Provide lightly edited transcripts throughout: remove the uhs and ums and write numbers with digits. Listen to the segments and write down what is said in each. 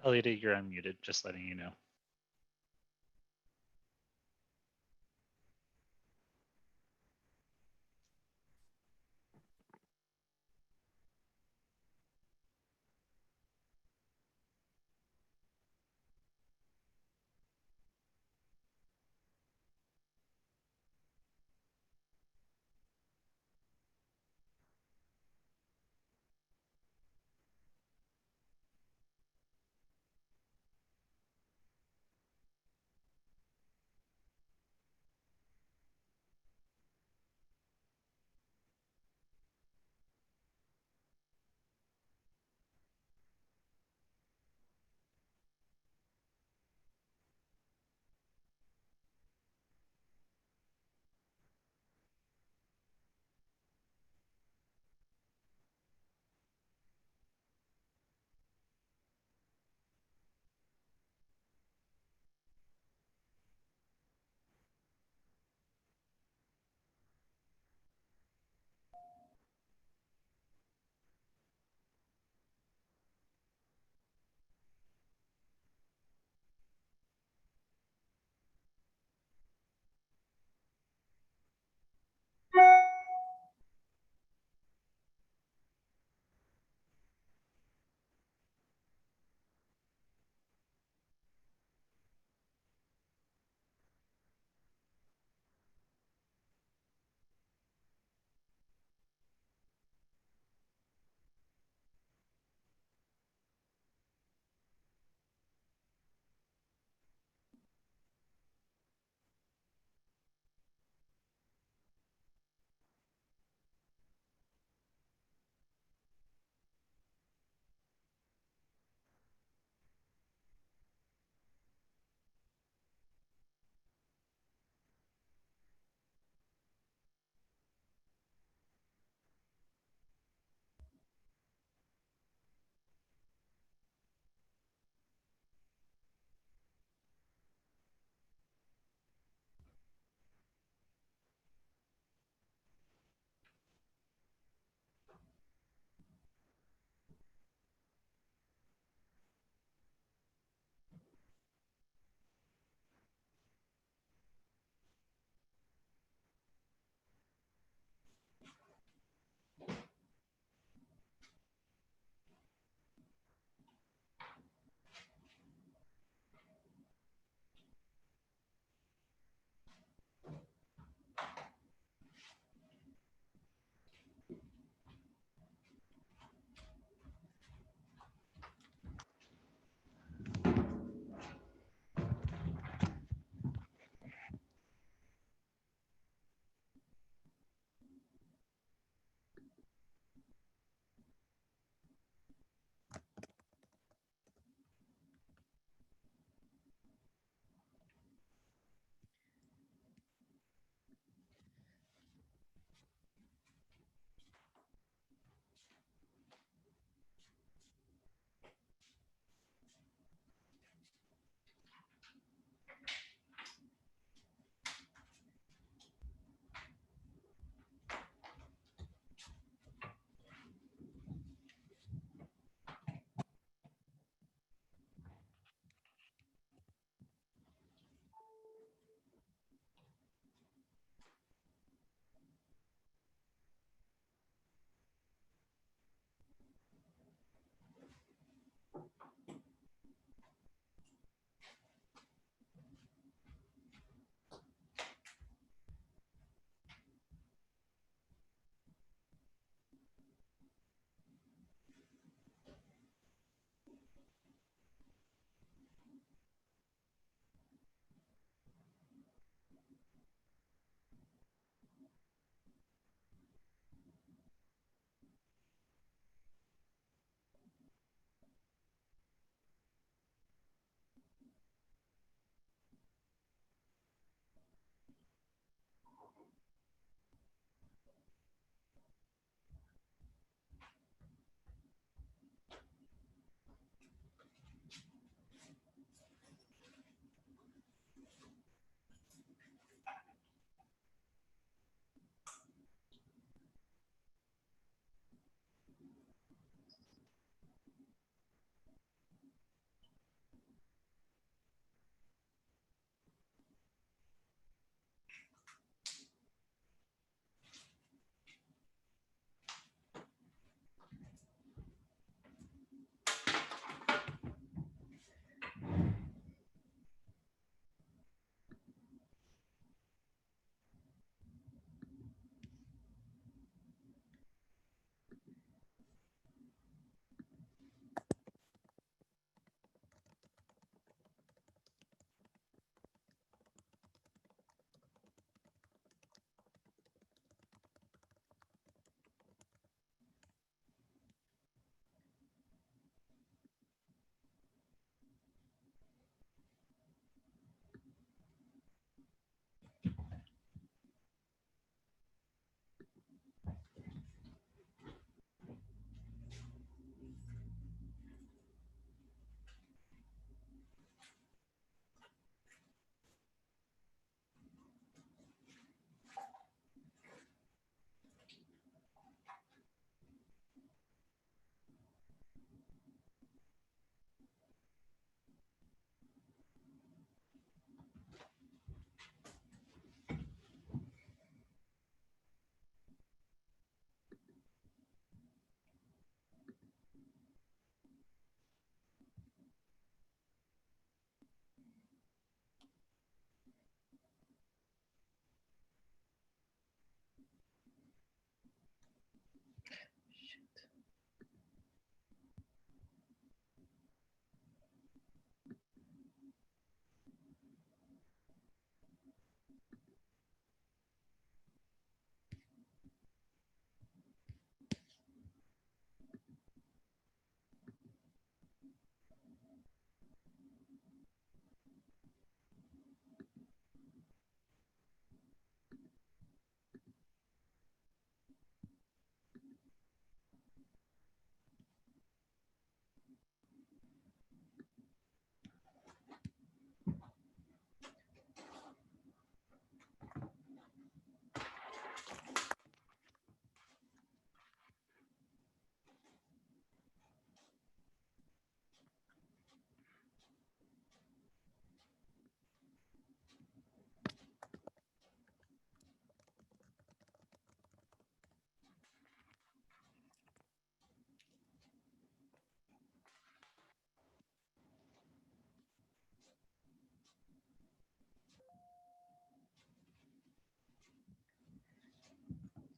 Alita, you're unmuted, just letting you know.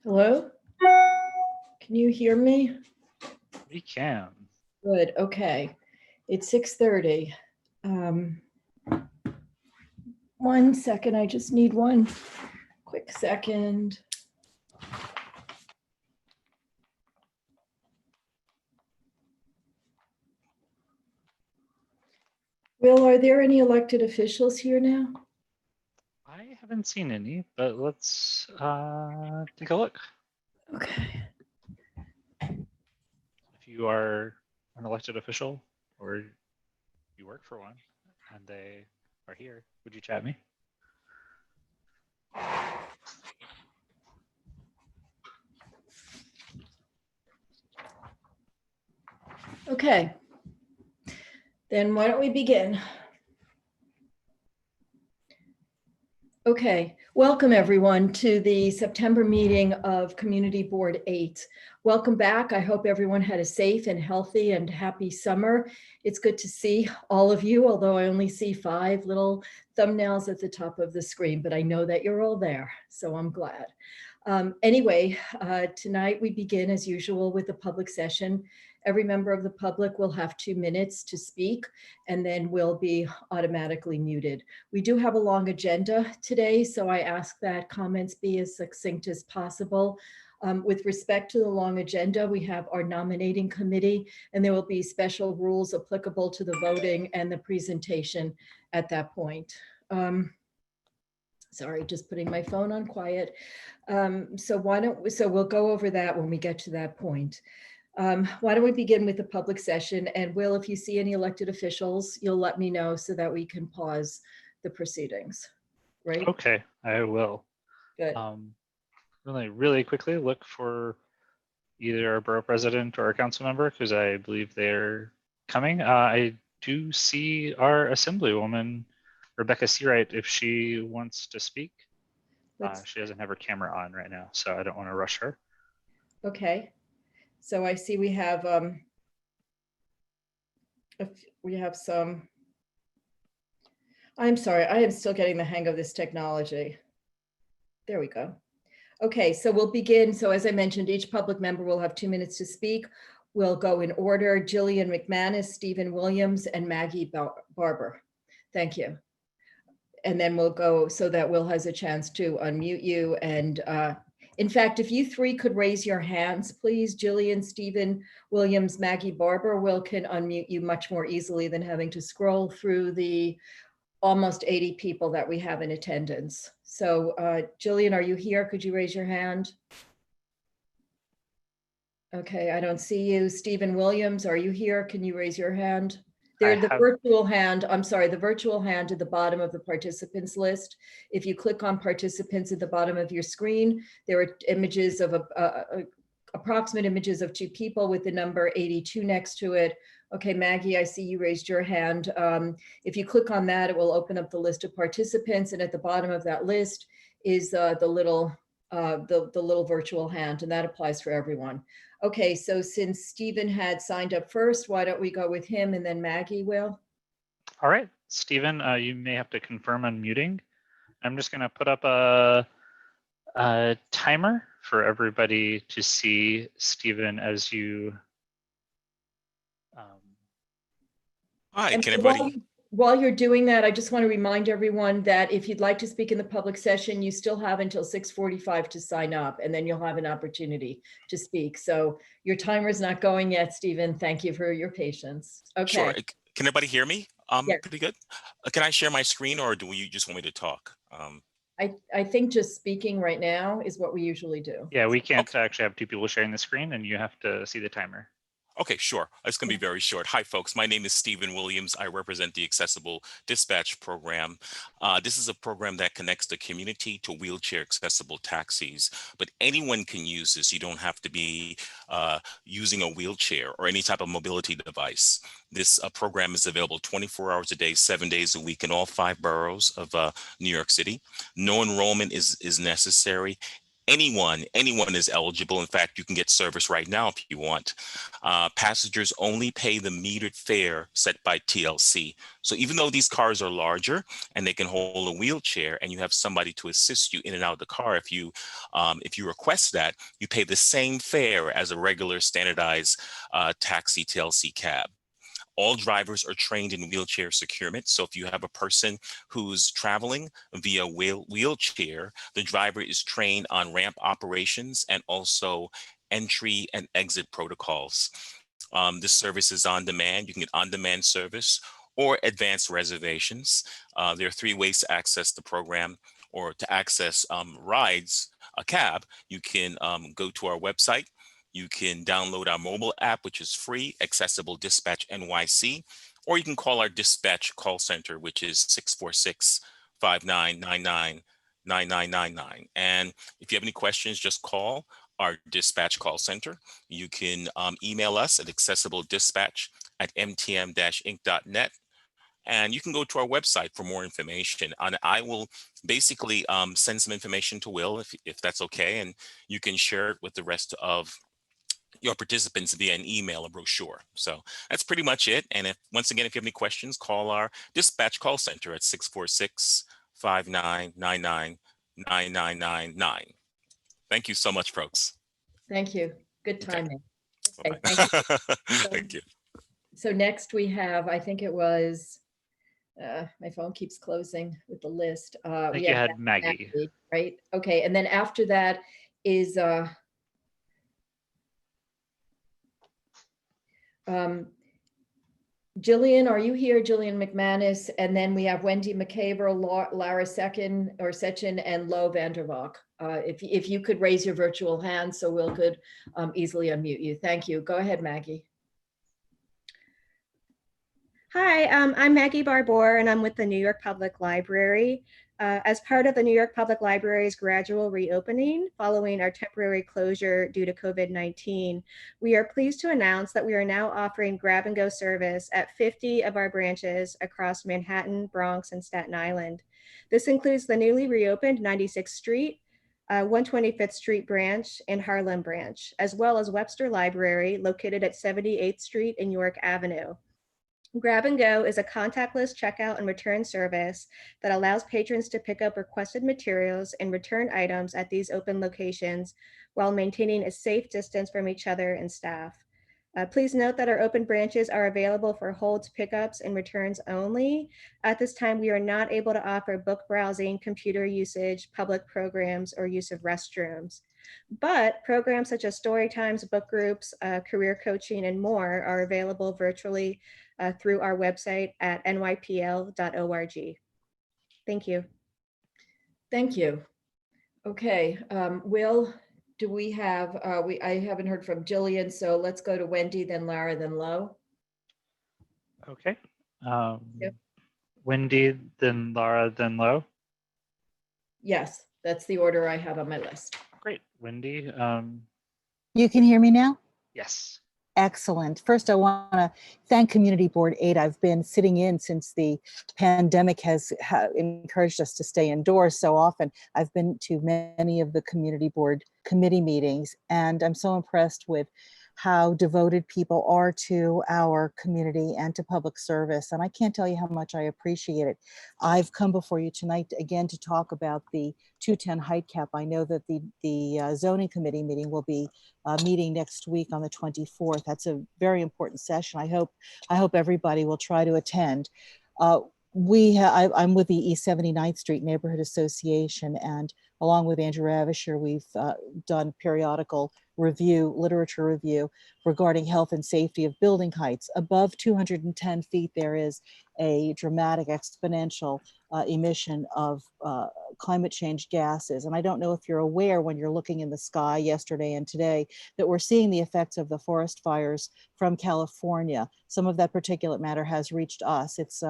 Hello? Can you hear me? We can. Good, okay. It's 6:30. 1 second, I just need one quick second. Will, are there any elected officials here now? I haven't seen any, but let's take a look. Okay. If you are an elected official or you work for one and they are here, would you chat me? Okay. Then why don't we begin? Okay, welcome everyone to the September meeting of Community Board 8. Welcome back. I hope everyone had a safe and healthy and happy summer. It's good to see all of you, although I only see 5 little thumbnails at the top of the screen, but I know that you're all there, so I'm glad. Anyway, tonight we begin as usual with a public session. Every member of the public will have 2 minutes to speak and then will be automatically muted. We do have a long agenda today, so I ask that comments be as succinct as possible. With respect to the long agenda, we have our nominating committee, and there will be special rules applicable to the voting and the presentation at that point. Sorry, just putting my phone on quiet. So we'll go over that when we get to that point. Why don't we begin with the public session? And Will, if you see any elected officials, you'll let me know so that we can pause the proceedings, right? Okay, I will. Good. Really quickly look for either our borough president or a council member because I believe they're coming. I do see our assemblywoman, Rebecca Seawright, if she wants to speak. She doesn't have her camera on right now, so I don't want to rush her. Okay. So I see we have some. I'm sorry, I am still getting the hang of this technology. There we go. Okay, so we'll begin. So as I mentioned, each public member will have 2 minutes to speak. We'll go in order: Jillian McManus, Stephen Williams, and Maggie Barber. Thank you. And then we'll go so that Will has a chance to unmute you. And in fact, if you 3 could raise your hands, please, Jillian, Stephen Williams, Maggie Barber, Will can unmute you much more easily than having to scroll through the almost 80 people that we have in attendance. So Jillian, are you here? Could you raise your hand? Okay, I don't see you. Stephen Williams, are you here? Can you raise your hand? The virtual hand, I'm sorry, the virtual hand at the bottom of the participants list. If you click on participants at the bottom of your screen, there are images of approximate images of 2 people with the number 82 next to it. Okay, Maggie, I see you raised your hand. If you click on that, it will open up the list of participants, and at the bottom of that list is the little virtual hand, and that applies for everyone. Okay, so since Stephen had signed up first, why don't we go with him and then Maggie will? All right, Stephen, you may have to confirm unmuting. I'm just gonna put up a timer for everybody to see Stephen as you. Hi, can everybody? While you're doing that, I just want to remind everyone that if you'd like to speak in the public session, you still have until 6:45 to sign up, and then you'll have an opportunity to speak. So your timer is not going yet, Stephen. Thank you for your patience. Okay. Sure. Can everybody hear me? Yes. Pretty good. Can I share my screen, or do you just want me to talk? I think just speaking right now is what we usually do. Yeah, we can't actually have 2 people sharing the screen, and you have to see the timer. Okay, sure. It's going to be very short. Hi, folks. My name is Stephen Williams. I represent the Accessible Dispatch Program. This is a program that connects the community to wheelchair accessible taxis, but anyone can use this. You don't have to be using a wheelchair or any type of mobility device. This program is available 24 hours a day, 7 days a week in all 5 boroughs of New York City. No enrollment is necessary. anyone is eligible. In fact, you can get service right now if you want. Passengers only pay the metered fare set by TLC. So even though these cars are larger and they can hold a wheelchair, and you have somebody to assist you in and out of the car, if you request that, you pay the same fare as a regular standardized taxi TLC cab. All drivers are trained in wheelchair securement. So if you have a person who's traveling via wheelchair, the driver is trained on ramp operations and also entry and exit protocols. This service is on demand. You can get on-demand service or advanced reservations. There are three ways to access the program or to access rides, a cab. You can go to our website. You can download our mobile app, which is free, Accessible Dispatch NYC, or you can call our dispatch call center, which is 646-5999-9999. And if you have any questions, just call our dispatch call center. You can email us at accessibledispatch@mtm-inc.net. And you can go to our website for more information. And I will basically send some information to Will, if that's okay, and you can share it with the rest of your participants via an email or brochure. So that's pretty much it. And once again, if you have any questions, call our dispatch call center at 646-5999-9999. Thank you so much, folks. Thank you. Good Okay. timing. Okay, Bye-bye. thank you. Thank you. So next we have, I think it was, my phone keeps closing with the list. I think We you have had Maggie. right? Okay, and then after that is Jillian, are you here? Jillian McManus, and then we have Wendy McCaber, Lara Sechin, and Lo Vandervalk. If you could raise your virtual hand so Will could easily unmute you. Thank you. Go ahead, Maggie. Hi, I'm Maggie Barbour, and I'm with the New York Public Library. As part of the New York Public Library's gradual reopening following our temporary closure due to COVID-19, we are pleased to announce that we are now offering grab-and-go service at 50 of our branches across Manhattan, Bronx, and Staten Island. This includes the newly reopened 96th Street, 125th Street branch, and Harlem branch, as well as Webster Library located at 78th Street and York Avenue. Grab and Go is a contactless checkout and return service that allows patrons to pick up requested materials and return items at these open locations while maintaining a safe distance from each other and staff. Please note that our open branches are available for holds, pickups, and returns only. At this time, we are not able to offer book browsing, computer usage, public programs, or use of restrooms. But programs such as story times, book groups, career coaching, and more are available virtually through our website at nypl.org. Thank you. Thank you. Okay, Will, do we have, I haven't heard from Jillian, so let's go to Wendy, then Lara, then Lo. Okay. Yep. Wendy, then Lara, then Lo. Yes, that's the order I have on my list. Great. Wendy. You can hear me now? Yes. Excellent. First, I want to thank Community Board 8. I've been sitting in since the pandemic has encouraged us to stay indoors so often. I've been to many of the Community Board committee meetings, and I'm so impressed with how devoted people are to our community and to public service. And I can't tell you how much I appreciate it. I've come before you tonight again to talk about the 210 height cap. I know that the zoning committee meeting will be meeting next week on the 24th. That's a very important session. I hope everybody will try to attend. I'm with the East 79th Street Neighborhood Association, and along with Andrew Ravisher, we've done periodical literature review regarding health and safety of building heights. Above 210 feet, there is a dramatic exponential emission of climate change gases. And I don't know if you're aware, when you're looking in the sky yesterday and today, that we're seeing the effects of the forest fires from California. Some of that particulate matter has reached us. It's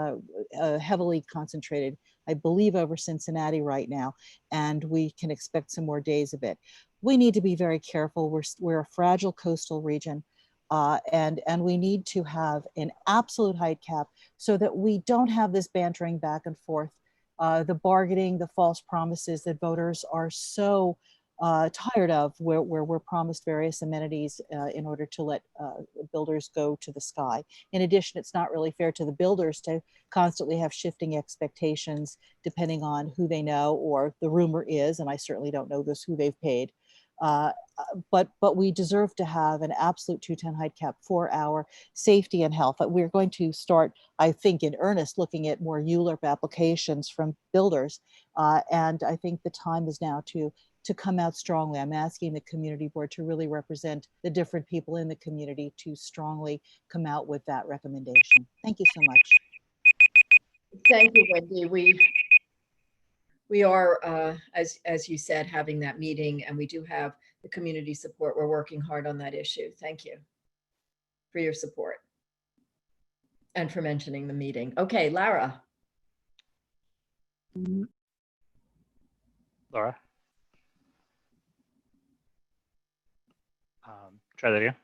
heavily concentrated, I believe, over Cincinnati right now, and we can expect some more days of it. We need to be very careful. We're a fragile coastal region, and we need to have an absolute height cap so that we don't have this bantering back and forth, the bargaining, the false promises that voters are so tired of, where we're promised various amenities in order to let builders go to the sky. In addition, it's not really fair to the builders to constantly have shifting expectations depending on who they know, or the rumor is, and I certainly don't know this, who they've paid. But we deserve to have an absolute 210 height cap for our safety and health. We're going to start, I think, in earnest, looking at more ULURP applications from builders. And I think the time is now to come out strongly. I'm asking the community board to really represent the different people in the community to strongly come out with that recommendation. Thank you so much. Thank you, Wendy. We are, as you said, having that meeting, and we do have the community support. We're working hard on that issue. Thank you for your support and for mentioning the meeting. Okay, Lara. Laura. Try that again.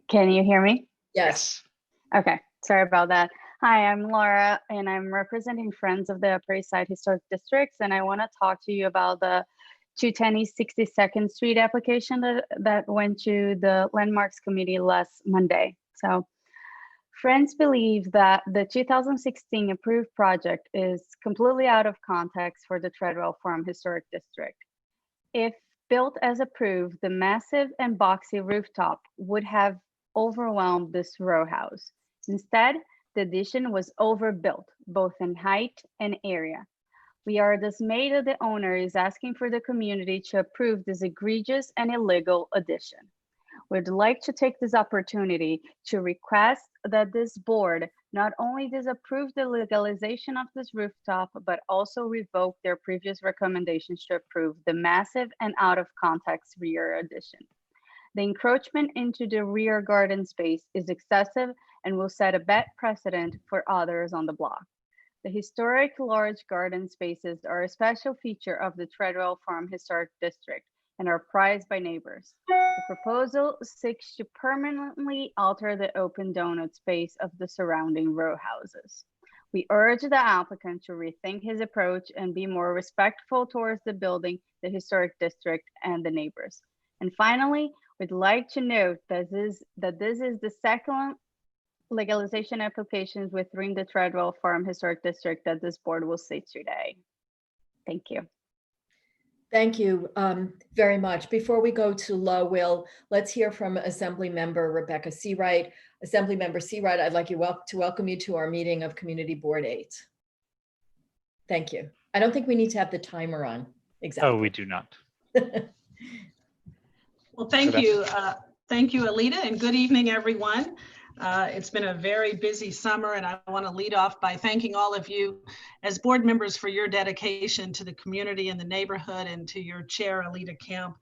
Can you hear me? Yes. Okay, sorry about that. Hi, I'm Laura, and I'm representing Friends of the Upper East Side Historic Districts, and I want to talk to you about the 210 East 62nd Street application that went to the Landmarks Committee last Monday. So, Friends believe that the 2016 approved project is completely out of context for the Treadwell Farm Historic District. If built as approved, the massive and boxy rooftop would have overwhelmed this row house. Instead, the addition was overbuilt, both in height and area. We are dismayed that the owner is asking for the community to approve this egregious and illegal addition. We'd like to take this opportunity to request that this board not only disapprove the legalization of this rooftop, but also revoke their previous recommendations to approve the massive and out of context rear addition. The encroachment into the rear garden space is excessive and will set a bad precedent for others on the block. The historic large garden spaces are a special feature of the Treadwell Farm Historic District and are prized by neighbors. The proposal seeks to permanently alter the open donut space of the surrounding row houses. We urge the applicant to rethink his approach and be more respectful towards the building, the historic district, and the neighbors. And finally, we'd like to note that this is the second legalization applications within the Treadwell Farm Historic District that this board will see today. Thank you. Thank you very much. Before we go to Will, let's hear from Assembly Member Rebecca Seawright. Assembly Member Seawright, I'd like to welcome you to our meeting of Community Board 8. Thank you. I don't think we need to have the timer on. Exactly. Oh, we do not. Well, thank you. Thank you, Alita, and good evening, everyone. It's been a very busy summer, and I want to lead off by thanking all of you as board members for your dedication to the community and the neighborhood, and to your chair, Alita Camp,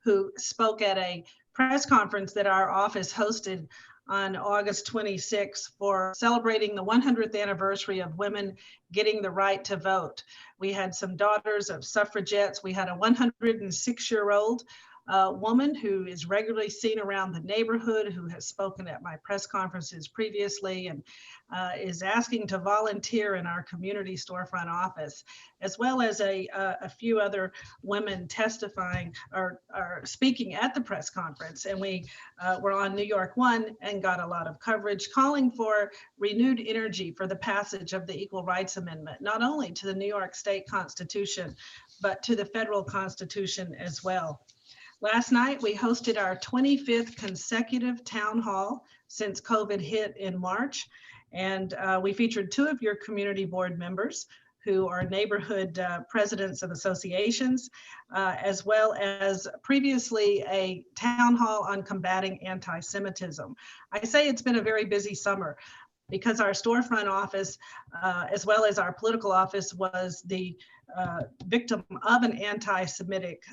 who spoke at a press conference that our office hosted on August 26th for celebrating the 100th anniversary of women getting the right to vote. We had some daughters of suffragettes. We had a 106-year-old woman who is regularly seen around the neighborhood, who has spoken at my press conferences previously, and is asking to volunteer in our community storefront office, as well as a few other women testifying or speaking at the press conference. And we were on New York One and got a lot of coverage calling for renewed energy for the passage of the Equal Rights Amendment, not only to the New York State Constitution, but to the federal Constitution as well. Last night, we hosted our 25th consecutive town hall since COVID hit in March. And we featured two of your community board members who are neighborhood presidents of associations, as well as previously a town hall on combating anti-Semitism. I say it's been a very busy summer because our storefront office, as well as our political office, was the victim of an anti-Semitic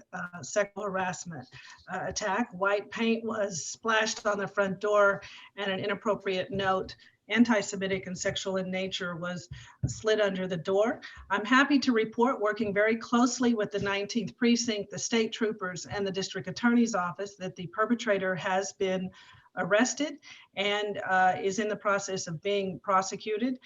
sexual harassment attack. White paint was splashed on the front door, and an inappropriate note, anti-Semitic and sexual in nature, was slid under the door. I'm happy to report, working very closely with the 19th Precinct, the state troopers, and the district attorney's office, that the perpetrator has been arrested and is in the process of being prosecuted.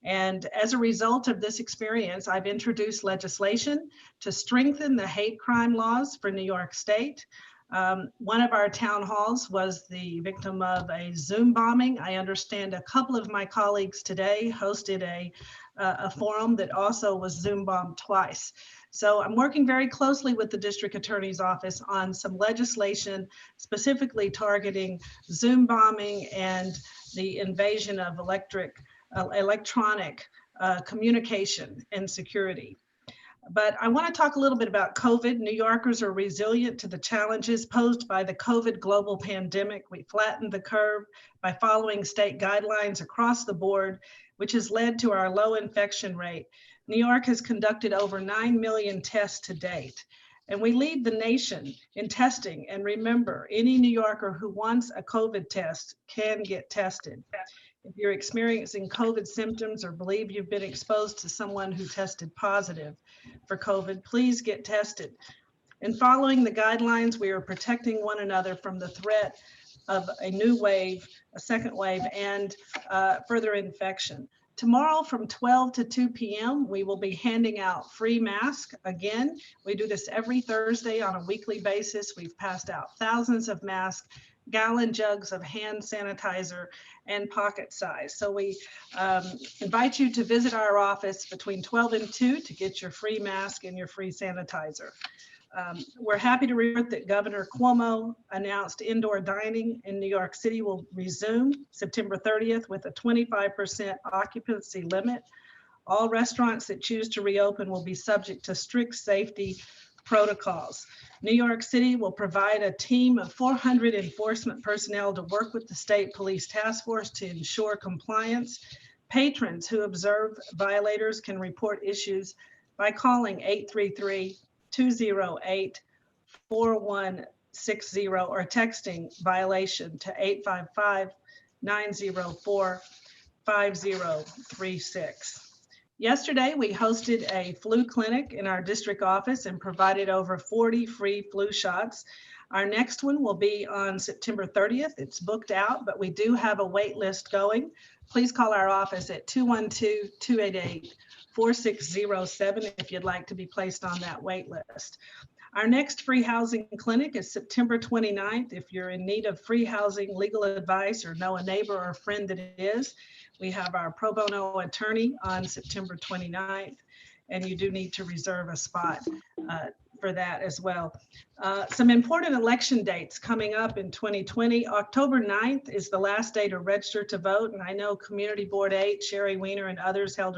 And as a result of this experience, I've introduced legislation to strengthen the hate crime laws for New York State. One of our town halls was the victim of a Zoom bombing. I understand a couple of my colleagues today hosted a forum that also was Zoom bombed twice. So I'm working very closely with the district attorney's office on some legislation specifically targeting Zoom bombing and the invasion of electronic communication and security. But I want to talk a little bit about COVID. New Yorkers are resilient to the challenges posed by the COVID global pandemic. We flattened the curve by following state guidelines across the board, which has led to our low infection rate. New York has conducted over 9 million tests to date, and we lead the nation in testing. And remember, any New Yorker who wants a COVID test can get tested. If you're experiencing COVID symptoms or believe you've been exposed to someone who tested positive for COVID, please get tested. And following the guidelines, we are protecting one another from the threat of a new wave, a second wave, and further infection. Tomorrow from 12 to 2 p.m., we will be handing out free masks. Again, we do this every Thursday on a weekly basis. We've passed out thousands of masks, gallon jugs of hand sanitizer, and pocket size. So we invite you to visit our office between 12 and 2 to get your free mask and your free sanitizer. We're happy to report that Governor Cuomo announced indoor dining in New York City will resume September 30th with a 25% occupancy limit. All restaurants that choose to reopen will be subject to strict safety protocols. New York City will provide a team of 400 enforcement personnel to work with the state police task force to ensure compliance. Patrons who observe violators can report issues by calling 833-208-4160 or texting violation to 855-904-5036. Yesterday, we hosted a flu clinic in our district office and provided over 40 free flu shots. Our next one will be on September 30th. It's booked out, but we do have a wait list going. Please call our office at 212-288-4607 if you'd like to be placed on that wait list. Our next free housing clinic is September 29th. If you're in need of free housing, legal advice, or know a neighbor or a friend that is, we have our pro bono attorney on September 29th, and you do need to reserve a spot for that as well. Some important election dates coming up in 2020. October 9th is the last day to register to vote, and I know Community Board 8, Sherry Weiner and others held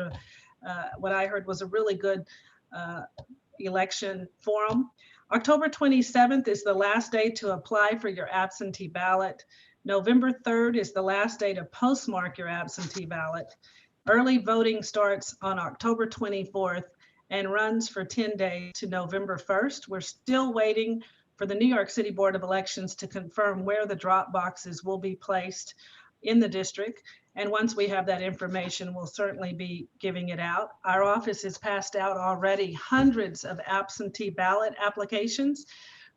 what I heard was a really good election forum. October 27th is the last day to apply for your absentee ballot. November 3rd is the last day to postmark your absentee ballot. Early voting starts on October 24th and runs for 10 days to November 1st. We're still waiting for the New York City Board of Elections to confirm where the drop boxes will be placed in the district. And once we have that information, we'll certainly be giving it out. Our office has passed out already hundreds of absentee ballot applications.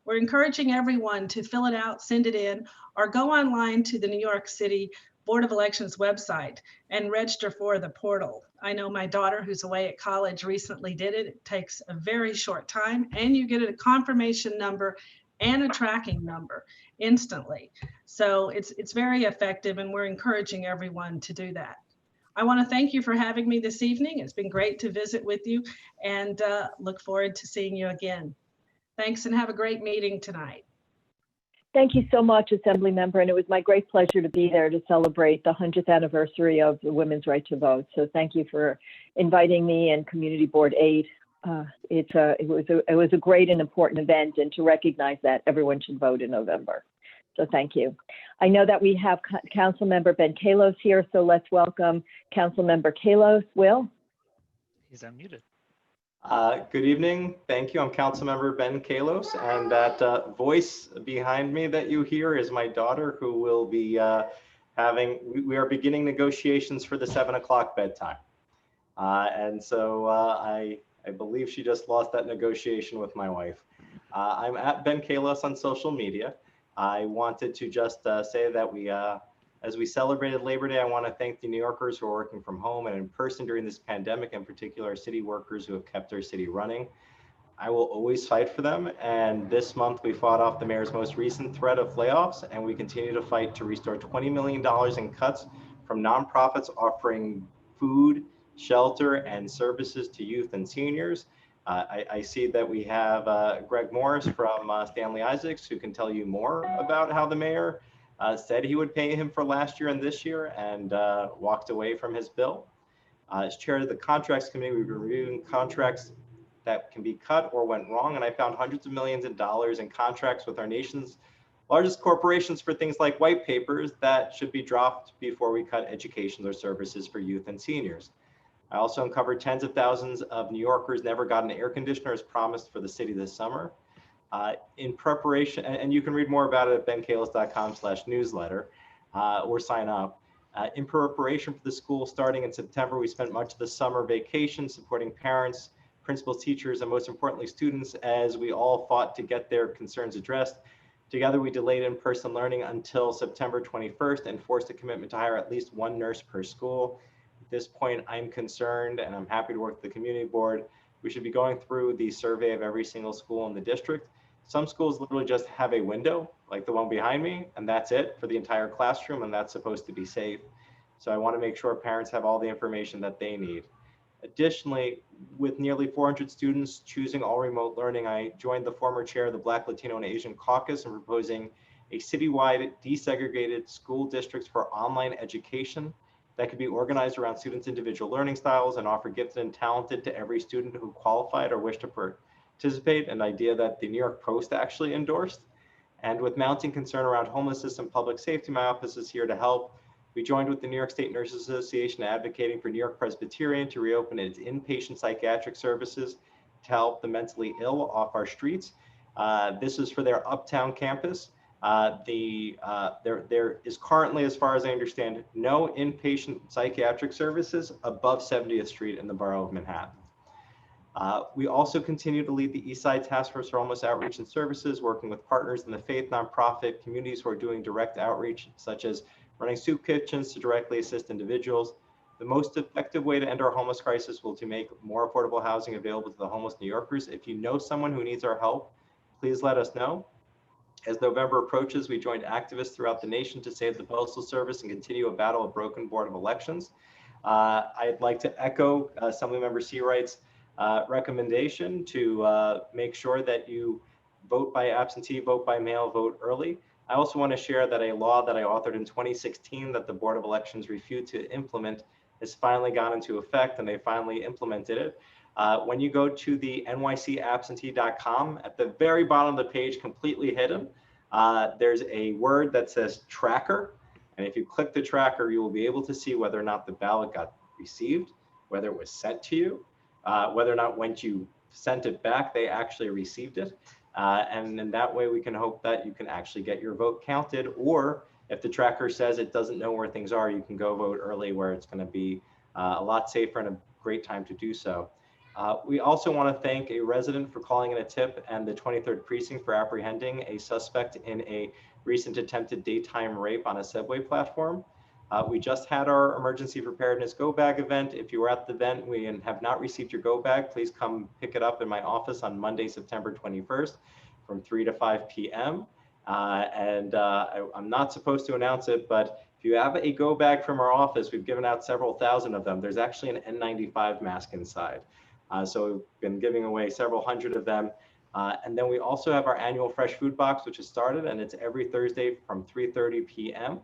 We're encouraging everyone to fill it out, send it in, or go online to the New York City Board of Elections website and register for the portal. I know my daughter, who's away at college, recently did it. It takes a very short time, and you get a confirmation number and a tracking number instantly. So it's very effective, and we're encouraging everyone to do that. I want to thank you for having me this evening. It's been great to visit with you, and look forward to seeing you again. Thanks, and have a great meeting tonight. Thank you so much, Assembly Member, and it was my great pleasure to be there to celebrate the 100th anniversary of the women's right to vote. So thank you for inviting me and Community Board 8. It was a great and important event, and to recognize that everyone should vote in November. So thank you. I know that we have Council Member Ben Kalos here, so let's welcome Council Member Kalos. Will? He's unmuted. Good evening. Thank you. I'm Councilmember Ben Kalos, and that voice behind me that you hear is my daughter, who will be we are beginning negotiations for the 7 o'clock bedtime. And so I believe she just lost that negotiation with my wife. I'm at Ben Kalos on social media. I wanted to just say that we, As we celebrated Labor Day, I want to thank the New Yorkers who are working from home and in person during this pandemic, in particular our city workers who have kept our city running. I will always fight for them. And this month we fought off the mayor's most recent threat of layoffs, and we continue to fight to restore $20 million in cuts from nonprofits offering food, shelter, and services to youth and seniors. I see that we have Greg Morris from Stanley Isaacs, who can tell you more about how the mayor said he would pay him for last year and this year and walked away from his bill. As chair of the contracts committee, we've been reviewing contracts that can be cut or went wrong, and I found hundreds of millions of dollars in contracts with our nation's largest corporations for things like white papers that should be dropped before we cut education or services for youth and seniors. I also uncovered tens of thousands of New Yorkers never got an air conditioner as promised for the city this summer. In preparation, and you can read more about it at benkalos.com/newsletter or sign up. In preparation for the school starting in September, we spent much of the summer vacation supporting parents, principals, teachers, and most importantly, students, as we all fought to get their concerns addressed. Together, we delayed in-person learning until September 21st and forced a commitment to hire at least one nurse per school. At this point, I'm concerned, and I'm happy to work with the community board. We should be going through the survey of every single school in the district. Some schools literally just have a window, like the one behind me, and that's it for the entire classroom, and that's supposed to be safe. So I want to make sure parents have all the information that they need. Additionally, with nearly 400 students choosing all remote learning, I joined the former chair of the Black, Latino, and Asian Caucus in proposing a citywide desegregated school districts for online education that could be organized around students' individual learning styles and offer gifted and talented to every student who qualified or wished to participate, an idea that the New York Post actually endorsed. And with mounting concern around homelessness and public safety, my office is here to help. We joined with the New York State Nurses Association advocating for New York Presbyterian to reopen its inpatient psychiatric services to help the mentally ill off our streets. This is for their Uptown campus. There is currently, as far as I understand, no inpatient psychiatric services above 70th Street in the borough of Manhattan. We also continue to lead the East Side Task Force for Homeless Outreach and Services, working with partners in the faith, nonprofit communities who are doing direct outreach, such as running soup kitchens to directly assist individuals. The most effective way to end our homeless crisis will to make more affordable housing available to the homeless New Yorkers. If you know someone who needs our help, please let us know. As November approaches, we joined activists throughout the nation to save the Postal Service and continue a battle of broken board of elections. I'd like to echo Assemblymember Seawright's recommendation to make sure that you vote by absentee, vote by mail, vote early. I also want to share that a law that I authored in 2016 that the Board of Elections refused to implement has finally gone into effect, and they finally implemented it. When you go to the nycabsentee.com, at the very bottom of the page, completely hidden, there's a word that says tracker. And if you click the tracker, you will be able to see whether or not the ballot got received, whether it was sent to you, whether or not when you sent it back, they actually received it. And in that way, we can hope that you can actually get your vote counted, or if the tracker says it doesn't know where things are, you can go vote early where it's going to be a lot safer and a great time to do so. We also want to thank a resident for calling in a tip and the 23rd Precinct for apprehending a suspect in a recent attempted daytime rape on a subway platform. We just had our emergency preparedness go bag event. If you were at the event and have not received your go bag, please come pick it up in my office on Monday, September 21st from 3 to 5 p.m. I'm not supposed to announce it, but if you have a go bag from our office, we've given out several thousand of them. There's actually an N95 mask inside. So we've been giving away several hundred of them. And then we also have our annual fresh food box, which has started, and it's every Thursday from 3:30 p.m.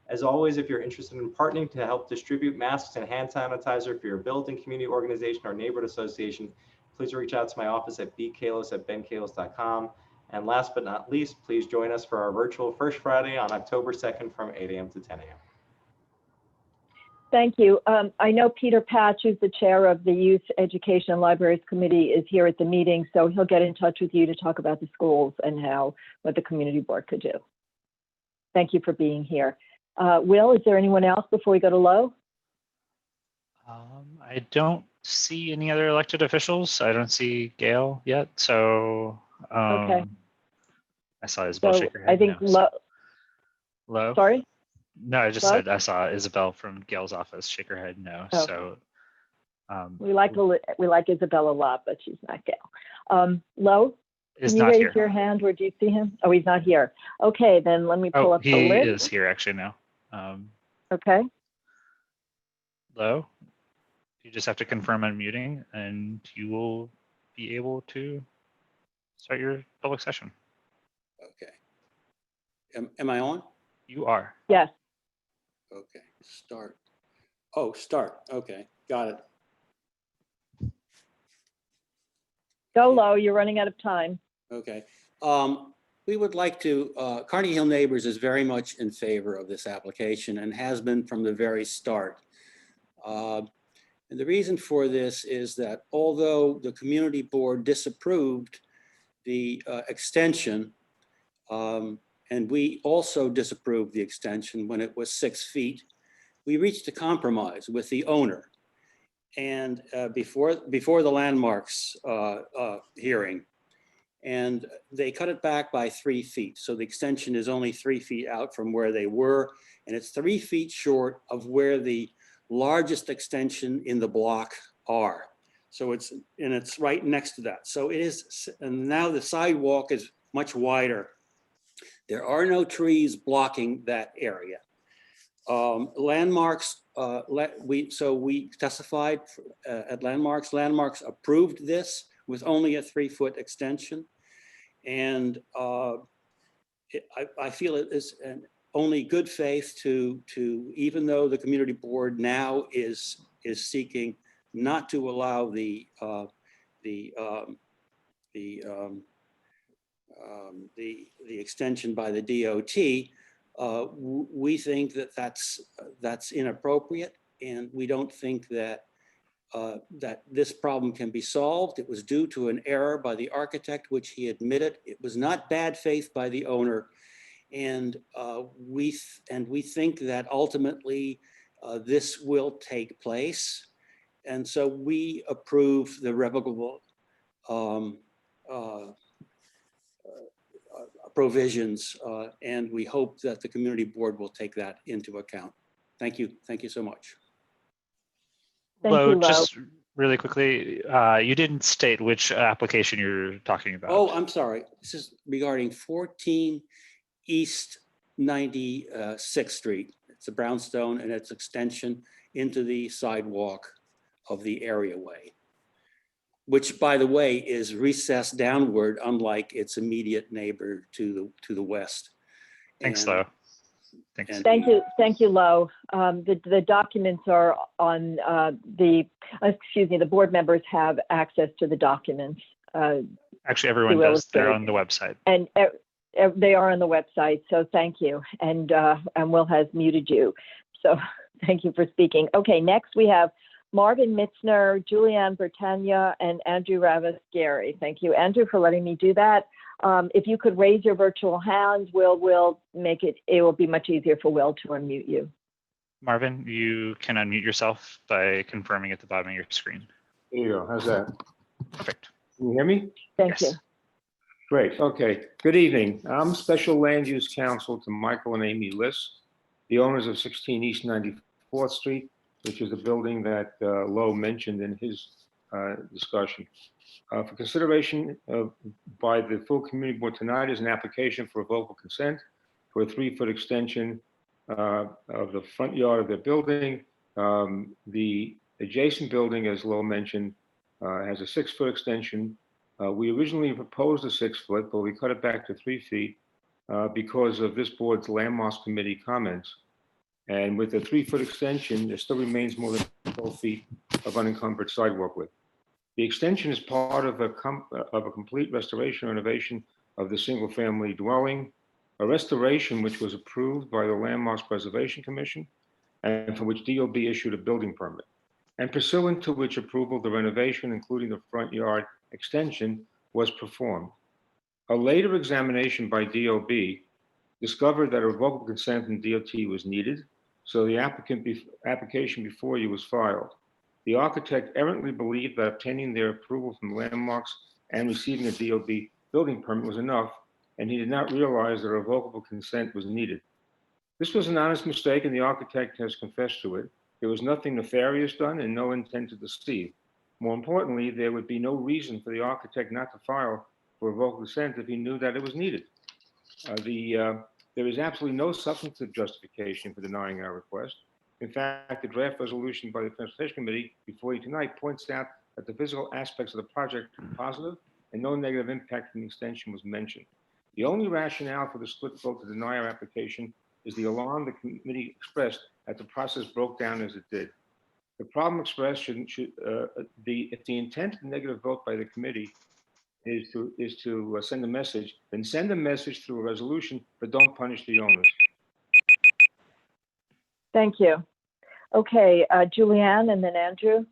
As always, if you're interested in partnering to help distribute masks and hand sanitizer for your building, community organization, or neighborhood association, please reach out to my office at bkalos@benkalos.com. And last but not least, please join us for our virtual First Friday on October 2nd from 8 a.m. to 10 a.m. Thank you. I know Peter Patch, who's the chair of the Youth Education and Libraries Committee, is here at the meeting, so he'll get in touch with you to talk about the schools and what the community board could do. Thank you for being here. Will, is there anyone else before we go to Lo? I don't see any other elected officials. I don't see Gail yet, so Okay. I saw Isabel shake her head. I think no, so. Lo. Sorry? No, I just Buzz? said I saw Isabel from Gail's office shake her head no. Oh. So We like Isabel a lot, but she's not Gail. Lo, is can you not raise here. your hand, or do you see him? Oh, he's not here. Okay, then let me pull Oh, up the he list. is here actually now. Okay. Lo, you just have to confirm unmuting and you will be able to start your public session. Okay. Am I on? You are. Yes. Okay, start. Oh, start. Okay, got it. Go, Lo, you're running out of time. Okay. We would like to, Carnegie Hill Neighbors is very much in favor of this application and has been from the very start. And the reason for this is that although the community board disapproved the extension, and we also disapproved the extension when it was 6 feet, we reached a compromise with the owner. And before the landmarks hearing, and they cut it back by 3 feet. So the extension is only 3 feet out from where they were, and it's 3 feet short of where the largest extension in the block are. So it's right next to that. So it is, and now the sidewalk is much wider. There are no trees blocking that area. Landmarks, we testified at Landmarks. Landmarks approved this with only a 3-foot extension. And I feel it is only good faith to, even though the community board now is seeking not to allow the extension by the DOT, we think that that's inappropriate, and we don't think that that this problem can be solved. It was due to an error by the architect, which he admitted. It was not bad faith by the owner, and we think that ultimately this will take place, and so we approve the revocable provisions, and we hope that the community board will take that into account. Thank you. Thank you so much. Thank you, Lo. Just really quickly, you didn't state which application you're talking about. Oh, I'm sorry. This is regarding 14 East 96th Street. It's a brownstone and its extension into the sidewalk of the areaway, which, by the way, is recessed downward, unlike its immediate neighbor to the west. Thanks, And- Lo. Thanks. Thank you, Lo. The documents are on the board members have access to the documents. Actually, everyone does. They're on the website. And they are on the website, so thank you. And Will has muted you, so thank you for speaking. Okay, next we have Marvin Mitzner, Julianne Bertagna, and Andrew Ravis-Gary. Thank you, Andrew, for letting me do that. If you could raise your virtual hand, Will make it will be much easier for Will to unmute you. Marvin, you can unmute yourself by confirming at the bottom of your screen. There you go. How's that? Perfect. Can you hear me? Thank you. Great. Okay. Good evening. I'm Special Land Use Counsel to Michael and Amy Liss, the owners of 16 East 94th Street, which is the building that Lo mentioned in his discussion. For consideration by the full community board tonight is an application for revocable consent for a 3-foot extension of the front yard of the building. The adjacent building, as Lo mentioned, has a 6-foot extension. We originally proposed a 6-foot, but we cut it back to 3 feet because of this board's landmarks committee comments. And with the 3-foot extension, there still remains more than 12 feet of unencumbered sidewalk width. The extension is part of a complete restoration renovation of the single-family dwelling, a restoration which was approved by the Landmarks Preservation Commission and for which DOB issued a building permit, and pursuant to which approval the renovation, including the front yard extension, was performed. A later examination by DOB discovered that a revocable consent from DOT was needed, so the application before you was filed. The architect errantly believed that obtaining their approval from landmarks and receiving a DOB building permit was enough, and he did not realize that a revocable consent was needed. This was an honest mistake and the architect has confessed to it. There was nothing nefarious done and no intent to deceive. More importantly, there would be no reason for the architect not to file for revoke consent if he knew that it was needed. There is absolutely no substantive justification for denying our request. In fact, the draft resolution by the Transportation Committee before you tonight points out that the physical aspects of the project are positive and no negative impact from the extension was mentioned. The only rationale for the split vote to deny our application is the alarm the committee expressed that the process broke down as it did. The problem expressed if the intent of the negative vote by the committee is to send a message, then send a message through a resolution, but don't punish the owners. Thank you. Okay, Julianne and then Andrew.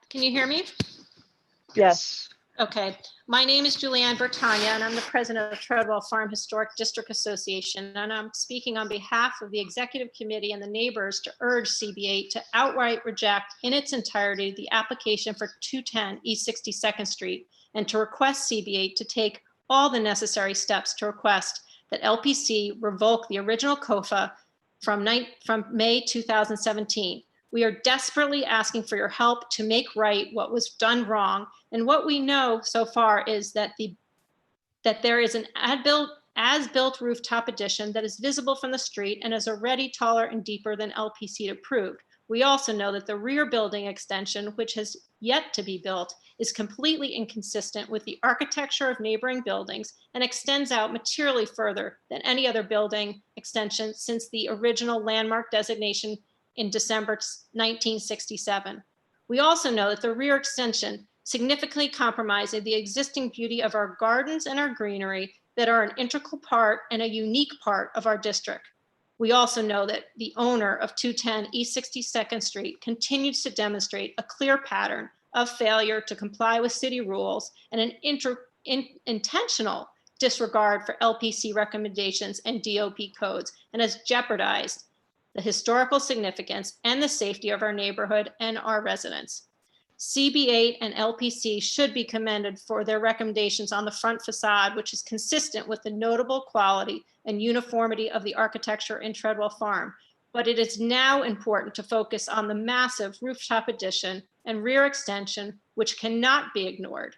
Can you hear me? Yes. Okay. My name is Julianne Bertagna, and I'm the president of Treadwell Farm Historic District Association. And I'm speaking on behalf of the executive committee and the neighbors to urge CB8 to outright reject in its entirety the application for 210 East 62nd Street and to request CB8 to take all the necessary steps to request that LPC revoke the original COFA from May 2017. We are desperately asking for your help to make right what was done wrong. And what we know so far is that there is an as-built rooftop addition that is visible from the street and is already taller and deeper than LPC approved. We also know that the rear building extension, which has yet to be built, is completely inconsistent with the architecture of neighboring buildings and extends out materially further than any other building extension since the original landmark designation in December 1967. We also know that the rear extension significantly compromises the existing beauty of our gardens and our greenery that are an integral part and a unique part of our district. We also know that the owner of 210 East 62nd Street continues to demonstrate a clear pattern of failure to comply with city rules and an intentional disregard for LPC recommendations and DOP codes, and has jeopardized the historical significance and the safety of our neighborhood and our residents. CB8 and LPC should be commended for their recommendations on the front facade, which is consistent with the notable quality and uniformity of the architecture in Treadwell Farm. But it is now important to focus on the massive rooftop addition and rear extension, which cannot be ignored.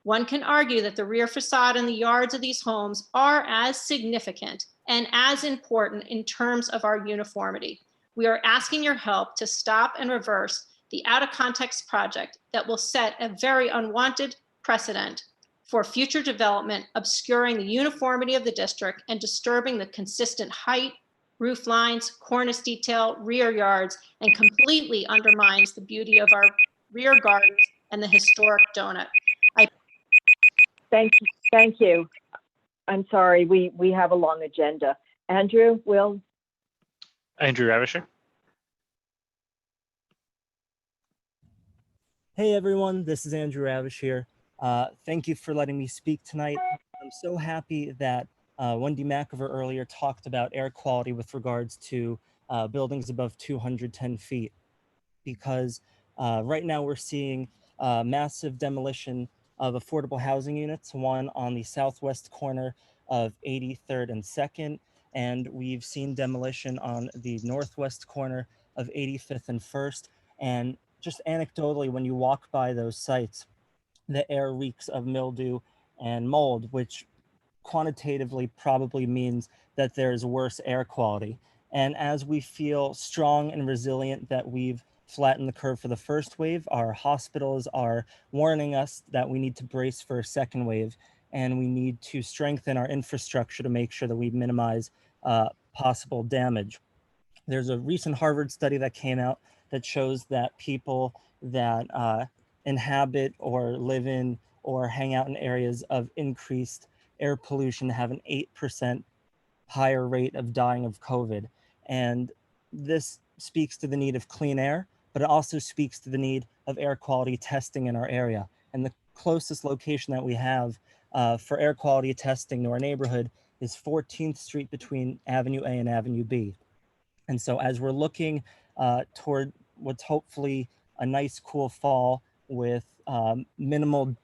One can argue that the rear facade and the yards of these homes are as significant and as important in terms of our uniformity. We are asking your help to stop and reverse the out of context project that will set a very unwanted precedent for future development, obscuring the uniformity of the district and disturbing the consistent height, roof lines, cornice detail, rear yards, and completely undermines the beauty of our rear gardens and the historic donut. Thank you. I'm sorry, we have a long agenda. Andrew, Will? Andrew Ravisher. Hey everyone, this is Andrew Ravish here. Thank you for letting me speak tonight. I'm so happy that Wendy McIver earlier talked about air quality with regards to buildings above 210 feet, because right now we're seeing massive demolition of affordable housing units, one on the southwest corner of 83rd and 2nd, and we've seen demolition on the northwest corner of 85th and 1st. And just anecdotally, when you walk by those sites, the air reeks of mildew and mold, which quantitatively probably means that there's worse air quality. And as we feel strong and resilient that we've flattened the curve for the first wave, our hospitals are warning us that we need to brace for a second wave, and we need to strengthen our infrastructure to make sure that we minimize possible damage. There's a recent Harvard study that came out that shows that people that inhabit or live in or hang out in areas of increased air pollution have an 8% higher rate of dying of COVID. And this speaks to the need of clean air, but it also speaks to the need of air quality testing in our area. And the closest location that we have for air quality testing to our neighborhood is 14th Street between Avenue A and Avenue B. And so as we're looking toward what's hopefully a nice, cool fall with minimal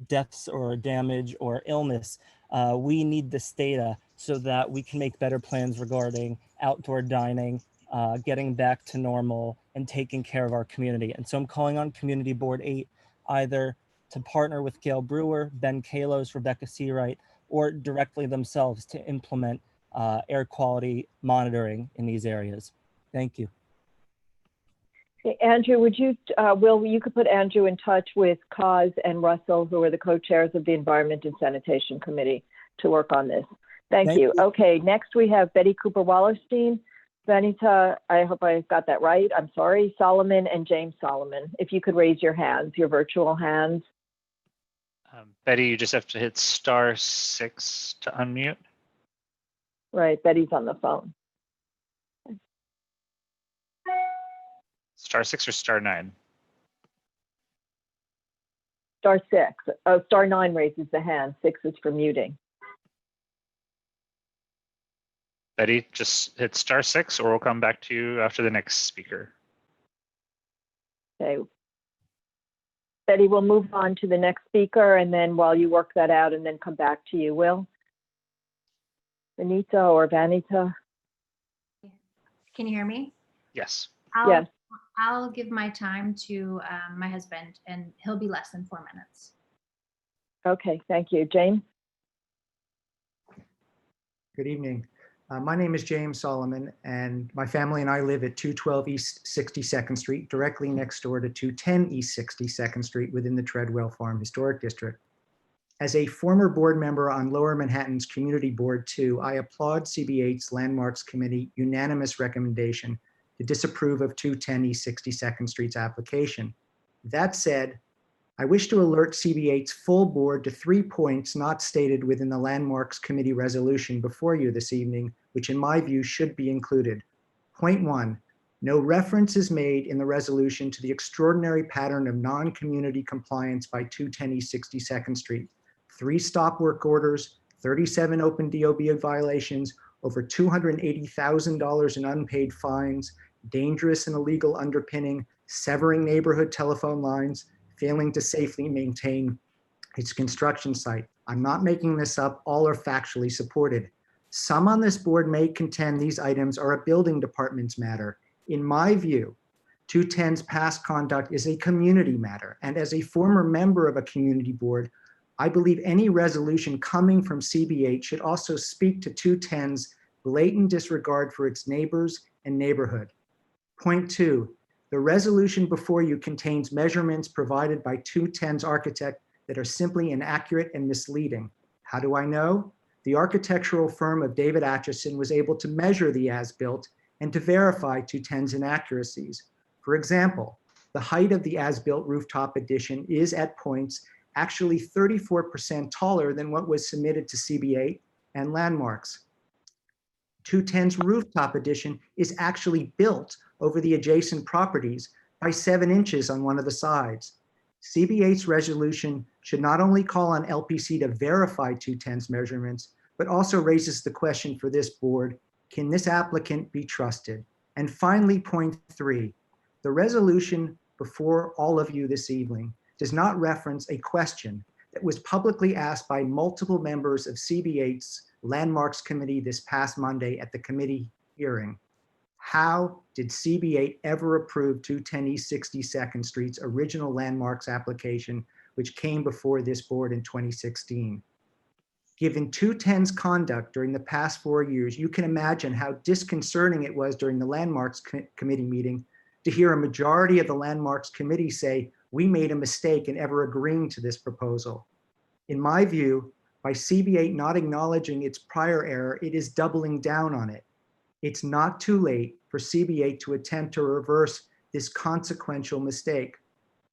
deaths or damage or illness, We need this data so that we can make better plans regarding outdoor dining, getting back to normal, and taking care of our community. And so I'm calling on Community Board 8 either to partner with Gail Brewer, Ben Kalos, Rebecca Seawright, or directly themselves to implement air quality monitoring in these areas. Thank you. Okay, Andrew, would you, Will, you could put Andrew in touch with Kaz and Russell, who are the co-chairs of the Environment and Sanitation Committee, to work on this. Thank you. Okay, next we have Betty Cooper-Wallerstein, Vanita, I hope I got that right, I'm sorry, Solomon and James Solomon. If you could raise your hands, your virtual hands. Betty, you just have to hit *6 to unmute. Right, Betty's on the phone. *6 or *9? *6. Oh, *9 raises the hand. 6 is for muting. Betty, just hit *6 or we'll come back to you after the next speaker. Okay. Betty, we'll move on to the next speaker, and then while you work that out, and then come back to you, Will. Vanita or Vanita? Can you hear me? Yes. Yes. I'll give my time to my husband, and he'll be less than 4 minutes. Okay, thank you. James? Good evening. My name is James Solomon, and my family and I live at 212 East 62nd Street, directly next door to 210 East 62nd Street within the Treadwell Farm Historic District. As a former board member on Lower Manhattan's Community Board 2, I applaud CB8's Landmarks Committee unanimous recommendation to disapprove of 210 East 62nd Street's application. That said, I wish to alert CB8's full board to 3 points not stated within the Landmarks Committee resolution before you this evening, which in my view should be included. Point 1, no reference is made in the resolution to the extraordinary pattern of non-community compliance by 210 East 62nd Street. 3 stop work orders, 37 open DOB violations, over $280,000 in unpaid fines, dangerous and illegal underpinning, severing neighborhood telephone lines, failing to safely maintain its construction site. I'm not making this up, all are factually supported. Some on this board may contend these items are a building department's matter. In my view, 210's past conduct is a community matter, and as a former member of a community board, I believe any resolution coming from CB8 should also speak to 210's blatant disregard for its neighbors and neighborhood. Point 2, the resolution before you contains measurements provided by 210's architect that are simply inaccurate and misleading. How do I know? The architectural firm of David Atchison was able to measure the as-built and to verify 210's inaccuracies. For example, the height of the as-built rooftop addition is at points actually 34% taller than what was submitted to CB8 and Landmarks. 210's rooftop addition is actually built over the adjacent properties by 7 inches on one of the sides. CB8's resolution should not only call on LPC to verify 210's measurements, but also raises the question for this board, can this applicant be trusted? And finally, point 3, the resolution before all of you this evening does not reference a question that was publicly asked by multiple members of CB8's Landmarks Committee this past Monday at the committee hearing. How did CB8 ever approve 210 East 62nd Street's original Landmarks application, which came before this board in 2016? Given 210's conduct during the past 4 years, you can imagine how disconcerting it was during the Landmarks Committee meeting to hear a majority of the Landmarks Committee say, we made a mistake in ever agreeing to this proposal. In my view, by CB8 not acknowledging its prior error, it is doubling down on it. It's not too late for CB8 to attempt to reverse this consequential mistake.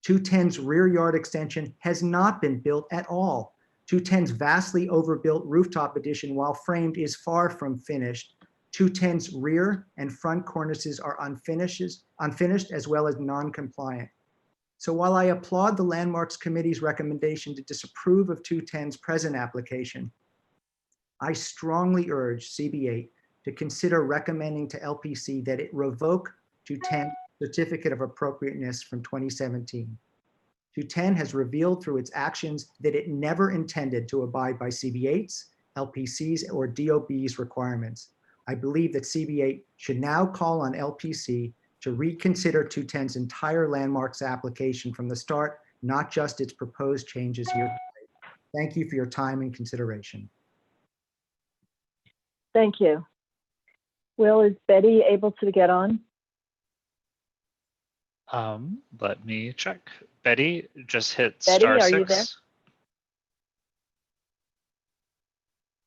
210's rear yard extension has not been built at all. 210's vastly overbuilt rooftop addition, while framed, is far from finished. 210's rear and front cornices are unfinished as well as non-compliant. So while I applaud the Landmarks Committee's recommendation to disapprove of 210's present application, I strongly urge CB8 to consider recommending to LPC that it revoke 210's certificate of appropriateness from 2017. 210 has revealed through its actions that it never intended to abide by CB8's, LPC's, or DOB's requirements. I believe that CB8 should now call on LPC to reconsider 210's entire landmarks application from the start, not just its proposed changes here. Thank you for your time and consideration. Thank you. Will, is Betty able to get on? Let me check. Betty, just hit Betty, star are you there? 6.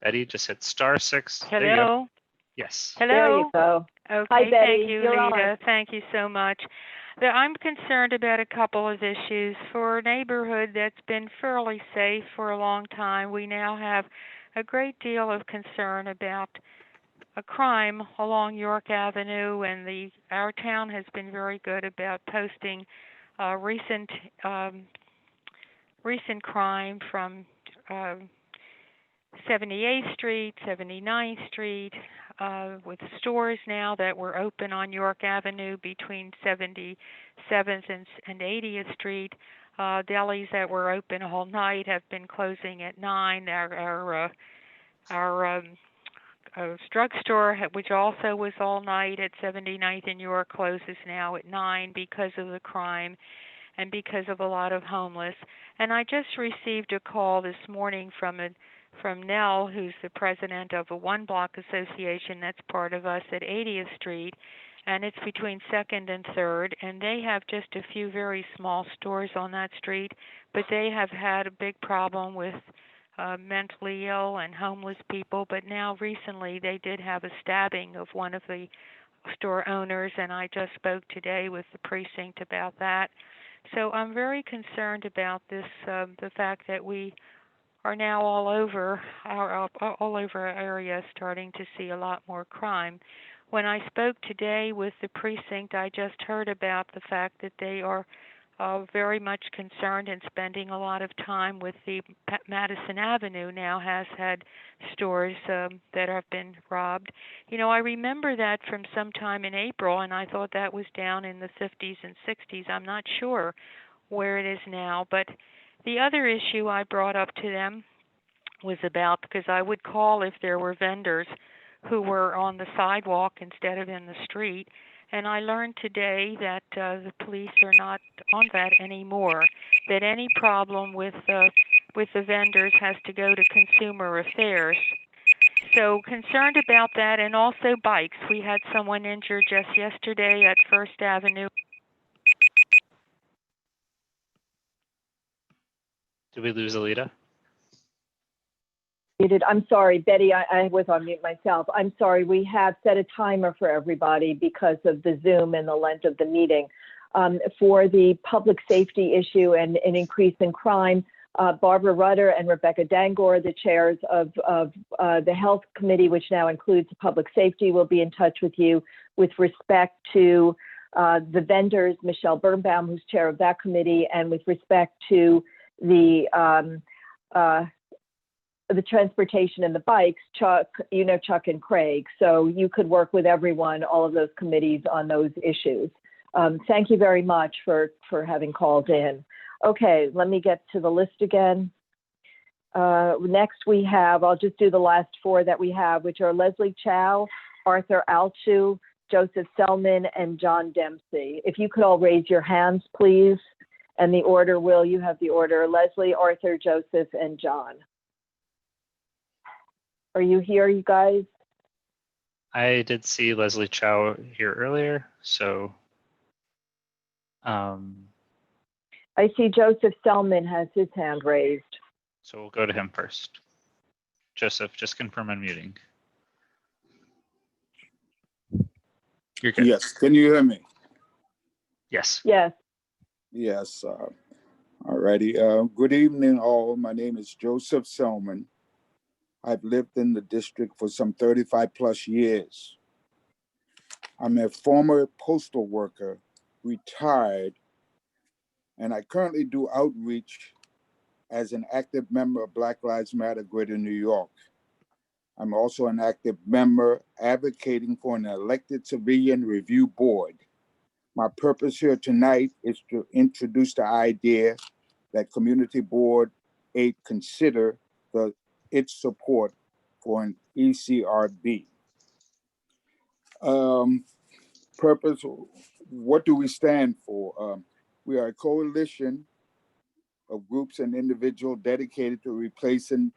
Betty, just hit star 6. There you go. Hello. Yes. There Hello. you go. Okay. Hi, Betty. Thank you, You're Lita. on. Thank you so much. I'm concerned about a couple of issues. For a neighborhood that's been fairly safe for a long time, we now have a great deal of concern about a crime along York Avenue, and our town has been very good about posting recent crime from 78th Street, 79th Street, with stores now that were open on York Avenue between 77th and 80th Street. Delis that were open all night have been closing at 9. Our drugstore, which also was all night at 79th and York, closes now at 9 because of the crime and because of a lot of homeless. And I just received a call this morning from Nell, who's the president of a one-block association that's part of us at 80th Street, and it's between 2nd and 3rd, and they have just a few very small stores on that street, but they have had a big problem with mentally ill and homeless people. But now recently they did have a stabbing of one of the store owners, and I just spoke today with the precinct about that. So I'm very concerned about this, the fact that we are now all over our area starting to see a lot more crime. When I spoke today with the precinct, I just heard about the fact that they are very much concerned and spending a lot of time with the Madison Avenue now has had stores that have been robbed. You know, I remember that from sometime in April, and I thought that was down in the 50s and 60s. I'm not sure where it is now, but the other issue I brought up to them was about, because I would call if there were vendors who were on the sidewalk instead of in the street, and I learned today that the police are not on that anymore, that any problem with the vendors has to go to Consumer Affairs. So concerned about that, and also bikes. We had someone injured just yesterday at First Avenue. Did we lose Alita? I'm sorry, Betty, I was on mute myself. I'm sorry, we have set a timer for everybody because of the Zoom and the length of the meeting. For the public safety issue and an increase in crime, Barbara Rutter and Rebecca Dangor, the chairs of the Health Committee, which now includes public safety, will be in touch with you with respect to the vendors, Michelle Birnbaum, who's chair of that committee, and with respect to the transportation and the bikes, Chuck and Craig. So you could work with everyone, all of those committees on those issues. Thank you very much for having called in. Okay, let me get to the list again. Next we have, I'll just do the last 4 that we have, which are Leslie Chow, Arthur Alchu, Joseph Selman, and John Dempsey. If you could all raise your hands, please. And the order, Will, you have the order: Leslie, Arthur, Joseph, and John. Are you here, you guys? I did see Leslie Chow here earlier, so. I see Joseph Selman has his hand raised. So we'll go to him first. Joseph, just confirm unmuting. You're good. Yes, can you hear me? Yes. Yes. Yes. All righty. Good evening, all. My name is Joseph Selman. I've lived in the district for some 35 plus years. I'm a former postal worker, retired, and I currently do outreach as an active member of Black Lives Matter Greater New York. I'm also an active member advocating for an elected civilian review board. My purpose here tonight is to introduce the idea that Community Board 8 consider its support for an ECRB. Purpose, what do we stand for? We are a coalition of groups and individuals dedicated to replacing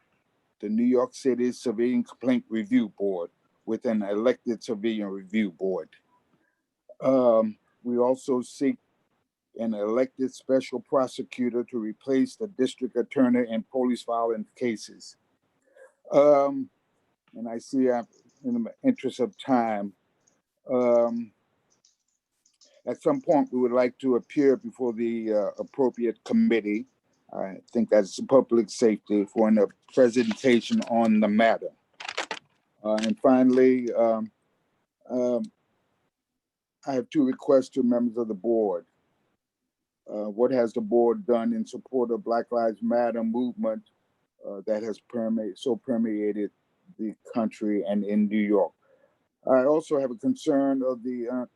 the New York City Civilian Complaint Review Board with an elected civilian review board. We also seek an elected special prosecutor to replace the district attorney in police violence cases. And I see in the interest of time, at some point we would like to appear before the appropriate committee. I think that's public safety for a presentation on the matter. And finally, I have two requests to members of the board. What has the board done in support of Black Lives Matter movement that has permeated the country and in New York? I also have a concern of the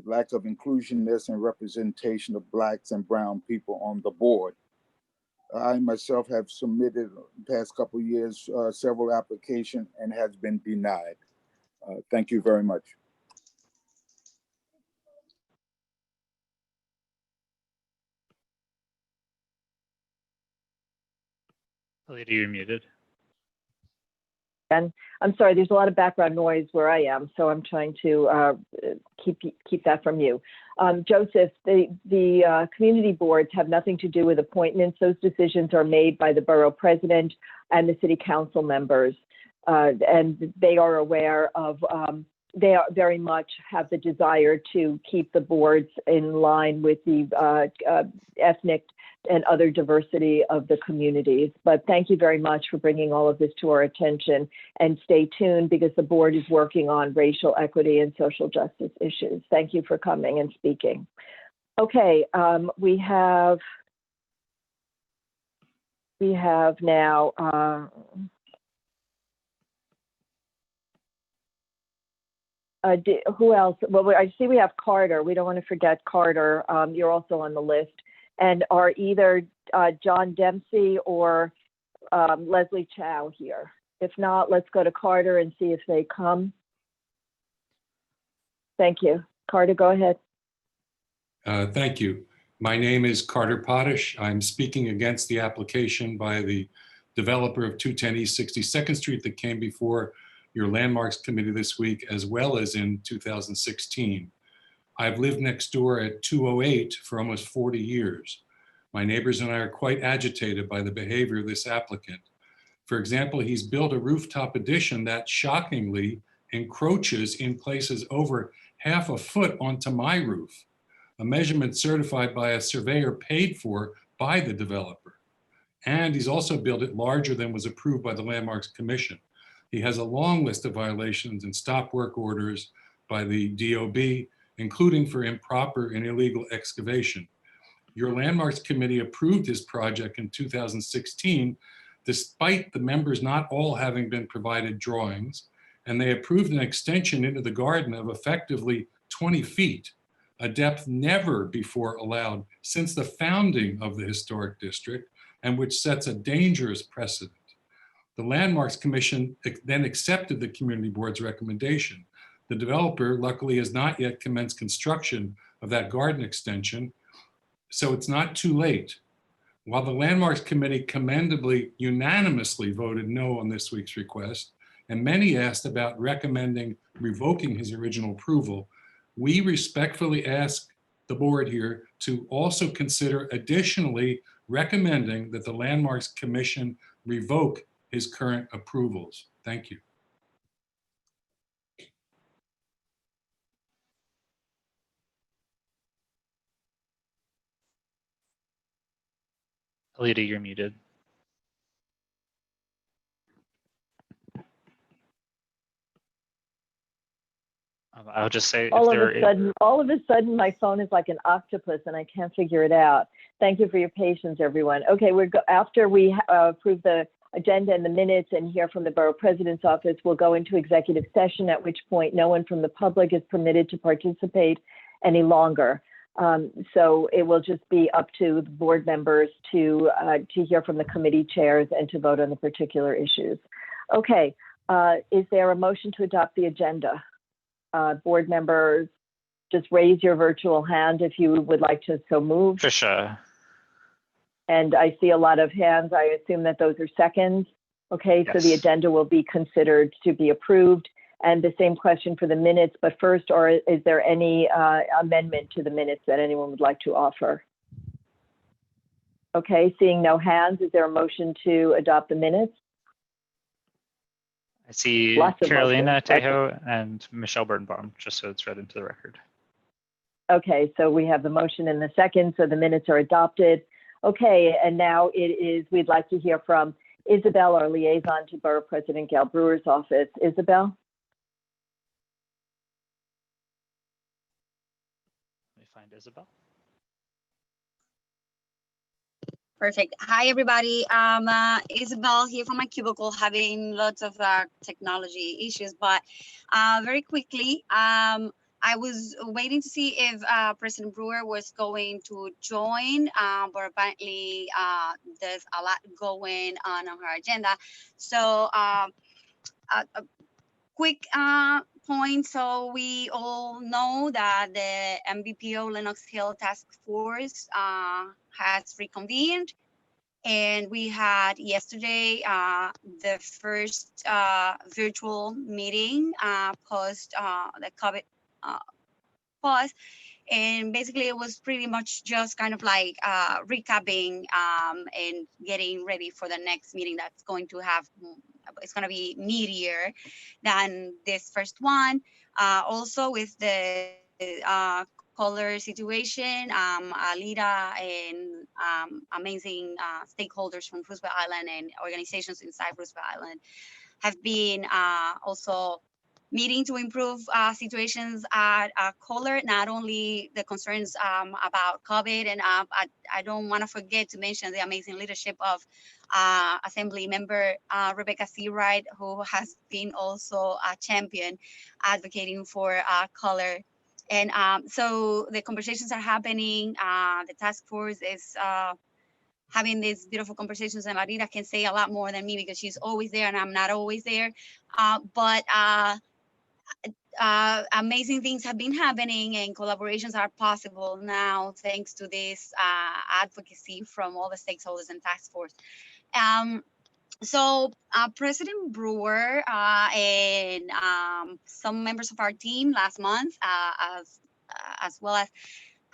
lack of inclusiveness and representation of Blacks and Brown people on the board. I myself have submitted the past couple of years several applications and has been denied. Thank you very much. Alita, you're muted. And I'm sorry, there's a lot of background noise where I am, so I'm trying to keep that from you. Joseph, the community boards have nothing to do with appointments. Those decisions are made by the borough president and the city council members. And they are aware of, they are very much have the desire to keep the boards in line with the ethnic and other diversity of the communities. But thank you very much for bringing all of this to our attention, and stay tuned because the board is working on racial equity and social justice issues. Thank you for coming and speaking. Okay, we have now, who else? Well, I see we have Carter. We don't want to forget Carter. You're also on the list. And are either John Dempsey or Leslie Chow here? If not, let's go to Carter and see if they come. Thank you. Carter, go ahead. Thank you. My name is Carter Potash. I'm speaking against the application by the developer of 210 East 62nd Street that came before your Landmarks Committee this week, as well as in 2016. I've lived next door at 208 for almost 40 years. My neighbors and I are quite agitated by the behavior of this applicant. For example, he's built a rooftop addition that shockingly encroaches in places over half a foot onto my roof, a measurement certified by a surveyor paid for by the developer. And he's also built it larger than was approved by the Landmarks Commission. He has a long list of violations and stop work orders by the DOB, including for improper and illegal excavation. Your Landmarks Committee approved his project in 2016, despite the members not all having been provided drawings, and they approved an extension into the garden of effectively 20 feet, a depth never before allowed since the founding of the historic district, and which sets a dangerous precedent. The Landmarks Commission then accepted the community board's recommendation. The developer luckily has not yet commenced construction of that garden extension, so it's not too late. While the Landmarks Committee commendably unanimously voted no on this week's request, and many asked about recommending revoking his original approval, we respectfully ask the board here to also consider additionally recommending that the Landmarks Commission revoke his current approvals. Thank you. Alita, you're muted. I'll just say, all of a sudden, my phone is like an octopus and I can't figure it out. Thank you for your patience, everyone. Okay, after we approve the agenda and the minutes and hear from the Borough President's office, we'll go into executive session, at which point no one from the public is permitted to participate any longer. So it will just be up to the board members to hear from the committee chairs and to vote on the particular issues. Okay, is there a motion to adopt the agenda? Board members, just raise your virtual hand if you would like to so move. Trisha. And I see a lot of hands. I assume that those are seconds. Okay, so the Yes. agenda will be considered to be approved. And the same question for the minutes, but first, or is there any amendment to the minutes that anyone would like to offer? Okay, seeing no hands, is there a motion to adopt the minutes? I see Lots of Carolina motions. Okay. Tejo and Michelle Birnbaum, just so it's read into the record. Okay, so we have the motion and the second, so the minutes are adopted. Okay, and now we'd like to hear from Isabel, our liaison to Borough President Gail Brewer's office. Isabel? Let me find Isabel. Perfect. Hi, everybody. Isabel here from my cubicle, having lots of technology issues, but very quickly, I was waiting to see if President Brewer was going to join, but apparently there's a lot going on her agenda. So a quick point. So we all know that the MVPO Lenox Hill Task Force has reconvened. And we had yesterday the first virtual meeting post the COVID pause. And basically it was pretty much just kind of like recapping and getting ready for the next meeting that's going to have, it's going to be meatier than this first one. Also with the color situation, Alida and amazing stakeholders from Roosevelt Island and organizations inside Roosevelt Island have been also meeting to improve situations at color, not only the concerns about COVID, and I don't want to forget to mention the amazing leadership of Assembly Member Rebecca Seawright, who has been also a champion advocating for color. And so the conversations are happening. The task force is having these beautiful conversations, and Marita can say a lot more than me because she's always there and I'm not always there. But amazing things have been happening and collaborations are possible now thanks to this advocacy from all the stakeholders and task force. So President Brewer and some members of our team last month, as well as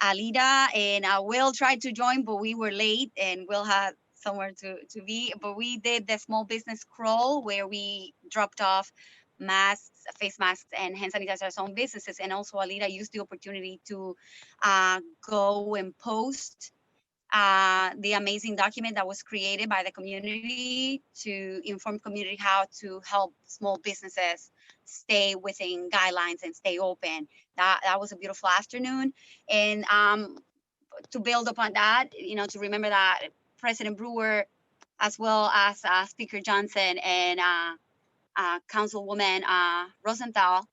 Alida and Will tried to join, but we were late and Will had somewhere to be. But we did the small business crawl where we dropped off masks, face masks, and hand sanitizers on businesses. And also Alida used the opportunity to go and post the amazing document that was created by the community to inform community how to help small businesses stay within guidelines and stay open. That was a beautiful afternoon. And to build upon that, you know, to remember that President Brewer, as well as Speaker Johnson and Councilwoman Rosenthal,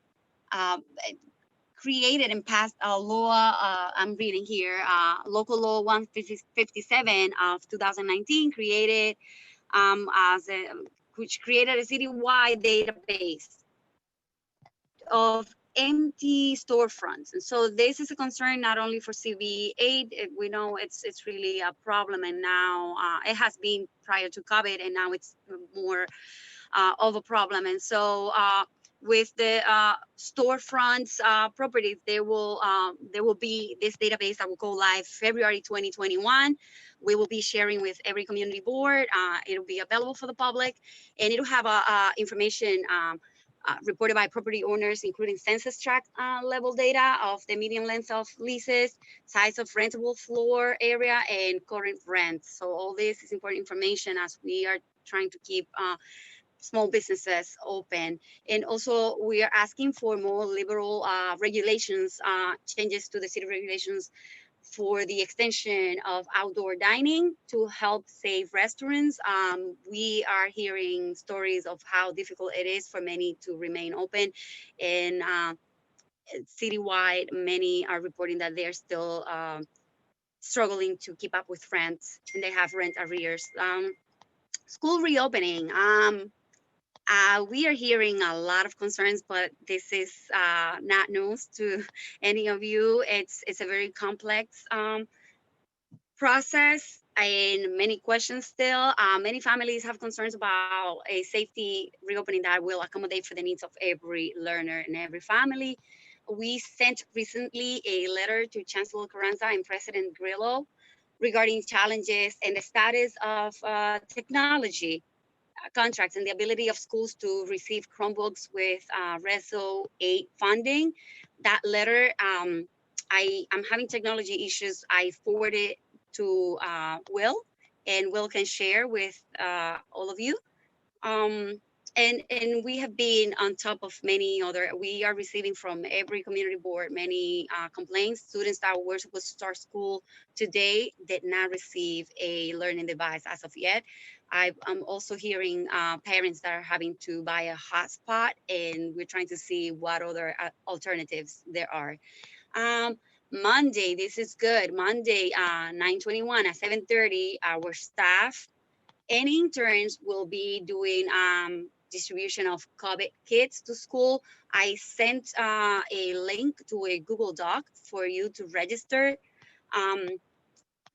created and passed a law, I'm reading here, Local Law 157 of 2019 created which created a citywide database of empty storefronts. And so this is a concern not only for CB8, we know it's really a problem, and now it has been prior to COVID, and now it's more of a problem. And so with the storefronts properties, there will be this database that will go live February 2021. We will be sharing with every community board. It'll be available for the public, and it'll have information reported by property owners, including census tract level data of the median length of leases, size of rentable floor area, and current rents. So all this is important information as we are trying to keep small businesses open. And also we are asking for more liberal regulations, changes to the city regulations for the extension of outdoor dining to help save restaurants. We are hearing stories of how difficult it is for many to remain open. And citywide, many are reporting that they're still struggling to keep up with rent, and they have rent arrears. School reopening. We are hearing a lot of concerns, but this is not news to any of you. It's a very complex process and many questions still. Many families have concerns about a safety reopening that will accommodate for the needs of every learner and every family. We sent recently a letter to Chancellor Carranza and President Grillo regarding challenges and the status of technology contracts and the ability of schools to receive Chromebooks with RESO 8 funding. That letter, I'm having technology issues. I forwarded to Will, and Will can share with all of you. And we have been on top of many other, we are receiving from every community board many complaints. Students that were supposed to start school today did not receive a learning device as of yet. I'm also hearing parents that are having to buy a hotspot, and we're trying to see what other alternatives there are. Monday, this is good. Monday, 9/21 at 7:30, our staff and interns will be doing distribution of COVID kits to school. I sent a link to a Google Doc for you to register.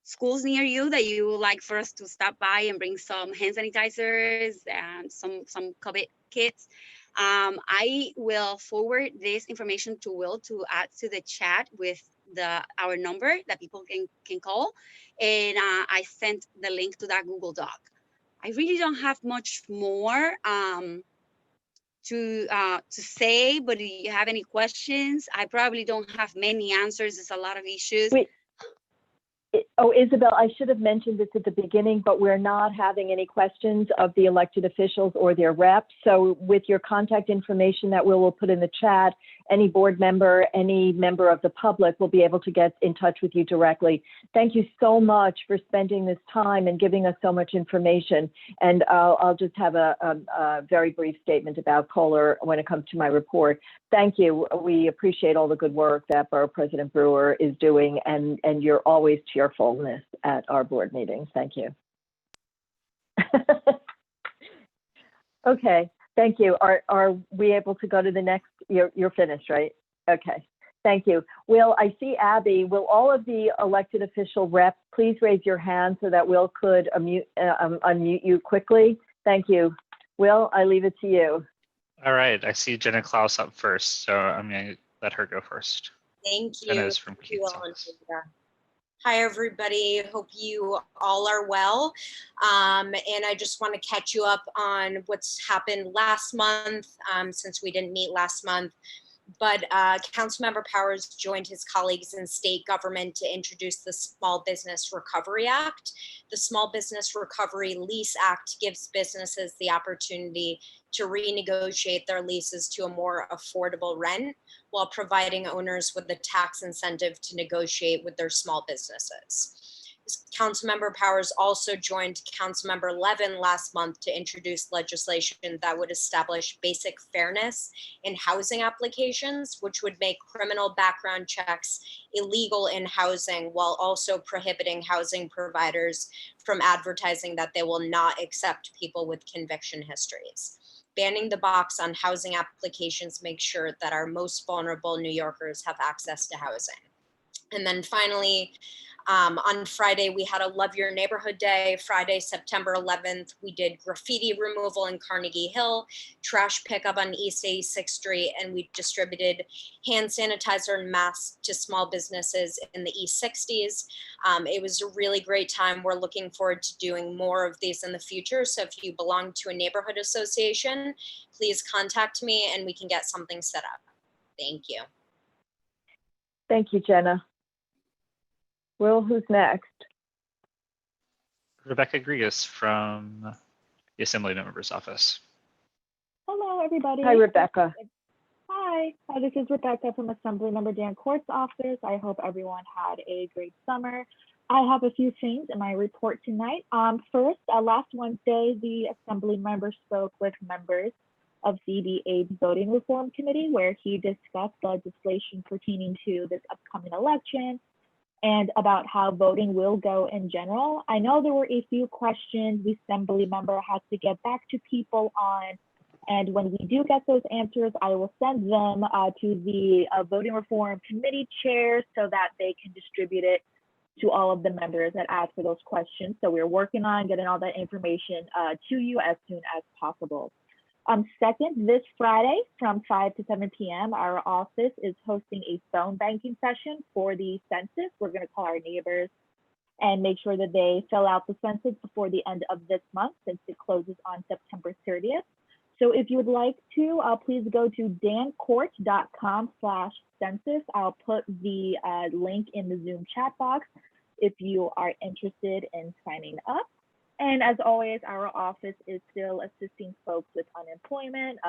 Schools near you that you would like for us to stop by and bring some hand sanitizers and some COVID kits. I will forward this information to Will to add to the chat with our number that people can call. And I sent the link to that Google Doc. I really don't have much more to say, but if you have any questions, I probably don't have many answers. There's a lot of issues. Oh, Isabel, I should have mentioned this at the beginning, but we're not having any questions of the elected officials or their reps. So with your contact information that we'll put in the chat, any board member, any member of the public will be able to get in touch with you directly. Thank you so much for spending this time and giving us so much information. And I'll just have a very brief statement about Kohler when it comes to my report. Thank you. We appreciate all the good work that Borough President Brewer is doing, and your always cheerfulness at our board meetings. Thank you. Okay, thank you. Are we able to go to the next? You're finished, right? Okay, thank you. Will, I see Abby. Will all of the elected official reps please raise your hand so that Will could unmute you quickly? Thank you. Will, I leave it to you. All right, I see Jenna Klaus up first, so I'm going to let her go first. Thank you. Jenna is from Thank you, Keith's Will and office. Linda. Hi, everybody. Hope you all are well. And I just want to catch you up on what's happened last month, since we didn't meet last month. But Councilmember Powers joined his colleagues in state government to introduce the Small Business Recovery Act. The Small Business Recovery Lease Act gives businesses the opportunity to renegotiate their leases to a more affordable rent while providing owners with a tax incentive to negotiate with their small businesses. Councilmember Powers also joined Councilmember Levin last month to introduce legislation that would establish basic fairness in housing applications, which would make criminal background checks illegal in housing while also prohibiting housing providers from advertising that they will not accept people with conviction histories. Banning the box on housing applications makes sure that our most vulnerable New Yorkers have access to housing. And then finally, on Friday, we had a Love Your Neighborhood Day. Friday, September 11th, we did graffiti removal in Carnegie Hill, trash pickup on East 86th Street, and we distributed hand sanitizer and masks to small businesses in the East 60s. It was a really great time. We're looking forward to doing more of these in the future. So if you belong to a neighborhood association, please contact me and we can get something set up. Thank you. Thank you, Jenna. Will, who's next? Rebecca Grigas from the Assembly Member's Office. Hello, everybody. Hi, Rebecca. Hi, this is Rebecca from Assemblymember Dan Court's office. I hope everyone had a great summer. I have a few things in my report tonight. First, last Wednesday, the Assembly member spoke with members of CB8's Voting Reform Committee, where he discussed legislation pertaining to this upcoming election and about how voting will go in general. I know there were a few questions the Assembly member had to get back to people on, and when we do get those answers, I will send them to the Voting Reform Committee chairs so that they can distribute it to all of the members that asked for those questions. So we're working on getting all that information to you as soon as possible. Second, this Friday from 5 to 7 p.m., our office is hosting a phone banking session for the census. We're going to call our neighbors and make sure that they fill out the census before the end of this month, since it closes on September 30th. So if you would like to, please go to dancourt.com/census. I'll put the link in the Zoom chat box if you are interested in signing up. And as always, our office is still assisting folks with unemployment,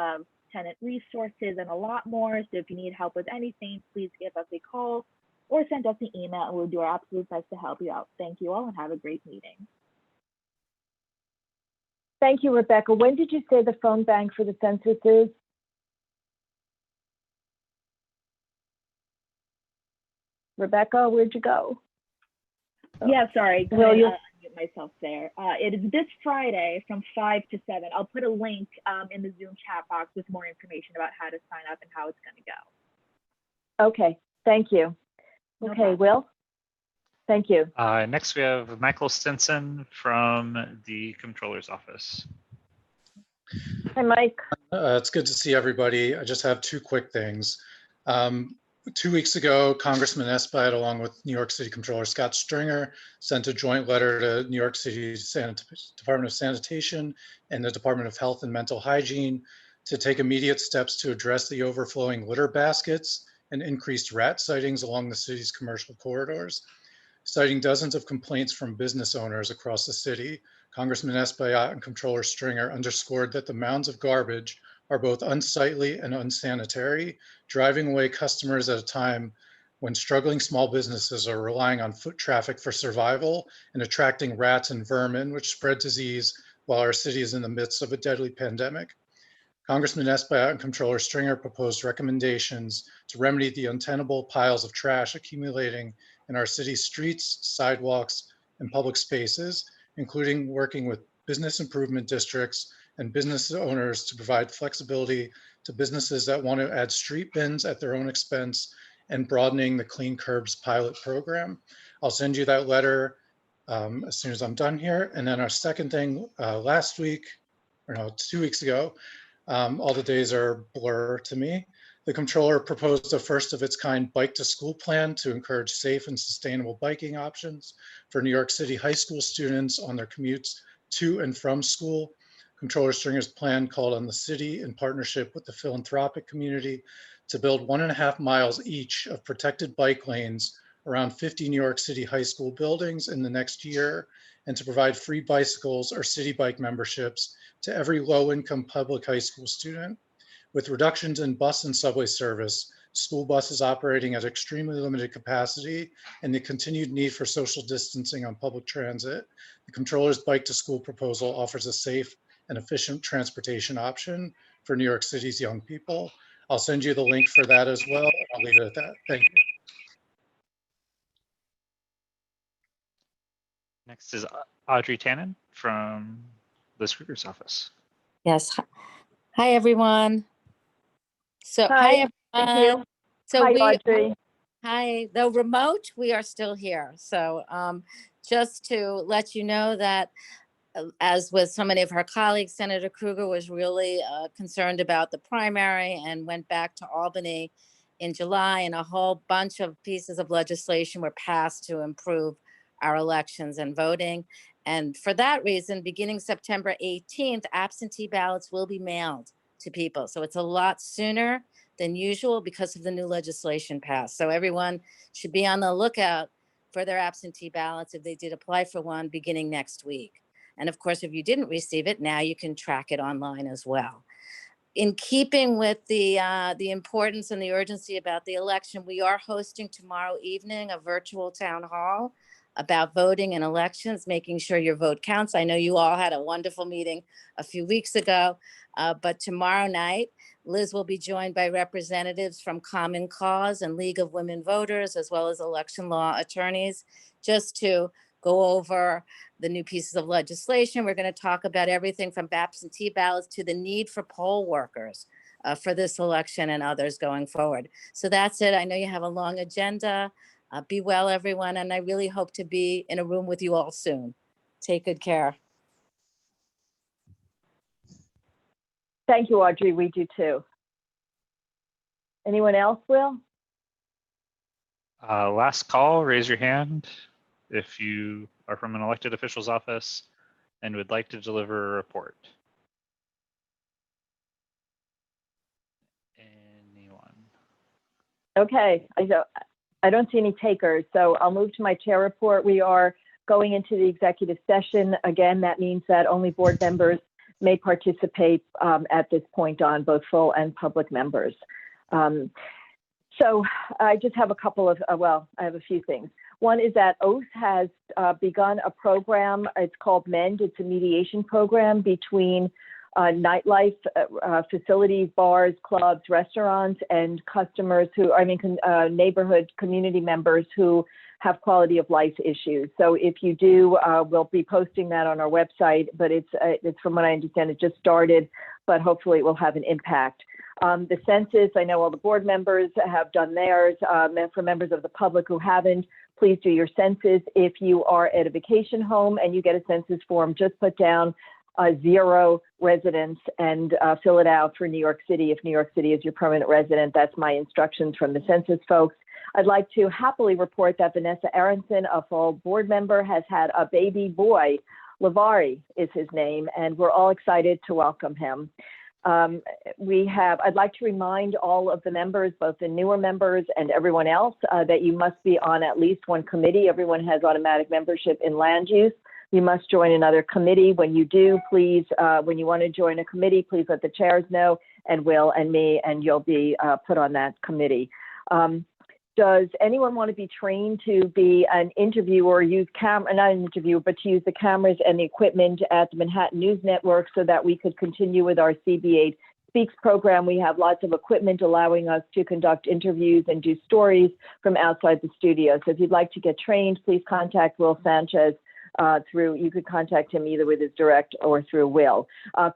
tenant resources, and a lot more. So if you need help with anything, please give us a call or send us an email, and we'll do our absolute best to help you out. Thank you all, and have a great meeting. Thank you, Rebecca. When did you say the phone bank for the census is? Rebecca, where'd you go? Yeah, sorry. Will you? Unmute myself there. It is this Friday from 5 to 7. I'll put a link in the Zoom chat box with more information about how to sign up and how it's going to go. Okay, thank you. No Okay, problem. Will? Thank you. Next, we have Michael Stinson from the Comptroller's Office. Hi, Mike. It's good to see everybody. I just have two quick things. 2 weeks ago, Congressman Esposito, along with New York City Comptroller Scott Stringer, sent a joint letter to New York City Department of Sanitation and the Department of Health and Mental Hygiene to take immediate steps to address the overflowing litter baskets and increased rat sightings along the city's commercial corridors. Citing dozens of complaints from business owners across the city, Congressman Esposito and Comptroller Stringer underscored that the mounds of garbage are both unsightly and unsanitary, driving away customers at a time when struggling small businesses are relying on foot traffic for survival and attracting rats and vermin, which spread disease while our city is in the midst of a deadly pandemic. Congressman Esposito and Comptroller Stringer proposed recommendations to remedy the untenable piles of trash accumulating in our city's streets, sidewalks, and public spaces, including working with business improvement districts and business owners to provide flexibility to businesses that want to add street bins at their own expense and broadening the Clean Curbs pilot program. I'll send you that letter as soon as I'm done here. And then our second thing, last week, or no, 2 weeks ago, all the days are blur to me. The comptroller proposed a first of its kind bike to school plan to encourage safe and sustainable biking options for New York City high school students on their commutes to and from school. Comptroller Stringer's plan called on the city in partnership with the philanthropic community to build 1.5 miles each of protected bike lanes around 50 New York City high school buildings in the next year, and to provide free bicycles or city bike memberships to every low-income public high school student. With reductions in bus and subway service, school buses operating at extremely limited capacity, and the continued need for social distancing on public transit, the Comptroller's Bike to School proposal offers a safe and efficient transportation option for New York City's young people. I'll send you the link for that as well. I'll leave it at that. Thank you. Next is Audrey Tannen from Liz Kruger's office. Yes. Hi, everyone. So, Hi, everyone. thank you. So Hi, Audrey. Audrey. Hi. Though remote, we are still here. So just to let you know that as with so many of her colleagues, Senator Kruger was really concerned about the primary and went back to Albany in July, and a whole bunch of pieces of legislation were passed to improve our elections and voting. And for that reason, beginning September 18th, absentee ballots will be mailed to people. So it's a lot sooner than usual because of the new legislation passed. So everyone should be on the lookout for their absentee ballots if they did apply for one beginning next week. And of course, if you didn't receive it, now you can track it online as well. In keeping with the importance and the urgency about the election, we are hosting tomorrow evening a virtual town hall about voting and elections, making sure your vote counts. I know you all had a wonderful meeting a few weeks ago, but tomorrow night, Liz will be joined by representatives from Common Cause and League of Women Voters, as well as election law attorneys, just to go over the new pieces of legislation. We're going to talk about everything from absentee ballots to the need for poll workers for this election and others going forward. So that's it. I know you have a long agenda. Be well, everyone, and I really hope to be in a room with you all soon. Take good care. Thank you, Audrey. We do too. Anyone else, Will? Last call, raise your hand if you are from an elected official's office and would like to deliver a report. Anyone? Okay, I don't see any takers, so I'll move to my chair report. We are going into the executive session. Again, that means that only board members may participate at this point on, both full and public members. So I just have a couple of, well, I have a few things. One is that OATH has begun a program. It's called MEND. It's a mediation program between nightlife facilities, bars, clubs, restaurants, and customers who, neighborhood community members who have quality of life issues. So if you do, we'll be posting that on our website, but it's from what I understand, it just started, but hopefully it will have an impact. The census, I know all the board members have done theirs. For members of the public who haven't, please do your census. If you are at a vacation home and you get a census form, just put down 0 residents and fill it out for New York City. If New York City is your permanent resident, that's my instructions from the census folks. I'd like to happily report that Vanessa Aronson, a full board member, has had a baby boy. Lavari is his name, and we're all excited to welcome him. I'd like to remind all of the members, both the newer members and everyone else, that you must be on at least one committee. Everyone has automatic membership in land use. You must join another committee. When you do, please, when you want to join a committee, please let the chairs know, and Will and me, and you'll be put on that committee. Does anyone want to be trained to be an interviewer or use not an interviewer, but to use the cameras and the equipment at the Manhattan News Network so that we could continue with our CB8 Speaks program? We have lots of equipment allowing us to conduct interviews and do stories from outside the studio. So if you'd like to get trained, please contact Will Sanchez you could contact him either with his direct or through Will.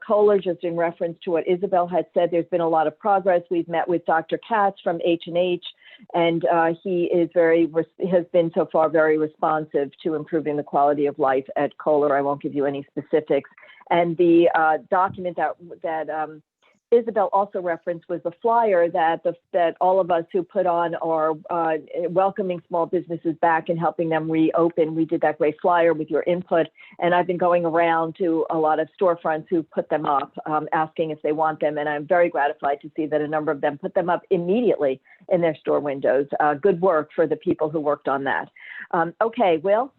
Kohler, just in reference to what Isabel had said, there's been a lot of progress. We've met with Dr. Katz from H&H, and he has been so far very responsive to improving the quality of life at Kohler. I won't give you any specifics. And the document that Isabel also referenced was the flyer that all of us who put on our welcoming small businesses back and helping them reopen. We did that great flyer with your input, and I've been going around to a lot of storefronts who put them up, asking if they want them, and I'm very gratified to see that a number of them put them up immediately in their store windows. Good work for the people who worked on that. Okay, Will?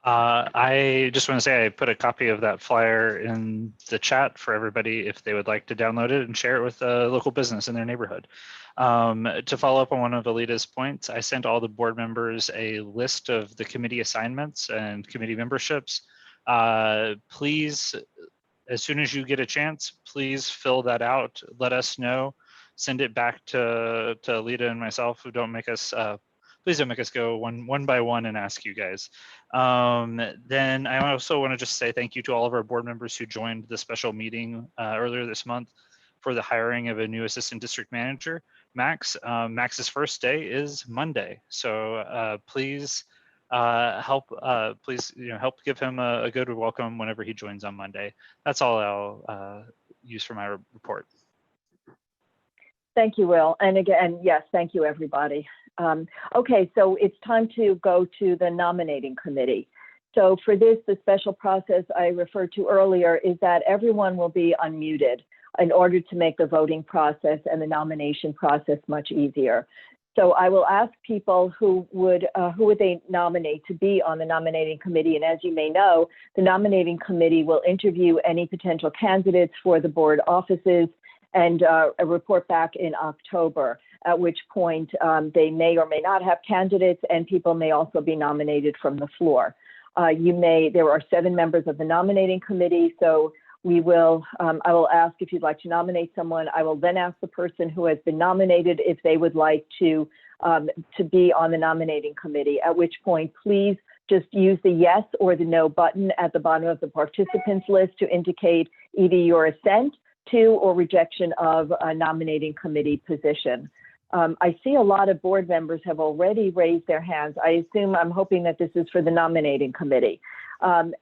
I just want to say I put a copy of that flyer in the chat for everybody if they would like to download it and share it with a local business in their neighborhood. To follow up on one of Alita's points, I sent all the board members a list of the committee assignments and committee memberships. Please, as soon as you get a chance, please fill that out. Let us know. Send it back to Alita and myself. Who don't make us please don't make us go one by one and ask you guys. Then I also want to just say thank you to all of our board members who joined the special meeting earlier this month for the hiring of a new assistant district manager, Max. Max's first day is Monday, so please help give him a good welcome whenever he joins on Monday. That's all I'll use for my report. Thank you, Will. And again, yes, thank you, everybody. Okay, so it's time to go to the nominating committee. So for this, the special process I referred to earlier is that everyone will be unmuted in order to make the voting process and the nomination process much easier. So I will ask people who would they nominate to be on the nominating committee. And as you may know, the nominating committee will interview any potential candidates for the board offices and a report back in October. at which point they may or may not have candidates, and people may also be nominated from the floor. There are 7 members of the nominating committee, so I will ask if you'd like to nominate someone. I will then ask the person who has been nominated if they would like to be on the nominating committee, at which point please just use the yes or the no button at the bottom of the participants list to indicate either your assent to or rejection of a nominating committee position. I see a lot of board members have already raised their hands. I'm hoping that this is for the nominating committee. Murat,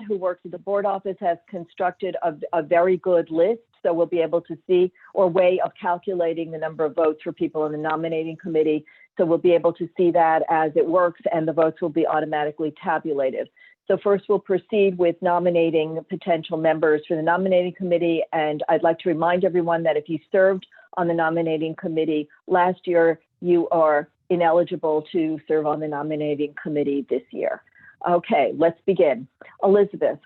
who works at the board office, has constructed a very good list, so we'll be able to see, or way of calculating the number of votes for people in the nominating committee. So we'll be able to see that as it works, and the votes will be automatically tabulated. So first we'll proceed with nominating potential members for the nominating committee. And I'd like to remind everyone that if you served on the nominating committee last year, you are ineligible to serve on the nominating committee this year. Okay, let's begin. Elizabeth.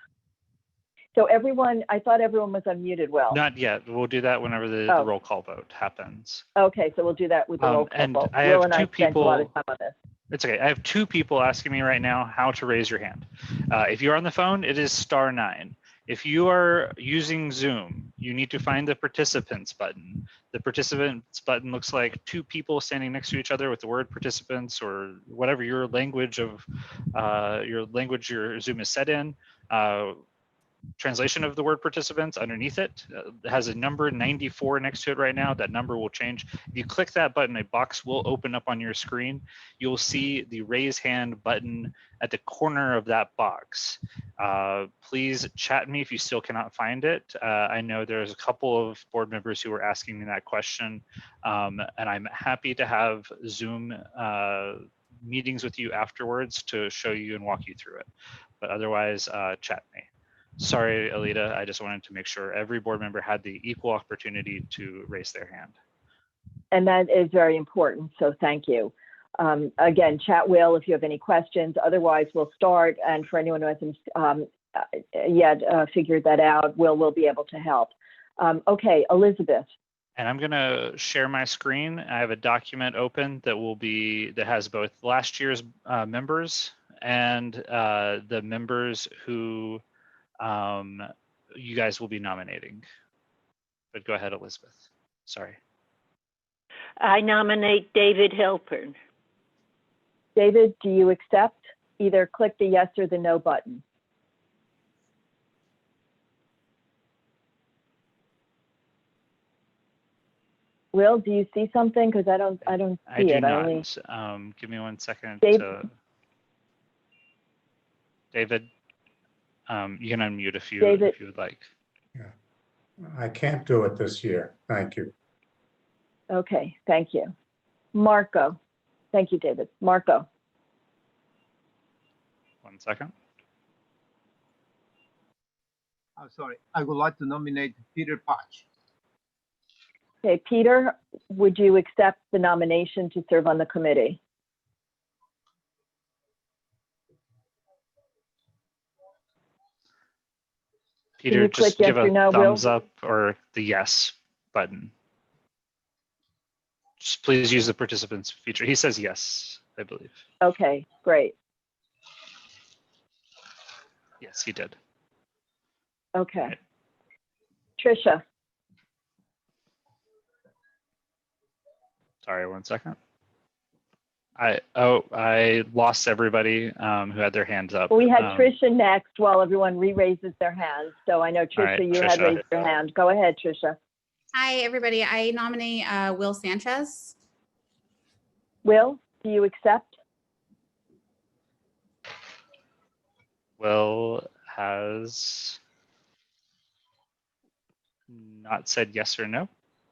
So I thought everyone was unmuted, Will. Not yet. We'll do that whenever the roll call vote happens. Okay, so we'll do that with the roll call vote. I Will have and two I spent a lot of people. time on this. It's okay. I have 2 people asking me right now how to raise your hand. If you're on the phone, it is *9. If you are using Zoom, you need to find the participants button. The participants button looks like 2 people standing next to each other with the word participants, or whatever your language your Zoom is set in. Translation of the word participants underneath it has a number 94 next to it right now. That number will change. If you click that button, a box will open up on your screen. You'll see the raise hand button at the corner of that box. Please chat me if you still cannot find it. I know there's a couple of board members who were asking me that question, and I'm happy to have Zoom meetings with you afterwards to show you and walk you through it. But otherwise, chat me. Sorry, Alita, I just wanted to make sure every board member had the equal opportunity to raise their hand. And that is very important, so thank you. Again, chat Will if you have any questions. Otherwise, we'll start, and for anyone who hasn't yet figured that out, will be able to help. Okay, Elizabeth. And I'm gonna share my screen. I have a document open that has both last year's members and the members who you guys will be nominating. But go ahead, Elizabeth. Sorry. I nominate David Hilpern. David, do you accept? Either click the yes or the no button. Will, do you see something? Because I don't see I do it. not. Give me 1 second. David, you can unmute if you would like. Yeah, I can't do it this year. Thank you. Okay, thank you. Marco. Thank you, David. Marco. 1 second. I'm sorry. I would like to nominate Peter Patch. Okay, Peter, would you accept the nomination to serve on the committee? Peter, just give a thumbs up or the yes button. Just please use the participants feature. He says yes, I believe. Okay, great. Yes, he did. Okay. Right. Tricia. Sorry, 1 second. I lost everybody who had their hands up. We had Tricia next while everyone re-raises their hands. So I know Tricia, right, you had raised your hand. Go ahead, Tricia. Hi, everybody. I nominate Will Sanchez. Will, do you accept? Will has not said yes or no.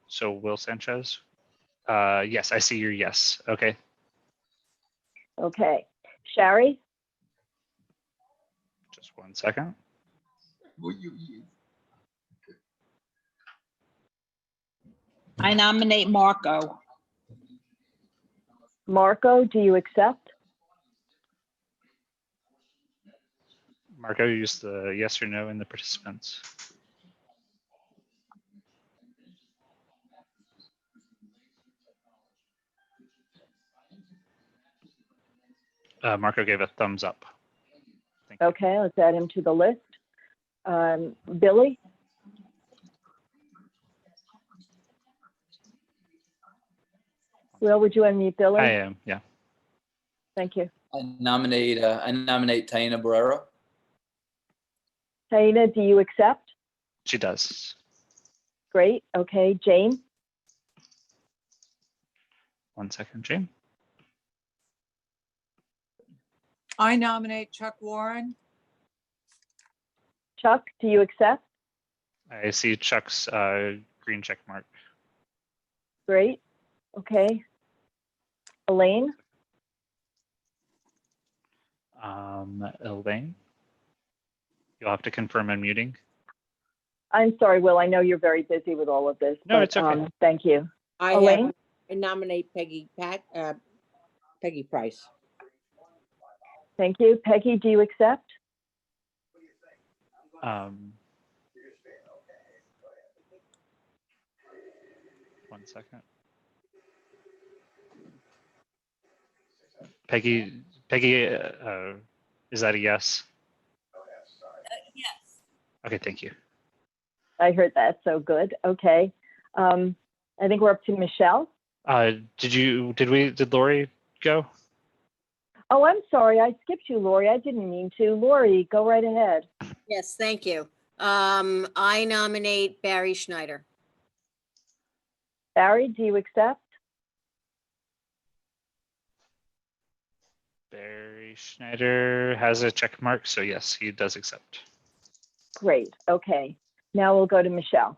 So Will Sanchez. Yes, I see your yes. Okay. Okay. Sherry? Just 1 second. I nominate Marco. Marco, do you accept? Marco, use the yes or no in the participants. Marco gave a thumbs up. Okay, let's add him to the list. Billy? Will, would you unmute Billy? I am, yeah. Thank you. I nominate Taina Barrera. Taina, do you accept? She does. Great. Okay, Jane? 1 second, Jane. I nominate Chuck Warren. Chuck, do you accept? I see Chuck's green check mark. Great. Okay. Elaine? Elaine? You'll have to confirm unmuting. I'm sorry, Will. I know you're very busy with all of this. No, but, it's okay. Thank you. I nominate Peggy Price. Thank you. Peggy, do you accept? 1 second. Peggy, is that a yes? Yes. Okay, thank you. I heard that. So good. Okay. I think we're up to Michelle. Did Lori go? Oh, I'm sorry. I skipped you, Lori. I didn't mean to. Lori, go right ahead. Yes, thank you. I nominate Barry Schneider. Barry, do you accept? Barry Schneider has a check mark, so yes, he does accept. Great. Okay. Now we'll go to Michelle.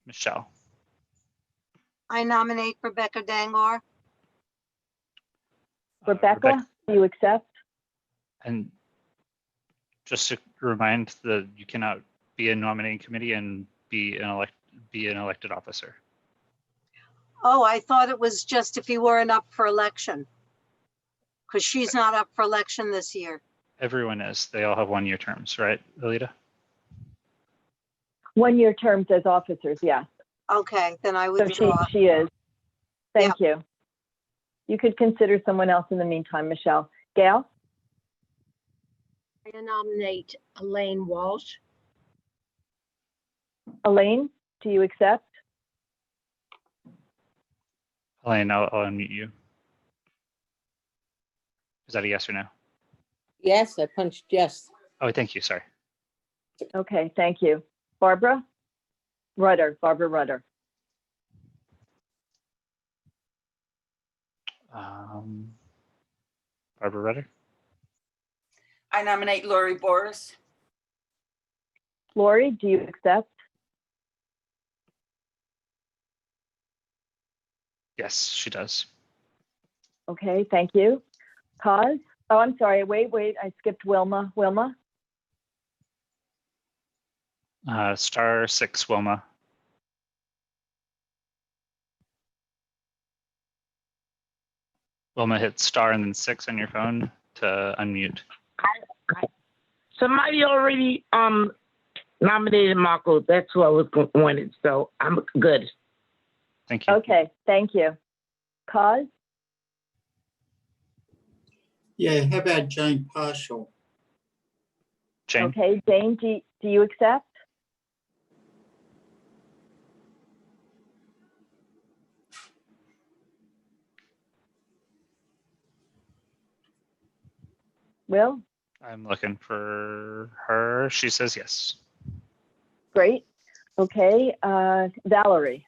Michelle. I nominate Rebecca Dangor. Rebecca, do you accept? And just to remind that you cannot be a nominating committee and be an elected officer. Oh, I thought it was just if you weren't up for election. Because she's not up for election this year. Everyone is. They all have 1-year terms, right, Alita? 1-year terms as officers, yeah. Okay, then I So withdraw. she is. Thank you. You could consider someone else in the meantime, Michelle. Gail? I nominate Elaine Walsh. Elaine, do you accept? Elaine, I'll unmute you. Is that a yes or no? Yes, I punched yes. Oh, thank you. Sorry. Okay, thank you. Barbara Rudder. Barbara Rudder. I nominate Lori Boris. Lori, do you accept? Yes, she does. Okay, thank you. Cause? Oh, I'm sorry. Wait. I skipped Wilma. Wilma? *6, Wilma. Wilma, hit star and then 6 on your phone to unmute. Somebody already nominated Marco. That's who I was wanted, so I'm good. Thank you. Okay, thank you. Cause? Yeah, how about Jane Partial? Jane? Okay, Jane, do you accept? Will? I'm looking for her. She says yes. Great. Okay, Valerie.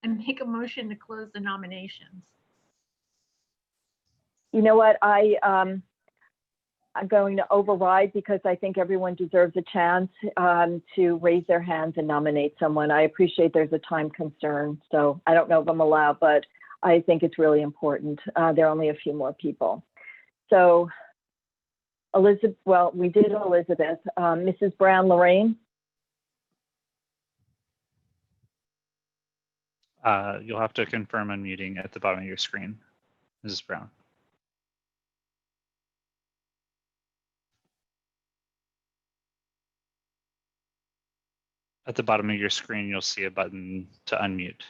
I make a motion to close the nominations. You know what? I'm going to override because I think everyone deserves a chance to raise their hands and nominate someone. I appreciate there's a time concern, so I don't know if I'm allowed, but I think it's really important. There are only a few more people. So Elizabeth, well, we did Elizabeth. Mrs. Brown, Lorraine? You'll have to confirm unmuting at the bottom of your screen, Mrs. Brown. At the bottom of your screen, you'll see a button to unmute.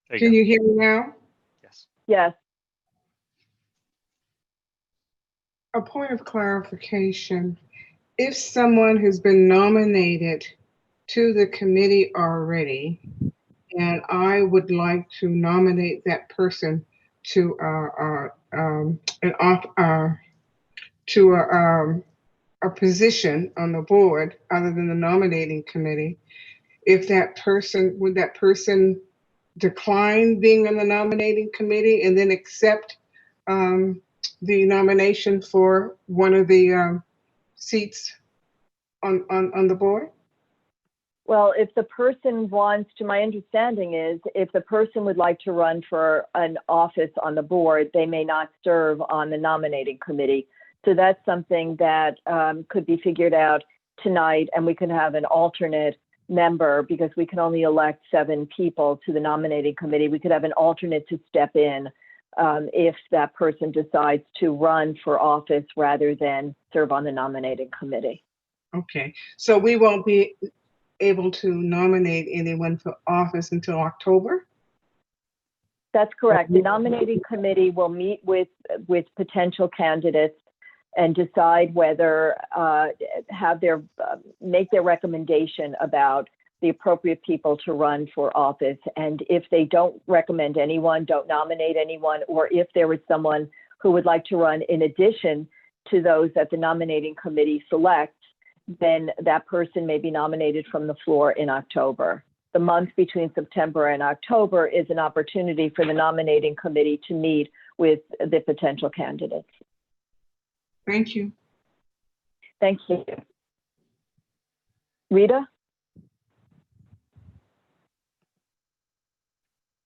There Can go. you hear me now? Yes. Yes. A point of clarification. If someone has been nominated to the committee already, and I would like to nominate that person to a position on the board other than the nominating committee, would that person decline being on the nominating committee and then accept the nomination for one of the seats on the board? Well, if the person wants to, my understanding is if the person would like to run for an office on the board, they may not serve on the nominating committee. So that's something that could be figured out tonight, and we can have an alternate member because we can only elect 7 people to the nominating committee. We could have an alternate to step in if that person decides to run for office rather than serve on the nominating committee. Okay, so we won't be able to nominate anyone for office until October? That's correct. The nominating committee will meet with potential candidates and decide whether make their recommendation about the appropriate people to run for office. And if they don't recommend anyone, don't nominate anyone, or if there is someone who would like to run in addition to those that the nominating committee selects, then that person may be nominated from the floor in October. The month between September and October is an opportunity for the nominating committee to meet with the potential candidates. Thank you. Thank you. Rita?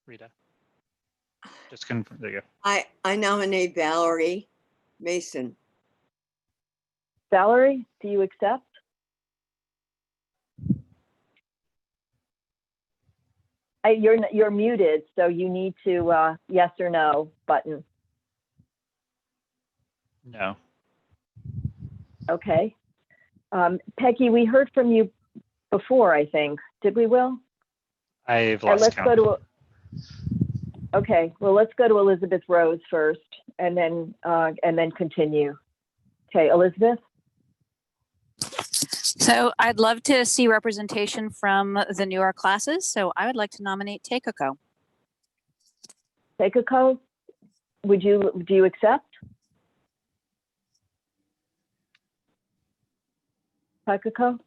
Rita. Just confirm. There you go. I nominate Valerie Mason. Valerie, do you accept? You're muted, so you need to yes or no button. No. Okay. Peggy, we heard from you before, I think. Did we, Will? I've lost let's count. go to. Okay. Well, let's go to Elizabeth Rose first, and then continue. Okay, Elizabeth. So I'd love to see representation from the newer classes. So I would like to nominate Takako. Takako, do you accept? Takako,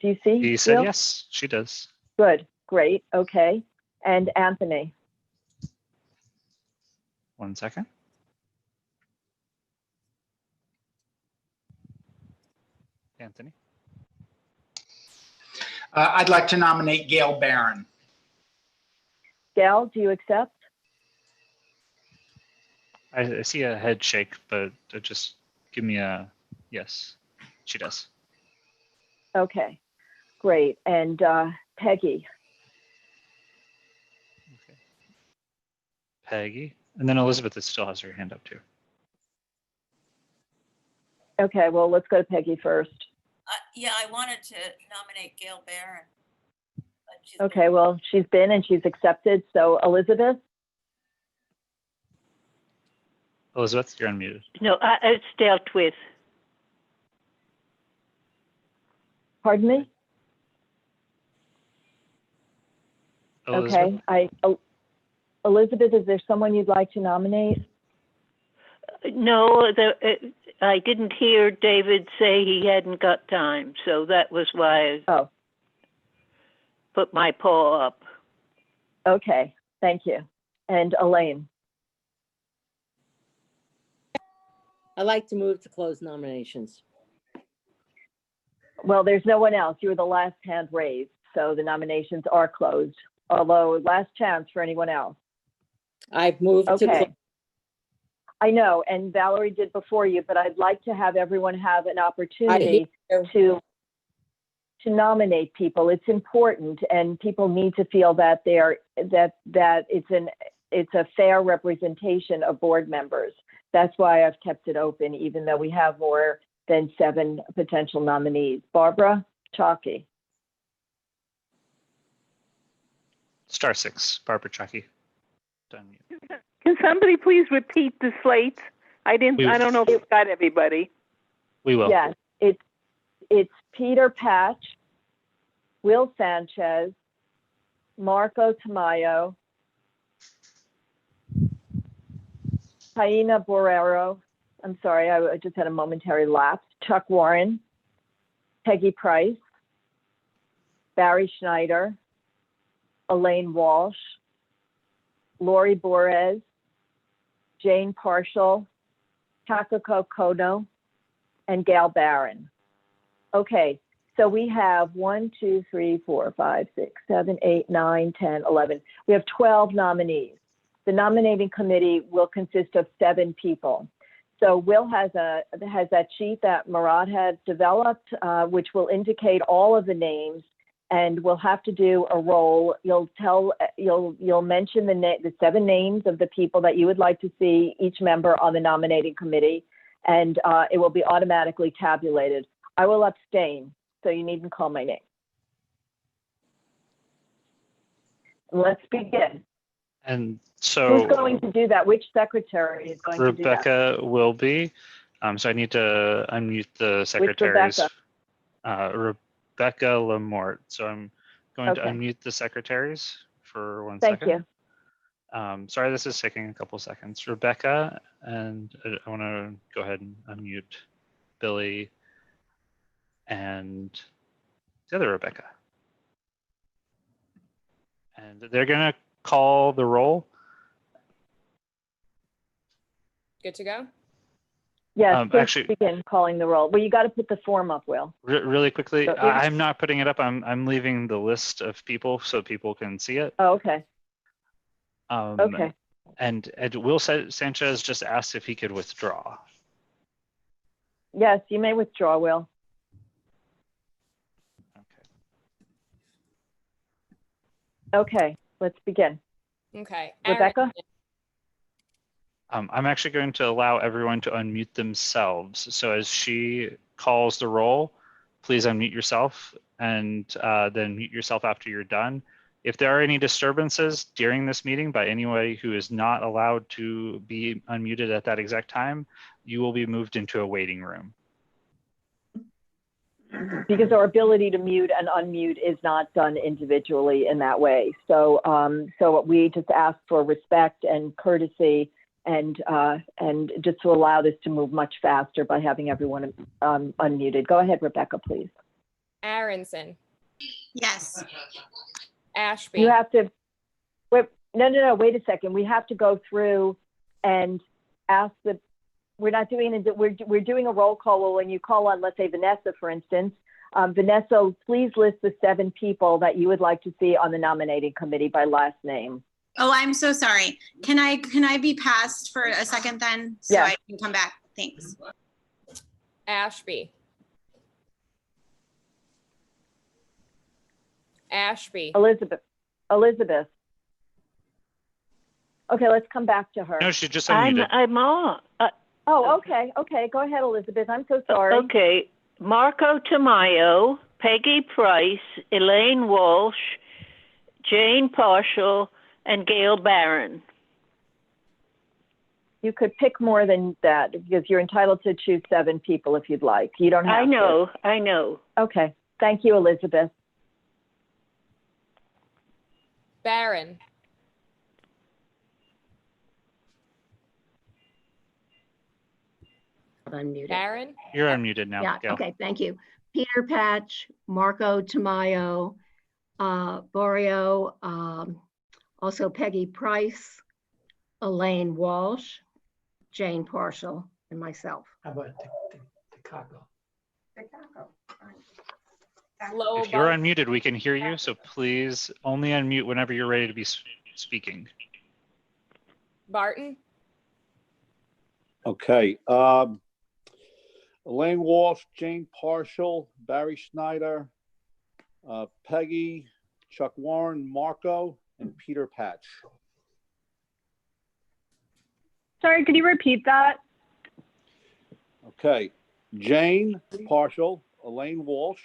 do you see? He said Will? yes, she does. Good, great, okay. And Anthony? 1 second. Anthony? I'd like to nominate Gail Barron. Gail, do you accept? I see a head shake, but just give me a yes. She does. Okay, great. And Peggy? Okay. Peggy. And then Elizabeth still has her hand up too. Okay, well, let's go to Peggy first. Yeah, I wanted to nominate Gail Barron. Okay, well, she's been and she's accepted. So Elizabeth? Elizabeth, you're unmuted. No, it's dealt with. Pardon me? Elizabeth? Okay, Elizabeth, is there someone you'd like to nominate? No, I didn't hear David say he hadn't got time, so that was why I put my paw up. Okay, thank you. And Elaine? I'd like to move to close nominations. Well, there's no one else. You were the last hand raised, so the nominations are closed. Although, last chance for anyone else. I've moved to close. I know, and Valerie did before you, but I'd like to have everyone have an opportunity to nominate people. It's important, and people need to feel that that it's a fair representation of board members. That's why I've kept it open, even though we have more than 7 potential nominees. Barbara? Chalky. *6, Barbara Chucky. Done. Can somebody please repeat the slates? I don't know if we've got everybody. We will. Yes, it's Peter Patch, Will Sanchez, Marco Tamayo, Taina Borrero. I'm sorry, I just had a momentary lapse. Chuck Warren, Peggy Price, Barry Schneider, Elaine Walsh, Lori Borez, Jane Partial, Takako Kono, and Gail Barron. Okay, so we have 1, 2, 3, 4, 5, 6, 7, 8, 9, 10, 11. We have 12 nominees. The nominating committee will consist of 7 people. So Will has that sheet that Marat had developed, which will indicate all of the names, and we'll have to do a roll. You'll mention the 7 names of the people that you would like to see each member on the nominating committee, and it will be automatically tabulated. I will abstain, so you needn't call my name. Let's begin. And so who's going to do that? Which secretary is going to do that? Rebecca will be. So I need to unmute the secretaries. Rebecca Lamort. So I'm going to unmute the secretaries for 1 second. Thank you. Sorry, this is taking a couple seconds. Rebecca, and I want to go ahead and unmute Billy and the other Rebecca. And they're going to call the roll. Good to go? Yes, actually, begin calling the roll. Well, you got to put the form up, Will. Really quickly, So, I'm not putting it up. I'm leaving the list of people so people can see it. Oh, okay. Okay. And Will Sanchez just asked if he could withdraw. Yes, you may withdraw, Will. Okay, let's begin. Okay. Rebecca? I'm actually going to allow everyone to unmute themselves. So as she calls the roll, please unmute yourself and then mute yourself after you're done. If there are any disturbances during this meeting by anybody who is not allowed to be unmuted at that exact time, you will be moved into a waiting room. Because our ability to mute and unmute is not done individually in that way. So, so we just ask for respect and courtesy and just to allow this to move much faster by having everyone unmuted. Go ahead, Rebecca, please. Aronson. Yes. Ashby. You have to, wait, no, wait a second. We have to go through and ask the, we're not doing it, we're doing a roll call. Well, when you call on, let's say Vanessa, for instance, Vanessa, please list the 7 people that you would like to see on the nominating committee by last name. Oh, I'm so sorry. Can I be passed for a second then? So Yes. I can come back. Thanks. Ashby. Ashby. Elizabeth. Okay, let's come back to her. No, she just unmuted. I'm on. Oh, okay. Go ahead, Elizabeth. I'm so sorry. Okay. Marco Tamayo, Peggy Price, Elaine Walsh, Jane Partial, and Gail Barron. You could pick more than that because you're entitled to choose 7 people if you'd like. You don't have to. I know. Okay. Thank you, Elizabeth. Barron. Unmuted. Barron. You're unmuted now, Yeah, Gail. okay, thank you. Peter Patch, Marco Tamayo, Borio, also Peggy Price, Elaine Walsh, Jane Partial, and myself. How about Takako? If you're unmuted, we can hear you. So please only unmute whenever you're ready to be speaking. Barton. Okay. Elaine Walsh, Jane Partial, Barry Schneider, Peggy, Chuck Warren, Marco, and Peter Patch. Sorry, could you repeat that? Okay. Jane Partial, Elaine Walsh,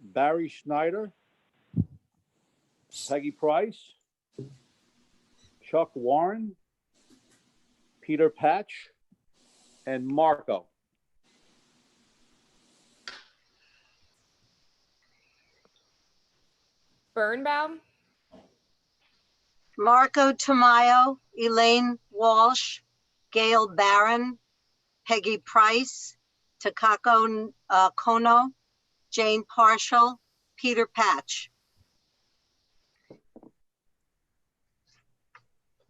Barry Schneider, Peggy Price, Chuck Warren, Peter Patch, and Marco. Birnbaum, Marco Tamayo, Elaine Walsh, Gail Barron, Peggy Price, Takako Kono, Jane Partial, Peter Patch.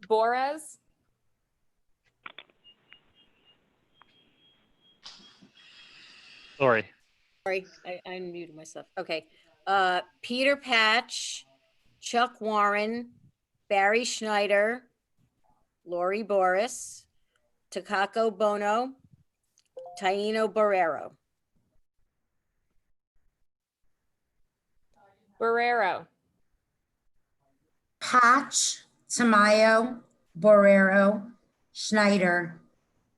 Borez, Lori. Sorry, I muted myself. Okay. Peter Patch, Chuck Warren, Barry Schneider, Lori Boris, Takako Bono, Taino Barrero. Barrero, Patch, Tamayo, Borrero, Schneider,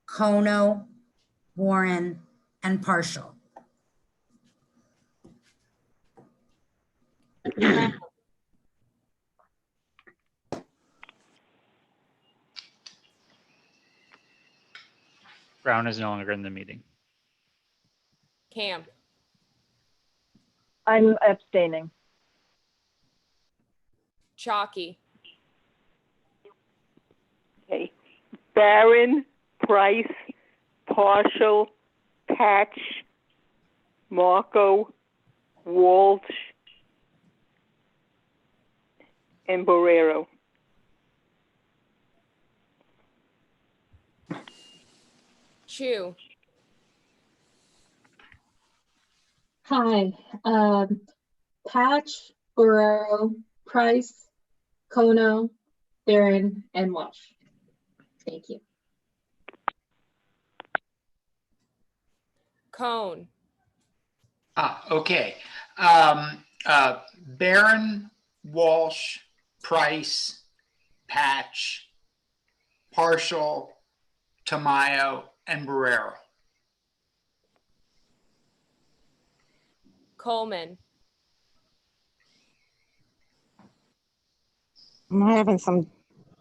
Kono, Warren, and Partial. Brown is no longer in the meeting. Camp, I'm abstaining. Chalky, Okay. Barron, Price, Partial, Patch, Marco, Walsh, and Barrero. Chu, Hi, Patch, Guerrero, Price, Kono, Barron, and Walsh. Thank you. Cone, Okay. Barron, Walsh, Price, Patch, Partial, Tamayo, and Barrero. Coleman, I'm having some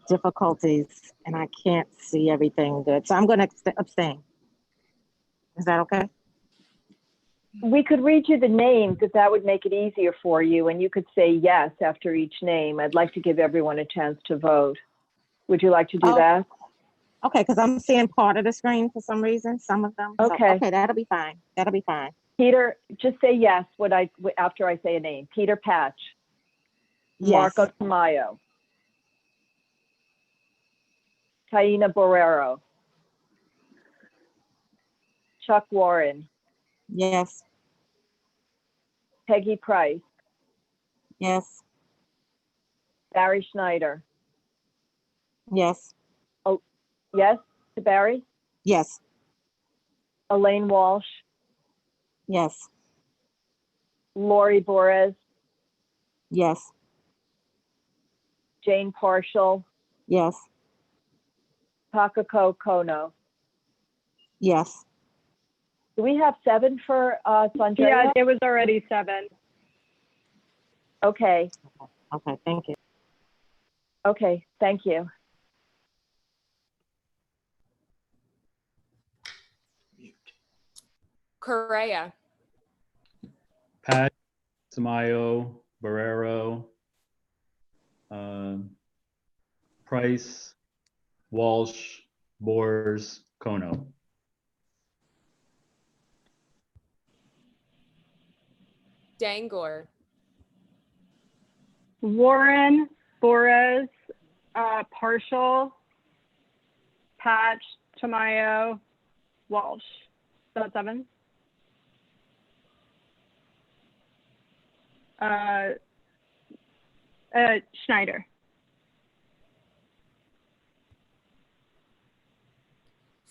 difficulties and I can't see everything good. So I'm going to abstain. Is that okay? We could read you the names if that would make it easier for you, and you could say yes after each name. I'd like to give everyone a chance to vote. Would you like to do that? Okay, because I'm seeing part of the screen for some reason, some of them. So, Okay. okay, that'll be fine. That'll be fine. Peter, just say yes after I say a name. Peter Patch. Yes. Marco Tamayo. Taina Borrero. Chuck Warren. Yes. Peggy Price. Yes. Barry Schneider. Yes. Oh, yes to Barry? Yes. Elaine Walsh. Yes. Lori Borez. Yes. Jane Partial. Yes. Takako Kono. Yes. Do we have 7 for Sandra? Yeah, it was already 7. Okay. Okay, thank you. Okay, thank you. Correa, Pat, Tamayo, Barrero, Price, Walsh, Bors, Kono. Dangor, Warren, Borez, Partial, Patch, Tamayo, Walsh. Is that 7? Schneider.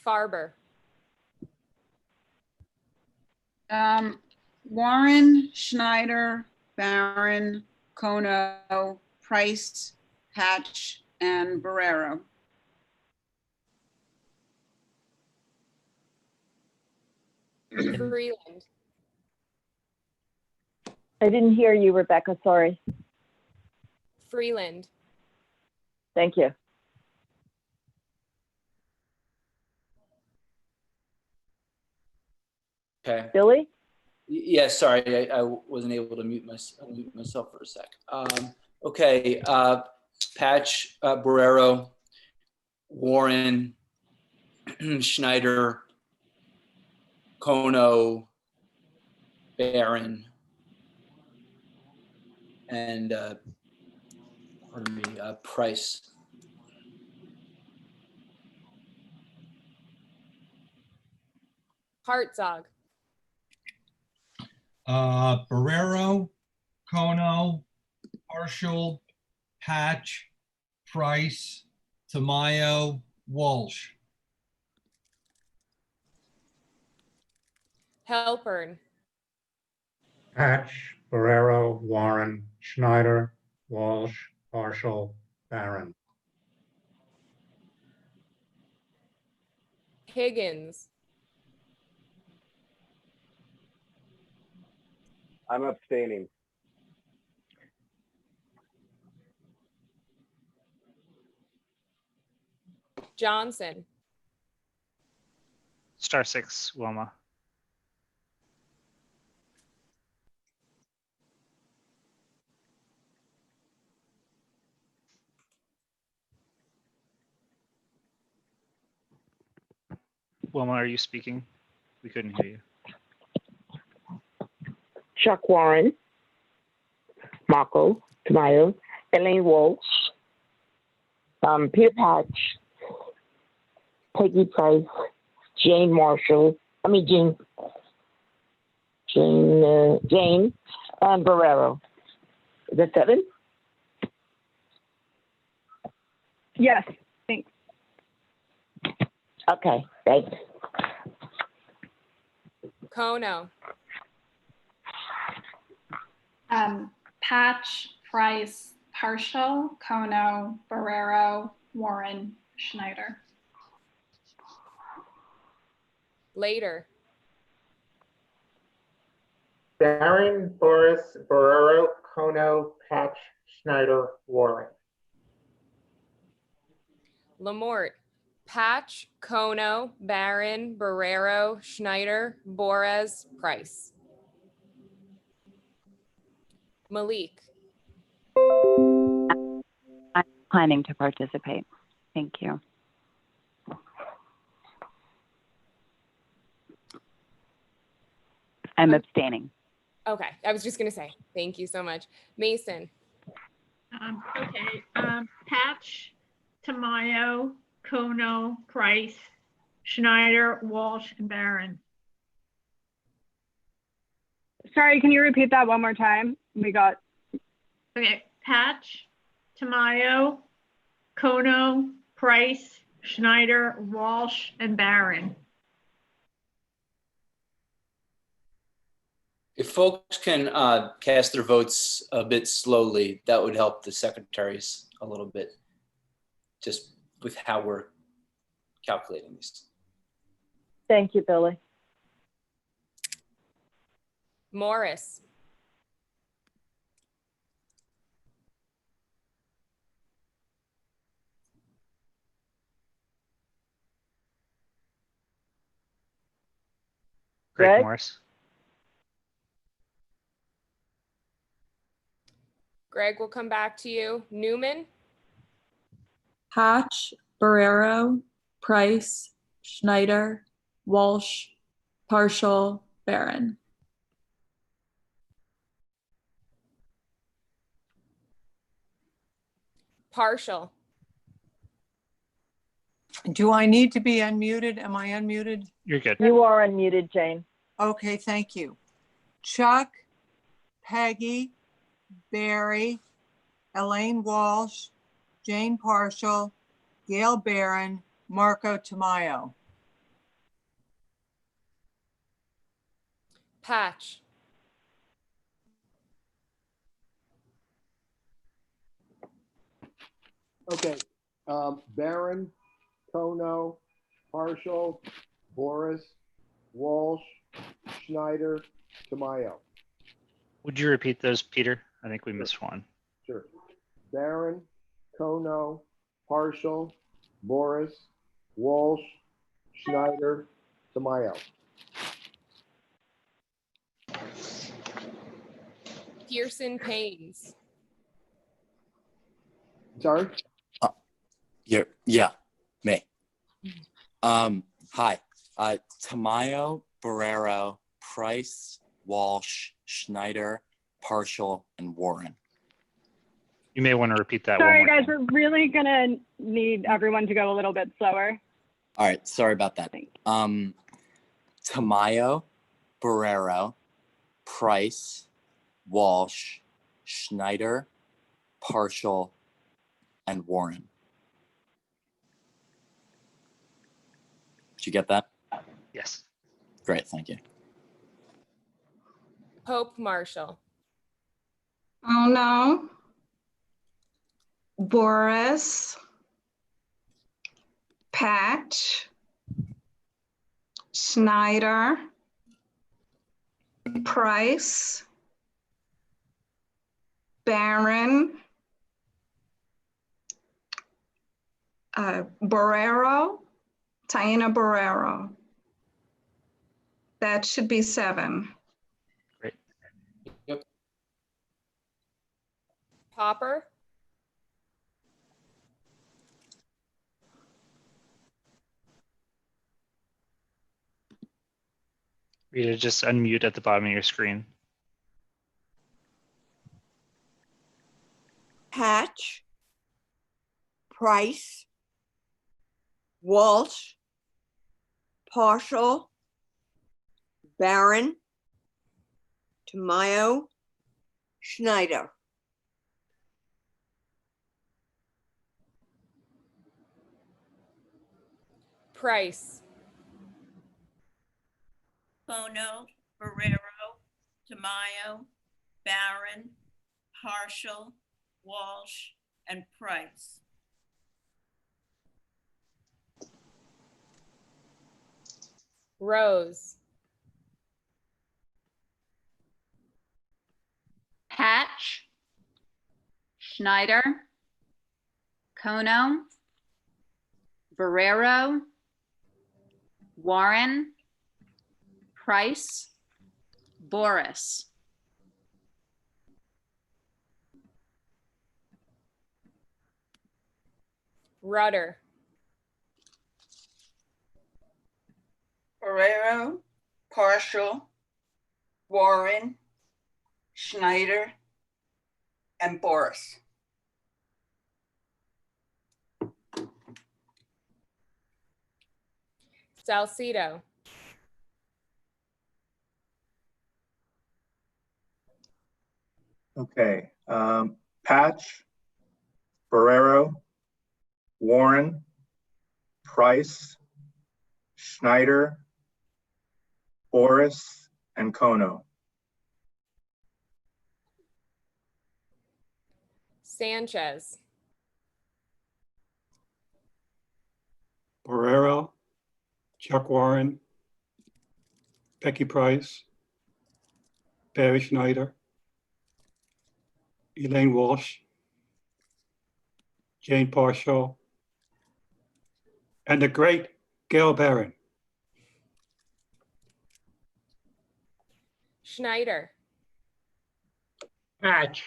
Farber, Warren, Schneider, Barron, Kono, Price, Patch, and Barrero. Freeland, I didn't hear you, Rebecca, sorry. Freeland. Thank you. Okay. Billy? Yeah, sorry, I wasn't able to mute myself for a sec. Okay, Patch, Barrero, Warren, Schneider, Kono, Barron, and pardon me, Price. Hartzog. Barrero, Kono, Marshall, Patch, Price, Tamayo, Walsh. Halpern. Patch, Barrero, Warren, Schneider, Walsh, Marshall, Barron. Higgins. I'm abstaining. Johnson. *6, Wilma. Wilma, are you speaking? We couldn't hear you. Chuck Warren, Marco Tamayo, Elaine Walsh, Peter Patch, Peggy Price, Jane, and Barrero. Is that 7? Yes, thanks. Okay, thanks. Kono. Patch, Price, Partial, Kono, Barrero, Warren, Schneider. Later. Barron, Boris, Barrero, Kono, Patch, Schneider, Warren. Lamort. Patch, Kono, Barron, Barrero, Schneider, Borez, Price. Malik. I'm planning to participate. Thank you. I'm abstaining. Okay, I was just gonna say, thank you so much. Mason. Okay, Patch, Tamayo, Kono, Price, Schneider, Walsh, and Barron. Sorry, can you repeat that one more time? Okay, Patch, Tamayo, Kono, Price, Schneider, Walsh, and Barron. If folks can cast their votes a bit slowly, that would help the secretaries a little bit, just with how we're calculating these. Thank you, Billy. Morris. Greg Morris. Greg, we'll come back to you. Newman. Patch, Barrero, Price, Schneider, Walsh, Partial, Barron. Partial. Do I need to be unmuted? Am I unmuted? You're good. You are unmuted, Jane. Okay, thank you. Chuck, Peggy, Barry, Elaine Walsh, Jane Partial, Gail Barron, Marco Tamayo. Patch. Okay, Barron, Kono, Partial, Boris, Walsh, Schneider, Tamayo. Would you repeat those, Peter? I think we missed one. Sure. Barron, Kono, Partial, Boris, Walsh, Schneider, Tamayo. Pearson Paines. Sorry? Yeah, me. Hi. Tamayo, Barrero, Price, Walsh, Schneider, Partial, and Warren. You may want to repeat that Sorry, one more guys, time. we're really gonna need everyone to go a little bit slower. All right, sorry about that. Tamayo, Barrero, Price, Walsh, Schneider, Partial, and Warren. Did you get that? Yes. Great, thank you. Pope Marshall. Oh no. Boris, Patch, Schneider, Price, Barron, Barrero, Taina Barrero. That should be 7. Great. Yep. Popper. Rita, just unmute at the bottom of your screen. Patch, Price, Walsh, Partial, Barron, Tamayo, Schneider. Price. Bono, Barrero, Tamayo, Barron, Partial, Walsh, and Price. Rose. Patch, Schneider, Kono, Barrero, Warren, Price, Boris. Rudder. Barrero, Partial, Warren, Schneider, and Boris. Salcido. Okay, Patch, Barrero, Warren, Price, Schneider, Boris, and Kono. Sanchez. Barrero, Chuck Warren, Becky Price, Barry Schneider, Elaine Walsh, Jane Parshaw, and the great Gail Barron. Schneider. Patch,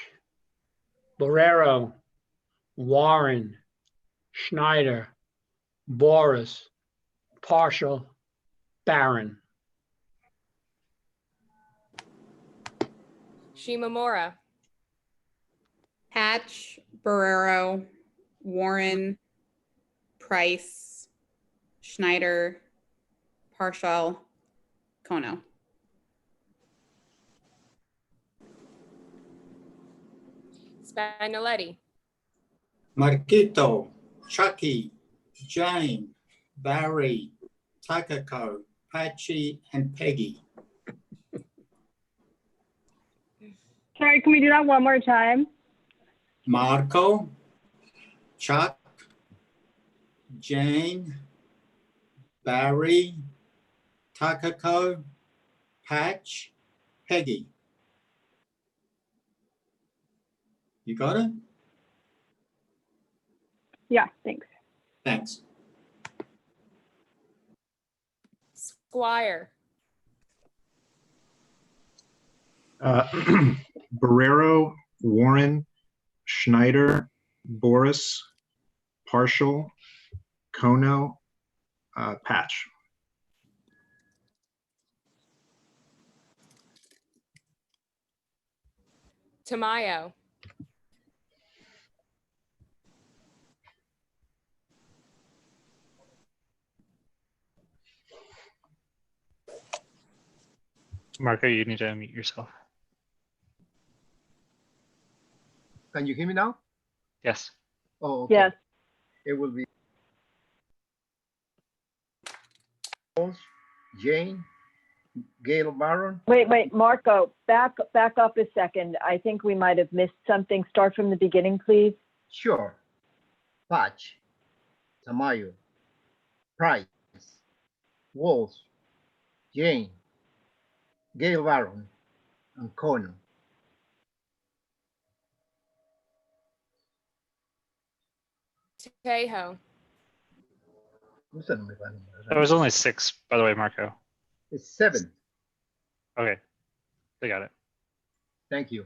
Barrero, Warren, Schneider, Boris, Partial, Barron. Shimamura. Patch, Barrero, Warren, Price, Schneider, Partial, Kono. Spagnoletti. Marquito, Chucky, Jane, Barry, Takako, Patchy, and Peggy. Sorry, can we do that one more time? Marco, Chuck, Jane, Barry, Takako, Patch, Peggy. You got it? Yeah, thanks. Thanks. Squire, Barrero, Warren, Schneider, Boris, Partial, Kono, Patch. Tamayo, Marco, you need to unmute yourself. Can you hear me now? Yes. Oh, okay. Yes. It will be Jane, Gail Barron. Wait, Marco, back up a second. I think we might have missed something. Start from the beginning, please. Sure. Patch, Tamayo, Price, Walsh, Jane, Gail Barron, and Kono. Tejo, That was only 6, by the way, Marco. It's 7. Okay, they got it. Thank you.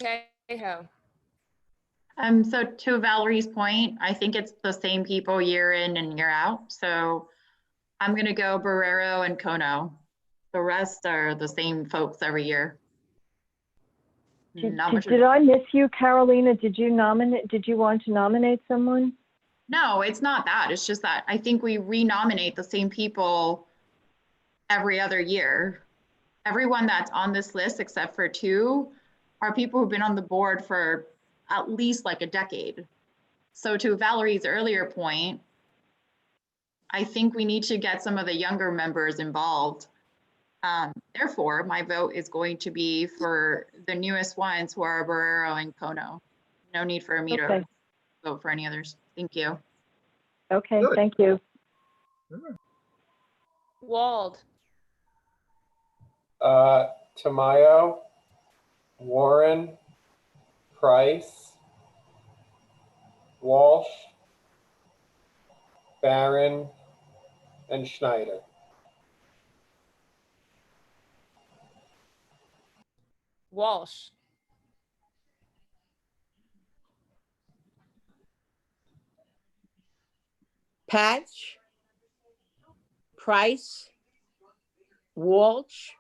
Tejo, So to Valerie's point, I think it's the same people year in and year out. So I'm gonna go Barrero and Kono. The rest are the same folks every year. Not much. Did I miss you, Carolina? Did you want to nominate someone? No, it's not that. It's just that I think we renominate the same people every other year. Everyone that's on this list, except for 2, are people who've been on the board for at least like a decade. So to Valerie's earlier point, I think we need to get some of the younger members involved. Therefore, my vote is going to be for the newest ones who are Barrero and Kono. No need for me to vote for any others. Thank you. Okay, Good. thank you. Wald, Tamayo, Warren, Price, Walsh, Barron, and Schneider. Walsh, Patch, Price, Walsh,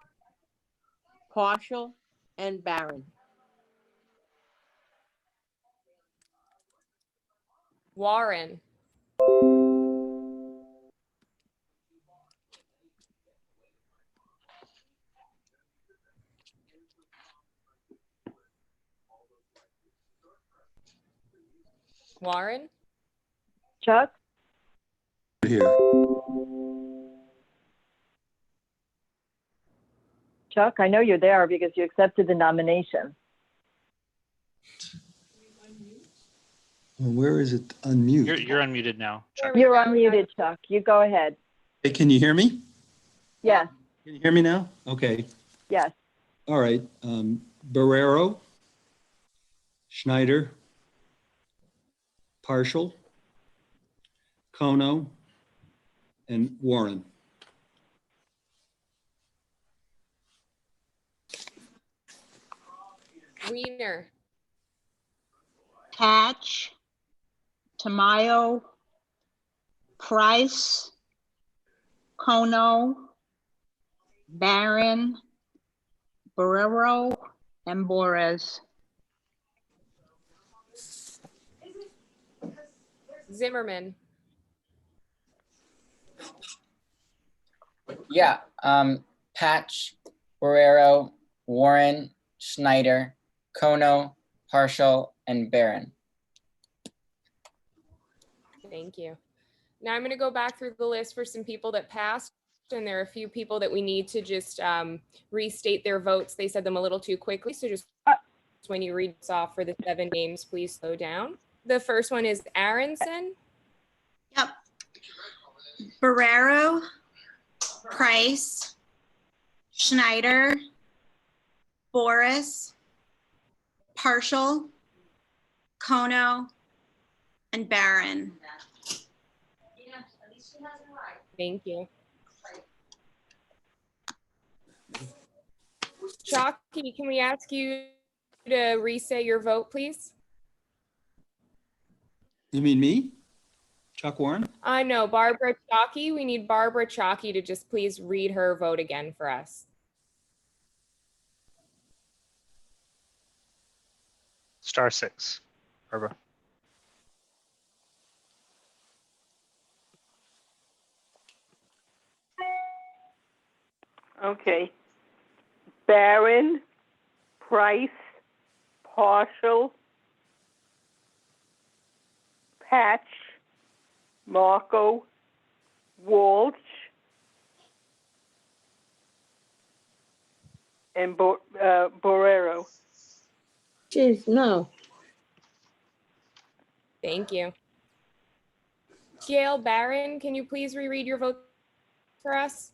Partial, and Barron. Warren, Warren, Chuck? Here. Chuck, I know you're there because you accepted the nomination. Well, where is it? Unmute. You're unmuted now, Chuck. You're unmuted, Chuck. You go ahead. Hey, can you hear me? Yes, Can you hear me now? Okay. yes. All right. Barrero, Schneider, Partial, Kono, and Warren. Wiener, Patch, Tamayo, Price, Kono, Barron, Barrero, and Boris. Zimmerman, Yeah, Patch, Barrero, Warren, Schneider, Kono, Partial, and Barron. thank you. Now I'm going to go back through the list for some people that passed, and there are a few people that we need to just restate their votes. They said them a little too quickly, so just when you read this off for the 7 names, please slow down. The first one is Aronson. Yep. Barrero, Price, Schneider, Boris, Partial, Kono, and Barron. Thank you. Chalky, can we ask you to re-say your vote, please? You mean me? Chuck Warren? I know, Barbara Chalky. We need Barbara Chalky to just please read her vote again for us. *6, Barbara. Okay. Barron, Price, Partial, Patch, Marco, Walsh, and Borrero. Jeez, no. Thank you. Gail Barron, can you please reread your vote for us?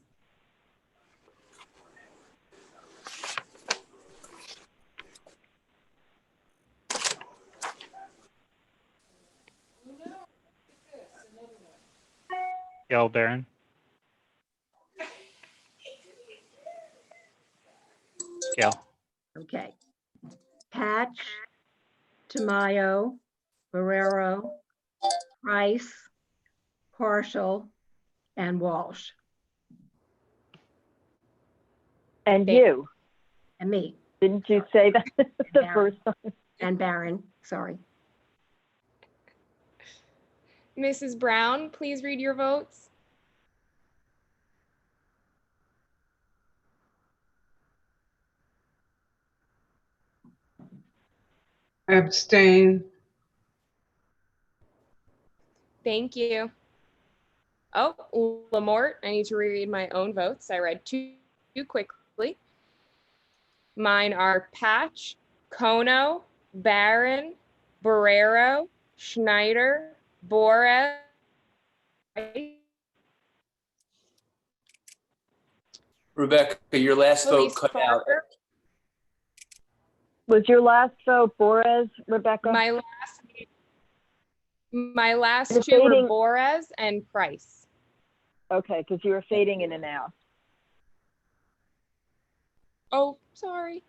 Gail Barron. Gail. Okay. Patch, Tamayo, Barrero, Price, Partial, and Walsh. And you. And me. Didn't you say that the first time? And Barron, sorry. Mrs. Brown, please read your votes. Abstain. Thank you. Oh, Lamort, I need to reread my own votes. I read too quickly. Mine are Patch, Kono, Barron, Barrero, Schneider, Borez. Rebecca, your last vote cut out. Was your last vote Borez, Rebecca? My last You're two were fading. Borez and Price. Okay, because you were fading in and out. Oh, sorry.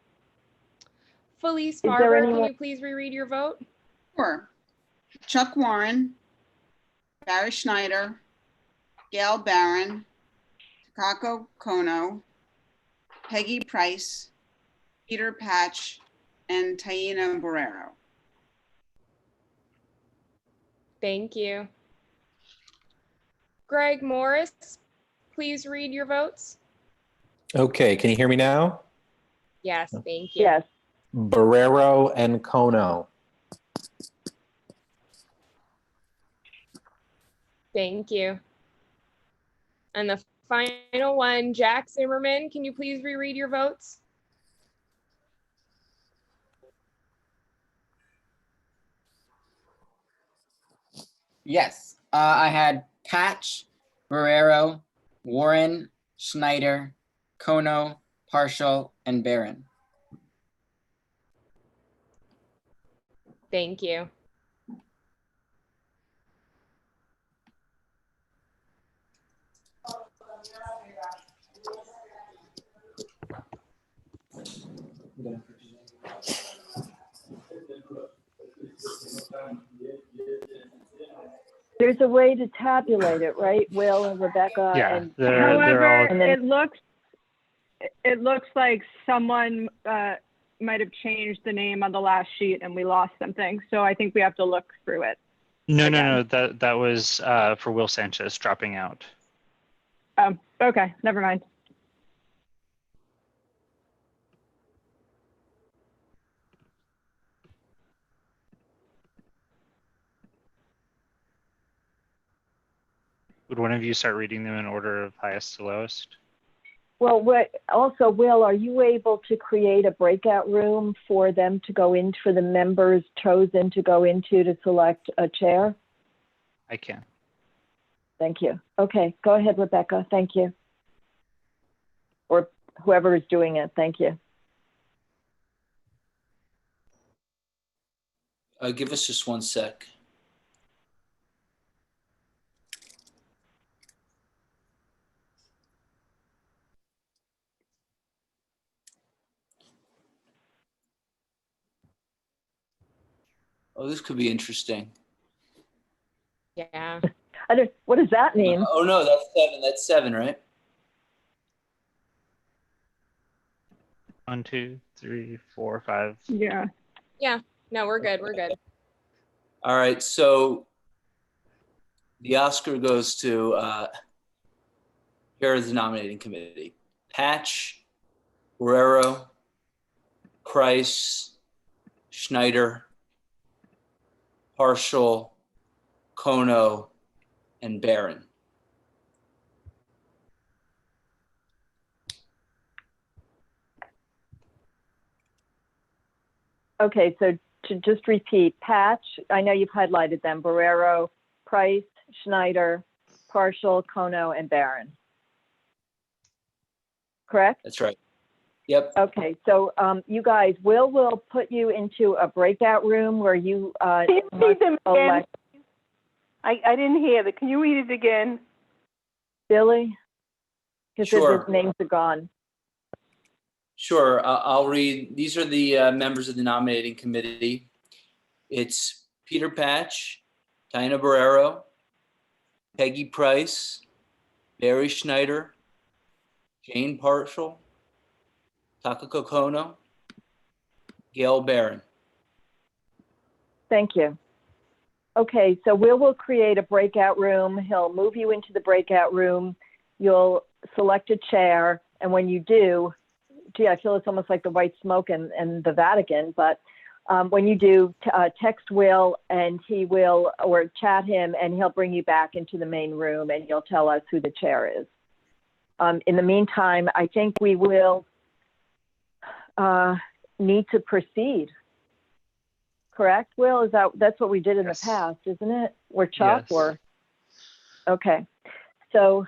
Felice there Farber, can anyone- you please reread your vote? Sure. Chuck Warren, Barry Schneider, Gail Barron, Takako Kono, Peggy Price, Peter Patch, and Taina Borrero. Thank you. Greg Morris, please read your votes. Okay, can you hear me now? Yes, thank you. Yes. Barrero and Kono. Thank you. And the final one, Jack Zimmerman, can you please reread your votes? Yes, I had Patch, Barrero, Warren, Schneider, Kono, Partial, and Barron. Thank you. There's a way to tabulate it, right, Will and Rebecca? Yeah, and However, and then- it looks like someone might have changed the name on the last sheet and we lost something. So I think we have to look through it. No. That was for Will Sanchez dropping out. Okay, never mind. Would one of you start reading them in order of highest to lowest? Well, also, Will, are you able to create a breakout room for them to go in, for the members chosen to go into to select a chair? I can. Thank you. Okay, go ahead, Rebecca. Thank you. Or whoever is doing it. Thank you. Give us just 1 sec. Oh, this could be interesting. Yeah. What does that mean? Oh no, that's 7. That's 7, right? 1, 2, 3, 4, 5. Yeah. Yeah. No, we're good. We're good. All right, so the Oscar goes to here is the nominating committee: Patch, Guerrero, Price, Schneider, Partial, Kono, and Barron. Okay, so to just repeat, Patch, I know you've highlighted them, Barrero, Price, Schneider, Partial, Kono, and Barron. Correct? That's right. Yep. Okay, so you guys, we'll put you into a breakout room where you Can you read must them again? elect I didn't hear that. Can you read it again? Billy? Because Sure. his names are gone. Sure, I'll read. These are the members of the nominating committee. It's Peter Patch, Diana Barrero, Peggy Price, Barry Schneider, Jane Partial, Takako Kono, Gail Barron. Thank you. Okay, so we'll create a breakout room. He'll move you into the breakout room. You'll select a chair, and when you do, gee, I feel it's almost like the white smoke in the Vatican, but when you do, text Will and he will, or chat him, and he'll bring you back into the main room and you'll tell us who the chair is. In the meantime, I think we will need to proceed. Correct, Will? That's what we did in the past, isn't it? Or Chuck, Yes. or? Okay, so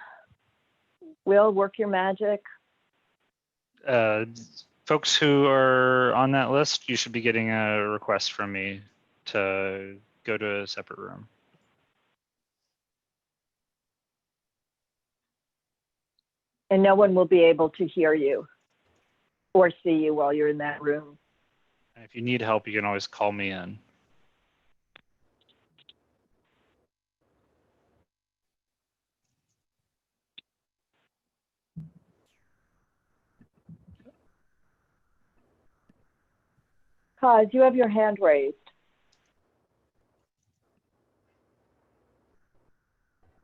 Will, work your magic. Folks who are on that list, you should be getting a request from me to go to a separate room. And no one will be able to hear you or see you while you're in that room. And if you need help, you can always call me in. Kaz, you have your hand raised.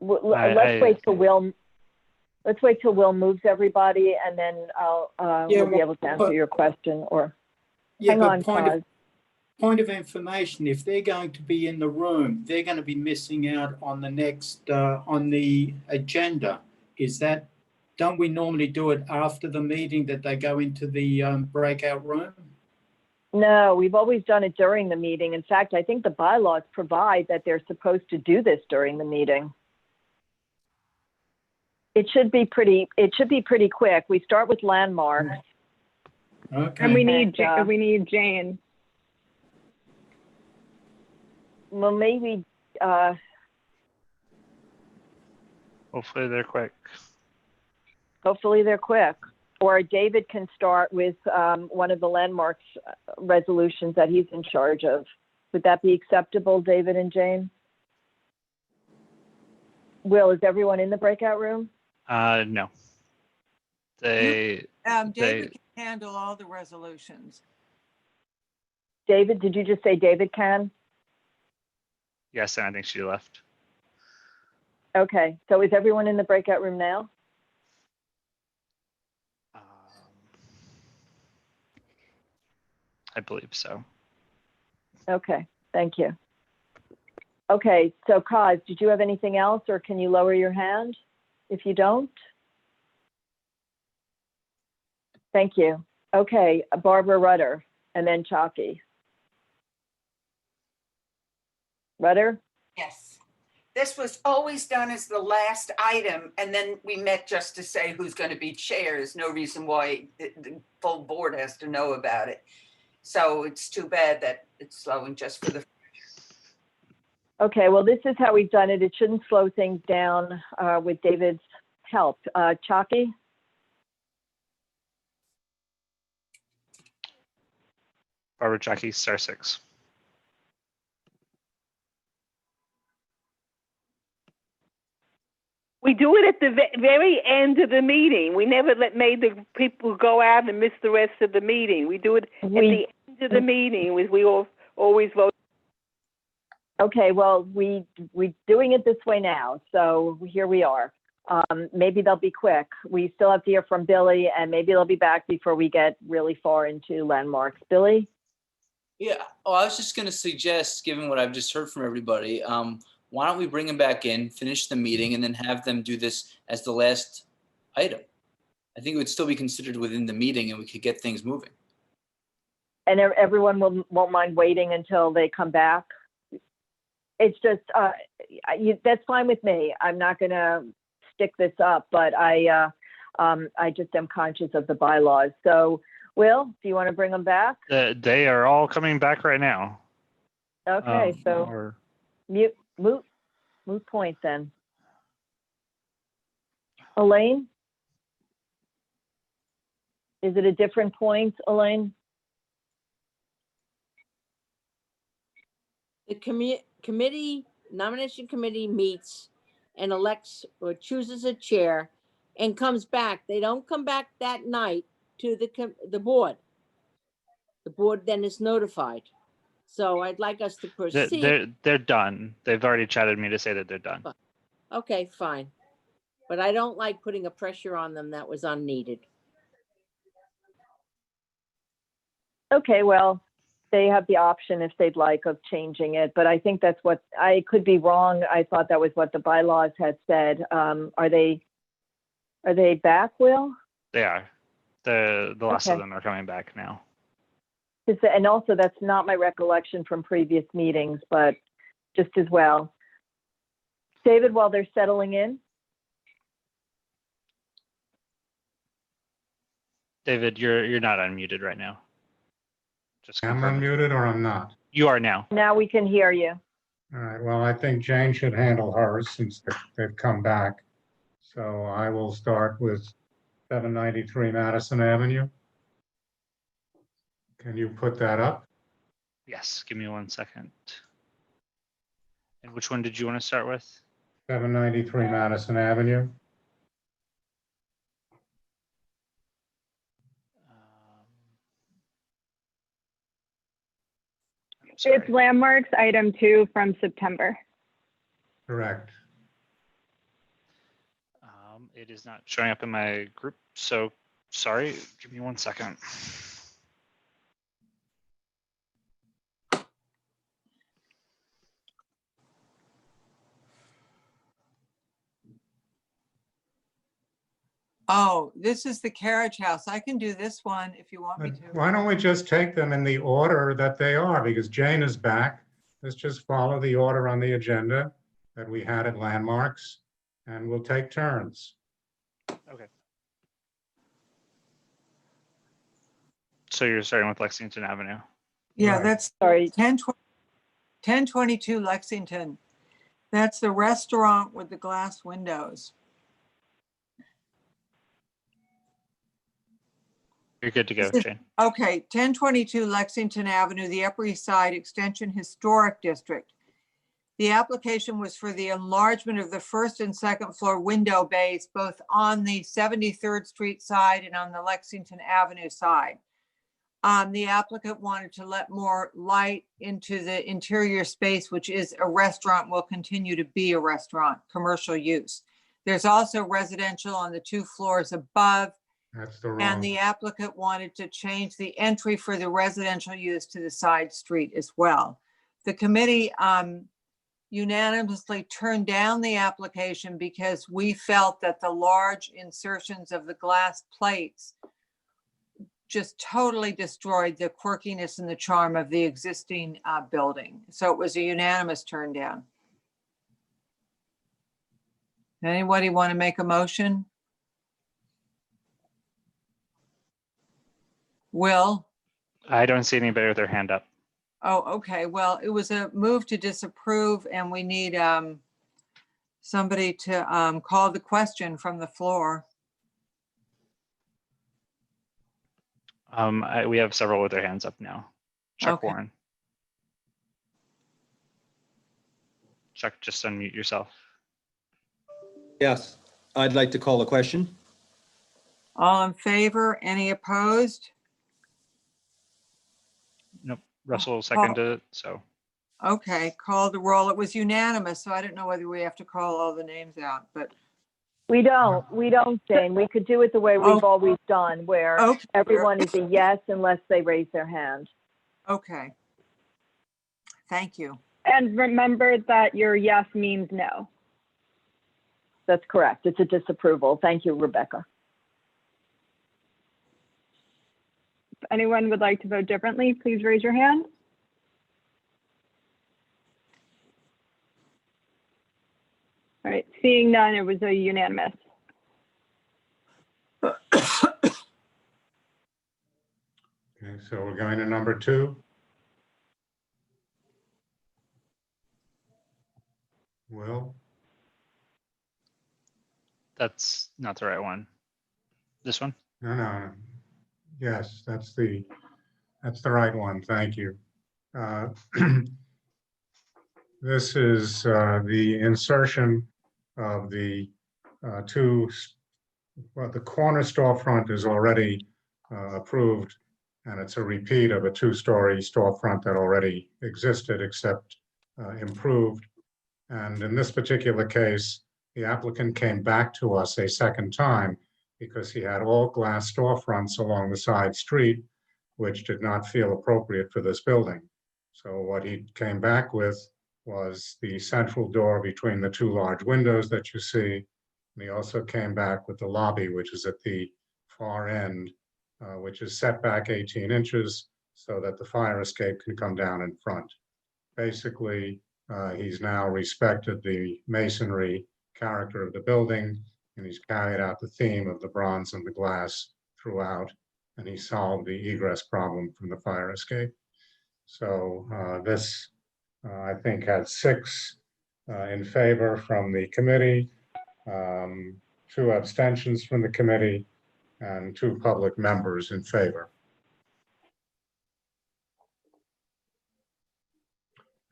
Let's wait till Will. Let's wait till Will moves everybody, and then we'll be able to answer your question. Or hang on, Kaz. Point of information: if they're going to be in the room, they're going to be missing out on the next on the agenda. Is that? Don't we normally do it after the meeting that they go into the breakout room? No, we've always done it during the meeting. In fact, I think the bylaws provide that they're supposed to do this during the meeting. It should be pretty quick. We start with landmarks. Okay. And we need Jane. Well, maybe. Hopefully they're quick. Hopefully they're quick. Or David can start with one of the landmarks resolutions that he's in charge of. Would that be acceptable, David and Jane? Will, is everyone in the breakout room? No. David can handle all the resolutions. David, did you just say David can? Yes, and I think she left. Okay, so is everyone in the breakout room now? I believe so. Okay, thank you. Okay, so Kaz, did you have anything else, or can you lower your hand if you don't? Thank you. Okay, Barbara Rudder, and then Chalky. Rudder? Yes. This was always done as the last item, and then we met just to say who's going to be chair. There's no reason why the full board has to know about it. So it's too bad that it's slowing just for the Okay, well, this is how we've done it. It shouldn't slow things down with David's help. Chalky? Barbara Jackie, star 6. We do it at the very end of the meeting. We never made the people go out and miss the rest of the meeting. We do it at the end of the meeting. We always vote. Okay, well, we're doing it this way now, so here we are. Maybe they'll be quick. We still have to hear from Billy, and maybe they'll be back before we get really far into landmarks. Billy? Yeah, oh, I was just going to suggest, given what I've just heard from everybody, why don't we bring them back in, finish the meeting, and then have them do this as the last item? I think it would still be considered within the meeting, and we could get things moving. And everyone won't mind waiting until they come back? It's just, that's fine with me. I'm not going to stick this up, but I just am conscious of the bylaws. So, Will, do you want to bring them back? They are all coming back right now. Okay, so or- moot point then. Elaine? Is it a different point, Elaine? The nomination committee meets and elects or chooses a chair and comes back. They don't come back that night to the board. The board then is notified. So I'd like us to proceed. They're done. They've already chatted me to say that they're done. Okay, fine. But I don't like putting a pressure on them that was unneeded. Okay, well, they have the option if they'd like of changing it, but I think that's what, I could be wrong. I thought that was what the bylaws had said. Are they back, Will? They are. The last of Okay. them are coming back now. And also, that's not my recollection from previous meetings, but just as well. David, while they're settling in? David, you're not unmuted right now. Just I'm confirming. unmuted or I'm not? You are now. Now we can hear you. All right, well, I think Jane should handle hers since they've come back. So I will start with 793 Madison Avenue. Can you put that up? Yes, give me 1 second. And which one did you want to start with? 793 Madison Avenue. It's landmarks item 2 from September. Correct. It is not showing up in my group, so sorry. Give me 1 second. Oh, this is the carriage house. I can do this one if you want me to. Why don't we just take them in the order that they are? Because Jane is back. Let's just follow the order on the agenda that we had at landmarks, and we'll take turns. Okay. So you're starting with Lexington Avenue. Yeah, Right. that's Sorry. 1022 Lexington. That's the restaurant with the glass windows. You're good to go, This is- Jane. Okay, 1022 Lexington Avenue, the Upper East Side Extension Historic District. The application was for the enlargement of the first and second floor window bays, both on the 73rd Street side and on the Lexington Avenue side. The applicant wanted to let more light into the interior space, which is a restaurant, will continue to be a restaurant, commercial use. There's also residential on the 2 floors above. That's the wrong. And the applicant wanted to change the entry for the residential use to the side street as well. The committee unanimously turned down the application because we felt that the large insertions of the glass plates just totally destroyed the quirkiness and the charm of the existing building. So it was a unanimous turn down. Anybody want to make a motion? Will? I don't see anybody with their hand up. Oh, okay. Well, it was a move to disapprove and we need somebody to call the question from the floor. We have several with their hands up now. Chuck Okay. Warren. Chuck, just unmute yourself. Yes, I'd like to call a question. All in favor? Any opposed? Nope. Russell seconded it, so. Okay, call the roll. It was unanimous, so I don't know whether we have to call all the names out, but We don't, Jane. We could do it the way we've always done, where Okay. everyone is a yes unless they raise their hand. okay. Thank you. And remember that your yes means no. That's correct. It's a disapproval. Thank you, Rebecca. If anyone would like to vote differently, please raise your hand. All right, seeing none, it was a unanimous. Okay, so we're going to number 2. Will? That's not the right one. This one? No. Yes, that's the right one. Thank you. This is the insertion of the the corner storefront is already approved, and it's a repeat of a 2-story storefront that already existed, except improved. And in this particular case, the applicant came back to us a second time because he had all glass storefronts along the side street, which did not feel appropriate for this building. So what he came back with was the central door between the 2 large windows that you see. And he also came back with the lobby, which is at the far end, which is set back 18 inches so that the fire escape can come down in front. Basically, he's now respected the masonry character of the building, and he's carried out the theme of the bronze and the glass throughout, and he solved the egress problem from the fire escape. So this, I think, had 6 in favor from the committee, 2 abstentions from the committee, and 2 public members in favor.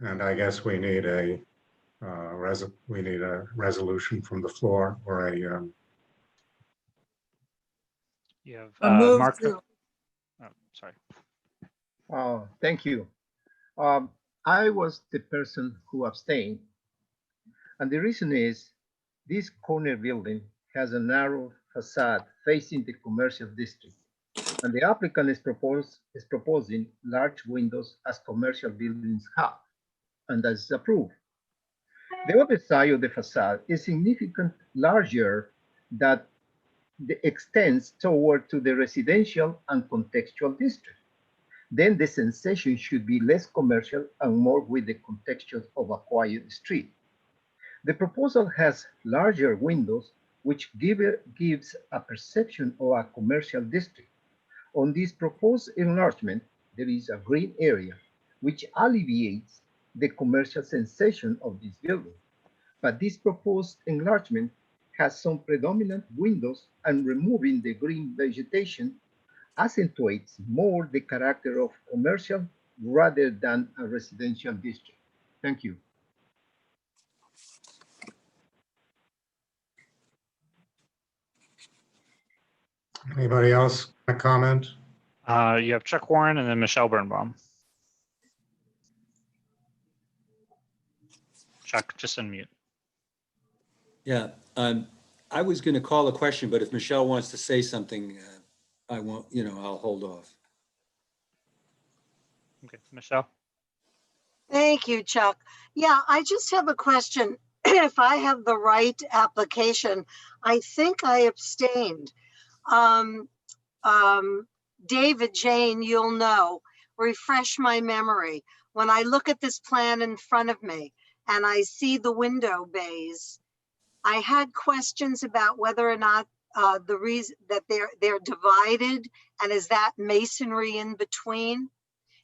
And I guess we need a resolution from the floor, or a You have A move Mark. to- Oh, sorry. Thank you. I was the person who abstained. And the reason is this corner building has a narrow facade facing the commercial district. And the applicant is proposing large windows as commercial buildings have, and that is approved. The other side of the facade is significantly larger that extends toward to the residential and contextual district. Then the sensation should be less commercial and more with the contexture of a quiet street. The proposal has larger windows, which gives a perception of a commercial district. On this proposed enlargement, there is a green area, which alleviates the commercial sensation of this building. But this proposed enlargement has some predominant windows, and removing the green vegetation accentuates more the character of commercial rather than a residential district. Thank you. Anybody else a comment? You have Chuck Warren and then Michelle Birnbaum. Chuck, just unmute. Yeah, I was going to call a question, but if Michelle wants to say something, I won't, I'll hold off. Okay, Michelle. Thank you, Chuck. Yeah, I just have a question. If I have the right application, I think I abstained. David, Jane, you'll know, refresh my memory. When I look at this plan in front of me and I see the window bays, I had questions about whether or not the reason that they're divided, and is that masonry in between?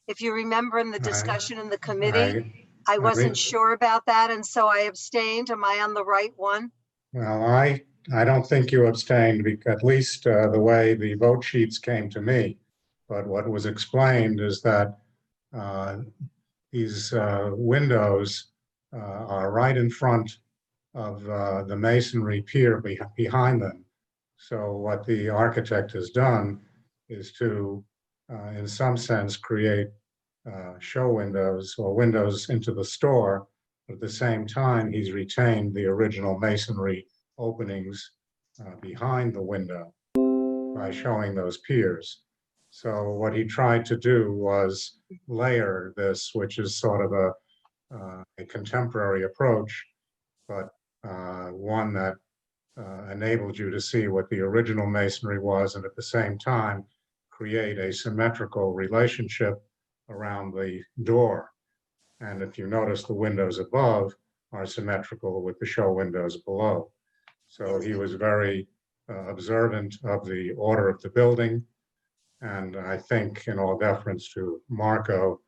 If you remember in the discussion in the committee, I wasn't re- sure about that, and so I abstained. Am I on the right one? Well, I don't think you abstained, at least the way the vote sheets came to me. But what was explained is that these windows are right in front of the masonry pier behind them. So what the architect has done is to, in some sense, create show windows or windows into the store. But at the same time, he's retained the original masonry openings behind the window by showing those piers. So what he tried to do was layer this, which is sort of a contemporary approach, but one that enabled you to see what the original masonry was, and at the same time create a symmetrical relationship around the door. And if you notice, the windows above are symmetrical with the show windows below. So he was very observant of the order of the building. And I think, in all deference to Marco,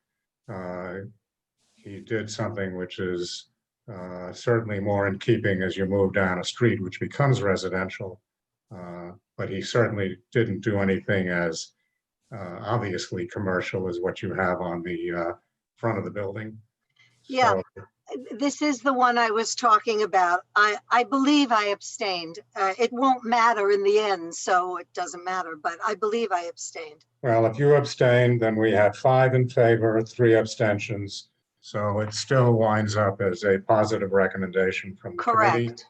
he did something which is certainly more in keeping as you move down a street, which becomes residential. But he certainly didn't do anything as obviously commercial as what you have on the front of the building. Yeah, So, this is the one I was talking about. I believe I abstained. It won't matter in the end, so it doesn't matter, but I believe I abstained. well, if you abstained, then we had 5 in favor, 3 abstentions. So it still winds up as a positive recommendation from the committee. Correct.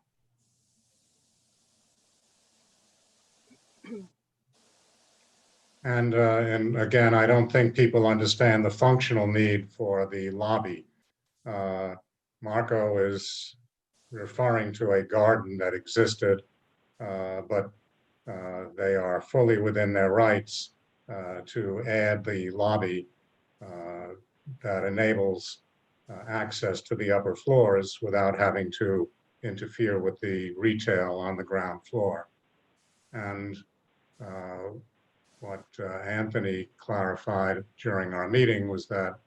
And again, I don't think people understand the functional need for the lobby. Marco is referring to a garden that existed, but they are fully within their rights to add the lobby that enables access to the upper floors without having to interfere with the retail on the ground floor. And what Anthony clarified during our meeting was that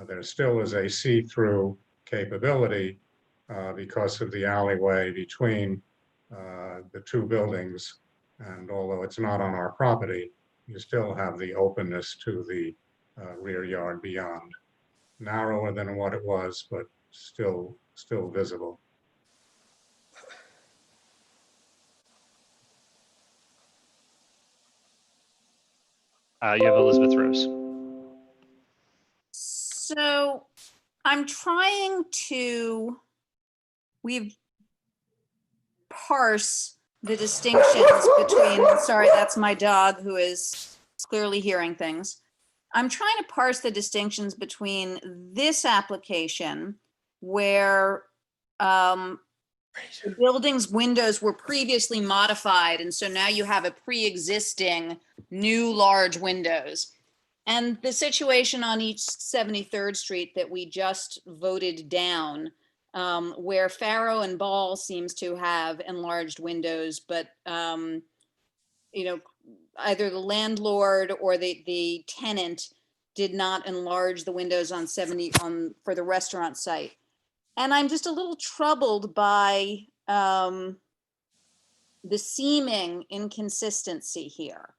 there still is a see-through capability because of the alleyway between the 2 buildings. And although it's not on our property, you still have the openness to the rear yard beyond. Narrower than what it was, but still visible. You have Elizabeth Rose. So I'm trying to parse the distinctions between, sorry, that's my dog who is clearly hearing things. I'm trying to parse the distinctions between this application where the building's windows were previously modified, and so now you have a pre-existing new large windows, and the situation on East 73rd Street that we just voted down, where Farrow and Ball seems to have enlarged windows, but you know, either the landlord or the tenant did not enlarge the windows on 70 for the restaurant site. And I'm just a little troubled by the seeming inconsistency here.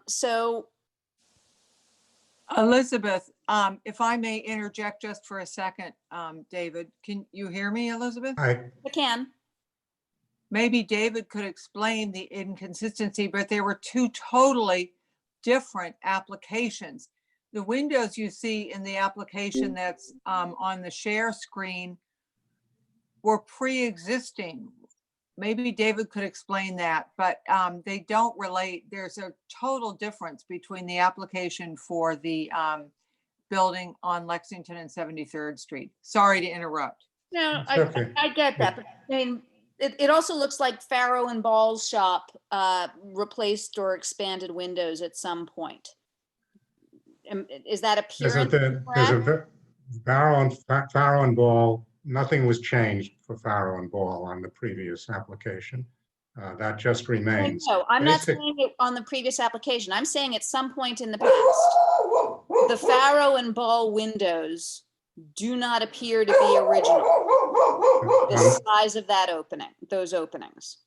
So Elizabeth, if I may interject just for a second, David, can you hear me, Elizabeth? I can. Maybe David could explain the inconsistency, but there were 2 totally different applications. The windows you see in the application that's on the share screen were pre-existing. Maybe David could explain that, but they don't relate. There's a total difference between the application for the building on Lexington and 73rd Street. Sorry to interrupt. No, Okay. I get that, but I mean, it also looks like Farrow and Ball's shop replaced or expanded windows at some point. Is that appearance? There's a Farrow and Ball, nothing was changed for Farrow and Ball on the previous application. That just remains. No, I'm not saying it on the previous application. I'm saying at some point in the past. the Farrow and Ball windows do not appear to be original. The size of that opening, those openings.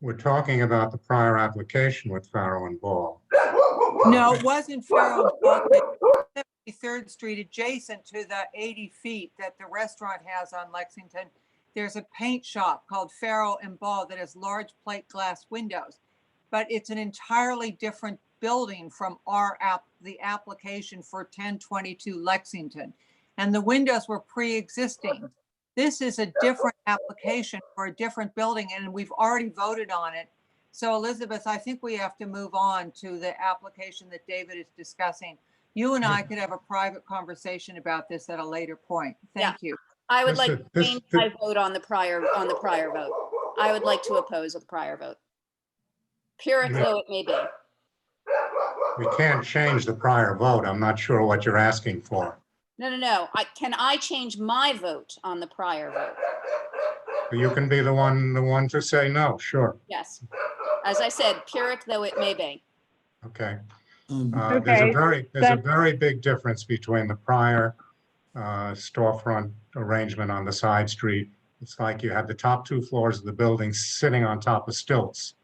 We're talking about the prior application with Farrow and Ball. No, it wasn't Farrow and Ball. 73rd Street, adjacent to the 80 feet that the restaurant has on Lexington. There's a paint shop called Farrow and Ball that has large plate glass windows, but it's an entirely different building from the application for 1022 Lexington. And the windows were pre-existing. This is a different application for a different building, and we've already voted on it. So Elizabeth, I think we have to move on to the application that David is discussing. You and I could have a private conversation about this at a later point. Thank you. I would like to change my vote on the prior vote. I would like to oppose the prior vote. Pyrrhic though it may be. We can't change the prior vote. I'm not sure what you're asking for. No. Can I change my vote on the prior vote? You can be the one to say no, sure. Yes. As I said, Pyrrhic though it may be. Okay. Okay, There's a very big difference between the prior storefront arrangement on the side street. It's like you had the top 2 floors of the building sitting on top of stilts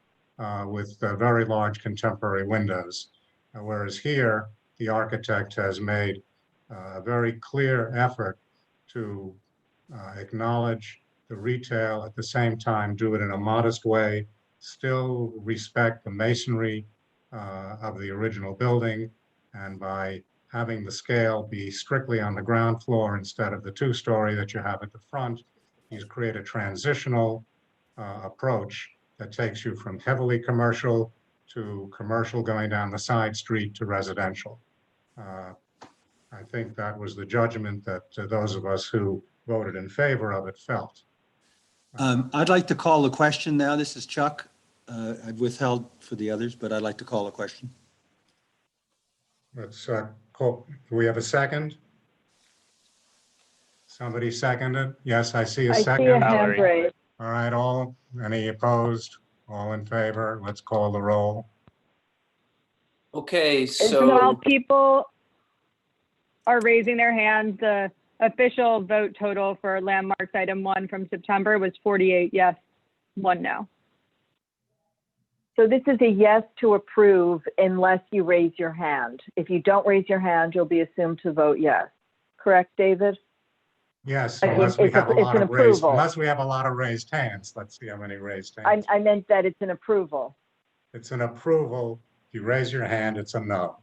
with very large contemporary windows. Whereas here, the architect has made a very clear effort to acknowledge the retail, at the same time do it in a modest way, still respect the masonry of the original building, and by having the scale be strictly on the ground floor instead of the 2-story that you have at the front, he's created a transitional approach that takes you from heavily commercial to commercial going down the side street to residential. I think that was the judgment that those of us who voted in favor of it felt. I'd like to call a question now. This is Chuck. I've withheld for the others, but I'd like to call a question. Let's call. Do we have a second? Somebody seconded? Yes, I see a second. I see a hand raised. All right, any opposed? All in favor? Let's call the roll. Okay, so while so people are raising their hands, the official vote total for landmarks item 1 from September was 48 yes, 1 no. So this is a yes to approve unless you raise your hand. If you don't raise your hand, you'll be assumed to vote yes. Correct, David? Yes, I mean, unless we have a lot of raised, approval. unless we have a lot of raised hands. Let's see how many raised hands. I meant that it's an approval. It's an approval. If you raise your hand, it's a no.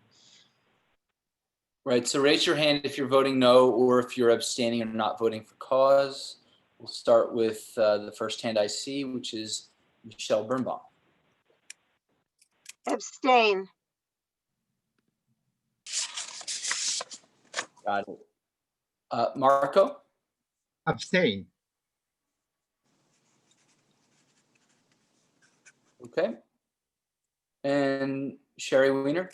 right, so raise your hand if you're voting no, or if you're abstaining or not voting for cause. We'll start with the first hand I see, which is Michelle Birnbaum. Abstain. Got it. Marco? Abstain. Okay. And Sherry Weiner?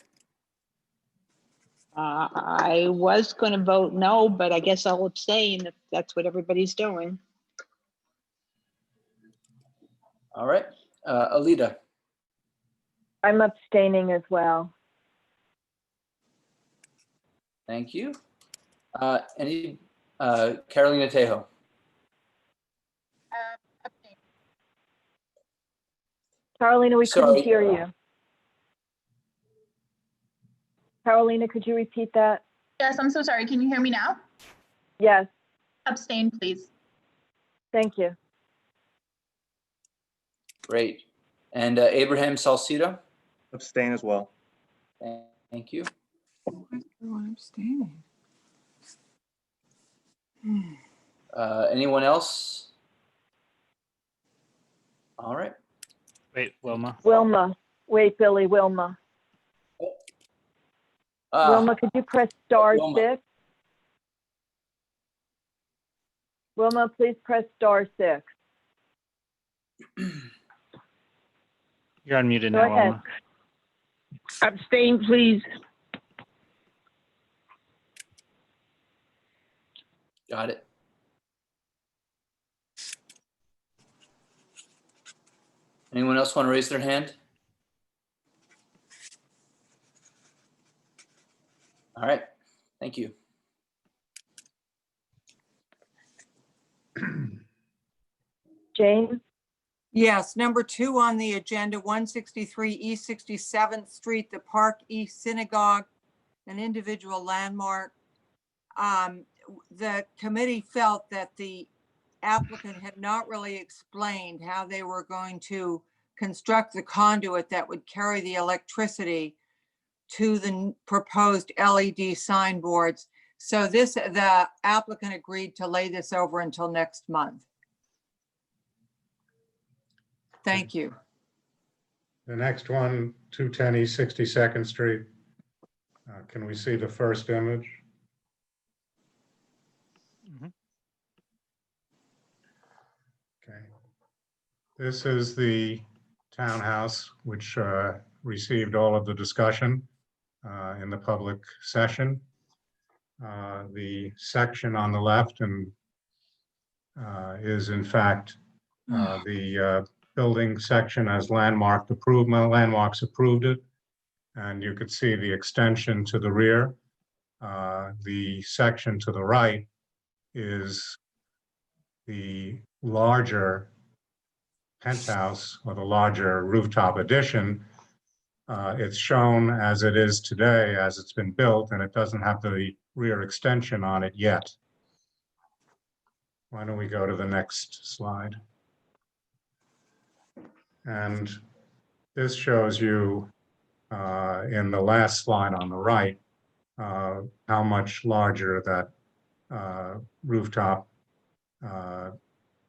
I was going to vote no, but I guess I'll abstain if that's what everybody's doing. All right. Alita? I'm abstaining as well. Thank you. Carolina Tejo? Carolina, we Sorry. couldn't hear you. Carolina, could you repeat that? Yes, I'm so sorry. Can you hear me now? Yes, Abstain, please. thank you. Great. And Abraham Salcido? Abstain as well. Thank you. Everyone abstaining. Anyone else? All right. Wait, Wilma. Wilma, wait, Billy, Wilma. Wilma, could you press star Wilma. 6? Wilma, please press star 6. You're unmuted Go now, ahead. Wilma. Abstain, please. Got it. Anyone else want to raise their hand? All right, thank you. Jane? Yes, number 2 on the agenda, 163 East 67th Street, the Park East Synagogue, an individual landmark. The committee felt that the applicant had not really explained how they were going to construct the conduit that would carry the electricity to the proposed LED signboards. So the applicant agreed to lay this over until next month. Thank you. The next one, 210 East 62nd Street. Can we see the first image? Okay. This is the townhouse, which received all of the discussion in the public session. The section on the left and is in fact the building section as landmarks approved it. And you could see the extension to the rear. The section to the right is the larger penthouse or the larger rooftop addition. It's shown as it is today, as it's been built, and it doesn't have the rear extension on it yet. Why don't we go to the next slide? And this shows you in the last slide on the right, how much larger that rooftop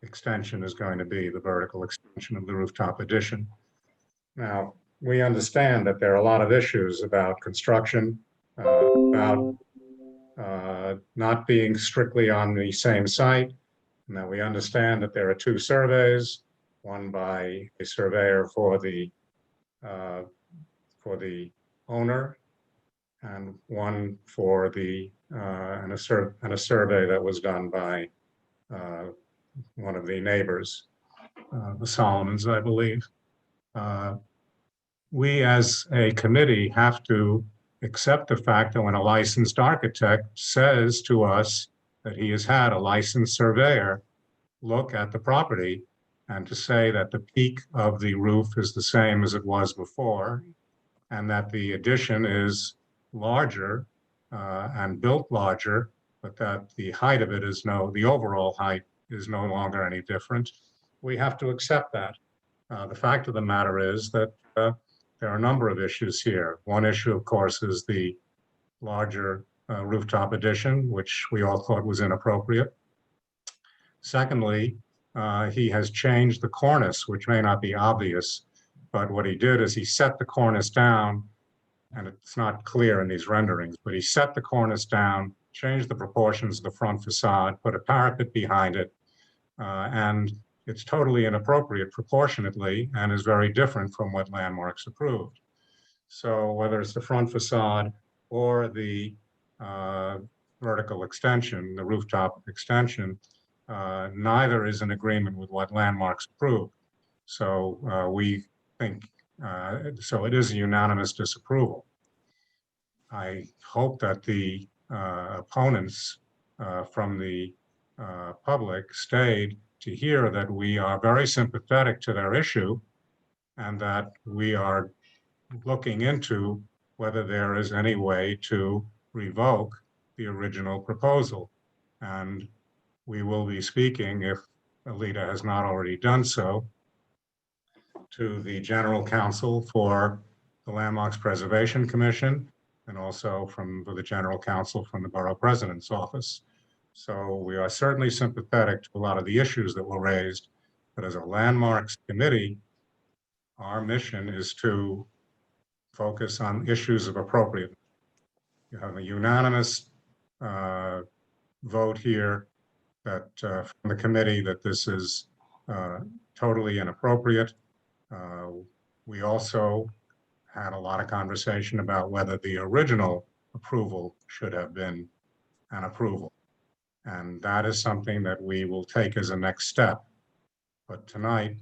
extension is going to be, the vertical extension of the rooftop addition. Now, we understand that there are a lot of issues about construction, about not being strictly on the same site. Now, we understand that there are 2 surveys, one by a surveyor for the owner, and one for the and a survey that was done by one of the neighbors, the Solomons, I believe. We as a committee have to accept the fact that when a licensed architect says to us that he has had a licensed surveyor look at the property, and to say that the peak of the roof is the same as it was before, and that the addition is larger and built larger, but that the height of it is the overall height is no longer any different, we have to accept that. The fact of the matter is that there are a number of issues here. One issue, of course, is the larger rooftop addition, which we all thought was inappropriate. Secondly, he has changed the cornice, which may not be obvious, but what he did is he set the cornice down, and it's not clear in these renderings, but he set the cornice down, changed the proportions of the front facade, put a parapet behind it, and it's totally inappropriate proportionately and is very different from what Landmarks approved. So whether it's the front facade or the vertical extension, the rooftop extension, neither is in agreement with what Landmarks approved. So we think, so it is a unanimous disapproval. I hope that the opponents from the public stayed to hear that we are very sympathetic to their issue, and that we are looking into whether there is any way to revoke the original proposal. And we will be speaking, if Alita has not already done so, to the General Counsel for the Landmarks Preservation Commission, and also from the General Counsel from the Borough President's Office. So we are certainly sympathetic to a lot of the issues that were raised, but as a Landmarks Committee, our mission is to focus on issues of appropriateness. You have a unanimous vote here that from the committee that this is totally inappropriate. We also had a lot of conversation about whether the original approval should have been an approval. And that is something that we will take as a next step. But tonight,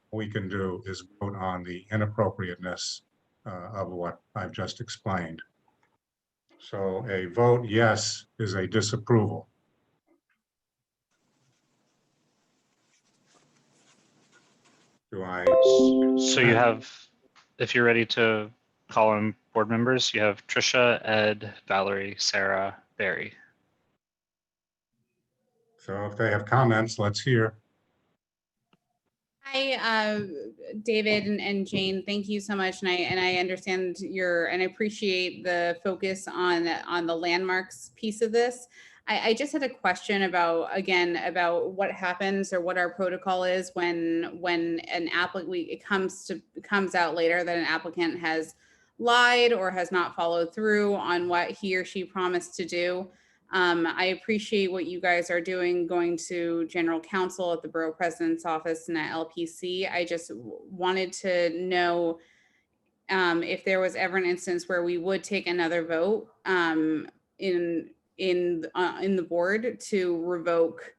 what we can do is vote on the inappropriateness of what I've just explained. So a vote yes is a disapproval. Do I? So you have, if you're ready to call in board members, you have Trisha, Ed, Valerie, Sarah, Barry. So if they have comments, let's hear. Hi, David and Jane. Thank you so much, and I understand and I appreciate the focus on the landmarks piece of this. I just had a question about what happens or what our protocol is when an applicant it comes out later that an applicant has lied or has not followed through on what he or she promised to do. I appreciate what you guys are doing, going to general counsel at the borough president's office and at LPC. I just wanted to know if there was ever an instance where we would take another vote in the board to revoke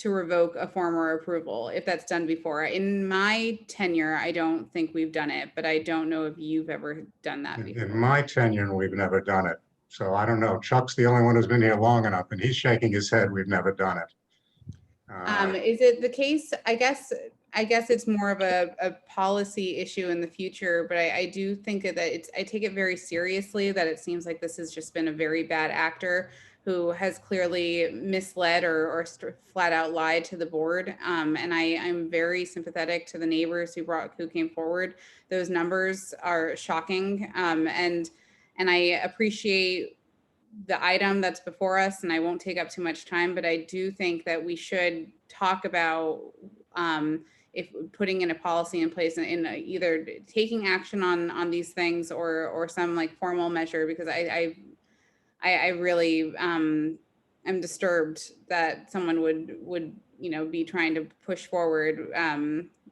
a former approval, if that's done before. In my tenure, I don't think we've done it, but I don't know if you've ever done that before. In my tenure, we've never done it. So I don't know. Chuck's the only one who's been here long enough, and he's shaking his head. We've never done it. Is it the case? I guess it's more of a policy issue in the future, but I do think that I take it very seriously that it seems like this has just been a very bad actor who has clearly misled or flat out lied to the board. And I'm very sympathetic to the neighbors who came forward. Those numbers are shocking. And I appreciate the item that's before us, and I won't take up too much time, but I do think that we should talk about if putting in a policy in place in either taking action on these things or some like formal measure, because I really am disturbed that someone would be trying to push forward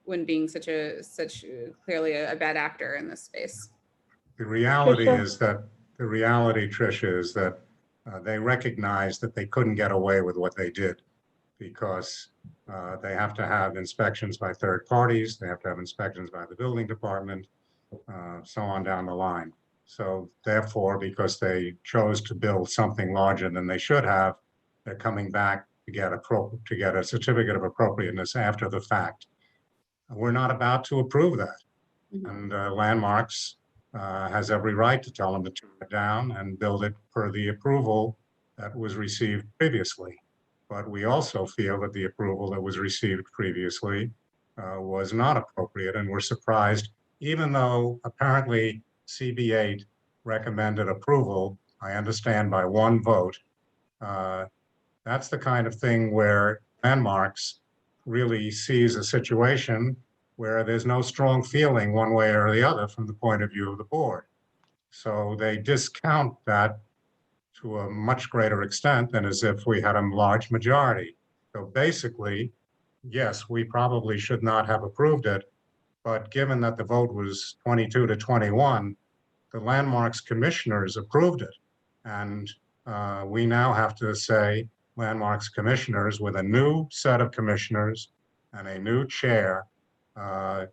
when being such clearly a bad actor in this space. The reality Tricia? is that Tricia, is that they recognized that they couldn't get away with what they did because they have to have inspections by third parties, they have to have inspections by the building department, so on down the line. So therefore, because they chose to build something larger than they should have, they're coming back to get a certificate of appropriateness after the fact. We're not about to approve that. And Landmarks has every right to tell them to tear it down and build it per the approval that was received previously. But we also feel that the approval that was received previously was not appropriate, and we're surprised, even though apparently CB8 recommended approval, I understand by one vote. That's the kind of thing where Landmarks really sees a situation where there's no strong feeling one way or the other from the point of view of the board. So they discount that to a much greater extent than as if we had a large majority. So basically, yes, we probably should not have approved it, but given that the vote was 22 to 21, the Landmarks commissioners approved it. And we now have to say, Landmarks commissioners with a new set of commissioners and a new chair, go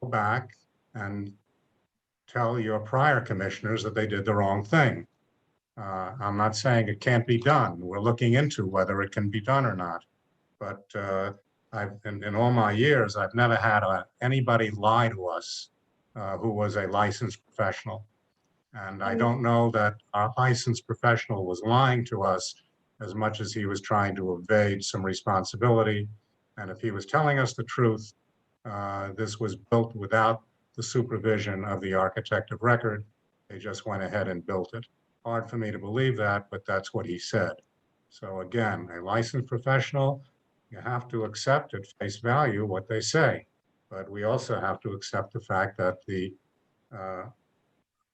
back and tell your prior commissioners that they did the wrong thing. I'm not saying it can't be done. We're looking into whether it can be done or not. But in all my years, I've never had anybody lie to us who was a licensed professional. And I don't know that our licensed professional was lying to us as much as he was trying to evade some responsibility. And if he was telling us the truth, this was built without the supervision of the architect of record. They just went ahead and built it. Hard for me to believe that, but that's what he said. So again, a licensed professional, you have to accept at face value what they say. But we also have to accept the fact that the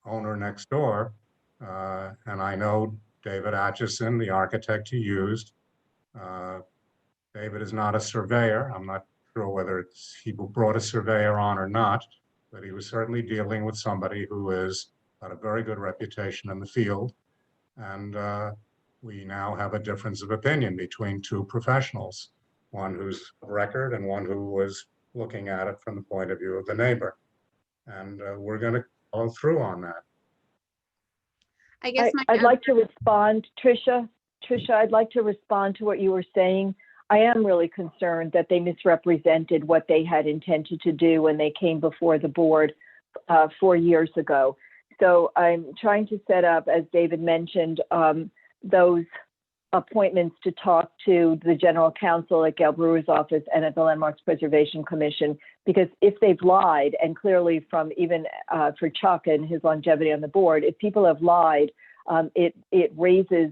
owner next door, and I know David Atchison, the architect he used. David is not a surveyor. I'm not sure whether he brought a surveyor on or not, but he was certainly dealing with somebody who has got a very good reputation in the field. And we now have a difference of opinion between two professionals, one who's of record and one who was looking at it from the point of view of the neighbor. And we're going to follow through on that. I guess I'd like to respond, Tricia. Tricia, I'd like to respond to what you were saying. I am really concerned that they misrepresented what they had intended to do when they came before the board 4 years ago. So I'm trying to set up, as David mentioned, those appointments to talk to the general counsel at Gail Brewer's office and at the Landmarks Preservation Commission, because if they've lied, and clearly from even for Chuck and his longevity on the board, if people have lied, it raises,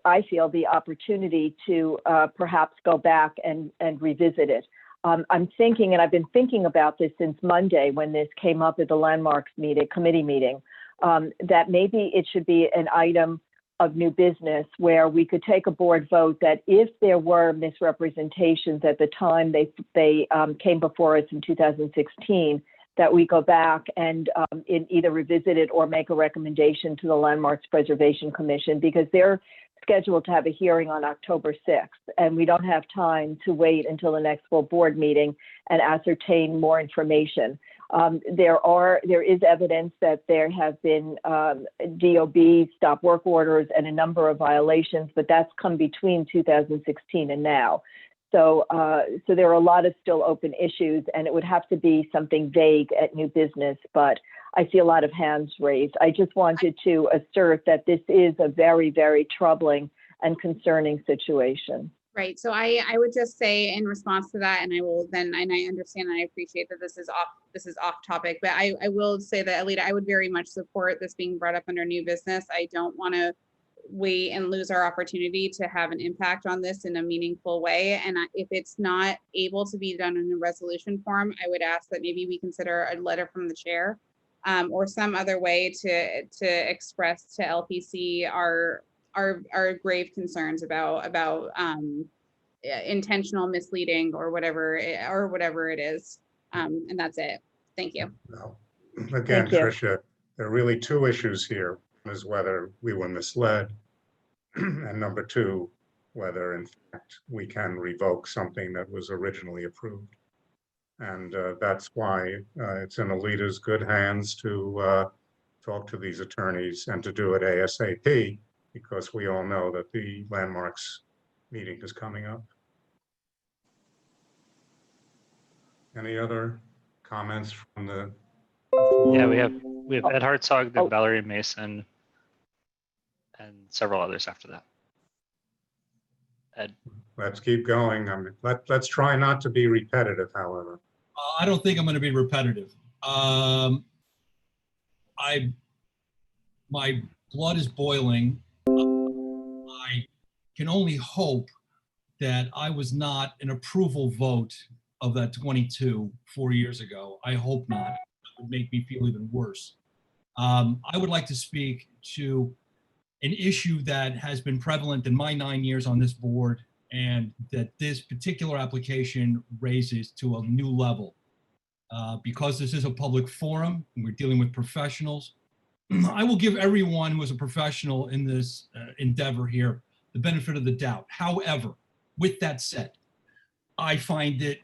I feel, the opportunity to perhaps go back and revisit it. I'm thinking, and I've been thinking about this since Monday when this came up at the Landmarks committee meeting, that maybe it should be an item of new business where we could take a board vote that if there were misrepresentations at the time they came before us in 2016, that we go back and either revisit it or make a recommendation to the Landmarks Preservation Commission, because they're scheduled to have a hearing on October 6th, and we don't have time to wait until the next full board meeting and ascertain more information. There is evidence that there have been DOB stop work orders and a number of violations, but that's come between 2016 and now. So there are a lot of still open issues, and it would have to be something vague at new business, but I see a lot of hands raised. I just wanted to assert that this is a very, very troubling and concerning situation. Right. So I would just say in response to that, and I will then, and I understand and I appreciate that this is off topic, but I will say that, Alita, I would very much support this being brought up under new business. I don't want to wait and lose our opportunity to have an impact on this in a meaningful way. And if it's not able to be done in a resolution form, I would ask that maybe we consider a letter from the chair or some other way to express to LPC our grave concerns about intentional misleading or whatever it is. And that's it. Thank you. No. Again, Tricia, there are really two issues here. One is whether we were misled, and number two, whether in fact we can revoke something that was originally approved. And that's why it's in Alita's good hands to talk to these attorneys and to do it ASAP, because we all know that the Landmarks meeting is coming up. Any other comments from the floor? Yeah, we have Ed Hartzog, then Valerie Mason, and several others after that. Ed. Let's keep going. Let's try not to be repetitive, however. I don't think I'm going to be repetitive. My blood is boiling. I can only hope that I was not an approval vote of that 22 4 years ago. I hope not. That would make me feel even worse. I would like to speak to an issue that has been prevalent in my 9 years on this board, and that this particular application raises to a new level. Because this is a public forum and we're dealing with professionals, I will give everyone who is a professional in this endeavor here the benefit of the doubt. However, with that said, I find it,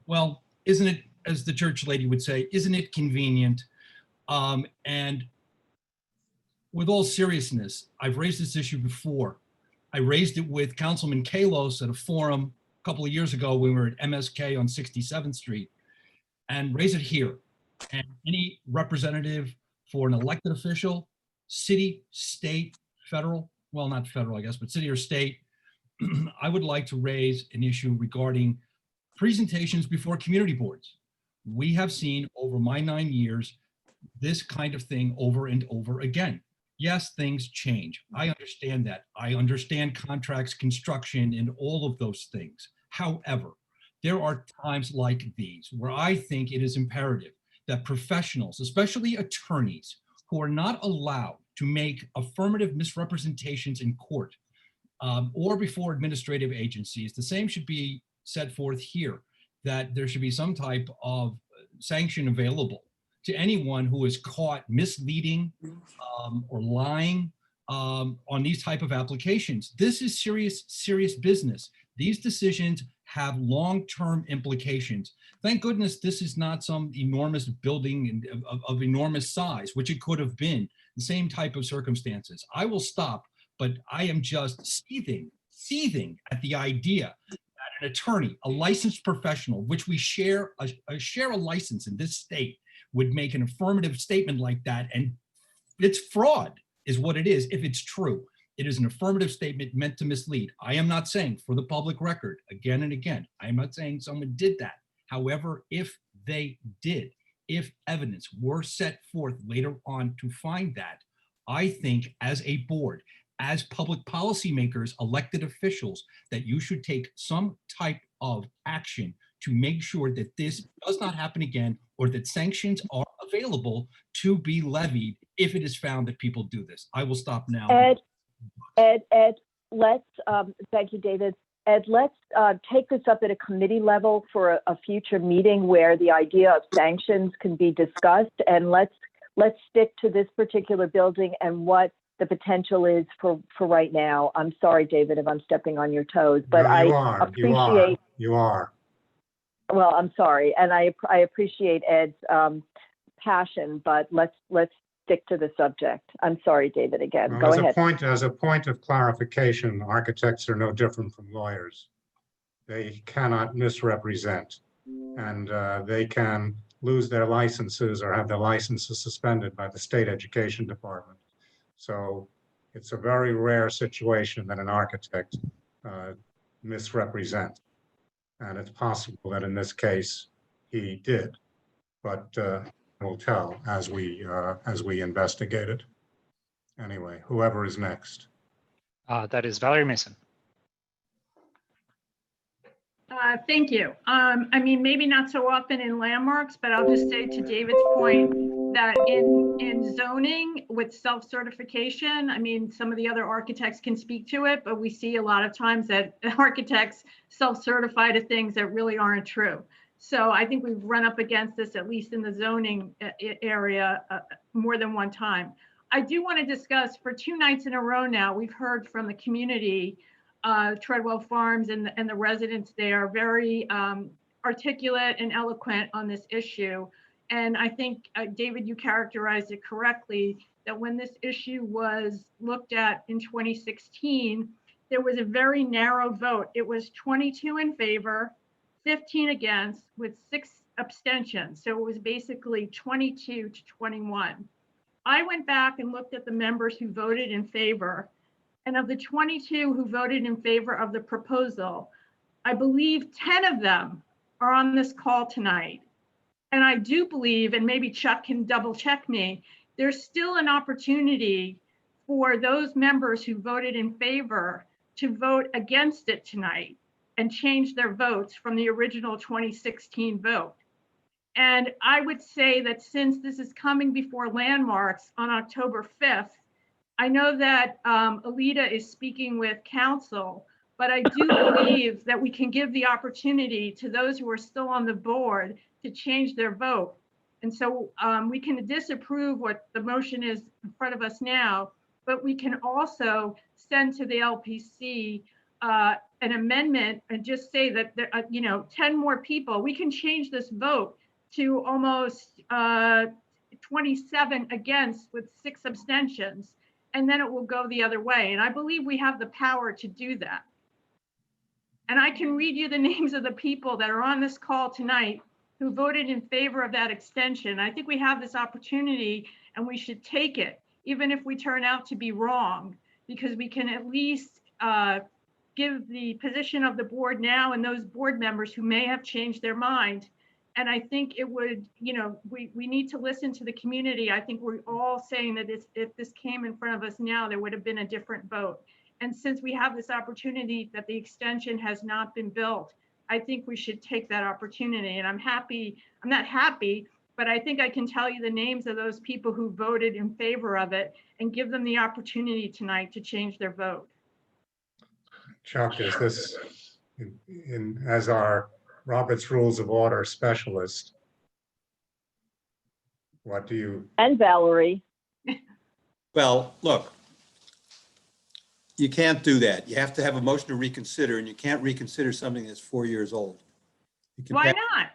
well, isn't it, as the church lady would say, isn't it convenient? And with all seriousness, I've raised this issue before. I raised it with Councilman Kalos at a forum a couple of years ago when we were at MSK on 67th Street, and raise it here. And any representative for an elected official, city, state, federal, well, not federal, I guess, but city or state, I would like to raise an issue regarding presentations before community boards. We have seen over my 9 years this kind of thing over and over again. Yes, things change. I understand that. I understand contracts, construction, and all of those things. However, there are times like these where I think it is imperative that professionals, especially attorneys, who are not allowed to make affirmative misrepresentations in court or before administrative agencies, the same should be set forth here, that there should be some type of sanction available to anyone who is caught misleading or lying on these type of applications. This is serious business. These decisions have long-term implications. Thank goodness this is not some enormous building of enormous size, which it could have been. the same type of circumstances. I will stop, but I am just seething at the idea that an attorney, a licensed professional, which we share a license in this state, would make an affirmative statement like that. And it's fraud is what it is if it's true. It is an affirmative statement meant to mislead. I am not saying, for the public record, again and again, I am not saying someone did that. However, if they did, if evidence were set forth later on to find that, I think as a board, as public policymakers, elected officials, that you should take some type of action to make sure that this does not happen again, or that sanctions are available to be levied if it is found that people do this. I will stop now. Ed, let's, thank you, David. Ed, let's take this up at a committee level for a future meeting where the idea of sanctions can be discussed, and let's stick to this particular building and what the potential is for right now. I'm sorry, David, if I'm stepping on your toes, but No, you are. Well, I'm sorry, and I appreciate Ed's passion, but let's stick to the subject. I'm sorry, David, again. Well, Go ahead. As a point of clarification, architects are no different from lawyers. They cannot misrepresent, and they can lose their licenses or have their licenses suspended by the state education department. So it's a very rare situation that an architect misrepresents. And it's possible that in this case he did, but we'll tell as we investigate it. Anyway, whoever is next. That is Valerie Mason. Thank you. I mean, maybe not so often in landmarks, but I'll just say to David's point that in zoning with self-certification, I mean, some of the other architects can speak to it, but we see a lot of times that architects self-certify to things that really aren't true. So I think we've run up against this, at least in the zoning area, more than one time. I do want to discuss, for 2 nights in a row now, we've heard from the community, Treadwell Farms and the residents there, very articulate and eloquent on this issue. And I think, David, you characterized it correctly, that when this issue was looked at in 2016, there was a very narrow vote. It was 22 in favor, 15 against, with 6 abstentions. So it was basically 22 to 21. I went back and looked at the members who voted in favor. And of the 22 who voted in favor of the proposal, I believe 10 of them are on this call tonight. And I do believe, and maybe Chuck can double check me, there's still an opportunity for those members who voted in favor to vote against it tonight and change their votes from the original 2016 vote. And I would say that since this is coming before landmarks on October 5th, I know that Alita is speaking with council, but I do believe that we can give the opportunity to those who are still on the board to change their vote. And so we can disapprove what the motion is in front of us now, but we can also send to the LPC an amendment and just say that, 10 more people, we can change this vote to almost 27 against with 6 abstentions. And then it will go the other way. And I believe we have the power to do that. And I can read you the names of the people that are on this call tonight who voted in favor of that extension. I think we have this opportunity and we should take it, even if we turn out to be wrong, because we can at least give the position of the board now and those board members who may have changed their mind. And I think it would, we need to listen to the community. I think we're all saying that if this came in front of us now, there would have been a different vote. And since we have this opportunity that the extension has not been built, I think we should take that opportunity. And I'm not happy, but I think I can tell you the names of those people who voted in favor of it and give them the opportunity tonight to change their vote. Chuck, is this as our Robert's Rules of Order specialist? What do you? And Valerie. Well, look, you can't do that. You have to have a motion to reconsider, and you can't reconsider something that's 4 years old. Why not?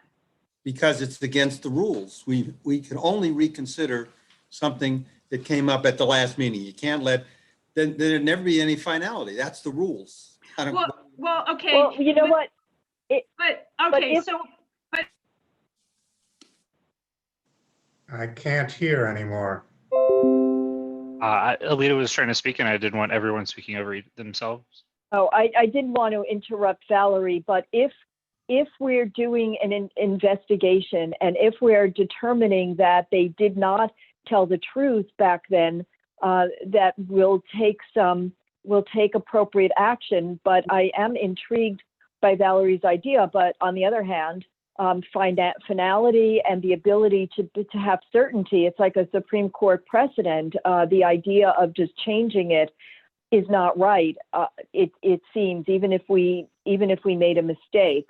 Because it's against the rules. We can only reconsider something that came up at the last meeting. You can't let, then there'd never be any finality. That's the rules. I don't, Well, okay. Well, you know what? But, but okay, if- so, but, I can't hear anymore. Alita was trying to speak, and I didn't want everyone speaking over themselves. Oh, I didn't want to interrupt Valerie, but if we're doing an investigation and if we're determining that they did not tell the truth back then, that we'll take appropriate action. But I am intrigued by Valerie's idea. But on the other hand, finality and the ability to have certainty, it's like a Supreme Court precedent. The idea of just changing it is not right. It seems, even if we made a mistake,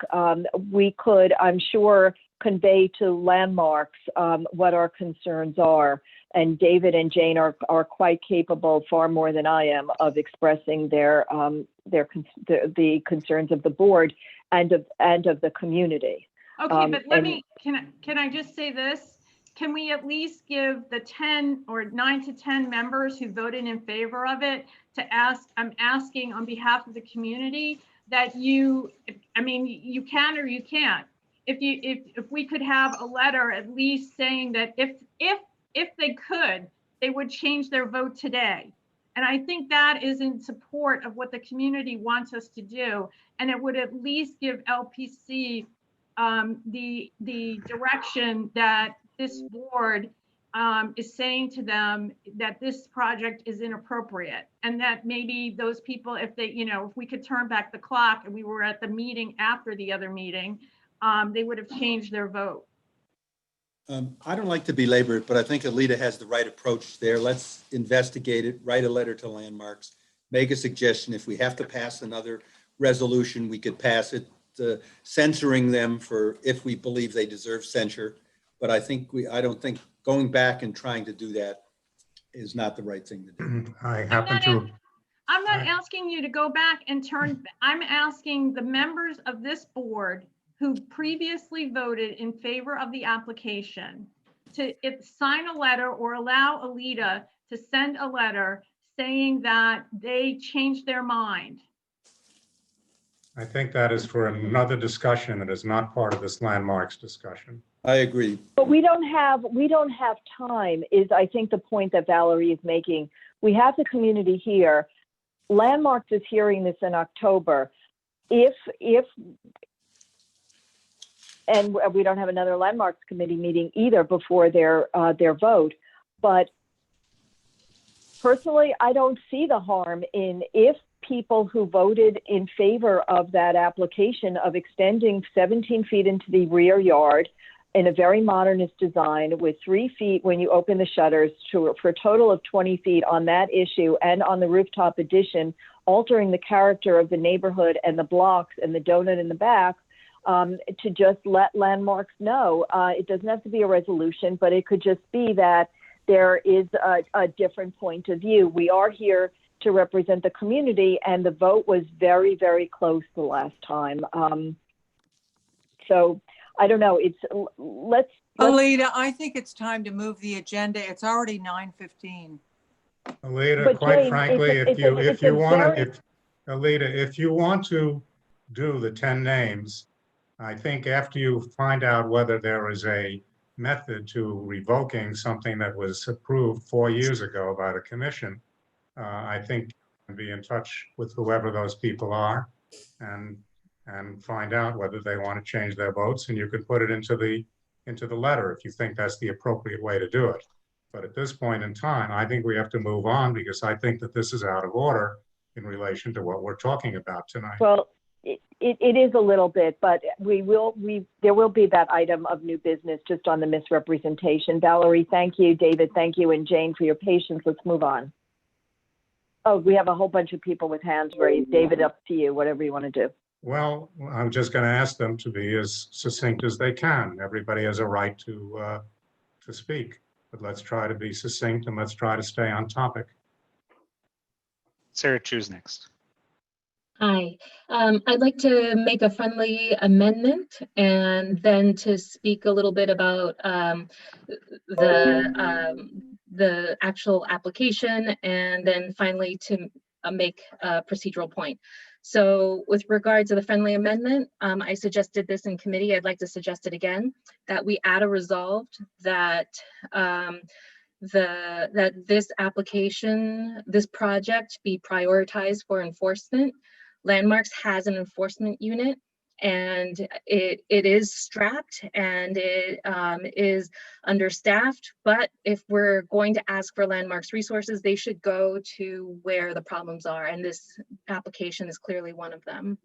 we could, I'm sure, convey to Landmarks what our concerns are. And David and Jane are quite capable, far more than I am, of expressing the concerns of the board and of the community. okay, but let me, can I just say this? Can we at least give the 10 or 9 to 10 members who voted in favor of it to ask, I'm asking on behalf of the community that you can or you can't. If we could have a letter at least saying that if they could, they would change their vote today. And I think that is in support of what the community wants us to do. And it would at least give LPC the direction that this board is saying to them that this project is inappropriate, and that maybe those people, if they, if we could turn back the clock and we were at the meeting after the other meeting, they would have changed their vote. I don't like to belabor it, but I think Alita has the right approach there. Let's investigate it, write a letter to Landmarks, make a suggestion. If we have to pass another resolution, we could pass it, censoring them for if we believe they deserve censure. But I don't think going back and trying to do that is not the right thing to do. I'm not asking you to go back and I'm asking the members of this board who previously voted in favor of the application to sign a letter or allow Alita to send a letter saying that they changed their mind. I think that is for another discussion. It is not part of this Landmarks discussion. I agree. But we don't have time, is I think the point that Valerie is making. We have the community here. Landmarks is hearing this in October. And we don't have another Landmarks committee meeting either before their vote. But personally, I don't see the harm in if people who voted in favor of that application of extending 17 feet into the rear yard in a very modernist design with 3 feet when you open the shutters for a total of 20 feet on that issue, and on the rooftop addition, altering the character of the neighborhood and the blocks and the donut in the back, to just let Landmarks know. It doesn't have to be a resolution, but it could just be that there is a different point of view. We are here to represent the community, and the vote was very, very close the last time. So I don't know. Let's Alita, I think it's time to move the agenda. It's already 9:15. Alita, But quite Jane, frankly, if you want to do the 10 names, I think after you find out whether there is a method to revoking something that was approved 4 years ago by the commission, I think you can be in touch with whoever those people are and find out whether they want to change their votes, and you could put it into the letter if you think that's the appropriate way to do it. But at this point in time, I think we have to move on, because I think that this is out of order in relation to what we're talking about tonight. Well, it is a little bit, but there will be that item of new business just on the misrepresentation. Valerie, thank you. David, thank you. And Jane, for your patience. Let's move on. Oh, we have a whole bunch of people with hands raised. David, up to you, whatever you want to do. Well, I'm just going to ask them to be as succinct as they can. Everybody has a right to speak, but let's try to be succinct and let's try to stay on topic. Sarah, choose next. Hi, I'd like to make a friendly amendment and then to speak a little bit about the the actual application, and then finally to make a procedural point. So with regard to the friendly amendment, I suggested this in committee. I'd like to suggest it again, that we add a resolved that that this application, this project be prioritized for enforcement. Landmarks has an enforcement unit, and it is strapped and it is understaffed. But if we're going to ask for Landmarks resources, they should go to where the problems are, and this application is clearly one of them.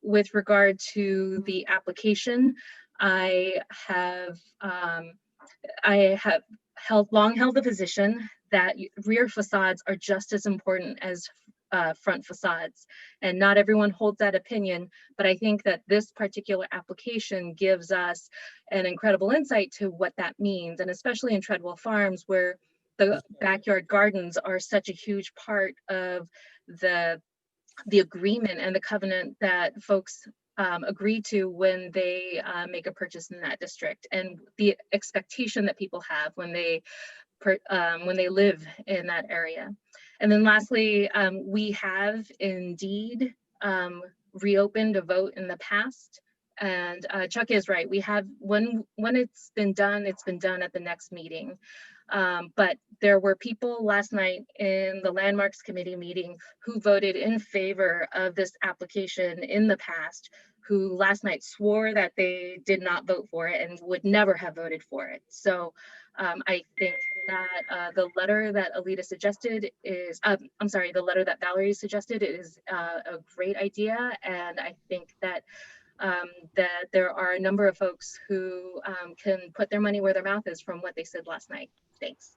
With regard to the application, I have long held the position that rear facades are just as important as front facades, and not everyone holds that opinion, but I think that this particular application gives us an incredible insight to what that means, and especially in Treadwell Farms, where the backyard gardens are such a huge part of the agreement and the covenant that folks agree to when they make a purchase in that district, and the expectation that people have when they live in that area. And then lastly, we have indeed reopened a vote in the past, and Chuck is right. We have, when it's been done at the next meeting. But there were people last night in the Landmarks Committee meeting who voted in favor of this application in the past, who last night swore that they did not vote for it and would never have voted for it. So I think that the letter that Alita suggested is, I'm sorry, the letter that Valerie suggested is a great idea. And I think that that there are a number of folks who can put their money where their mouth is from what they said last night. Thanks.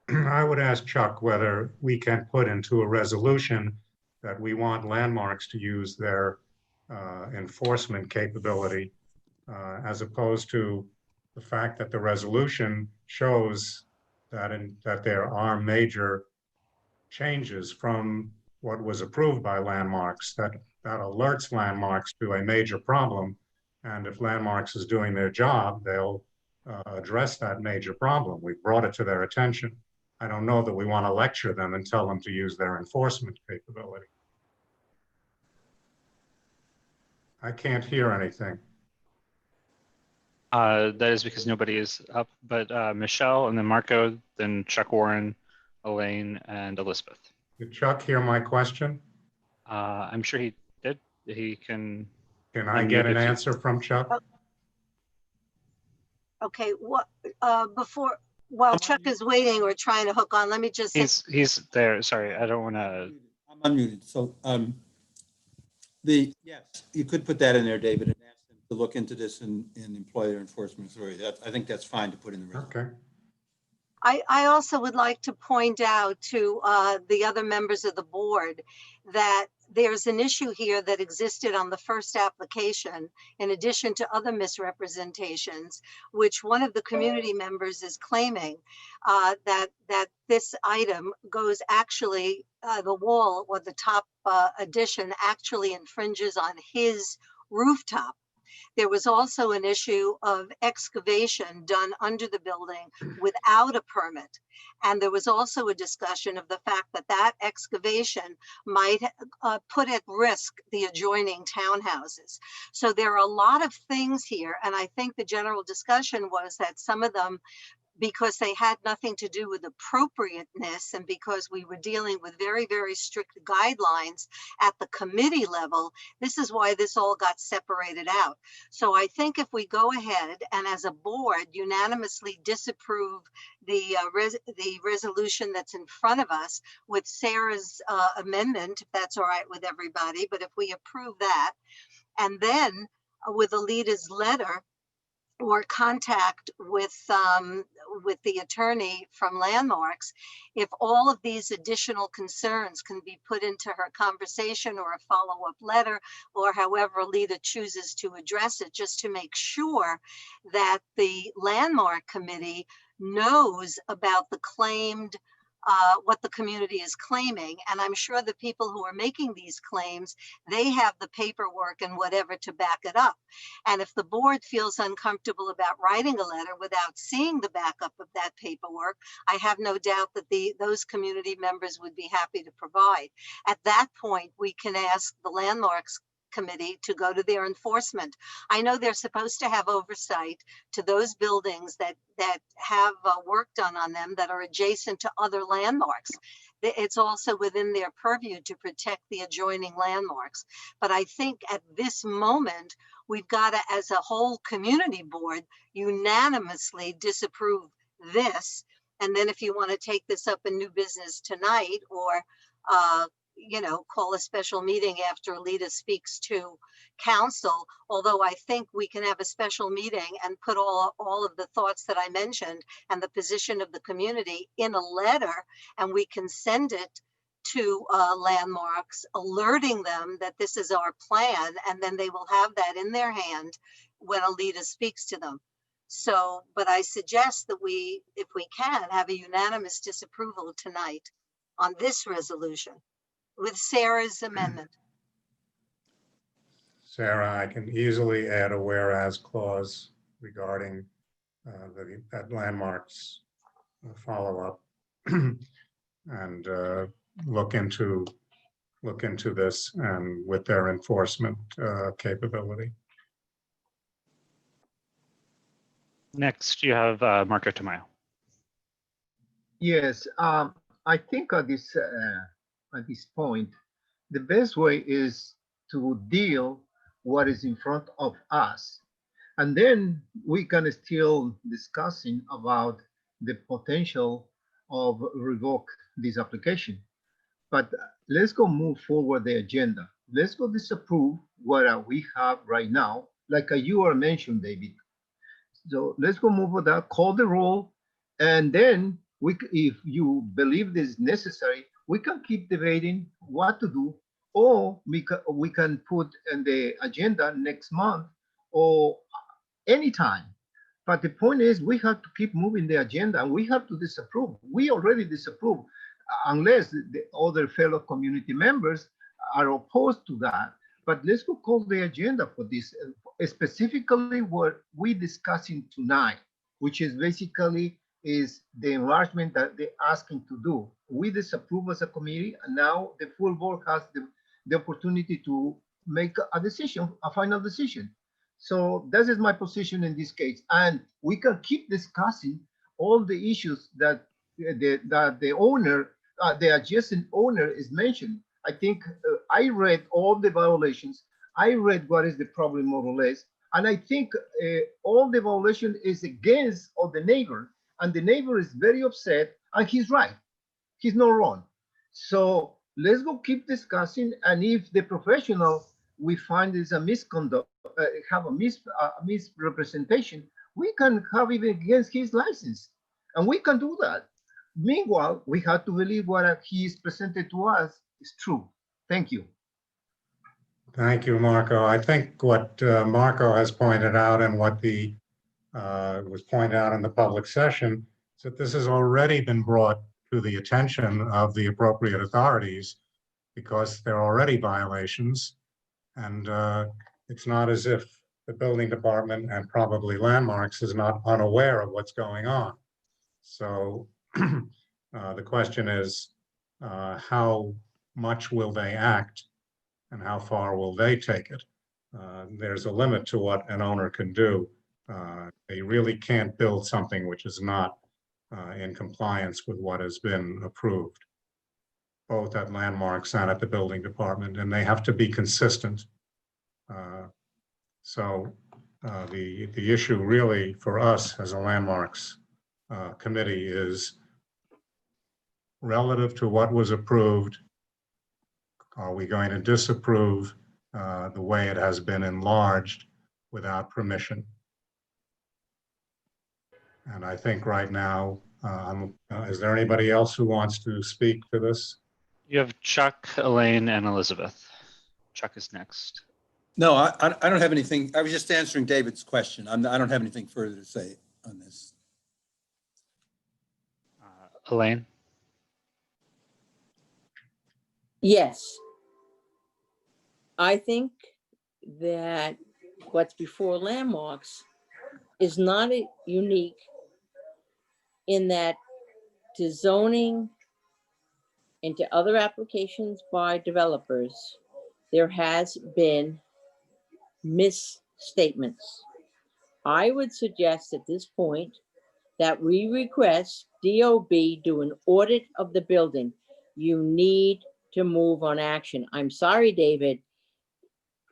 I would ask Chuck whether we can put into a resolution that we want Landmarks to use their enforcement capability, as opposed to the fact that the resolution shows that that there are major changes from what was approved by Landmarks, that alerts Landmarks to a major problem. And if Landmarks is doing their job, they'll address that major problem. We brought it to their attention. I don't know that we want to lecture them and tell them to use their enforcement capability. I can't hear anything. That is because nobody is up, but Michelle, and then Marco, then Chuck Warren, Elaine, and Elizabeth. Did Chuck hear my question? I'm sure he did. He can. Can I get an answer from Chuck? Okay, what while Chuck is waiting or trying to hook on, let me just say. He's there. Sorry, I don't want to. I'm unmuted. So yes, you could put that in there, David, and ask them to look into this in employer enforcement authority. I think that's fine to put in the resolution. Okay. I also would like to point out to the other members of the board that there's an issue here that existed on the first application, in addition to other misrepresentations, which one of the community members is claiming that this item goes actually, the wall or the top addition actually infringes on his rooftop. There was also an issue of excavation done under the building without a permit. And there was also a discussion of the fact that that excavation might put at risk the adjoining townhouses. So there are a lot of things here. And I think the general discussion was that some of them, because they had nothing to do with appropriateness and because we were dealing with very, very strict guidelines at the committee level, this is why this all got separated out. So I think if we go ahead and as a board unanimously disapprove the resolution that's in front of us with Sarah's amendment, if that's all right with everybody, but if we approve that, and then with Alita's letter, or contact with the attorney from Landmarks, if all of these additional concerns can be put into her conversation or a follow-up letter, or however Alita chooses to address it, just to make sure that the Landmark Committee knows about the claimed what the community is claiming. And I'm sure the people who are making these claims, they have the paperwork and whatever to back it up. And if the board feels uncomfortable about writing a letter without seeing the backup of that paperwork, I have no doubt that those community members would be happy to provide. At that point, we can ask the landmarks committee to go to their enforcement. I know they're supposed to have oversight to those buildings that have work done on them that are adjacent to other landmarks. It's also within their purview to protect the adjoining landmarks. But I think at this moment, we've got to, as a whole community board, unanimously disapprove this. And then if you want to take this up in new business tonight, or call a special meeting after Alita speaks to council, although I think we can have a special meeting and put all of the thoughts that I mentioned and the position of the community in a letter, and we can send it to landmarks, alerting them that this is our plan, and then they will have that in their hand when Alita speaks to them. So, but I suggest that we, if we can, have a unanimous disapproval tonight on this resolution with Sarah's amendment. Sarah, I can easily add a whereas clause regarding that landmarks follow-up and look into this and with their enforcement capability. Next, you have Marco Tamayo. Yes, I think at this point, the best way is to deal what is in front of us, and then we can still discussing about the potential of revoke this application. But let's go move forward the agenda. Let's go disapprove what we have right now, like you are mentioned, David. So let's go move with that, call the roll, and then if you believe this is necessary, we can keep debating what to do, or we can put in the agenda next month or anytime. But the point is, we have to keep moving the agenda, and we have to disapprove. We already disapprove, unless the other fellow community members are opposed to that. But let's go call the agenda for this, specifically what we're discussing tonight, which is basically is the enlargement that they're asking to do. We disapprove as a committee, and now the full board has the opportunity to make a decision, a final decision. So that is my position in this case. And we can keep discussing all the issues that the owner, the adjacent owner is mentioned. I think I read all the violations. I read what is the problem more or less. And I think all the violation is against of the neighbor. And the neighbor is very upset, and he's right. He's not wrong. So let's go keep discussing. And if the professional we find is a misconduct, have a misrepresentation, we can have it against his license. And we can do that. Meanwhile, we have to believe what he is presented to us is true. Thank you. Thank you, Marco. I think what Marco has pointed out and what was pointed out in the public session is that this has already been brought to the attention of the appropriate authorities because there are already violations. And it's not as if the building department and probably landmarks is not unaware of what's going on. So the question is, how much will they act and how far will they take it? There's a limit to what an owner can do. They really can't build something which is not in compliance with what has been approved, both at landmarks and at the building department, and they have to be consistent. So the issue really for us as a landmarks committee is relative to what was approved. Are we going to disapprove the way it has been enlarged without permission? And I think right now, is there anybody else who wants to speak to this? You have Chuck, Elaine, and Elizabeth. Chuck is next. No, I don't have anything. I was just answering David's question. I don't have anything further to say on this. Elaine? Yes. I think that what's before landmarks is not unique in that to zoning and to other applications by developers, there has been misstatements. I would suggest at this point that we request DOB do an audit of the building. You need to move on action. I'm sorry, David.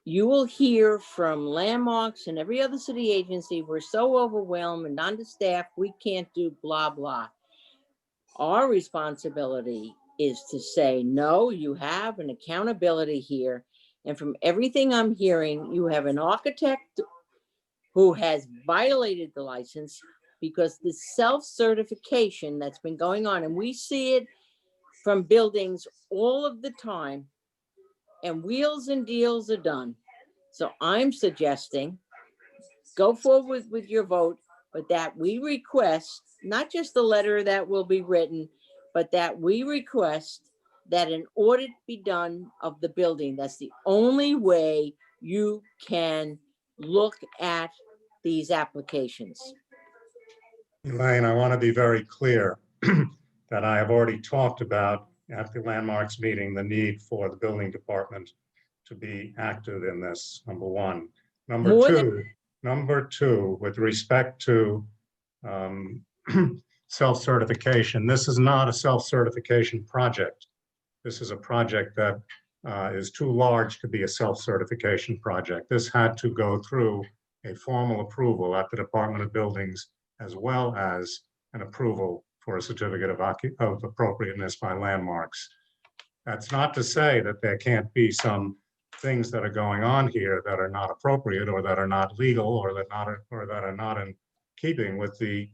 You will hear from landmarks and every other city agency, we're so overwhelmed and understaffed, we can't do blah, blah. Our responsibility is to say, no, you have an accountability here. And from everything I'm hearing, you have an architect who has violated the license because the self-certification that's been going on, and we see it from buildings all of the time, and wheels and deals are done. So I'm suggesting, go forward with your vote, but that we request, not just the letter that will be written, but that we request that an audit be done of the building. That's the only way you can look at these applications. Elaine, I want to be very clear that I have already talked about at the landmarks meeting, the need for the building department to be active in this, number one. Number two, with respect to self-certification, this is not a self-certification project. This is a project that is too large to be a self-certification project. This had to go through a formal approval at the Department of Buildings, as well as an approval for a certificate of appropriateness by landmarks. That's not to say that there can't be some things that are going on here that are not appropriate or that are not legal or that are not in keeping with the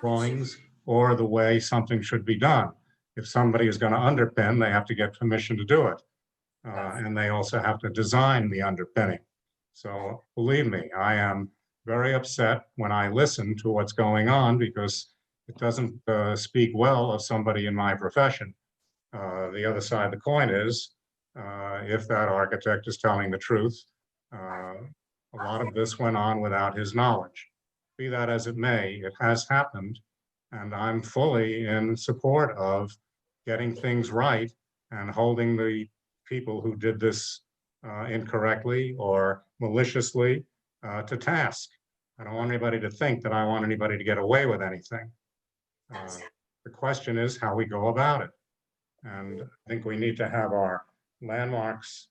drawings or the way something should be done. If somebody is going to underpin, they have to get permission to do it. And they also have to design the underpinning. So believe me, I am very upset when I listen to what's going on because it doesn't speak well of somebody in my profession. The other side of the coin is, if that architect is telling the truth, a lot of this went on without his knowledge. Be that as it may, it has happened, and I'm fully in support of getting things right and holding the people who did this incorrectly or maliciously to task. I don't want anybody to think that I want anybody to get away with anything. The question is how we go about it. And I think we need to have our landmarks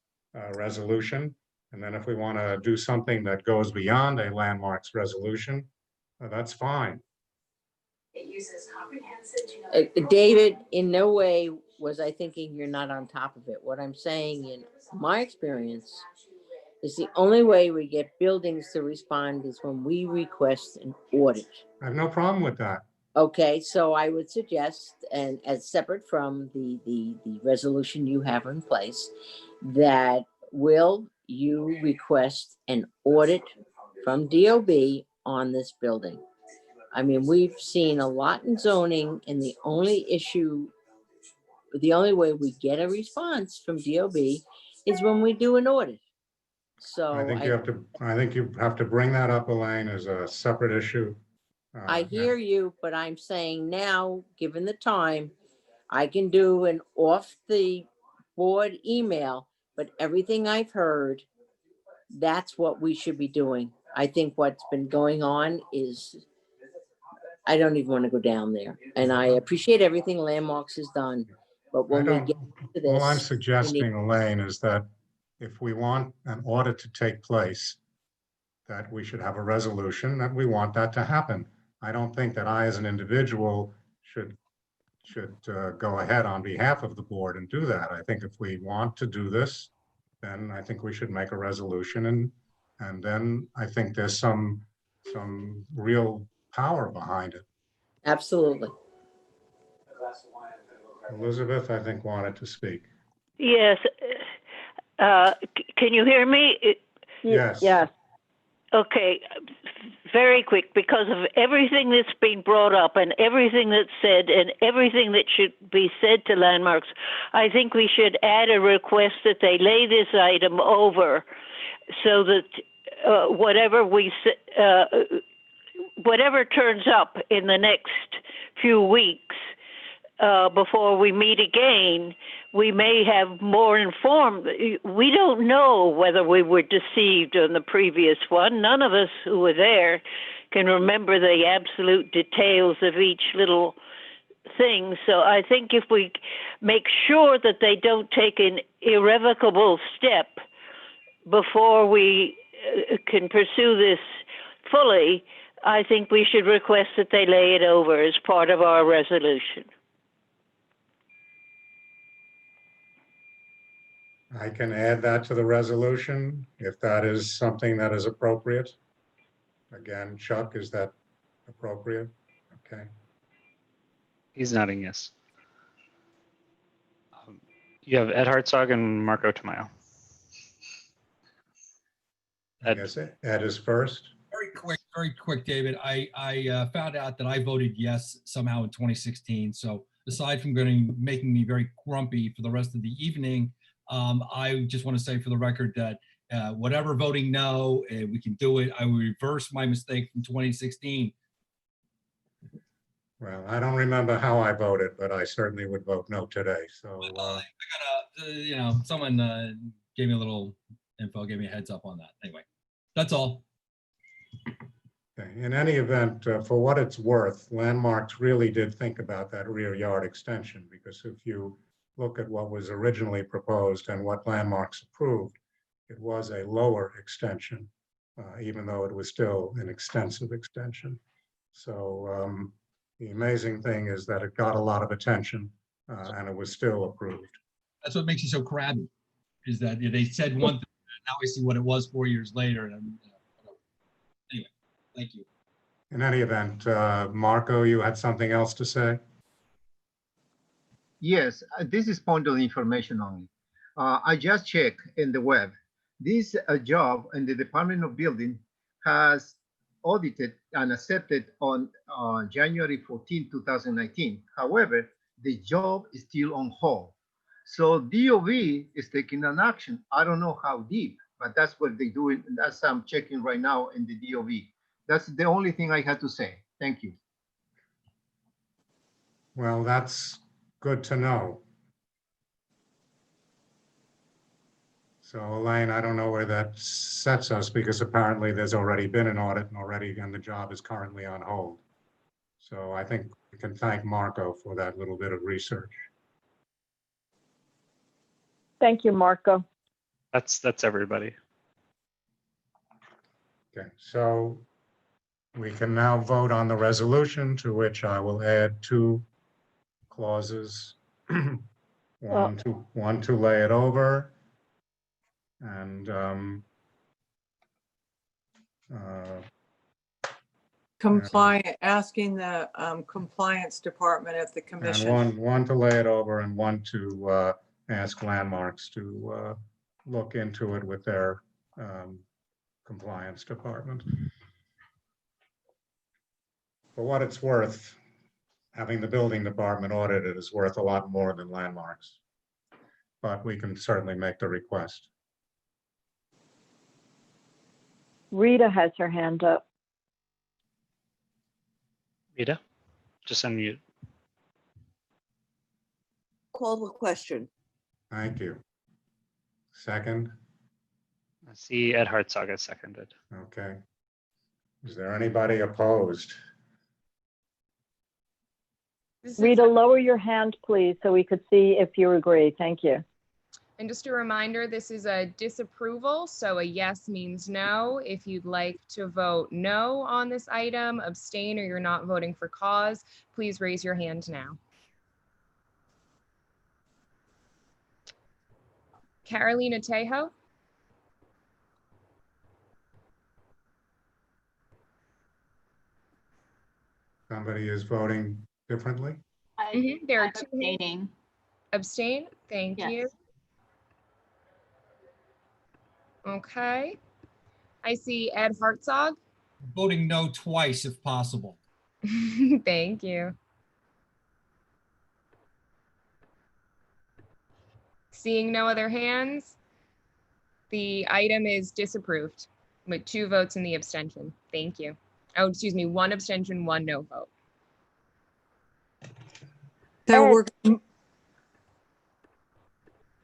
resolution. And then if we want to do something that goes beyond a landmarks resolution, that's fine. It uses comprehensive. David, in no way was I thinking you're not on top of it. What I'm saying in my experience is the only way we get buildings to respond is when we request an audit. I have no problem with that. Okay, so I would suggest, and as separate from the resolution you have in place, that will you request an audit from DOB on this building? I mean, we've seen a lot in zoning, and the only way we get a response from DOB is when we do an audit. So I think you have to bring that up, Elaine, as a separate issue. I hear you, but I'm saying now, given the time, I can do an off the board email, but everything I've heard, that's what we should be doing. I think what's been going on is, I don't even want to go down there. And I appreciate everything Landmarks has done, but when we get to this. All I'm suggesting, Elaine, is that if we want an audit to take place, that we should have a resolution that we want that to happen. I don't think that I, as an individual, should go ahead on behalf of the board and do that. I think if we want to do this, then I think we should make a resolution, and then I think there's some real power behind it. Absolutely. Elizabeth, I think, wanted to speak. Yes. Can you hear me? Yes. Yes. Okay, very quick, because of everything that's been brought up and everything that's said and everything that should be said to landmarks, I think we should add a request that they lay this item over so that whatever turns up in the next few weeks, before we meet again, we may have more informed. We don't know whether we were deceived on the previous one. None of us who were there can remember the absolute details of each little thing. So I think if we make sure that they don't take an irrevocable step before we can pursue this fully, I think we should request that they lay it over as part of our resolution. I can add that to the resolution if that is something that is appropriate. Again, Chuck, is that appropriate? Okay. He's nodding yes. You have Ed Hartzog and Marco Tamayo. I guess Ed is first. Very quick, David. I found out that I voted yes somehow in 2016. So aside from making me very grumpy for the rest of the evening, I just want to say for the record that whatever voting no, we can do it. I will reverse my mistake from 2016. Well, I don't remember how I voted, but I certainly would vote no today. So, I gotta, someone gave me a little info, gave me a heads up on that. Anyway, that's all. okay. In any event, for what it's worth, Landmarks really did think about that rear yard extension, because if you look at what was originally proposed and what Landmarks approved, it was a lower extension, even though it was still an extensive extension. So the amazing thing is that it got a lot of attention and it was still approved. That's what makes you so crabby, is that they said one thing, and now we see what it was 4 years later. And anyway, thank you. In any event, Marco, you had something else to say? Yes, this is point of information only. I just checked in the web. This job in the Department of Building has audited and accepted on January 14, 2019. However, the job is still on hold. So DOV is taking an action. I don't know how deep, but that's what they're doing. That's I'm checking right now in the DOV. That's the only thing I had to say. Thank you. Well, that's good to know. So Elaine, I don't know where that sets us, because apparently there's already been an audit and the job is currently on hold. So I think we can thank Marco for that little bit of research. Thank you, Marco. That's everybody. Okay, so we can now vote on the resolution, to which I will add 2 clauses. one to lay it over, and asking the compliance department at the commission. and one to lay it over, and one to ask Landmarks to look into it with their compliance department. For what it's worth, having the building department audited is worth a lot more than Landmarks, but we can certainly make the request. Rita has her hand up. Rita, just unmute. Call the question. Thank you. Second? I see Ed Hartzog has seconded. Okay. Is there anybody opposed? Rita, lower your hand, please, so we could see if you agree. Thank you. And just a reminder, this is a disapproval, so a yes means no. If you'd like to vote no on this item, abstain, or you're not voting for cause, please raise your hand now. Carolina Tejo? Somebody is voting differently? There are 2 abstaining. Abstain? Thank you. Okay. I see Ed Hartzog. Voting no twice if possible. Thank you. Seeing no other hands, the item is disapproved with 2 votes in the abstention. Thank you. Oh, excuse me, 1 abstention, 1 no vote. So we're,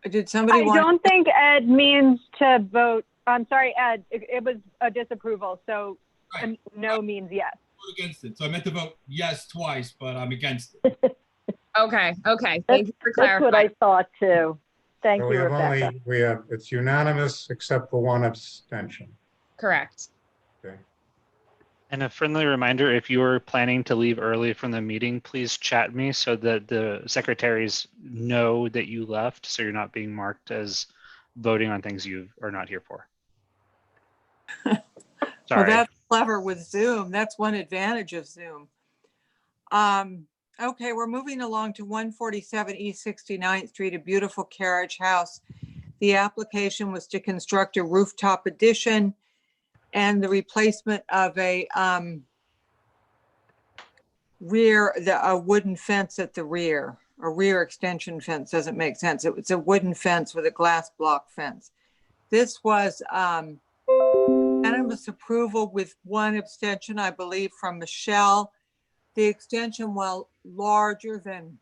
did somebody I want? don't think Ed means to vote. I'm sorry, Ed, it was a disapproval. So Right. no means yes. Vote against it. So I meant to vote yes twice, but I'm against it. Okay, okay. Thank you for That's what I clarifying. thought too. Thank So you, Rebecca. it's unanimous except for 1 abstention. Correct. Okay. And a friendly reminder, if you're planning to leave early from the meeting, please chat me so that the secretaries know that you left, so you're not being marked as voting on things you are not here for. Well, Sorry. that's clever with Zoom. That's one advantage of Zoom. Okay, we're moving along to 147 East 69th Street, a beautiful carriage house. The application was to construct a rooftop addition and the replacement of a a wooden fence at the rear. A rear extension fence doesn't make sense. It's a wooden fence with a glass block fence. This was unanimous approval with 1 abstention, I believe, from Michelle. The extension, while larger than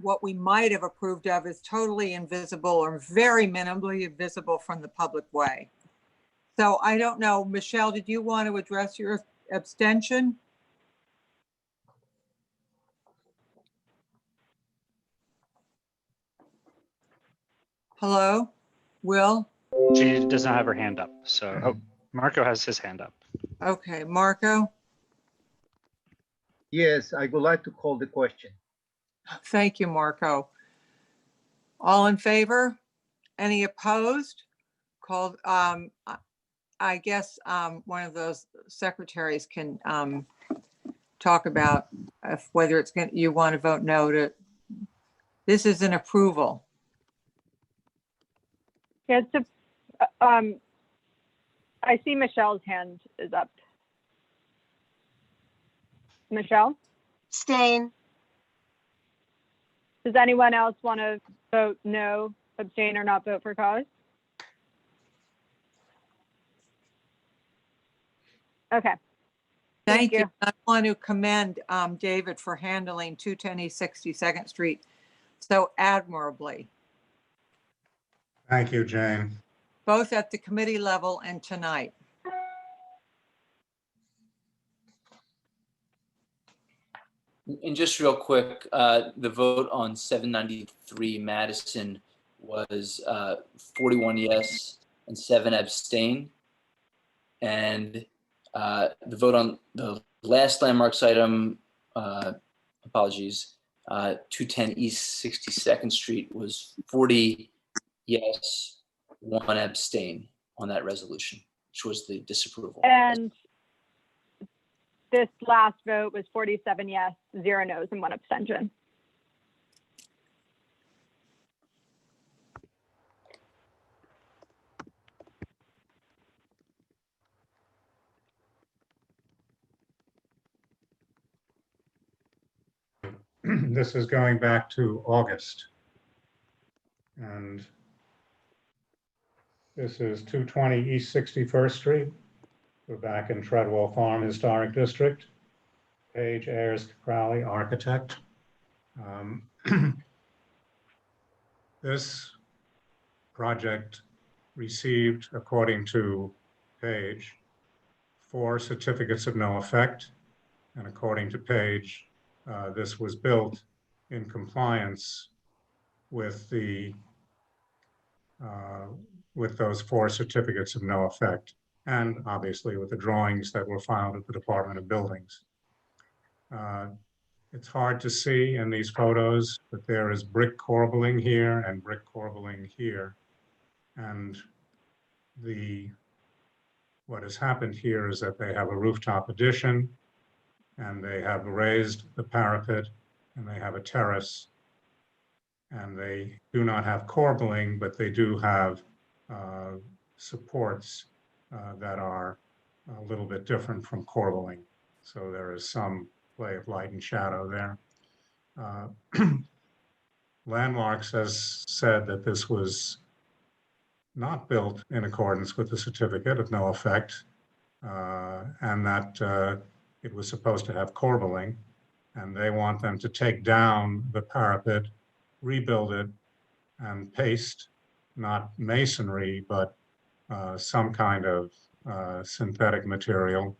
what we might have approved of, is totally invisible or very minimally visible from the public way. So I don't know, Michelle, did you want to address your abstention? Hello, Will? She does not have her hand up. So, oh, Marco has his hand up. Okay, Marco, Yes, I would like to call the question. thank you, Marco. All in favor? Any opposed? Called, I guess one of those secretaries can talk about if whether it's going, you want to vote no to, this is an approval. Yeah, it's I see Michelle's hand is up. Michelle, Abstain. does anyone else want to vote no, abstain, or not vote for cause? Okay. Thank you. I want to commend David for handling 210 East 62nd Street so admirably, Thank you, Jane. both at the committee level and tonight. And just real quick, the vote on 793 Madison was 41 yes and 7 abstain. And the vote on the last landmarks item, apologies, 210 East 62nd Street was 40 yes, 1 abstain on that resolution, which was the disapproval. And this last vote was 47 yes, 0 no's, and 1 abstention. This is going back to August. And this is 220 East 61st Street. We're back in Treadwell Farm Historic District. Paige Ayers Crowley, architect. This project received, according to Paige, 4 certificates of no effect. And according to Paige, this was built in compliance with the with those 4 certificates of no effect, and obviously with the drawings that were filed at the Department of Buildings. It's hard to see in these photos, but there is brick corbelling here and brick corbelling here. And what has happened here is that they have a rooftop addition, and they have raised the parapet, and they have a terrace, and they do not have corbelling, but they do have supports that are a little bit different from corbelling. So there is some play of light and shadow there. Landmarks has said that this was not built in accordance with the certificate of no effect, and that it was supposed to have corbelling, and they want them to take down the parapet, rebuild it, and paste, not masonry, but some kind of synthetic material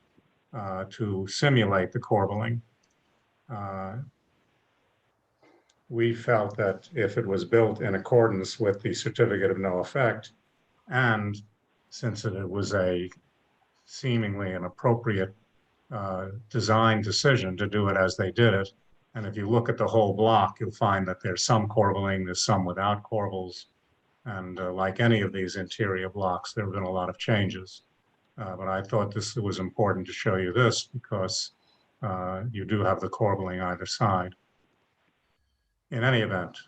to simulate the corbelling. We felt that if it was built in accordance with the certificate of no effect, and since it was a seemingly an appropriate design decision to do it as they did it, and if you look at the whole block, you'll find that there's some corbelling, there's some without corbels, and like any of these interior blocks, there have been a lot of changes. But I thought this was important to show you this because you do have the corbelling either side. In any event,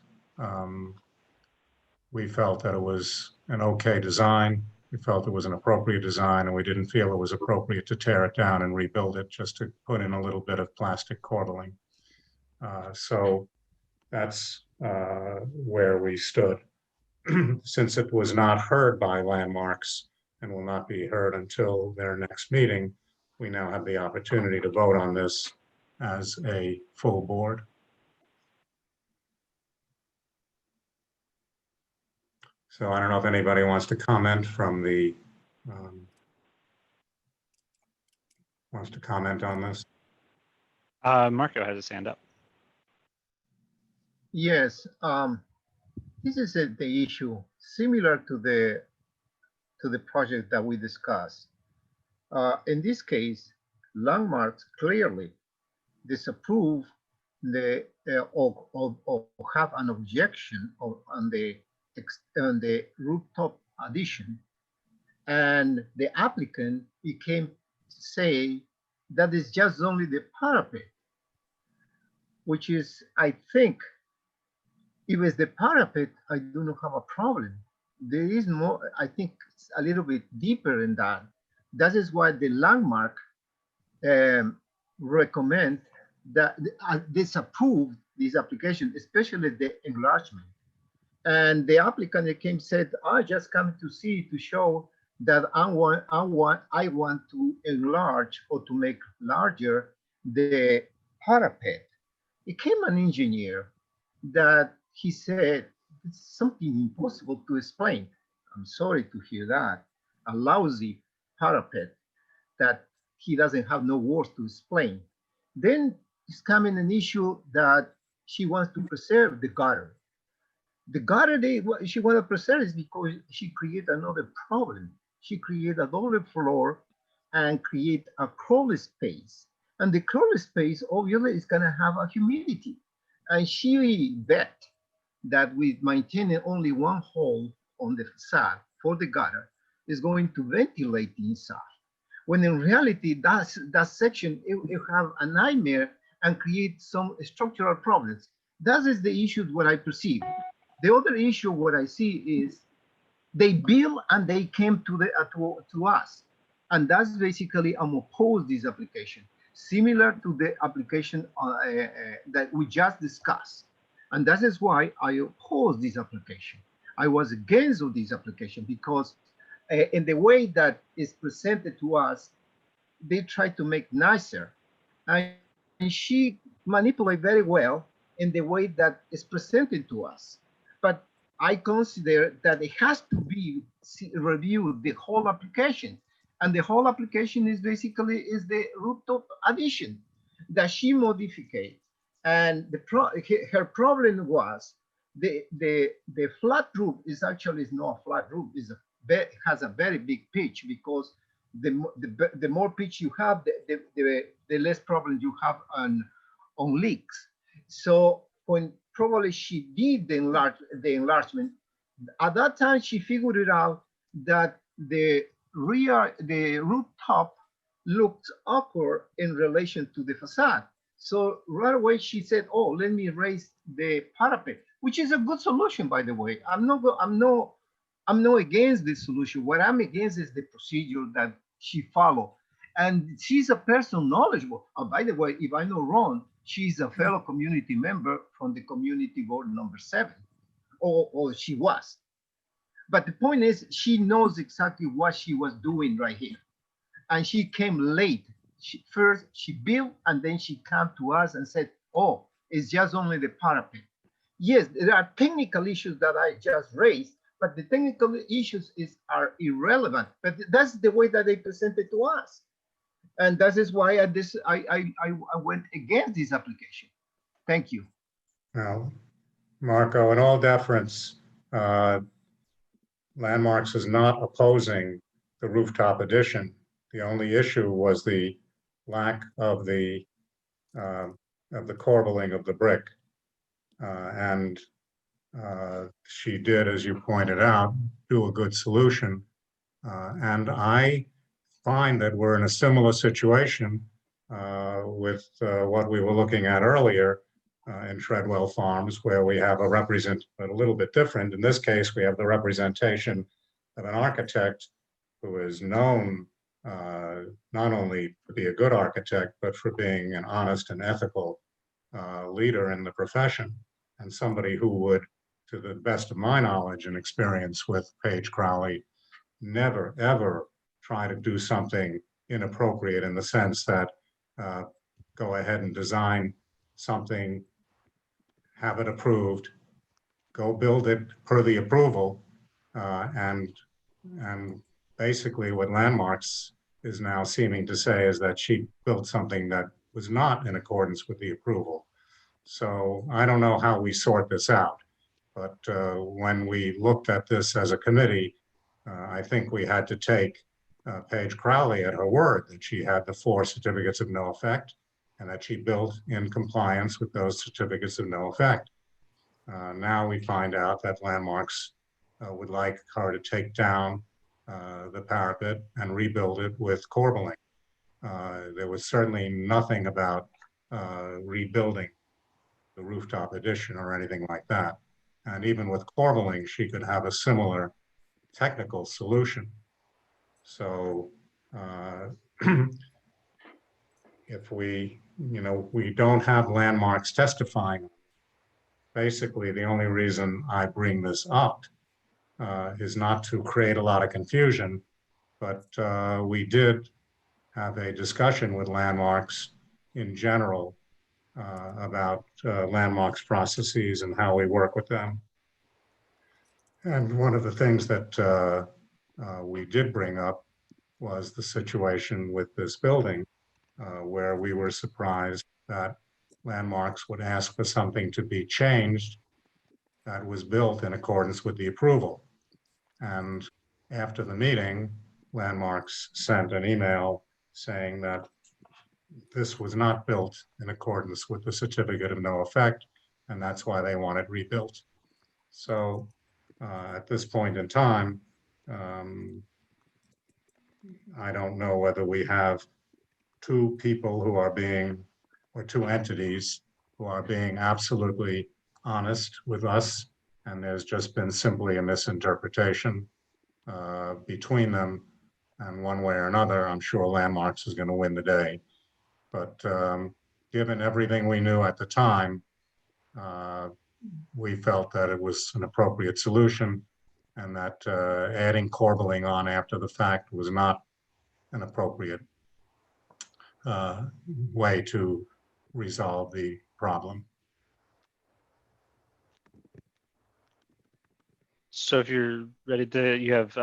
we felt that it was an okay design. We felt it was an appropriate design, and we didn't feel it was appropriate to tear it down and rebuild it just to put in a little bit of plastic corbelling. So that's where we stood. Since it was not heard by Landmarks and will not be heard until their next meeting, we now have the opportunity to vote on this as a full board. So I don't know if anybody wants to comment from the, wants to comment on this. Marco has his hand up. Yes, this is the issue similar to the project that we discussed. In this case, Landmarks clearly disapprove the or have an objection on the rooftop addition, and the applicant became to say that it's just only the parapet, which is, I think, if it's the parapet, I do not have a problem. There is more, I think it's a little bit deeper in that. That is why the Landmark recommend that disapprove this application, especially the enlargement. And the applicant came said, I just come to see to show that I want to enlarge or to make larger the parapet. It came an engineer that he said, it's something impossible to explain. I'm sorry to hear that. A lousy parapet that he doesn't have no words to explain. Then is coming an issue that she wants to preserve the gutter. The gutter she wants to preserve is because she created another problem. She created a double floor and create a crawl space. And the crawl space obviously is gonna have a humidity. And she bet that with maintaining only one hole on the facade for the gutter is going to ventilate the inside. When in reality, that section, it have a nightmare and create some structural problems. That is the issue what I perceive. The other issue what I see is they bill and they came to us. And that's basically I'm opposed this application, similar to the application that we just discussed. And that is why I oppose this application. I was against this application because in the way that is presented to us, they try to make nicer. And she manipulate very well in the way that is presented to us. But I consider that it has to be reviewed, the whole application. And the whole application is basically is the rooftop addition that she modified. And her problem was the flat roof is actually not a flat roof, has a very big pitch because the more pitch you have, the less problem you have on leaks. So when probably she did the enlargement, at that time she figured it out that the rooftop looked awkward in relation to the facade. So right away she said, "Oh, let me raise the parapet," which is a good solution, by the way. I'm I'm not against the solution. What I'm against is the procedure that she followed. And she's a person knowledgeable. Oh, by the way, if I'm not wrong, she's a fellow community member from the community board number 7, or she was. But the point is, she knows exactly what she was doing right here. And she came late. First, she built, and then she came to us and said, oh, it's just only the parapet. Yes, there are technical issues that I just raised, but the technical issues are irrelevant. But that's the way that they presented to us. And that is why I went against this application. Thank you. Well, Marco, in all deference, Landmarks is not opposing the rooftop addition. The only issue was the lack of the corbelling of the brick. And she did, as you pointed out, do a good solution. And I find that we're in a similar situation with what we were looking at earlier in Treadwell Farms, where we have a little bit different. In this case, we have the representation of an architect who is known not only to be a good architect, but for being an honest and ethical leader in the profession, and somebody who would, to the best of my knowledge and experience with Paige Crowley, never, ever try to do something inappropriate in the sense that go ahead and design something, have it approved, go build it per the approval, and basically what Landmarks is now seeming to say is that she built something that was not in accordance with the approval. So I don't know how we sort this out, but when we looked at this as a committee, I think we had to take Paige Crowley at her word that she had the 4 certificates of no effect and that she built in compliance with those certificates of no effect. Now we find out that Landmarks would like her to take down the parapet and rebuild it with corbelling. There was certainly nothing about rebuilding the rooftop addition or anything like that. And even with corbelling, she could have a similar technical solution. So if we don't have Landmarks testifying, basically the only reason I bring this up is not to create a lot of confusion, but we did have a discussion with Landmarks in general about Landmarks processes and how we work with them. And one of the things that we did bring up was the situation with this building, where we were surprised that Landmarks would ask for something to be changed that was built in accordance with the approval. And after the meeting, Landmarks sent an email saying that this was not built in accordance with the certificate of no effect, and that's why they want it rebuilt. So at this point in time, I don't know whether we have 2 people who are being, or 2 entities who are being absolutely honest with us, and there's just been simply a misinterpretation between them. And one way or another, I'm sure Landmarks is going to win the day. But given everything we knew at the time, we felt that it was an appropriate solution, and that adding corbelling on after the fact was not an appropriate way to resolve the problem. So if you're ready to, you have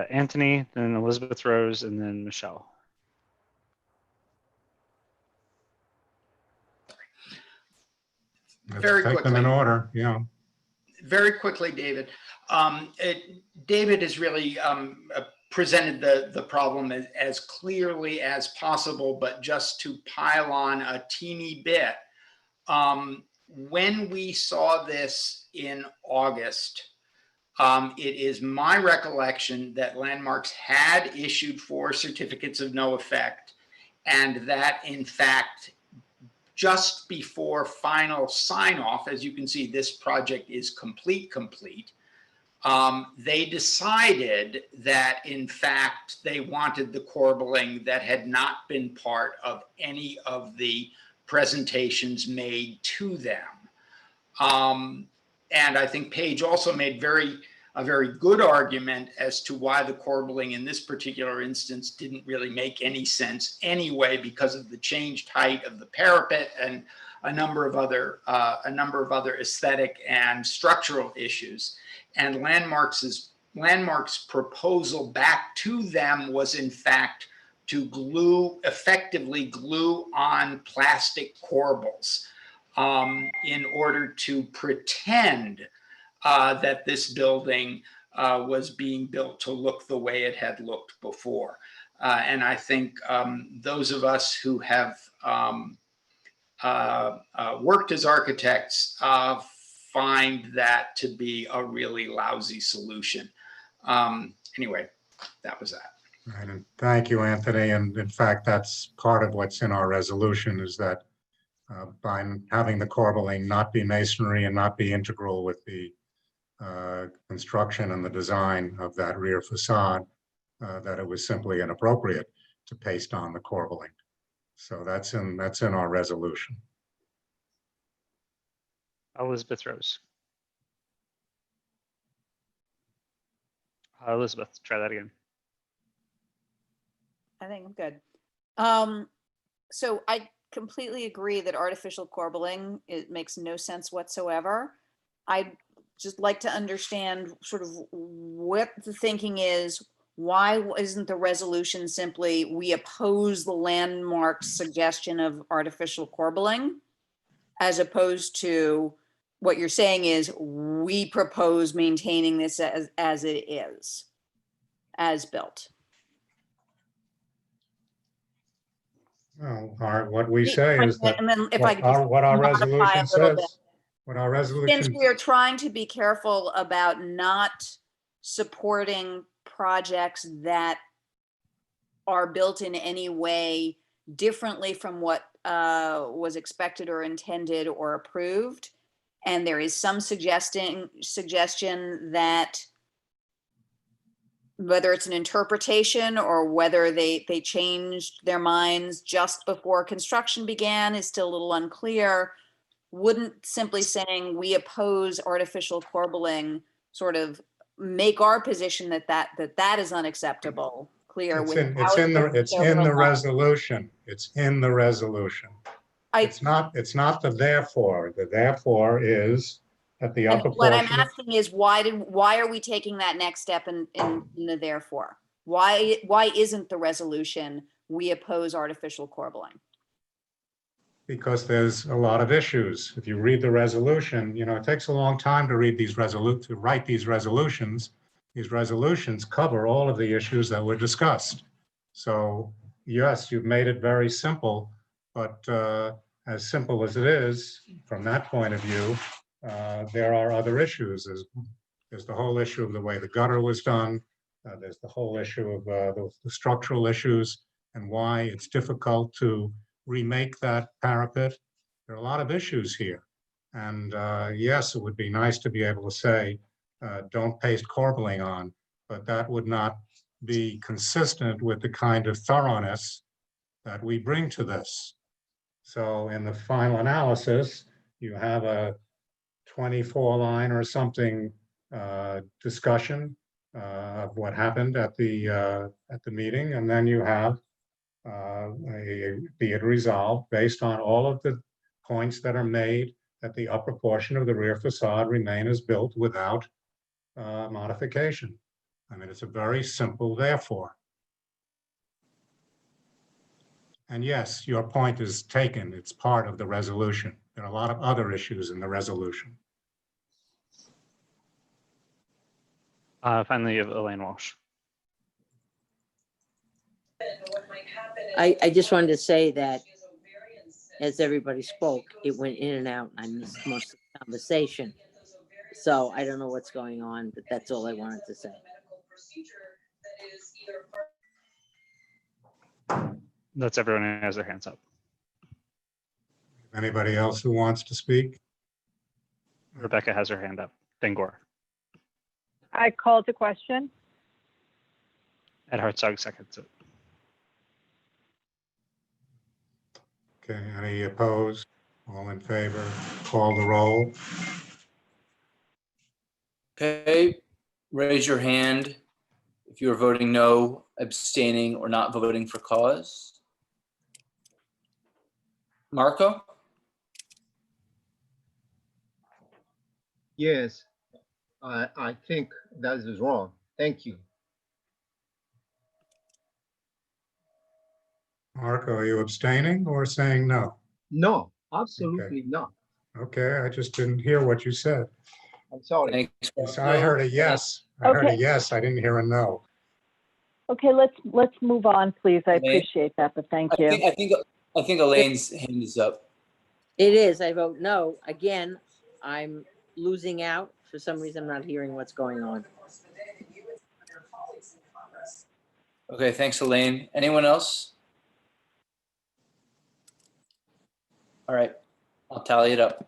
Anthony, then Elizabeth Rose, and then Michelle. Very quickly. Take them in order, yeah. Very quickly, David. David has really presented the problem as clearly as possible, but just to pile on a teeny bit, when we saw this in August, it is my recollection that Landmarks had issued 4 certificates of no effect, and that in fact, just before final sign off, as you can see, this project is complete, They decided that, in fact, they wanted the corbelling that had not been part of any of the presentations made to them. And I think Paige also made a very good argument as to why the corbelling in this particular instance didn't really make any sense anyway, because of the changed height of the parapet and a number of other aesthetic and structural issues. And Landmark's proposal back to them was, in fact, to effectively glue on plastic corbels in order to pretend that this building was being built to look the way it had looked before. And I think those of us who have worked as architects find that to be a really lousy solution. Anyway, that was that. Right, and thank you, Anthony. And in fact, that's part of what's in our resolution, is that by having the corbelling not be masonry and not be integral with the construction and the design of that rear facade, that it was simply inappropriate to paste on the corbelling. So that's in our resolution. Elizabeth Rose. Elizabeth, try that again. I think I'm good. So I completely agree that artificial corbelling, it makes no sense whatsoever. I'd just like to understand sort of what the thinking is. Why isn't the resolution simply, we oppose the Landmark's suggestion of artificial corbelling, as opposed to what you're saying is we propose maintaining this as it is, as built? Well, what we say is that And then if what our modify resolution a little bit. says, what our resolution. Since we are trying to be careful about not supporting projects that are built in any way differently from what was expected or intended or approved, and there is some suggestion that whether it's an interpretation or whether they changed their minds just before construction began is still a little unclear. Wouldn't simply saying we oppose artificial corbelling sort of make our position that is unacceptable clear? It's in the resolution. It's in the resolution. It's not the therefore. The therefore is that the upper what I'm portion. asking is why are we taking that next step in the therefore? Why isn't the resolution we oppose artificial corbelling? Because there's a lot of issues. If you read the resolution, it takes a long time to write these resolutions. These resolutions cover all of the issues that were discussed. So yes, you've made it very simple, but as simple as it is, from that point of view, there are other issues. There's the whole issue of the way the gutter was done. There's the whole issue of the structural issues and why it's difficult to remake that parapet. There are a lot of issues here. And yes, it would be nice to be able to say, don't paste corbelling on, but that would not be consistent with the kind of thoroughness that we bring to this. So in the final analysis, you have a 24-line or something discussion of what happened at the meeting, and then you have be it resolved based on all of the points that are made that the upper portion of the rear facade remain as built without modification. I mean, it's a very simple therefore. And yes, your point is taken. It's part of the resolution. There are a lot of other issues in the resolution. Finally, you have Elaine Walsh. I just wanted to say that as everybody spoke, it went in and out. I missed most of the conversation. So I don't know what's going on, but that's all I wanted to say. That's everyone who has their hands up. Anybody else who wants to speak? Rebecca has her hand up. Then Gore. I call to question. Ed Hartzog seconds it. Okay, any opposed? All in favor? Call the roll. Okay, raise your hand if you are voting no, abstaining, or not voting for cause. Marco? Yes, I think that is wrong. Thank you. Marco, are you abstaining or saying no? No, absolutely not. Okay, I just didn't hear what you said. I'm sorry. Thanks. I heard a yes. I heard a Okay. yes. I didn't hear a no. Okay, let's move on, please. I Elaine? appreciate that, but thank you. I think Elaine's hand is up. It is. I vote no. Again, I'm losing out. For some reason, I'm not hearing what's going on. Okay, thanks, Elaine. Anyone else? All right, I'll tally it up.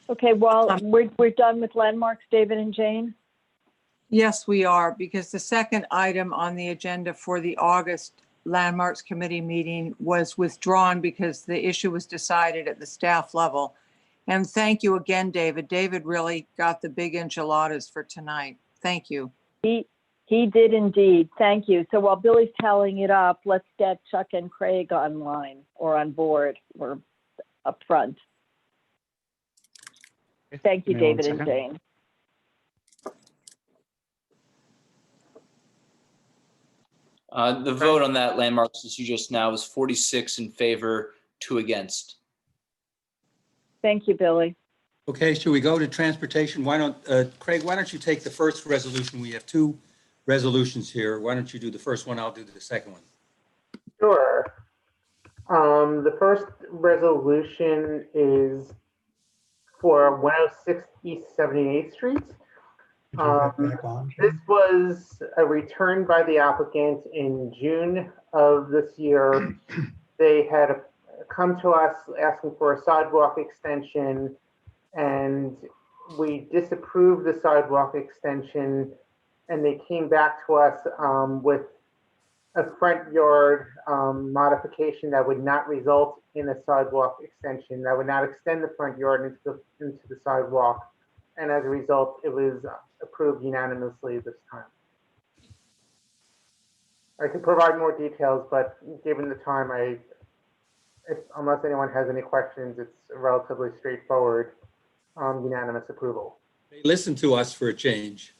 Okay, well, we're done with landmarks, David and Jane. Yes, we are, because the second item on the agenda for the August Landmarks Committee meeting was withdrawn because the issue was decided at the staff level. And thank you again, David. David really got the big enchiladas for tonight. Thank you. He did indeed. Thank you. So while Billy's tallying it up, let's get Chuck and Craig online or on board or up front. Thank you, Give me 1 David and second. Jane. The vote on that landmarks issue just now was 46 in favor, 2 against. Thank you, Billy. Okay, should we go to transportation? Why don't, Craig, why don't you take the first resolution? We have 2 resolutions here. Why don't you do the first one? I'll do the second one. Sure. The first resolution is for 106 East 78th Street. This was a return by the applicant in June of this year. They had come to us asking for a sidewalk extension, and we disapproved the sidewalk extension, and they came back to us with a front yard modification that would not result in a sidewalk extension, that would not extend the front yard into the sidewalk. And as a result, it was approved unanimously this time. I could provide more details, but given the time, unless anyone has any questions, it's relatively straightforward, unanimous approval. Listen to us for a change.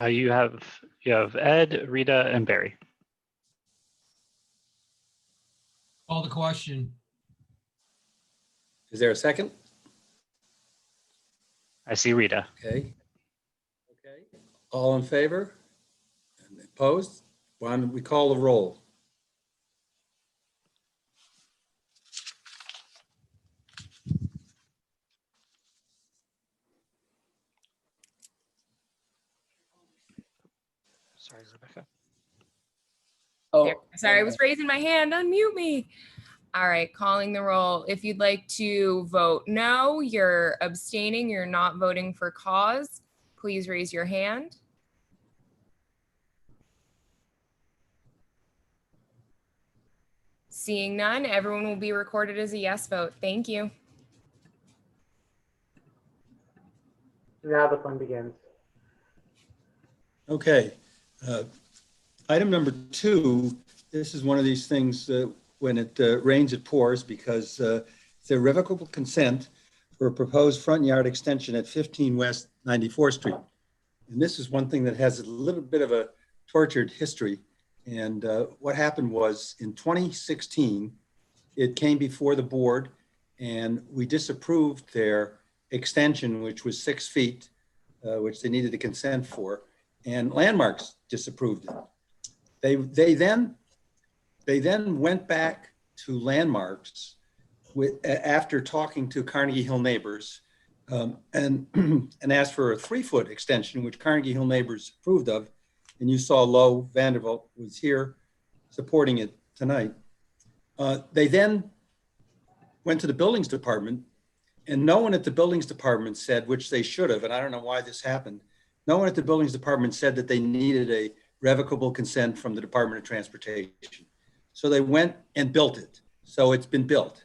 You have Ed, Rita, and Barry. Call the question. Is there a second? I see Rita. Okay. Okay. All in favor? And opposed? Why don't we call the roll? Sorry, Rebecca. There. Sorry, I was raising my hand. Unmute me. All right, calling the roll. If you'd like to vote no, you're abstaining, you're not voting for cause, please raise your hand. Seeing none, everyone will be recorded as a yes vote. Thank you. Now the fun begins. Okay. Item number 2, this is one of these things when it rains, it pours, because it's irrevocable consent for a proposed front yard extension at 15 West 94th Street. And this is one thing that has a little bit of a tortured history. And what happened was in 2016, it came before the board and we disapproved their extension, which was 6 feet, which they needed a consent for, and Landmarks disapproved it. They then went back to Landmarks after talking to Carnegie Hill Neighbors and asked for a 3-foot extension, which Carnegie Hill Neighbors approved of. And you saw Lo Vanderbilt was here supporting it tonight. They then went to the buildings department, and no one at the buildings department said, which they should have, and I don't know why this happened. No one at the buildings department said that they needed a revocable consent from the Department of Transportation. So they went and built it. So it's been built.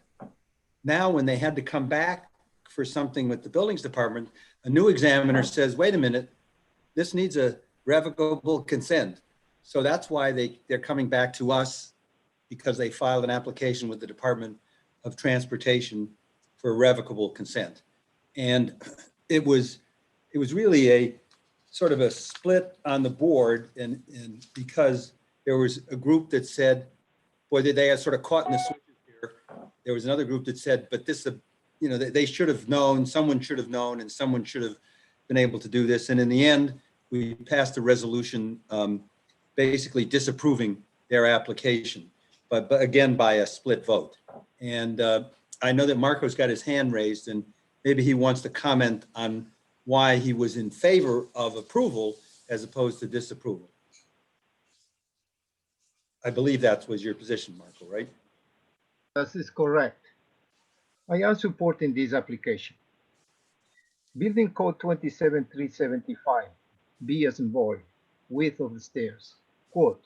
Now, when they had to come back for something with the buildings department, a new examiner says, wait a minute, this needs a revocable consent. So that's why they're coming back to us, because they filed an application with the Department of Transportation for revocable consent. And it was really a sort of a split on the board, and because there was a group that said, boy, they got sort of caught in the switches here. There was another group that said, but this, you know, they should have known, someone should have known, and someone should have been able to do this. And in the end, we passed a resolution basically disapproving their application, but again, by a split vote. And I know that Marco's got his hand raised, and maybe he wants to comment on why he was in favor of approval as opposed to disapproval. I believe that was your position, Marco, right? That is correct. I am supporting this application. Building Code 27375, B as in boy, width of the stairs. Quote,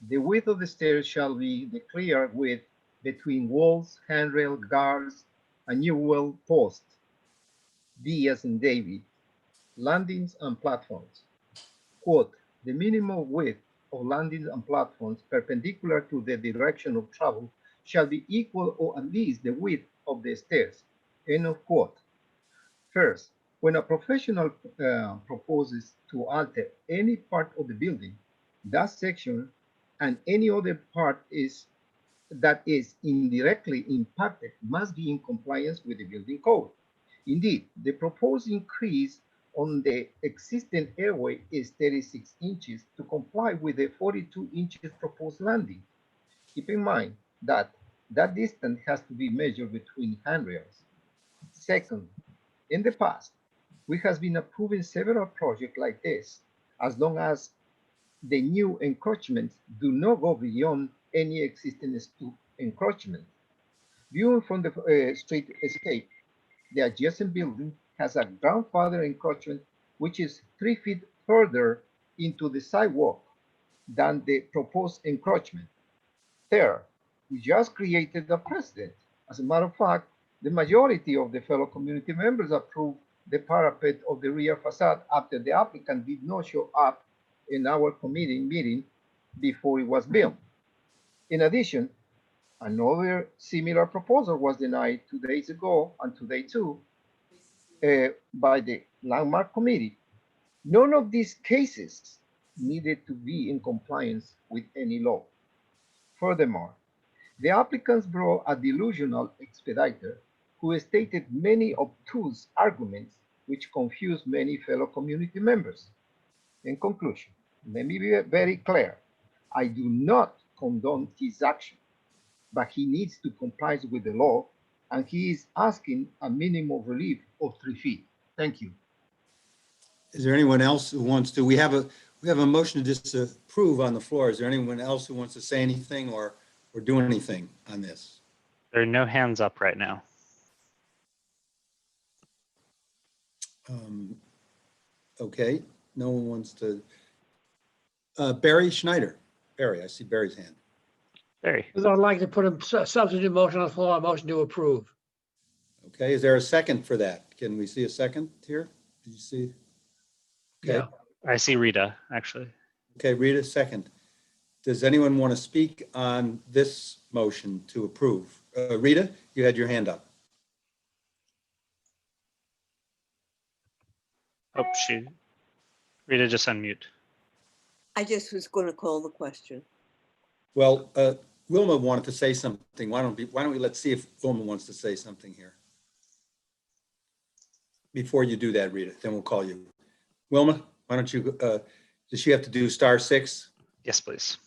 the width of the stairs shall be the clear width between walls, handrail, guards, and new well posts. D as in David, landings and platforms. Quote, the minimum width of landings and platforms perpendicular to the direction of travel shall be equal or at least the width of the stairs. End of quote. First, when a professional proposes to alter any part of the building, that section and any other part that is indirectly impacted must be in compliance with the building code. Indeed, the proposed increase on the existing airway is 36 inches to comply with the 42 inches proposed landing. Keep in mind that that distance has to be measured between handrails. Second, in the past, we have been approving several projects like this, as long as the new encroachments do not go beyond any existing encroachment. Viewing from the streetscape, the adjacent building has a grandfather encroachment which is 3 feet further into the sidewalk than the proposed encroachment. Third, we just created a precedent. As a matter of fact, the majority of the fellow community members approved the parapet of the rear facade after the applicant did not show up in our committee meeting before it was built. In addition, another similar proposal was denied 2 days ago and today too by the Landmark Committee. None of these cases needed to be in compliance with any law. Furthermore, the applicants brought a delusional expediter who stated many obtuse arguments which confused many fellow community members. In conclusion, let me be very clear. I do not condone his action, but he needs to comply with the law, and he is asking a minimum relief of 3 feet. Thank you. Is there anyone else who wants to, we have a motion to disapprove on the floor. Is there anyone else who wants to say anything or do anything on this? There are no hands up right now. Okay, no one wants to. Barry Schneider. Barry, I see Barry's hand. Barry. I'd like to put a substitute motion on the floor, a motion to approve. Okay, is there a second for that? Can we see a second here? Did you see? Okay. Yeah. I see Rita, actually. Okay, Rita, second. Does anyone want to speak on this motion to approve? Rita, you had your hand up. Oh, Rita just unmute. I just was going to call the question. Well, Wilma wanted to say something. Why don't we let's see if Wilma wants to say something here. Before you do that, Rita, then we'll call you. Wilma, why don't you, does she have to do *6? Yes, please.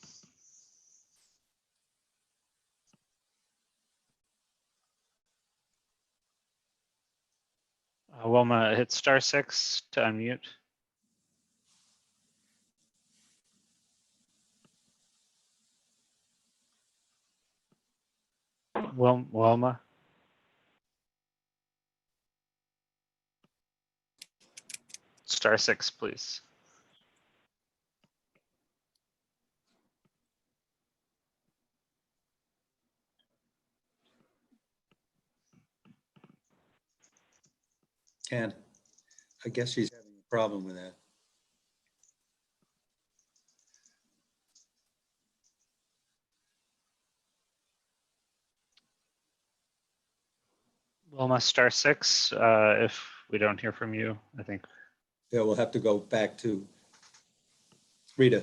Wilma, hit *6 to unmute. Wilma. *6, please. And I guess she's having a problem with that. Wilma, *6. If we don't hear from you, I think. Yeah, we'll have to go back to Rita.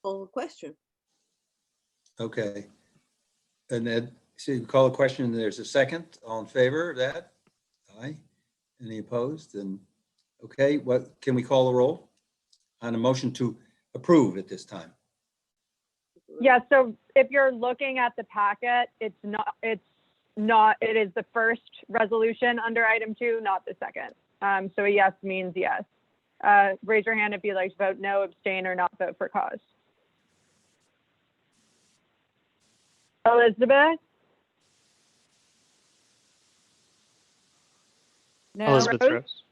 Call the question. Okay. And then, so you call a question, there's a second. All in favor of that? Aye. Any opposed? And, okay, what, can we call the roll on a motion to approve at this time? Yeah, so if you're looking at the packet, it is the first resolution under item 2, not the second. So a yes means yes. Raise your hand if you'd like to vote no, abstain, or not vote for cause. Elizabeth? No. Elizabeth Rose?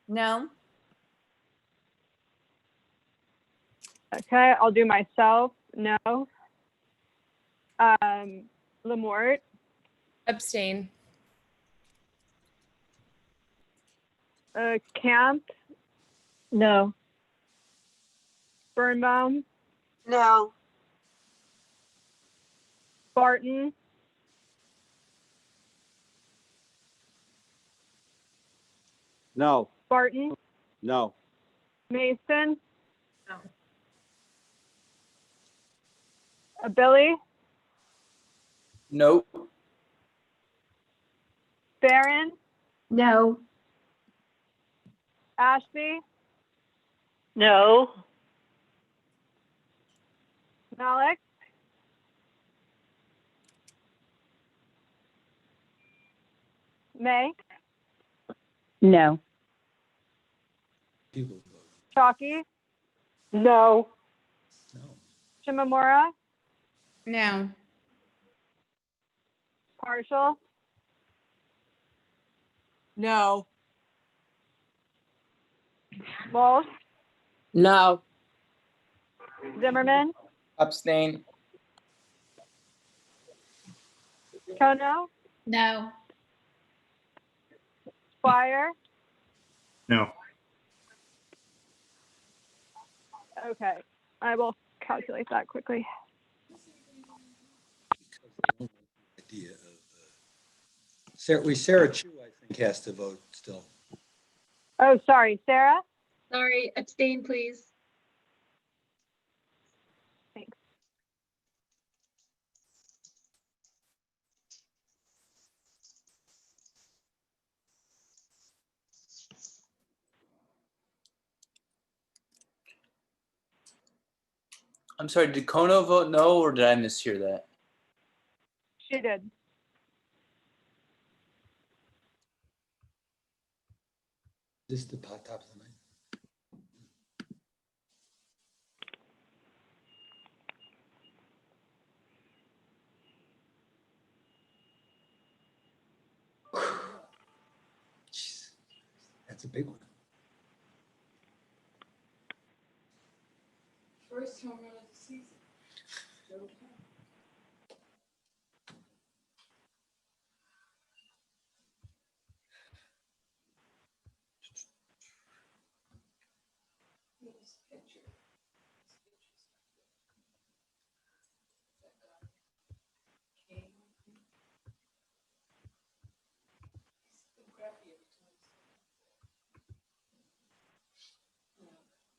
No. Okay, I'll do myself. No. Lamort? Abstain. Camp? No. Birnbaum? No. Barton? No. Barton? No. Mason? No. Billy? Nope. Barron? No. Ashby? No. Malik? May? No. Chalky? No. Shimamura? No. Partial? No. Walsh? No. Zimmerman? Abstain. Kono? No. Squire? No. Okay, I will calculate that quickly. Idea of, Sarah Chu, I think, has to vote still. Oh, sorry, Sarah? Sorry, abstain, please. Thanks. I'm sorry, did Kono vote no, or did I mishear that? She did. This is the top of the night. Jeez, that's a big one. First home run of the season.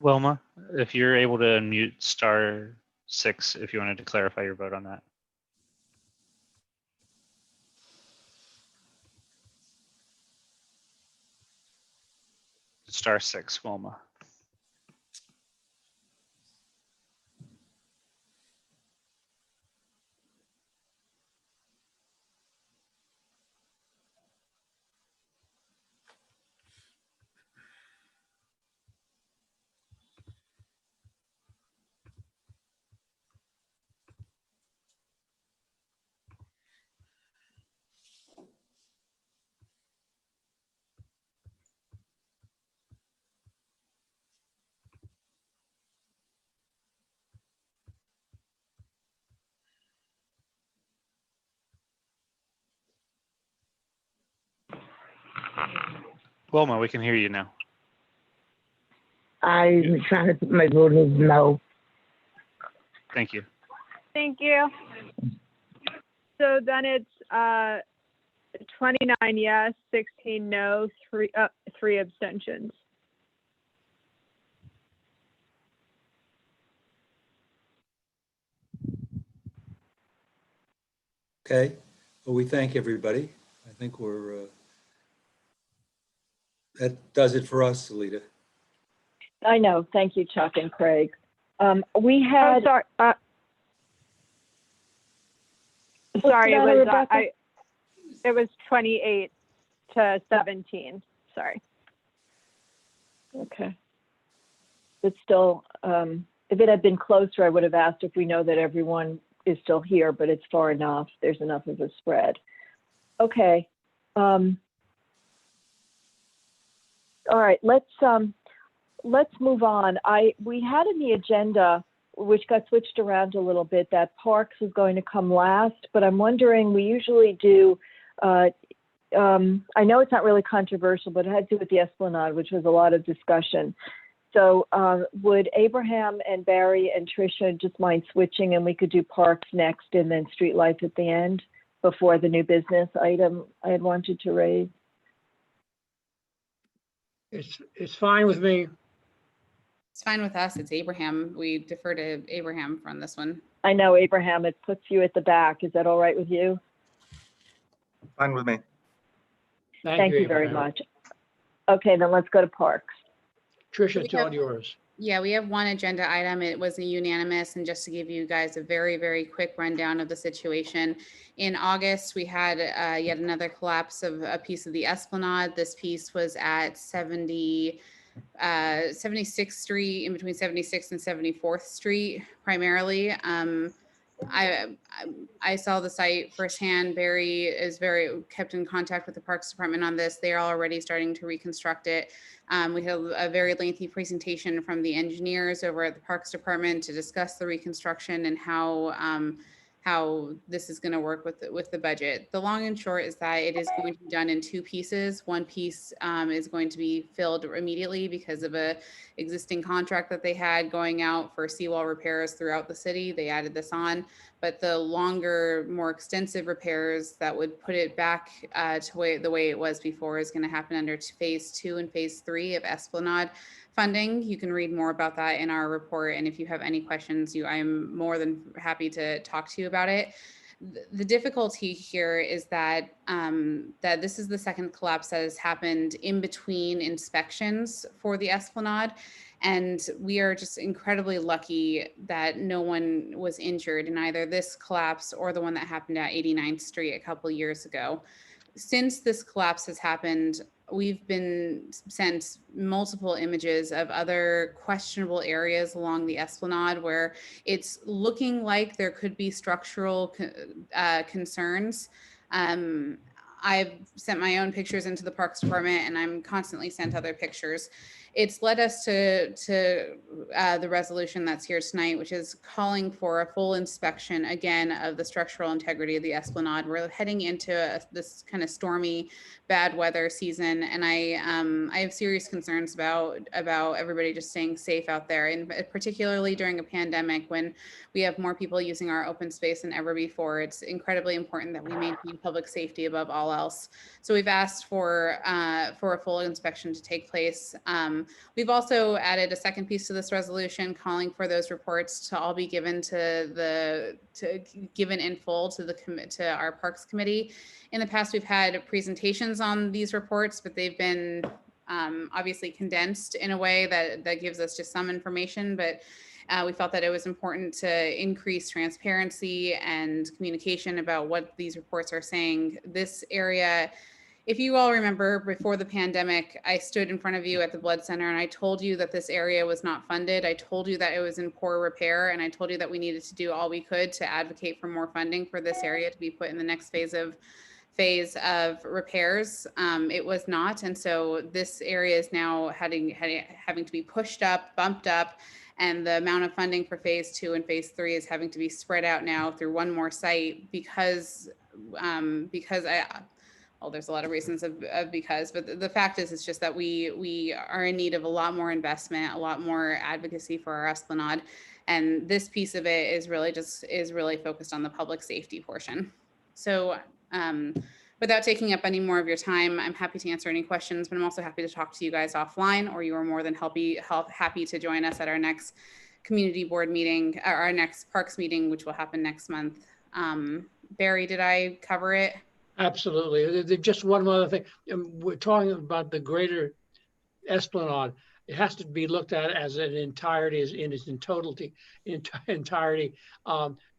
Wilma, if you're able to unmute *6 if you wanted to clarify your vote on that. *6, Wilma. Wilma, we can hear you now. I'm trying to put my vote as no. Thank you. Thank you. So then it's 29 yes, 16 no, three abstentions. Okay, well, we thank everybody. I think that does it for us, Alita. I know. Thank you, Chuck and Craig. We had. Oh, sorry. Sorry, it was 28 to 17. Sorry. Okay. But still, if it had been closer, I would have asked if we know that everyone is still here, but it's far enough. There's enough of a spread. Okay. All right. Let's move on. We had in the agenda, which got switched around a little bit, that Parks is going to come last, but I'm wondering, we usually do, I know it's not really controversial, but it had to do with the Esplanade, which was a lot of discussion. So would Abraham and Barry and Tricia just mind switching, and we could do Parks next and then Street Lights at the end before the new business item I had wanted to raise? It's fine with me. It's fine with us. It's Abraham. We defer to Abraham from this one. I know, Abraham, it puts you at the back. Is that all right with you? Fine with me. Thank you very much. Okay, then let's go to Parks. Tricia, it's all yours. Yeah, we have one agenda item. It was a unanimous, and just to give you guys a very, very quick rundown of the situation. In August, we had yet another collapse of a piece of the Esplanade. This piece was at 76th Street, in between 76th and 74th Street, primarily. I saw the site firsthand. Barry is kept in contact with the Parks Department on this. They are already starting to reconstruct it. We had a very lengthy presentation from the engineers over at the Parks Department to discuss the reconstruction and how this is going to work with the budget. The long and short is that it is going to be done in two pieces. One piece is going to be filled immediately because of a existing contract that they had going out for seawall repairs throughout the city. They added this on, but the longer, more extensive repairs that would put it back to the way it was before is going to happen under phase 2 and phase 3 of Esplanade funding. You can read more about that in our report. And if you have any questions, I'm more than happy to talk to you about it. The difficulty here is that that this is the second collapse that has happened in between inspections for the Esplanade. And we are just incredibly lucky that no one was injured in either this collapse or the one that happened at 89th Street a couple years ago. Since this collapse has happened, we've been sent multiple images of other questionable areas along the Esplanade where it's looking like there could be structural concerns. I've sent my own pictures into the Parks Department, and I'm constantly sent other pictures. It's led us to the resolution that's here tonight, which is calling for a full inspection again of the structural integrity of the Esplanade. We're heading into this kind of stormy, bad weather season, and I have serious concerns about everybody just staying safe out there, and particularly during a pandemic when we have more people using our open space than ever before. It's incredibly important that we maintain public safety above all else. So we've asked for a full inspection to take place. We've also added a second piece to this resolution calling for those reports to all be given given in full to our Parks Committee. In the past, we've had presentations on these reports, but they've been obviously condensed in a way that gives us just some information, but we felt that it was important to increase transparency and communication about what these reports are saying. This area, if you all remember, before the pandemic, I stood in front of you at the Blood Center and I told you that this area was not funded. I told you that it was in poor repair, and I told you that we needed to do all we could to advocate for more funding for this area to be put in the next phase of repairs. It was not, and so this area is now having to be pushed up, bumped up, and the amount of funding for phase 2 and phase 3 is having to be spread out now through one more site because well, there's a lot of reasons of because, but the fact is, it's just that we are in need of a lot more investment, a lot more advocacy for our Esplanade. And this piece of it is really focused on the public safety portion. So without taking up any more of your time, I'm happy to answer any questions, but I'm also happy to talk to you guys offline, or you are more than happy to join us at our next community board meeting, or our next parks meeting, which will happen next month. Barry, did I cover it? Absolutely. Just one other thing. We're talking about the greater Esplanade. It has to be looked at as an entirety, as in its entirety.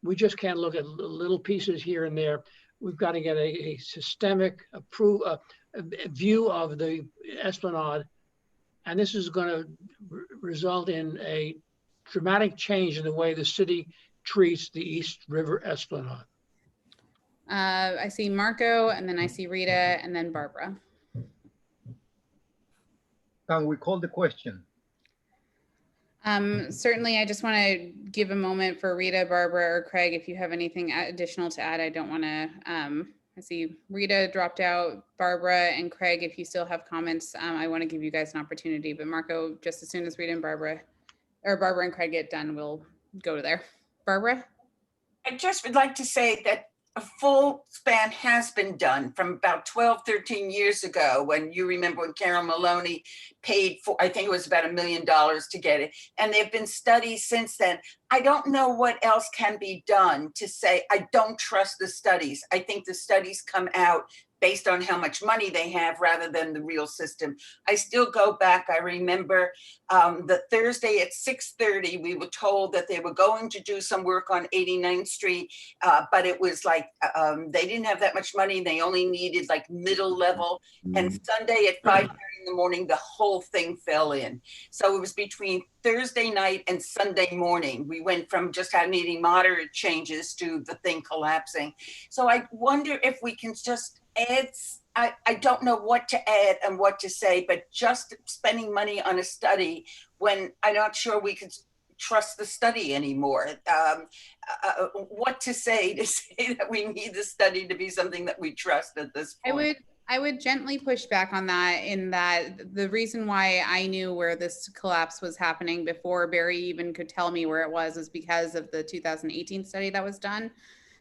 We just can't look at little pieces here and there. We've got to get a systemic view of the Esplanade, and this is going to result in a dramatic change in the way the city treats the East River Esplanade. I see Marco, and then I see Rita, and then Barbara. Can we call the question? Certainly, I just want to give a moment for Rita, Barbara, or Craig, if you have anything additional to add. I don't want to, I see Rita dropped out, Barbara and Craig, if you still have comments, I want to give you guys an opportunity, but Marco, just as soon as Rita and Barbara, or Barbara and Craig get done, we'll go to there. Barbara? I just would like to say that a full span has been done from about 12, 13 years ago, when you remember when Carol Maloney paid for, I think it was about $1 million to get it. And there have been studies since then. I don't know what else can be done to say, I don't trust the studies. I think the studies come out based on how much money they have rather than the real system. I still go back, I remember the Thursday at 6:30, we were told that they were going to do some work on 89th Street, but it was like, they didn't have that much money. They only needed like middle level. And Sunday at 5:30 in the morning, the whole thing fell in. So it was between Thursday night and Sunday morning. We went from just needing moderate changes to the thing collapsing. So I wonder if we can just add, I don't know what to add and what to say, but just spending money on a study when I'm not sure we could trust the study anymore. What to say that we need the study to be something that we trust at this point. I would gently push back on that, in that the reason why I knew where this collapse was happening before Barry even could tell me where it was because of the 2018 study that was done.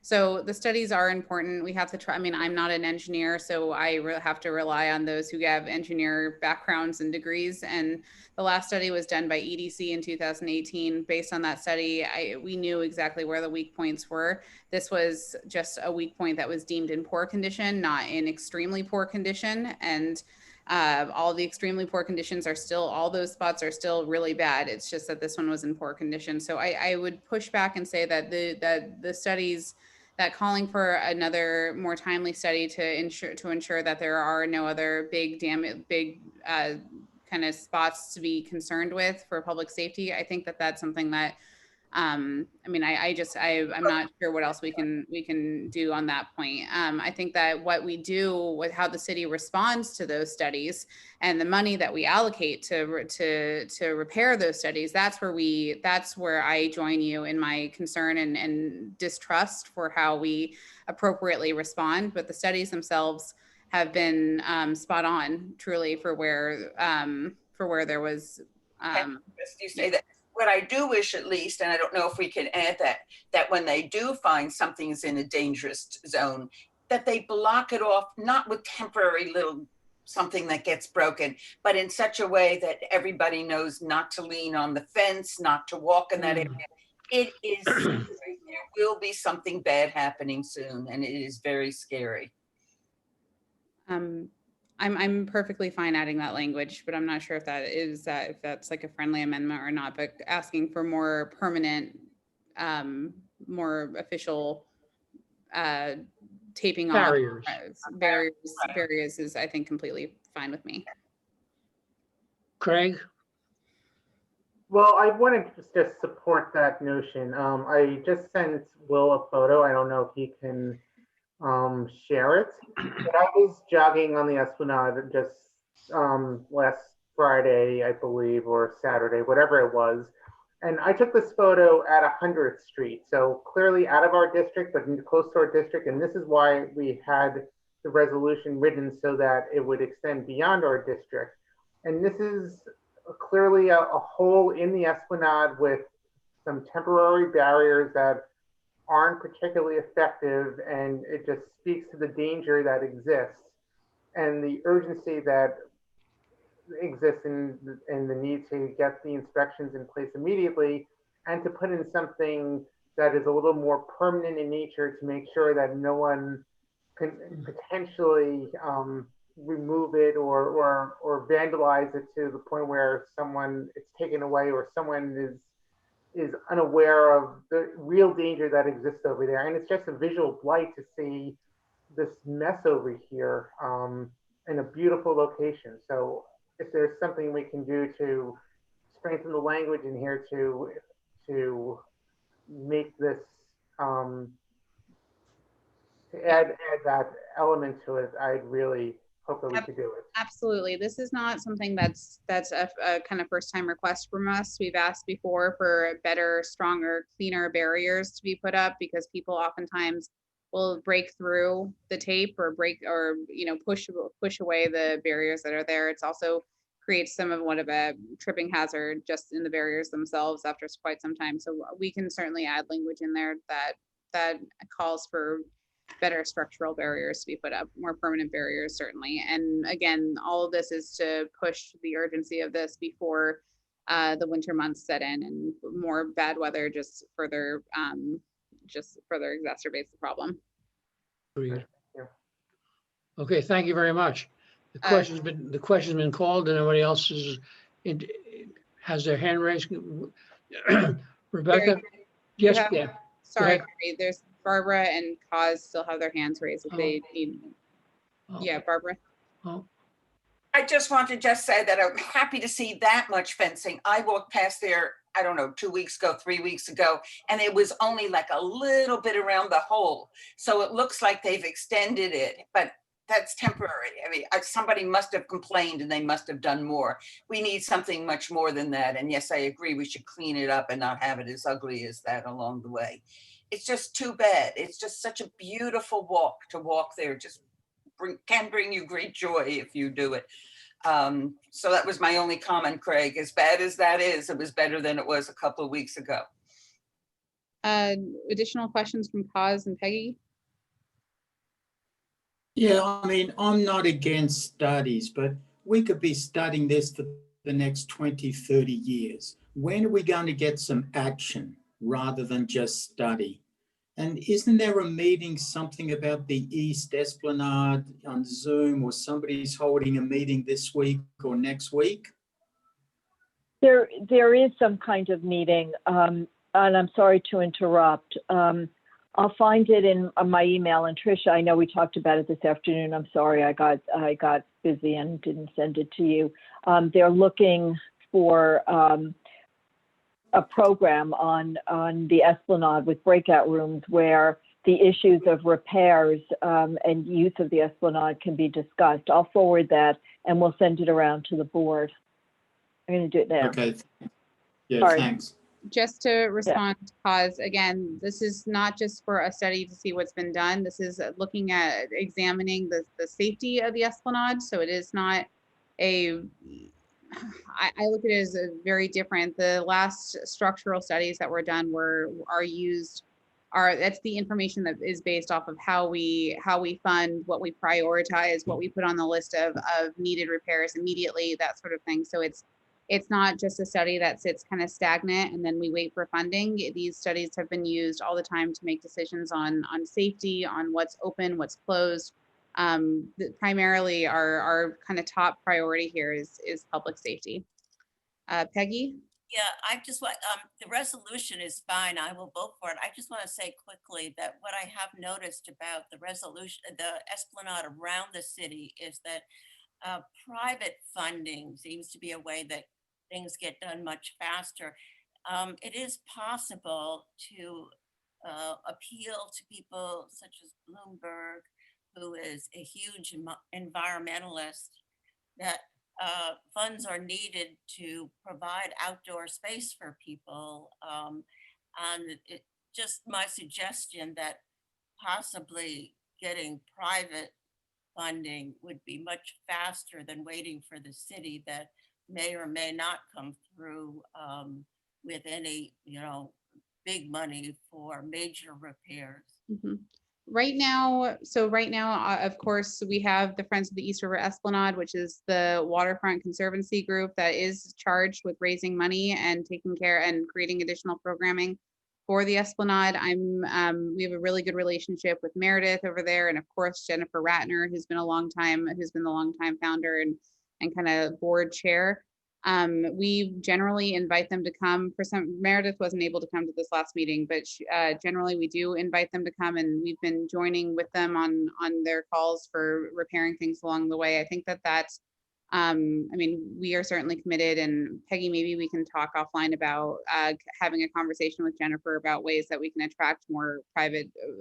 So the studies are important. We have to try. I mean, I'm not an engineer, so I have to rely on those who have engineer backgrounds and degrees. And the last study was done by EDC in 2018. Based on that study, we knew exactly where the weak points were. This was just a weak point that was deemed in poor condition, not in extremely poor condition. And all the extremely poor conditions are still, all those spots are still really bad. It's just that this one was in poor condition. So I would push back and say that the studies, that calling for another more timely study to ensure that there are no other big kind of spots to be concerned with for public safety. I think that that's something that, I mean, I'm not sure what else we can do on that point. I think that what we do with how the city responds to those studies and the money that we allocate to repair those studies, that's where I join you in my concern and distrust for how we appropriately respond. But the studies themselves have been spot on, truly, for where there was. You say that. What I do wish, at least, and I don't know if we can add that when they do find something's in a dangerous zone, that they block it off, not with temporary little something that gets broken, but in such a way that everybody knows not to lean on the fence, not to walk in that area. It is, there will be something bad happening soon, and it is very scary. I'm perfectly fine adding that language, but I'm not sure if if that's like a friendly amendment or not, but asking for more permanent, more official taping barriers. Barriers is, I think, completely fine with me. Craig? Well, I wanted to just support that notion. I just sent Will a photo. I don't know if he can share it. But I was jogging on the Esplanade just last Friday, I believe, or Saturday, whatever it was. And I took this photo at 100th Street. So clearly out of our district, but close to our district. And this is why we had the resolution written so that it would extend beyond our district. And this is clearly a hole in the Esplanade with some temporary barriers that aren't particularly effective, and it just speaks to the danger that exists and the urgency that exists in the need to get the inspections in place immediately, and to put in something that is a little more permanent in nature to make sure that no one can potentially remove it or vandalize it to the point where someone it's taken away or someone is unaware of the real danger that exists over there. And it's just a visual blight to see this mess over here in a beautiful location. So if there's something we can do to strengthen the language in here to make this to add that element to it, I'd really hope that we could do it. Absolutely. This is not something that's a kind of first time request from us. We've asked before for better, stronger, cleaner barriers to be put up because people oftentimes will break through the tape or push away the barriers that are there. It's also creates somewhat of a tripping hazard just in the barriers themselves after quite some time. So we can certainly add language in there that calls for better structural barriers to be put up, more permanent barriers certainly. And again, all of this is to push the urgency of this before the winter months set in and more bad weather just further exacerbates the problem. Agreed. Yeah. Okay, thank you very much. The question's been called, and anybody else has their hand raised? Rebecca? Yes, yeah. Sorry, Barry, there's Barbara and Kaz still have their hands raised if they need. Yeah, Barbara. I just want to say that I'm happy to see that much fencing. I walked past there, I don't know, 2 weeks ago, 3 weeks ago, and it was only like a little bit around the hole. So it looks like they've extended it, but that's temporary. I mean, somebody must have complained and they must have done more. We need something much more than that. And yes, I agree, we should clean it up and not have it as ugly as that along the way. It's just too bad. It's just such a beautiful walk to walk there. Just can bring you great joy if you do it. So that was my only comment, Craig. As bad as that is, it was better than it was a couple of weeks ago. Additional questions from Kaz and Peggy? Yeah, I mean, I'm not against studies, but we could be studying this for the next 20, 30 years. When are we going to get some action rather than just study? And isn't there a meeting, something about the East Esplanade on Zoom, or somebody's holding a meeting this week or next week? There is some kind of meeting, and I'm sorry to interrupt. I'll find it in my email. And Tricia, I know we talked about it this afternoon. I'm sorry, I got busy and didn't send it to you. They're looking for a program on the Esplanade with breakout rooms where the issues of repairs and use of the Esplanade can be discussed. I'll forward that and we'll send it around to the board. I'm going to do it now. Okay. Yeah, Sorry. Thanks. Just to respond to Kaz, again, this is not just for a study to see what's been done. This is looking at examining the safety of the Esplanade. So it is not I look at it as a very different. The last structural studies that were done that's the information that is based off of how we fund, what we prioritize, what we put on the list of needed repairs immediately, that sort of thing. So it's not just a study that sits kind of stagnant and then we wait for funding. These studies have been used all the time to make decisions on safety, on what's open, what's closed. Primarily our kind of top priority here is public safety. Peggy? Yeah, I just want, the resolution is fine. I will vote for it. I just want to say quickly that what I have noticed about the resolution, the Esplanade around the city, is that private funding seems to be a way that things get done much faster. It is possible to appeal to people such as Bloomberg, who is a huge environmentalist, that funds are needed to provide outdoor space for people. And it just my suggestion that possibly getting private funding would be much faster than waiting for the city that may or may not come through with any, big money for major repairs. Mhm. Right now, of course, we have the Friends of the East River Esplanade, which is the waterfront conservancy group that is charged with raising money and taking care and creating additional programming for the Esplanade. We have a really good relationship with Meredith over there, and of course Jennifer Ratner, who's been the longtime founder and kind of board chair. We generally invite them to come. Meredith wasn't able to come to this last meeting, but generally we do invite them to come, and we've been joining with them on their calls for repairing things along the way. I think that's, we are certainly committed, and Peggy, maybe we can talk offline about having a conversation with Jennifer about ways that we can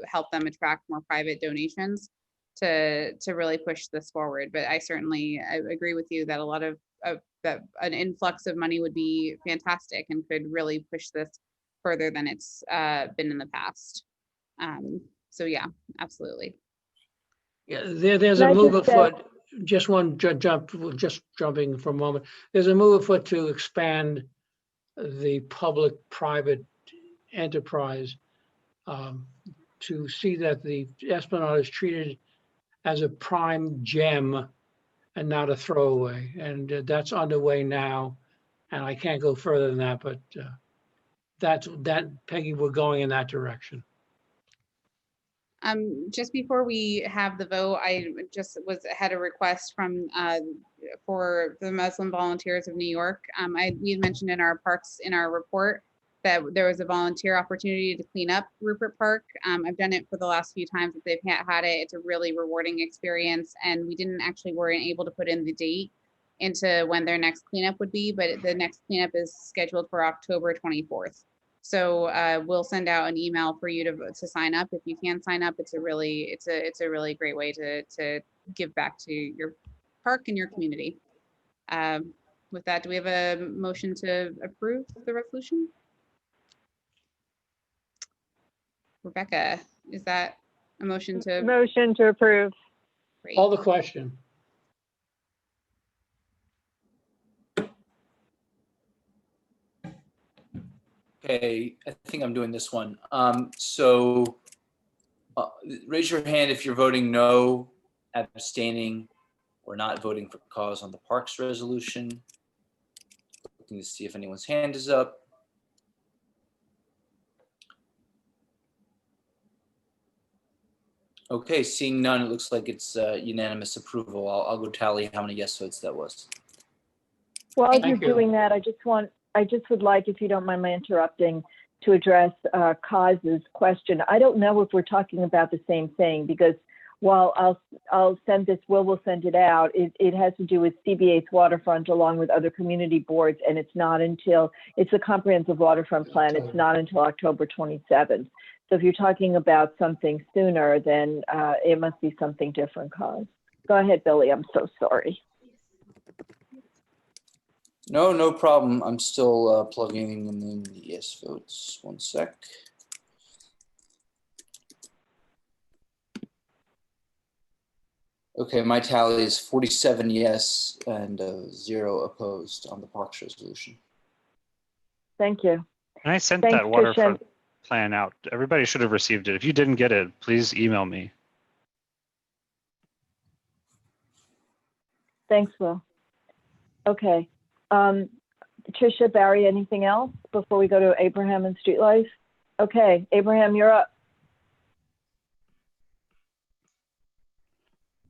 help them attract more private donations to really push this forward. But I agree with you that a lot of that an influx of money would be fantastic and could really push this further than it's been in the past. So yeah, absolutely. Yeah, there's a move afoot. Just jumping for a moment. There's a move afoot to expand the public-private enterprise to see that the Esplanade is treated as a prime gem and not a throwaway. And that's underway now. And I can't go further than that, but Peggy, we're going in that direction. Just before we have the vote, I just had a request from for the Muslim Volunteers of New York. We had mentioned in our report that there was a volunteer opportunity to clean up Rupert Park. I've done it for the last few times that they've had it. It's a really rewarding experience, and we weren't able to put in the date into when their next cleanup would be, but the next cleanup is scheduled for October 24th. So we'll send out an email for you to sign up. If you can sign up, it's a really great way to give back to your park and your community. With that, do we have a motion to approve the resolution? Rebecca, is that a motion to? Motion to approve. Great. Call the question. Okay, I think I'm doing this one. So raise your hand if you're voting no, abstaining, or not voting for cause on the Parks resolution. Looking to see if anyone's hand is up. Okay, seeing none, it looks like it's unanimous approval. I'll go tally how many yes votes that was. While you're doing that, I just would like, if you don't mind my interrupting, to address Kaz's question. I don't know if we're talking about the same thing, because while I'll send this, we'll send it out, it has to do with CB8's waterfront along with other community boards, and it's a comprehensive waterfront plan. It's not until October 27th. So if you're talking about something sooner, then it must be something different, Kaz. Go ahead, Billy, I'm so sorry. No problem. I'm still plugging in the yes votes. One sec. Okay, my tally is 47 yes and 0 opposed on the Parks resolution. Thank you. And I sent that waterfront plan out. Everybody should have received it. If you didn't get it, please email me. Thanks, Will. Okay. Tricia, Barry, anything else before we go to Abraham and Street Life? Okay, Abraham, you're up.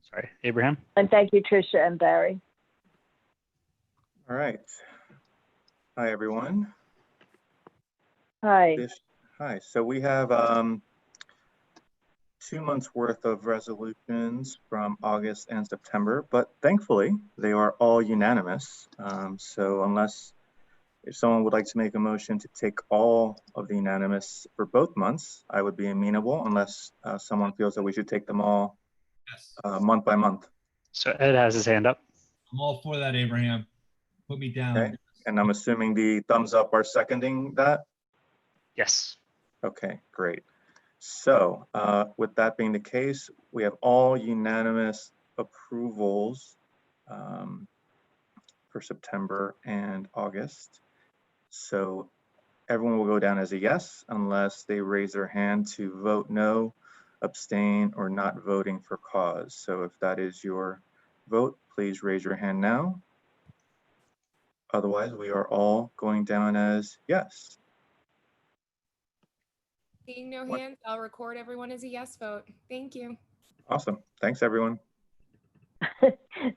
Sorry, Abraham. And thank you, Tricia and Barry. All right. Hi, everyone. Hi. Hi. So we have 2 months worth of resolutions from August and September, but thankfully they are all unanimous. So if someone would like to make a motion to take all of the unanimous for both months, I would be amenable, unless someone feels that we should take them all month by month. So Ed has his hand up. I'm all for that, Abraham. Put me down. Okay. And I'm assuming the thumbs up are seconding that? Yes. Okay, great. So with that being the case, we have all unanimous approvals for September and August. So everyone will go down as a yes unless they raise their hand to vote no, abstain, or not voting for cause. So if that is your vote, please raise your hand now. Otherwise, we are all going down as yes. Seeing no hands, I'll record everyone as a yes vote. Thank you. Awesome. Thanks, everyone.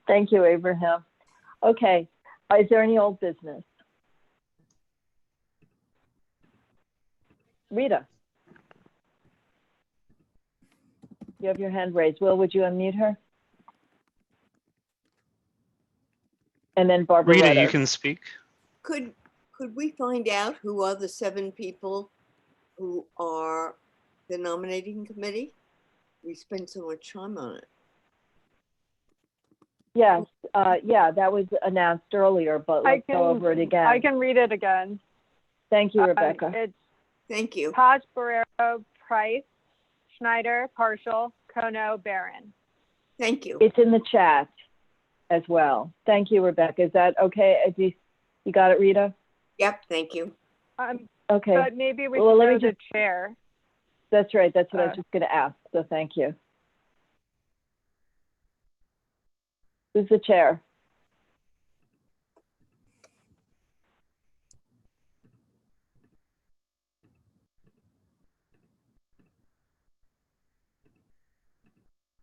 Thank you, Abraham. Okay, is there any old business? Rita. You have your hand raised. Will, would you unmute her? And then Barbara Rita, Rutter. you can speak. Could we find out who are the 7 people who are the nominating committee? We spent so much time on it. Yes, yeah, that was announced earlier, but let's go over it again. I can read it again. Thank you, Rebecca. It's Thank you. Paz, Barrero, Price, Schneider, Partial, Kono, Barron. Thank you. It's in the chat as well. Thank you, Rebecca. Is that okay? You got it, Rita? Yep, thank you. Okay. But maybe we Well, should let me know the just- chair. That's right. That's what I was just going to ask. So thank you. Who's the chair?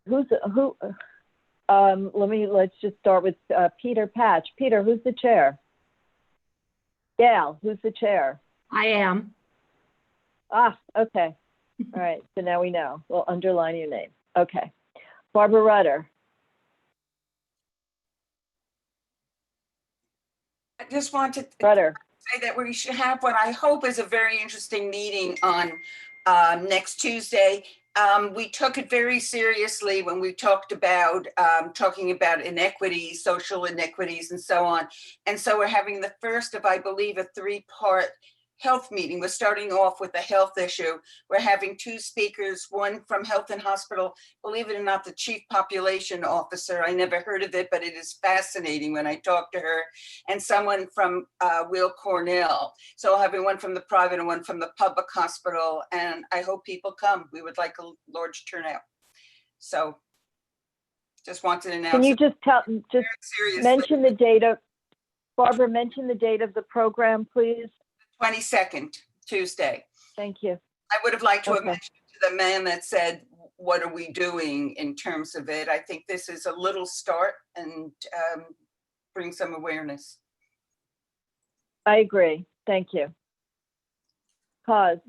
Let's just start with Peter Patch. Peter, who's the chair? Gail, who's the chair? I am. Ah, okay. All right, so now we know. We'll underline your name. Okay. Barbara Rutter. I just wanted to Rutter. say that we should have what I hope is a very interesting meeting on next Tuesday. We took it very seriously when we talked about talking about inequities, social inequities, and so on. And so we're having the first of, I believe, a 3-part health meeting. We're starting off with a health issue. We're having 2 speakers, one from Health and Hospital, believe it or not, the Chief Population Officer. I never heard of it, but it is fascinating when I talk to her, and someone from Will Cornell. So I'll have one from the private and one from the public hospital, and I hope people come. We would like a large turnout. So just wanted to announce. Can you just mention the date of, Barbara, mention the date of the program, please? 22nd, Tuesday. Thank you. I would have liked to have mentioned to the man that said, what are we doing in terms of it? I think this is a little start and bring some awareness. I agree. Thank you. Pause.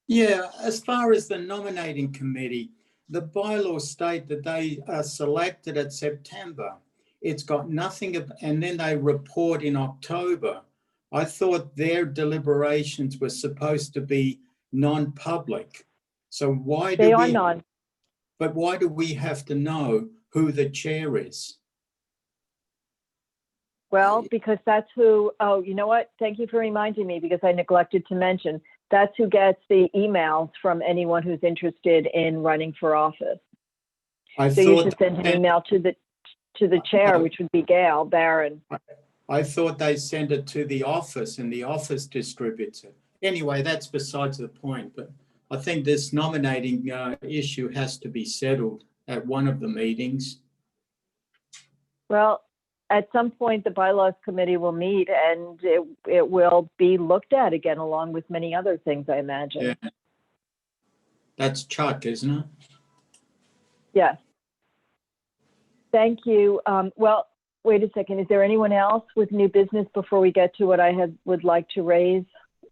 Yeah, as far as the nominating committee, the bylaws state that they are selected at September. It's got nothing of, and then they report in October. I thought their deliberations were supposed to be non-public. So why do they are non? But why do we have to know who the chair is? Well, because that's who, oh, you know what? Thank you for reminding me, because I neglected to mention, that's who gets the emails from anyone who's interested in running for office. So you should send an email to the chair, which would be Gail Barron. I thought they sent it to the office and the office distributes it. Anyway, that's besides the point, but I think this nominating issue has to be settled at one of the meetings. Well, at some point, the bylaws committee will meet and it will be looked at again, along with many other things, I imagine. Yeah. That's Chuck, isn't it? Yes. Thank you. Well, wait a second. Is there anyone else with new business before we get to what I would like to raise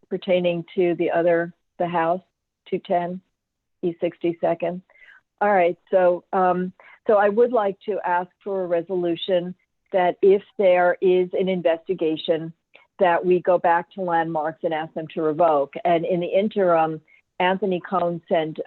pertaining to the House 210 E62nd? All right. So I would like to ask for a resolution that if there is an investigation, that we go back to Landmarks and ask them to revoke. And in the interim, Anthony Cohn sent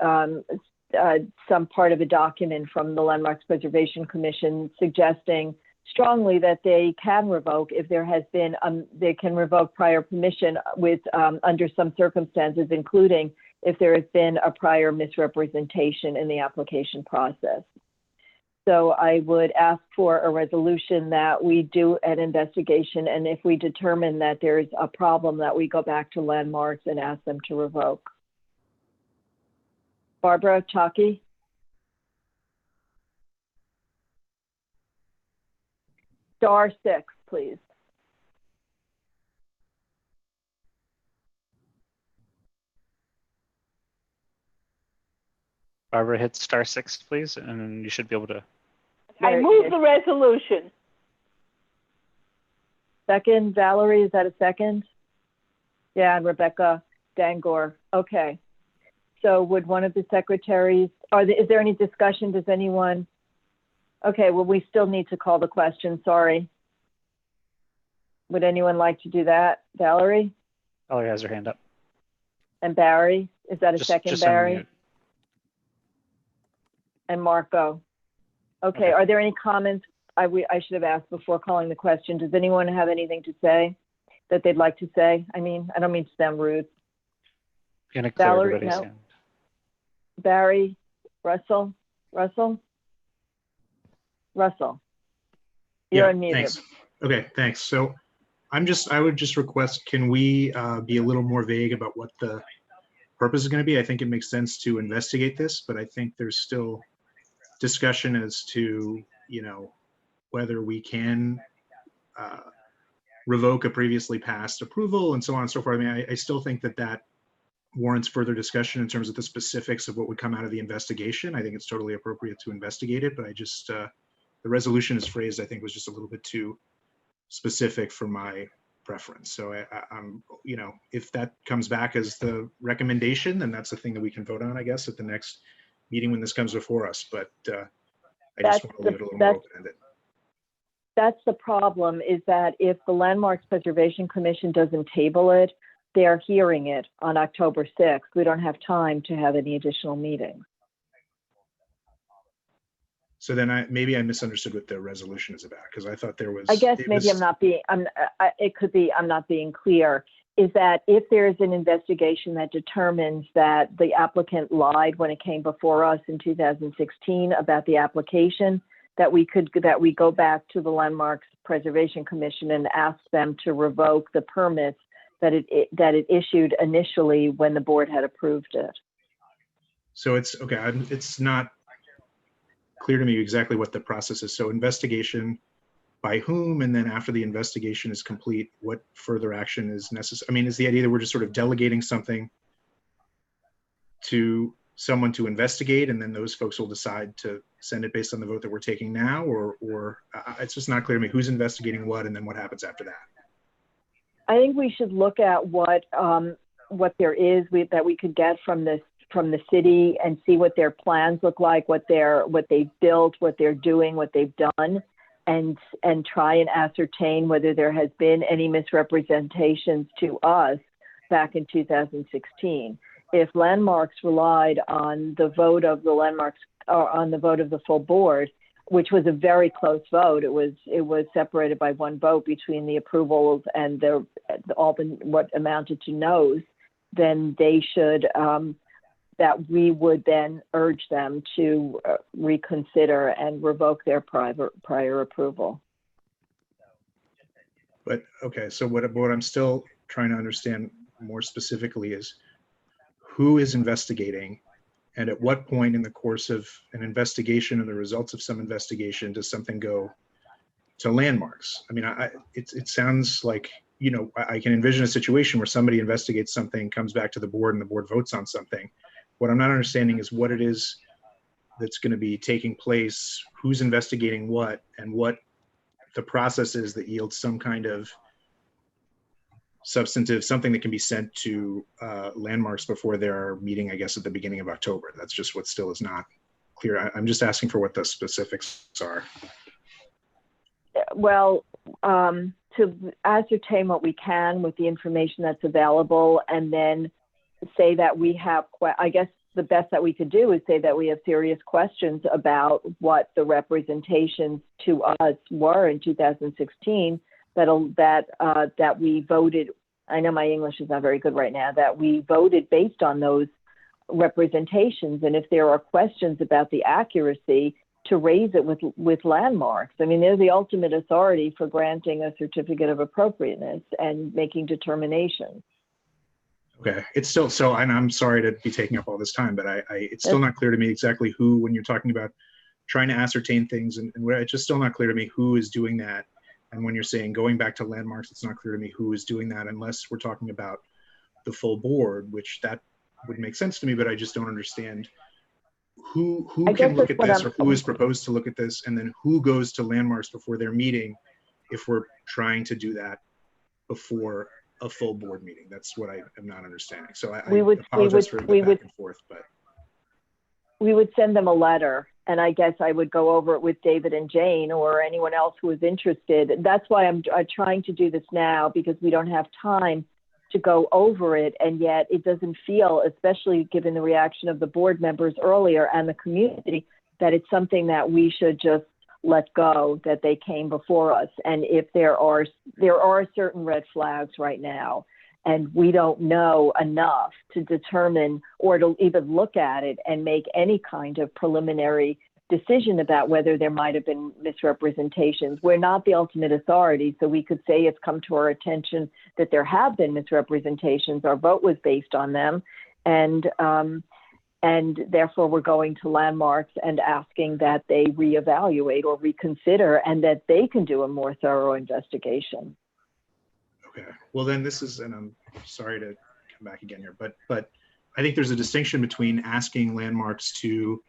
some part of a document from the Landmarks Preservation Commission suggesting strongly that they can revoke if there has been, they can revoke prior permission with under some circumstances, including if there has been a prior misrepresentation in the application process. So I would ask for a resolution that we do an investigation, and if we determine that there's a problem, that we go back to Landmarks and ask them to revoke. Barbara Chalky? Star 6, please. Barbara, hit *6, please, and you should be able to. I move the resolution. Second, Valerie, is that a second? Yeah, and Rebecca Dangor. Okay. So would one of the secretaries, is there any discussion? Does anyone? Okay, well, we still need to call the question, sorry. Would anyone like to do that? Valerie? Valerie has her hand up. And Barry? Is that a second, just Barry? unmute. And Marco? Okay, are there any comments? I should have asked before calling the question. Does anyone have anything to say that they'd like to say? I mean, I don't mean to sound rude. Gonna clear Valerie, everybody's no. hand. Barry? Russell? Russell? Russell? You're unmuted. Thanks. Okay, thanks. So I would just request, can we be a little more vague about what the purpose is going to be? I think it makes sense to investigate this, but I think there's still discussion as to, whether we can revoke a previously passed approval and so on and so forth. I mean, I still think that warrants further discussion in terms of the specifics of what would come out of the investigation. I think it's totally appropriate to investigate it, but I just, the resolution is phrased, I think, was just a little bit too specific for my preference. So I'm, if that comes back as the recommendation, then that's the thing that we can vote on, I guess, at the next meeting when this comes before us. But I just want to leave it a little more open-ended. That's the problem, is that if the Landmarks Preservation Commission doesn't table it, they're hearing it on October 6th. We don't have time to have any additional meetings. So then maybe I misunderstood what the resolution is about, because I thought there was. I guess maybe it could be I'm not being clear, is that if there's an investigation that determines that the applicant lied when it came before us in 2016 about the application, that we go back to the Landmarks Preservation Commission and ask them to revoke the permits that it issued initially when the board had approved it. So it's okay. It's not clear to me exactly what the process is. So investigation by whom, and then after the investigation is complete, what further action is necessary? I mean, is the idea that we're just sort of delegating something to someone to investigate, and then those folks will decide to send it based on the vote that we're taking now, or it's just not clear to me who's investigating what, and then what happens after that? I think we should look at what there is that we could get from the city and see what their plans look like, what they've built, what they're doing, what they've done, and try and ascertain whether there has been any misrepresentations to us back in 2016. If Landmarks relied on the vote of the Landmarks, or on the vote of the full board, which was a very close vote, it was separated by one vote between the approvals and what amounted to no's, then they should, that we would then urge them to reconsider and revoke their prior approval. But okay, so what I'm still trying to understand more specifically is who is investigating, and at what point in the course of an investigation or the results of some investigation does something go to Landmarks? I mean, it sounds like, I can envision a situation where somebody investigates something, comes back to the board, and the board votes on something. What I'm not understanding is what it is that's going to be taking place, who's investigating what, and what the process is that yields some kind of substantive, something that can be sent to Landmarks before their meeting, I guess, at the beginning of October. That's just what still is not clear. I'm just asking for what the specifics are. Well, to ascertain what we can with the information that's available, and then say that we have, I guess the best that we could do is say that we have serious questions about what the representations to us were in 2016, that we voted, I know my English is not very good right now, that we voted based on those representations. And if there are questions about the accuracy, to raise it with landmarks. I mean, they're the ultimate authority for granting a certificate of appropriateness and making determinations. Okay, it's still, so, and I'm sorry to be taking up all this time, but it's still not clear to me exactly who, when you're talking about trying to ascertain things, and it's just still not clear to me who is doing that. And when you're saying going back to landmarks, it's not clear to me who is doing that, unless we're talking about the full board, which that would make sense to me, but I just don't understand who can look at this, or who is proposed to look at this, and then who goes to landmarks before their meeting if we're trying to do that before a full board meeting. That's what I am not understanding. So I apologize for the back and forth, but we would send them a letter, and I guess I would go over it with David and Jane or anyone else who is interested. That's why I'm trying to do this now, because we don't have time to go over it, and yet it doesn't feel, especially given the reaction of the board members earlier and the community, that it's something that we should just let go, that they came before us. And if there are certain red flags right now, and we don't know enough to determine or to even look at it and make any kind of preliminary decision about whether there might have been misrepresentations. We're not the ultimate authority, so we could say it's come to our attention that there have been misrepresentations. Our vote was based on them, and therefore we're going to landmarks and asking that they reevaluate or reconsider, and that they can do a more thorough investigation. okay. Well, then this is, and I'm sorry to come back again here, but I think there's a distinction between asking landmarks to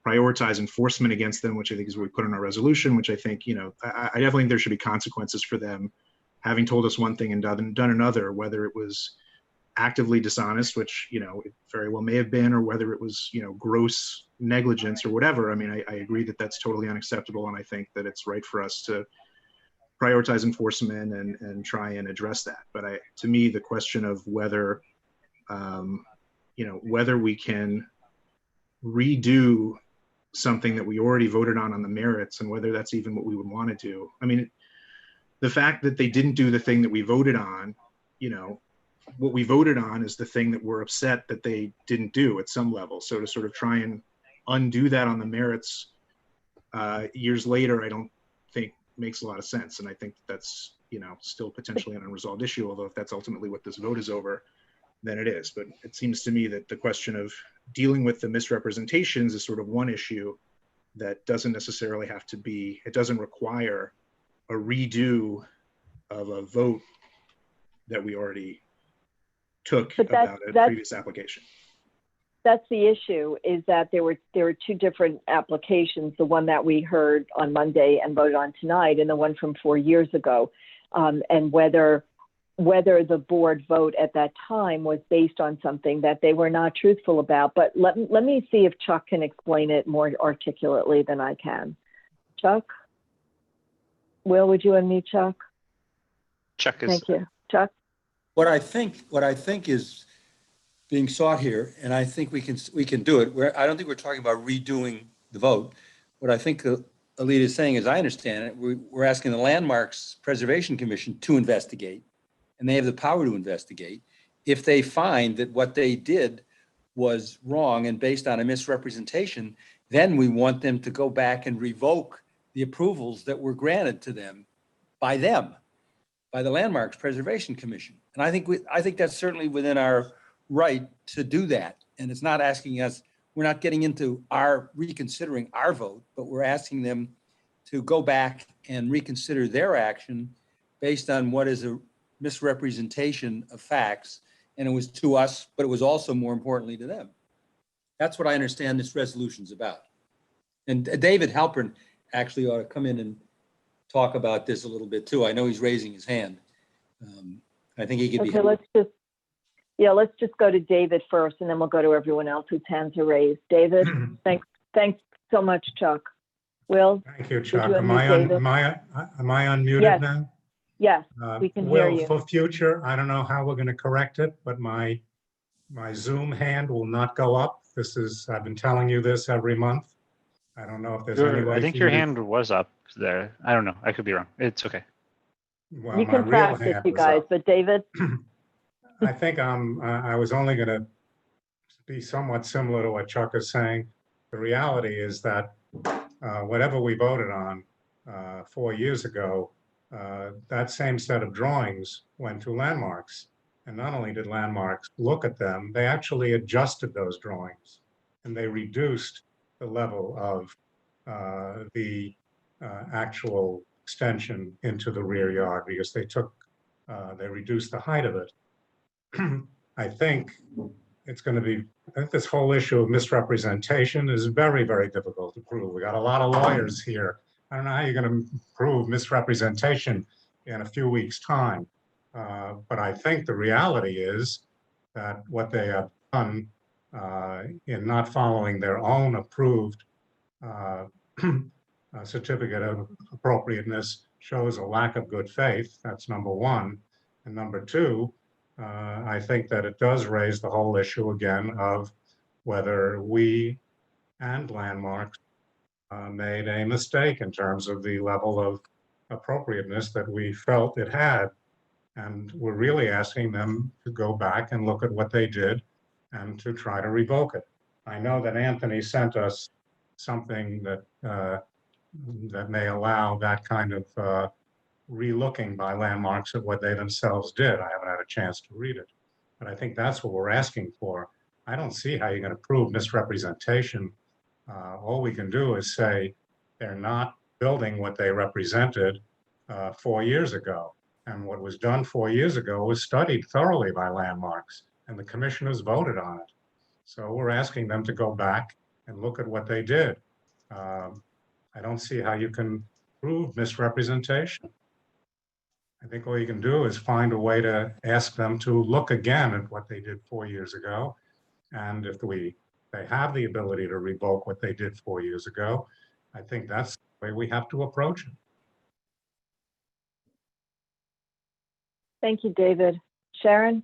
prioritize enforcement against them, which I think is what we put in our resolution, which I think, you know, I definitely think there should be consequences for them having told us one thing and done another, whether it was actively dishonest, which, you know, it very well may have been, or whether it was, you know, gross negligence or whatever. I mean, I agree that that's totally unacceptable. And I think that it's right for us to prioritize enforcement and try and address that. But to me, the question of whether, you know, whether we can redo something that we already voted on the merits, and whether that's even what we would want to do. I mean, the fact that they didn't do the thing that we voted on, you know, what we voted on is the thing that we're upset that they didn't do at some level. So to sort of try and undo that on the merits years later, I don't think makes a lot of sense. And I think that's, you know, still potentially an unresolved issue, although if that's ultimately what this vote is over, then it is. But it seems to me that the question of dealing with the misrepresentations is sort of one issue that doesn't necessarily have to be, it doesn't require a redo of a vote that we already took about a previous application. That's the issue, is that there were two different applications, the one that we heard on Monday and voted on tonight, and the one from 4 years ago, and whether the board vote at that time was based on something that they were not truthful about. But let me see if Chuck can explain it more articulately than I can. Chuck? Will, would you unmute Chuck? Chuck is. Thank you. Chuck? What I think is being sought here, and I think we can do it. I don't think we're talking about redoing the vote. What I think Alita is saying, as I understand it, we're asking the Landmarks Preservation Commission to investigate, and they have the power to investigate. If they find that what they did was wrong and based on a misrepresentation, then we want them to go back and revoke the approvals that were granted to them, by the Landmarks Preservation Commission. And I think that's certainly within our right to do that. And it's not asking us, we're not getting into reconsidering our vote, but we're asking them to go back and reconsider their action based on what is a misrepresentation of facts. And it was to us, but it was also more importantly to them. That's what I understand this resolution's about. And David Halpern actually ought to come in and talk about this a little bit too. I know he's raising his hand. I think he could be. Okay, let's just go to David first, and then we'll go to everyone else whose hands are raised. David, thanks so much, Chuck. Will? Thank you, Chuck. Am I unmuted yes. now? Yes, we can hear you. For future, I don't know how we're going to correct it, but my Zoom hand will not go up. I've been telling you this every month. I don't know if there's any way. I think your hand was up there. I don't know. I could be wrong. It's okay. Well, you can practice, you guys, but David? I think I was only going to, be somewhat similar to what Chuck is saying. The reality is that whatever we voted on 4 years ago, that same set of drawings went to Landmarks. And not only did Landmarks look at them, they actually adjusted those drawings and they reduced the level of the actual extension into the rear yard because they reduced the height of it. I think this whole issue of misrepresentation is very, very difficult to prove. We got a lot of lawyers here. I don't know how you're going to prove misrepresentation in a few weeks' time. But I think the reality is that what they have done in not following their own approved certificate of appropriateness shows a lack of good faith. That's number one. And number two, I think that it does raise the whole issue again of whether we and Landmarks made a mistake in terms of the level of appropriateness that we felt it had. And we're really asking them to go back and look at what they did and to try to revoke it. I know that Anthony sent us something that that may allow that kind of relooking by Landmarks at what they themselves did. I haven't had a chance to read it, but I think that's what we're asking for. I don't see how you're going to prove misrepresentation. All we can do is say they're not building what they represented 4 years ago. And what was done 4 years ago was studied thoroughly by Landmarks, and the commissioners voted on it. So we're asking them to go back and look at what they did. I don't see how you can prove misrepresentation. I think all you can do is find a way to ask them to look again at what they did 4 years ago. And if they have the ability to revoke what they did 4 years ago, I think that's the way we have to approach it. Thank you, David. Sharon?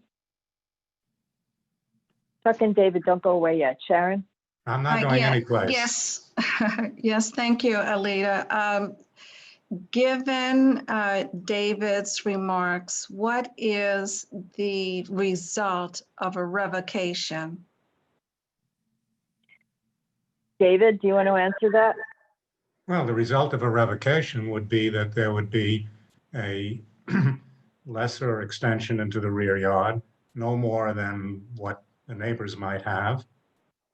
Chuck and David, don't go away yet. Sharon? I'm not going anyplace. Yes, yes, thank you, Alita. Given David's remarks, what is the result of a revocation? David, do you want to answer that? Well, the result of a revocation would be that there would be a lesser extension into the rear yard, no more than what the neighbors might have.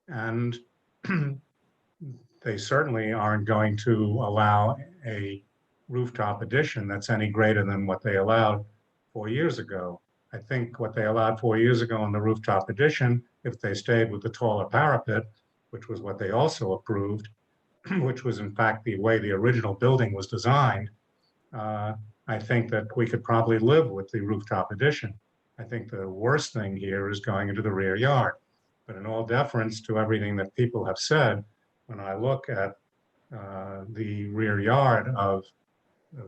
And they certainly aren't going to allow a rooftop addition that's any greater than what they allowed 4 years ago. I think what they allowed 4 years ago on the rooftop addition, if they stayed with the taller parapet, which was what they also approved, which was in fact the way the original building was designed, I think that we could probably live with the rooftop addition. I think the worst thing here is going into the rear yard. But in all deference to everything that people have said, when I look at the rear yard of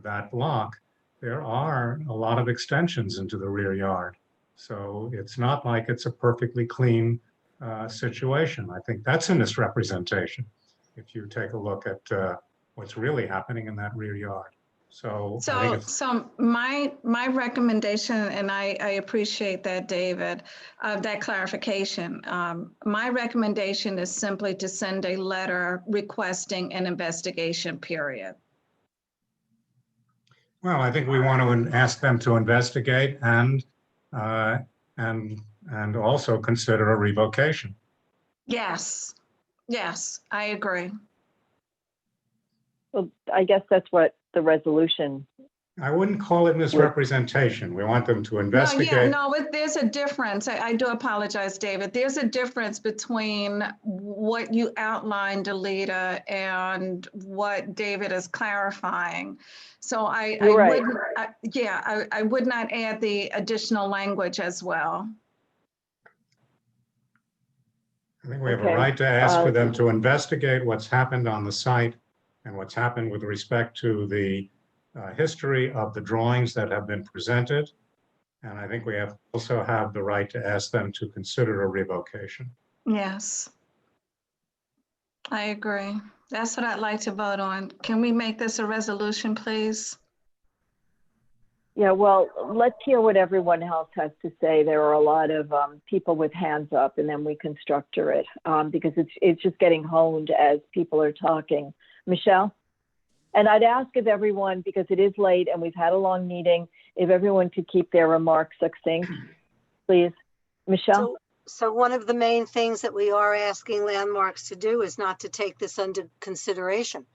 that block, there are a lot of extensions into the rear yard. So it's not like it's a perfectly clean situation. I think that's a misrepresentation if you take a look at what's really happening in that rear yard. So my recommendation, and I appreciate that, David, that clarification. My recommendation is simply to send a letter requesting an investigation period. Well, I think we want to ask them to investigate and also consider a revocation. Yes, yes, I agree. Well, I guess that's what the resolution. I wouldn't call it misrepresentation. We want them to investigate. No, there's a difference. I do apologize, David. There's a difference between what you outlined, Alita, and what David is clarifying. So I would not add the additional language as well. I think we have a right to ask for them to investigate what's happened on the site and what's happened with respect to the history of the drawings that have been presented. And I think we also have the right to ask them to consider a revocation. Yes, I agree. That's what I'd like to vote on. Can we make this a resolution, please? Yeah, well, let's hear what everyone else has to say. There are a lot of people with hands up, and then we can structure it because it's just getting honed as people are talking. Michelle? And I'd ask if everyone, because it is late and we've had a long meeting, if everyone could keep their remarks succinct, please. Michelle? So one of the main things that we are asking Landmarks to do is not to take this under consideration.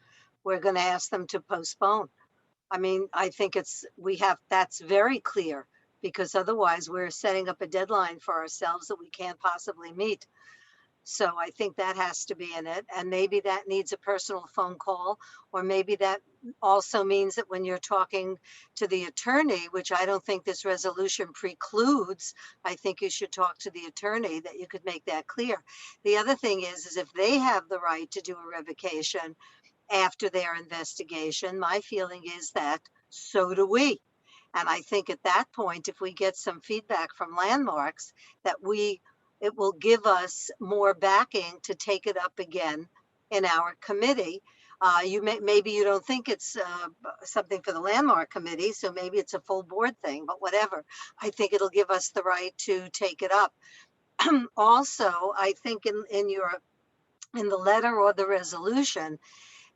We're going to ask them to postpone. I mean, I think that's very clear, because otherwise we're setting up a deadline for ourselves that we can't possibly meet. So I think that has to be in it. And maybe that needs a personal phone call, or maybe that also means that when you're talking to the attorney, which I don't think this resolution precludes, I think you should talk to the attorney, that you could make that clear. The other thing is if they have the right to do a revocation after their investigation, my feeling is that so do we. And I think at that point, if we get some feedback from Landmarks, that it will give us more backing to take it up again in our committee. Maybe you don't think it's something for the Landmark Committee, so maybe it's a full board thing, but whatever. I think it'll give us the right to take it up. Also, I think in the letter or the resolution,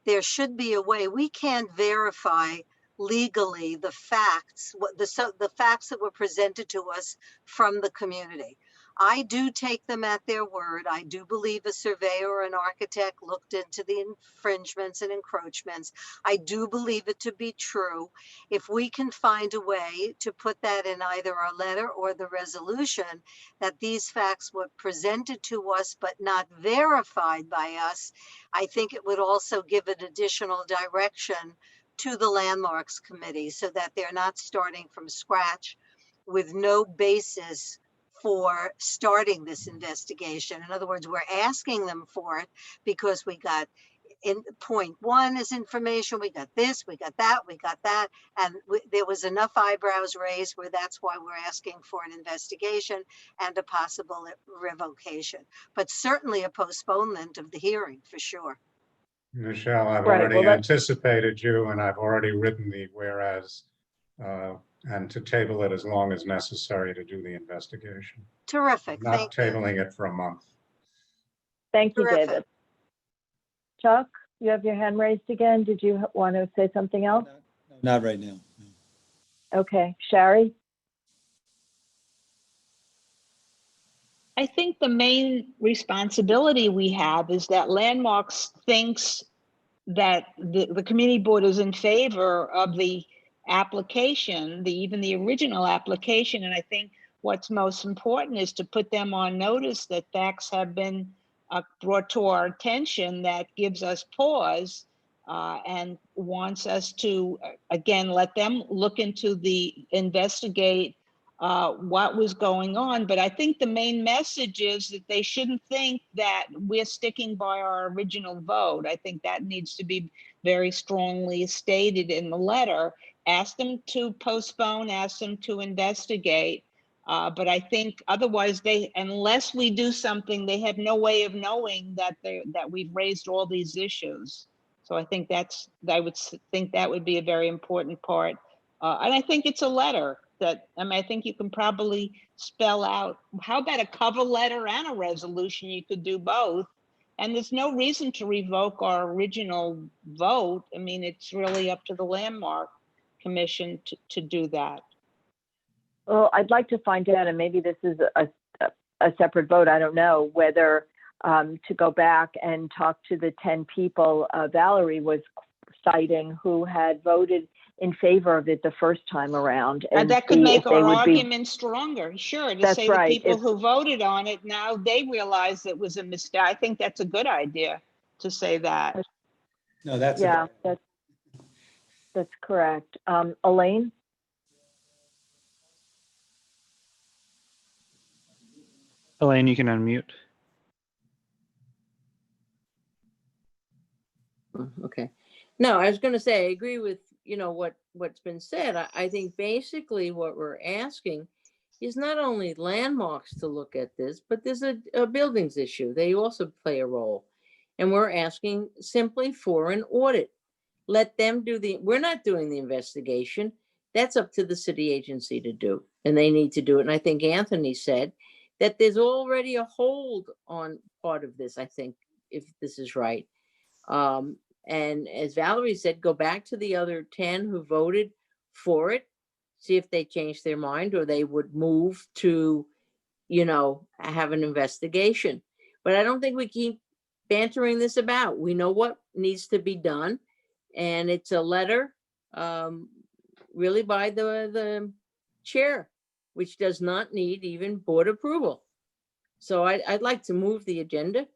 there should be a way. We can't verify legally the facts, the facts that were presented to us from the community. I do take them at their word. I do believe a surveyor or an architect looked into the infringements and encroachments. I do believe it to be true. If we can find a way to put that in either our letter or the resolution, that these facts were presented to us but not verified by us, I think it would also give an additional direction to the Landmarks Committee, so that they're not starting from scratch with no basis for starting this investigation. In other words, we're asking them for it because we got in point one is information, we got this, we got that, and there was enough eyebrows raised where that's why we're asking for an investigation and a possible revocation, but certainly a postponement of the hearing for sure. Michelle, I've Right, already well, anticipated you, and I've already written the whereas, and to table it as long as necessary to do the investigation. Terrific. Not Thank you. tabling it for a month. Thank you, Terrific. David. Chuck, you have your hand raised again. Did you want to say something else? Not right now. Okay, Shari? I think the main responsibility we have is that Landmarks thinks that the community board is in favor of the application, even the original application. And I think what's most important is to put them on notice that facts have been brought to our attention that gives us pause and wants us to, again, let them look into investigate what was going on. But I think the main message is that they shouldn't think that we're sticking by our original vote. I think that needs to be very strongly stated in the letter. Ask them to postpone, ask them to investigate. But I think otherwise unless we do something, they have no way of knowing that we've raised all these issues. So I think I would think that would be a very important part. And I think it's a letter that, I think you can probably spell out, how about a cover letter and a resolution? You could do both. And there's no reason to revoke our original vote. It's really up to the Landmark Commission to do that. Well, I'd like to find out, and maybe this is a separate vote, I don't know, whether to go back and talk to the 10 people Valerie was citing who had voted in favor of it the first time around. And that could make our argument stronger. Sure, to That's say right. the people who voted on it, now they realize it was a mistake. I think that's a good idea to say that. No, that's that's correct. Elaine? Elaine, you can unmute. Okay. No, I was going to say, I agree with, what's been said. I think basically what we're asking is not only Landmarks to look at this, but there's a buildings issue. They also play a role. And we're asking simply for an audit. Let them we're not doing the investigation. That's up to the city agency to do, and they need to do it. And I think Anthony said that there's already a hold on part of this, I think, if this is right. And as Valerie said, go back to the other 10 who voted for it, see if they changed their mind or they would move to, have an investigation. But I don't think we keep bantering this about. We know what needs to be done. And it's a letter really by the chair, which does not need even board approval. So I'd like to move the agenda.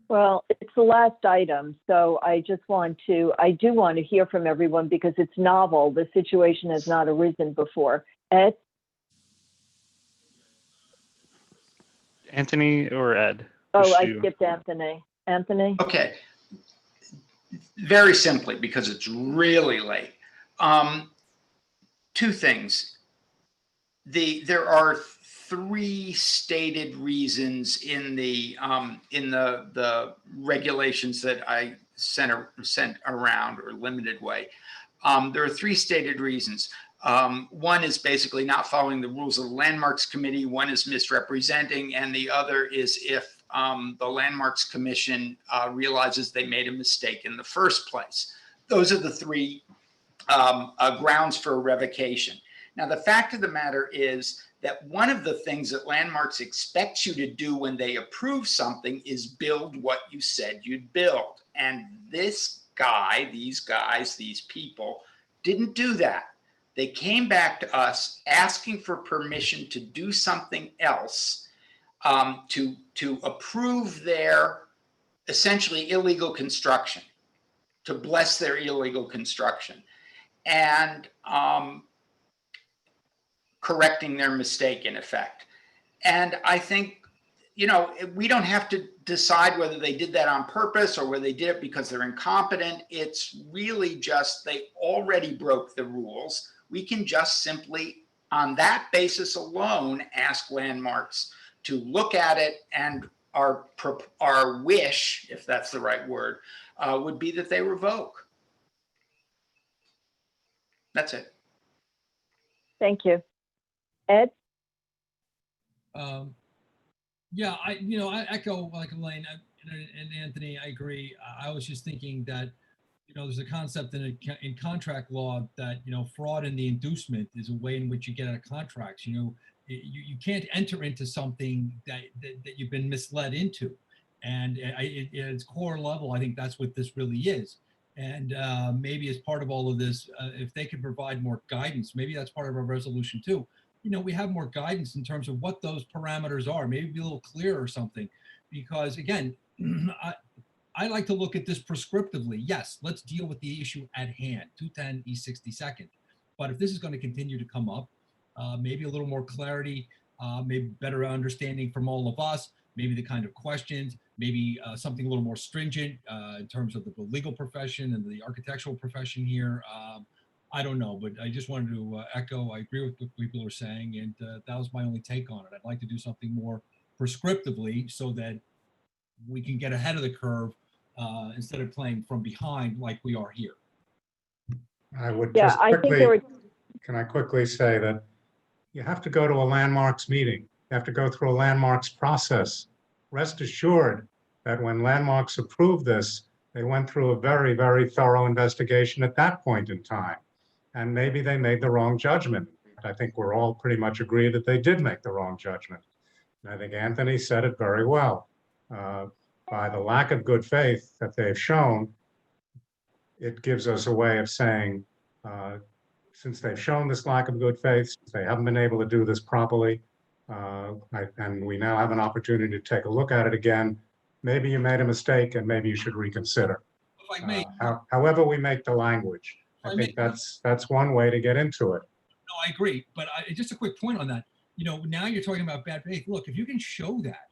Well, it's the last item, so I do want to hear from everyone because it's novel. The situation has not arisen before. Ed? Anthony or Ed? Oh, I skipped Anthony. Anthony? Okay. Very simply, because it's really late. Two things. There are 3 stated reasons in the regulations that I sent around, or limited way. There are 3 stated reasons. One is basically not following the rules of the Landmarks Committee. One is misrepresenting, and the other is if the Landmarks Commission realizes they made a mistake in the first place. Those are the 3 grounds for revocation. Now, the fact of the matter is that one of the things that Landmarks expects you to do when they approve something is build what you said you'd build. And these guys, these people didn't do that. They came back to us asking for permission to do something else, to approve their essentially illegal construction, to bless their illegal construction, and correcting their mistake in effect. And I think, we don't have to decide whether they did that on purpose or whether they did it because they're incompetent. It's really just they already broke the rules. We can just simply, on that basis alone, ask Landmarks to look at it, and our wish, if that's the right word, would be that they revoke. That's it. Thank you. Ed? Yeah, I echo like Elaine and Anthony. I agree. I was just thinking that, there's a concept in contract law that, fraud in the inducement is a way in which you get out of contracts. You can't enter into something that you've been misled into. And at its core level, I think that's what this really is. And maybe as part of all of this, if they could provide more guidance, maybe that's part of our resolution too. We have more guidance in terms of what those parameters are, maybe be a little clearer or something. Because again, I like to look at this prescriptively. Yes, let's deal with the issue at hand, 210 East 62nd. But if this is going to continue to come up, maybe a little more clarity, maybe better understanding from all of us, maybe the kind of questions, maybe something a little more stringent in terms of the legal profession and the architectural profession here. I don't know, but I just wanted to echo, I agree with what people are saying, and that was my only take on it. I'd like to do something more prescriptively so that we can get ahead of the curve instead of playing from behind like we are here. I would just quickly, can I quickly say that you have to go to a Landmarks meeting. You have to go through a Landmarks process. Rest assured that when Landmarks approved this, they went through a very, very thorough investigation at that point in time. And maybe they made the wrong judgment. I think we're all pretty much agreed that they did make the wrong judgment. And I think Anthony said it very well. By the lack of good faith that they've shown, it gives us a way of saying, since they've shown this lack of good faith, since they haven't been able to do this properly, and we now have an opportunity to take a look at it again, maybe you made a mistake and maybe you should reconsider. However we make the language, I think that's one way to get into it. No, I agree, but just a quick point on that. Now you're talking about bad faith. Look, if you can show that,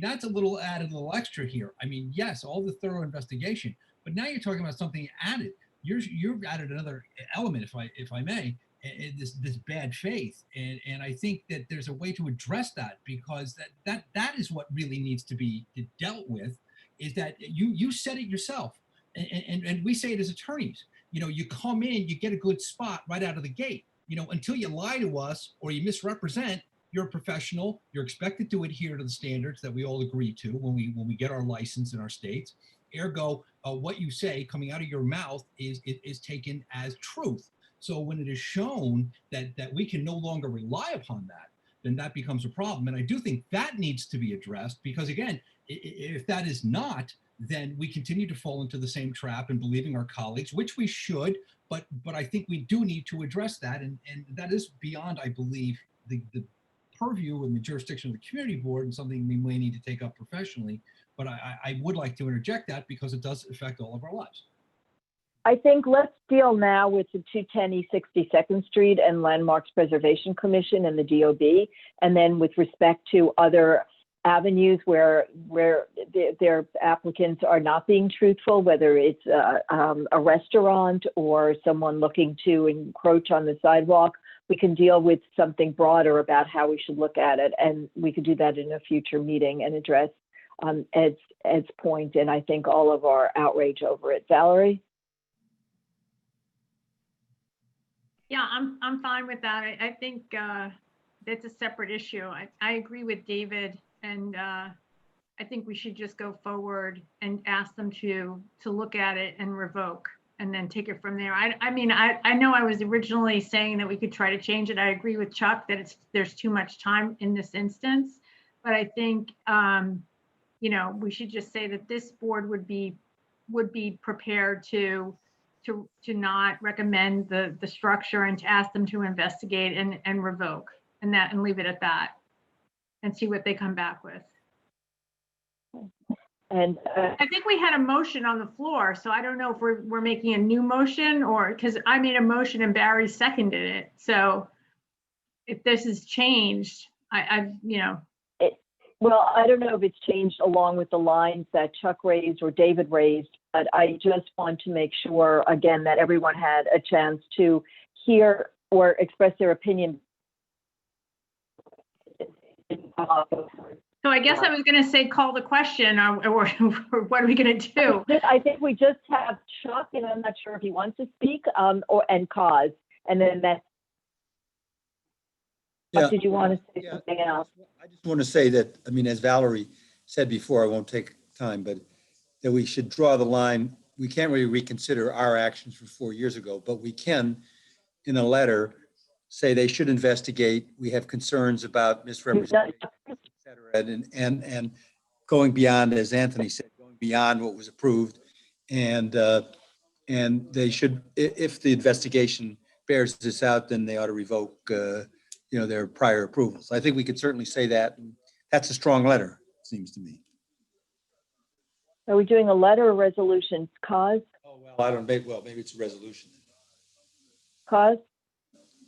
that's a little added, a little extra here. Yes, all the thorough investigation, but now you're talking about something added. You've added another element, if I may, this bad faith, and I think that there's a way to address that, because that is what really needs to be dealt with. Is that you said it yourself, and we say it as attorneys. you come in, you get a good spot right out of the gate. Until you lie to us or you misrepresent, you're a professional. You're expected to adhere to the standards that we all agree to when we get our license in our states. Ergo, what you say coming out of your mouth is taken as truth. So when it is shown that we can no longer rely upon that, then that becomes a problem. And I do think that needs to be addressed, because again, if that is not, then we continue to fall into the same trap and believing our colleagues, which we should, but I think we do need to address that. And that is beyond, I believe, the purview and the jurisdiction of the community board, and something we may need to take up professionally. But I would like to interject that because it does affect all of our lives. I think let's deal now with the 210 East 62nd Street and Landmarks Preservation Commission and the DOB. And then with respect to other avenues where their applicants are not being truthful, whether it's a restaurant or someone looking to encroach on the sidewalk, we can deal with something broader about how we should look at it. And we could do that in a future meeting and address Ed's point, and I think all of our outrage over it. Valerie? Yeah, I'm fine with that. I think that's a separate issue. I agree with David, and I think we should just go forward and ask them to look at it and revoke, and then take it from there. I mean, I know I was originally saying that we could try to change it. I agree with Chuck that there's too much time in this instance, but I think we should just say that this board would be prepared to not recommend the structure and to ask them to investigate and revoke and leave it at that and see what they come back with. And I think we had a motion on the floor, so I don't know if we're making a new motion, or because I made a motion and Barry seconded it. So if this is changed, well, I don't know if it's changed along with the lines that Chuck raised or David raised, but I just want to make sure, again, that everyone had a chance to hear or express their opinion. So I guess I was going to say call the question, or what are we going to do? I think we just have Chuck, and I'm not sure if he wants to speak, and Cause, and then that's. Yeah. Did you want to say something else? I just want to say that, I mean, as Valerie said before, I won't take time, but that we should draw the line. We can't really reconsider our actions from 4 years ago, but we can, in a letter, say they should investigate. We have concerns about misrepresentation, et cetera, and going beyond, as Anthony said, going beyond what was approved. And they should, if the investigation bears this out, then they ought to revoke their prior approvals. I think we could certainly say that. That's a strong letter, it seems to me. Are we doing a letter or resolution? Cause? Oh, well, I don't, maybe it's a resolution. Cause?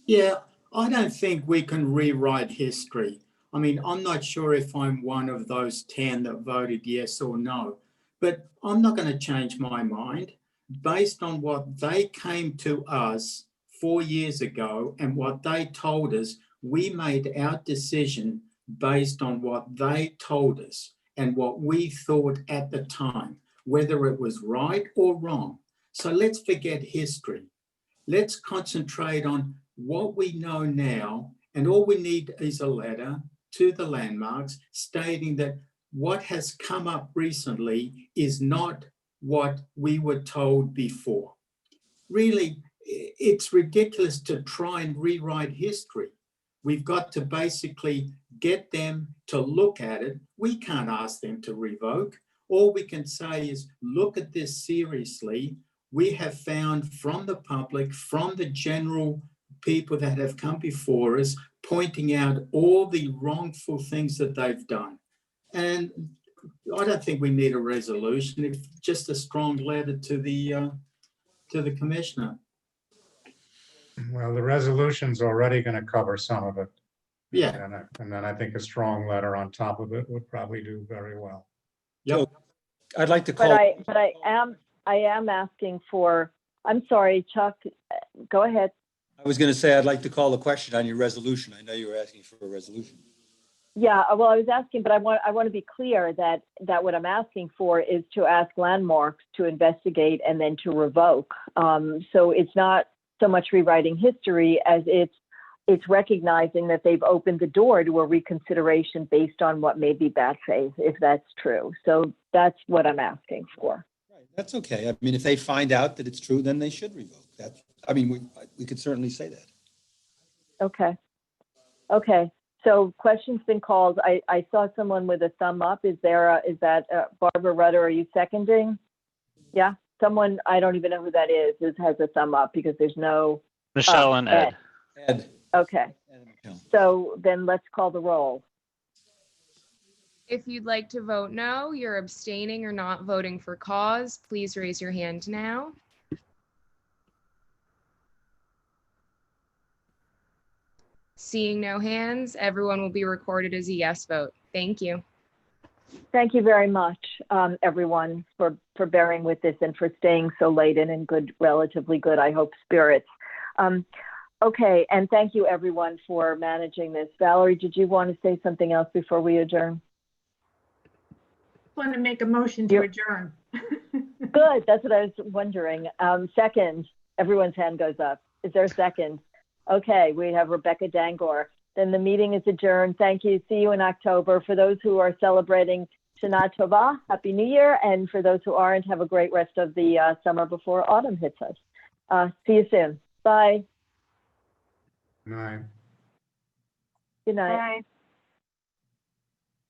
Yeah, I don't think we can rewrite history. I mean, I'm not sure if I'm one of those 10 that voted yes or no, but I'm not going to change my mind based on what they came to us 4 years ago and what they told us. We made our decision based on what they told us and what we thought at the time, whether it was right or wrong. So let's forget history. Let's concentrate on what we know now, and all we need is a letter to the Landmarks stating that what has come up recently is not what we were told before. Really, it's ridiculous to try and rewrite history. We've got to basically get them to look at it. We can't ask them to revoke. All we can say is look at this seriously. We have found from the public, from the general people that have come before us, pointing out all the wrongful things that they've done. And I don't think we need a resolution. It's just a strong letter to the commissioner. Well, the resolution's already going to cover some of it. Yeah. And then I think a strong letter on top of it would probably do very well. Yep. So I'd like to call. But I am asking for, I'm sorry, Chuck, go ahead. I was going to say, I'd like to call the question on your resolution. I know you were asking for a resolution. Yeah, well, I was asking, but I want to be clear that what I'm asking for is to ask Landmarks to investigate and then to revoke. So it's not so much rewriting history as it's recognizing that they've opened the door to a reconsideration based on what may be bad faith, if that's true. So that's what I'm asking for. Right, that's okay. I mean, if they find out that it's true, then they should revoke that. I mean, we could certainly say that. Okay. Okay. So question's been called. I saw someone with a thumb up. Is that Barbara Rudder? Are you seconding? Yeah. Someone, I don't even know who that is, has a thumb up because there's no. Michelle and Ed. Ed. Okay. So then let's call the roll. If you'd like to vote no, you're abstaining or not voting for cause, please raise your hand now. Seeing no hands, everyone will be recorded as a yes vote. Thank you. Thank you very much, everyone, for bearing with this and for staying so late and in good, relatively good, I hope, spirits. Okay, and thank you, everyone, for managing this. Valerie, did you want to say something else before we adjourn? I want to make a motion to adjourn. Good, that's what I was wondering. Second, everyone's hand goes up. Is there a second? Okay, we have Rebecca Dangor. Then the meeting is adjourned. Thank you. See you in October. For those who are celebrating Shana Tova, Happy New Year. And for those who aren't, have a great rest of the summer before autumn hits us. See you soon. Bye. Night. Good night. Bye.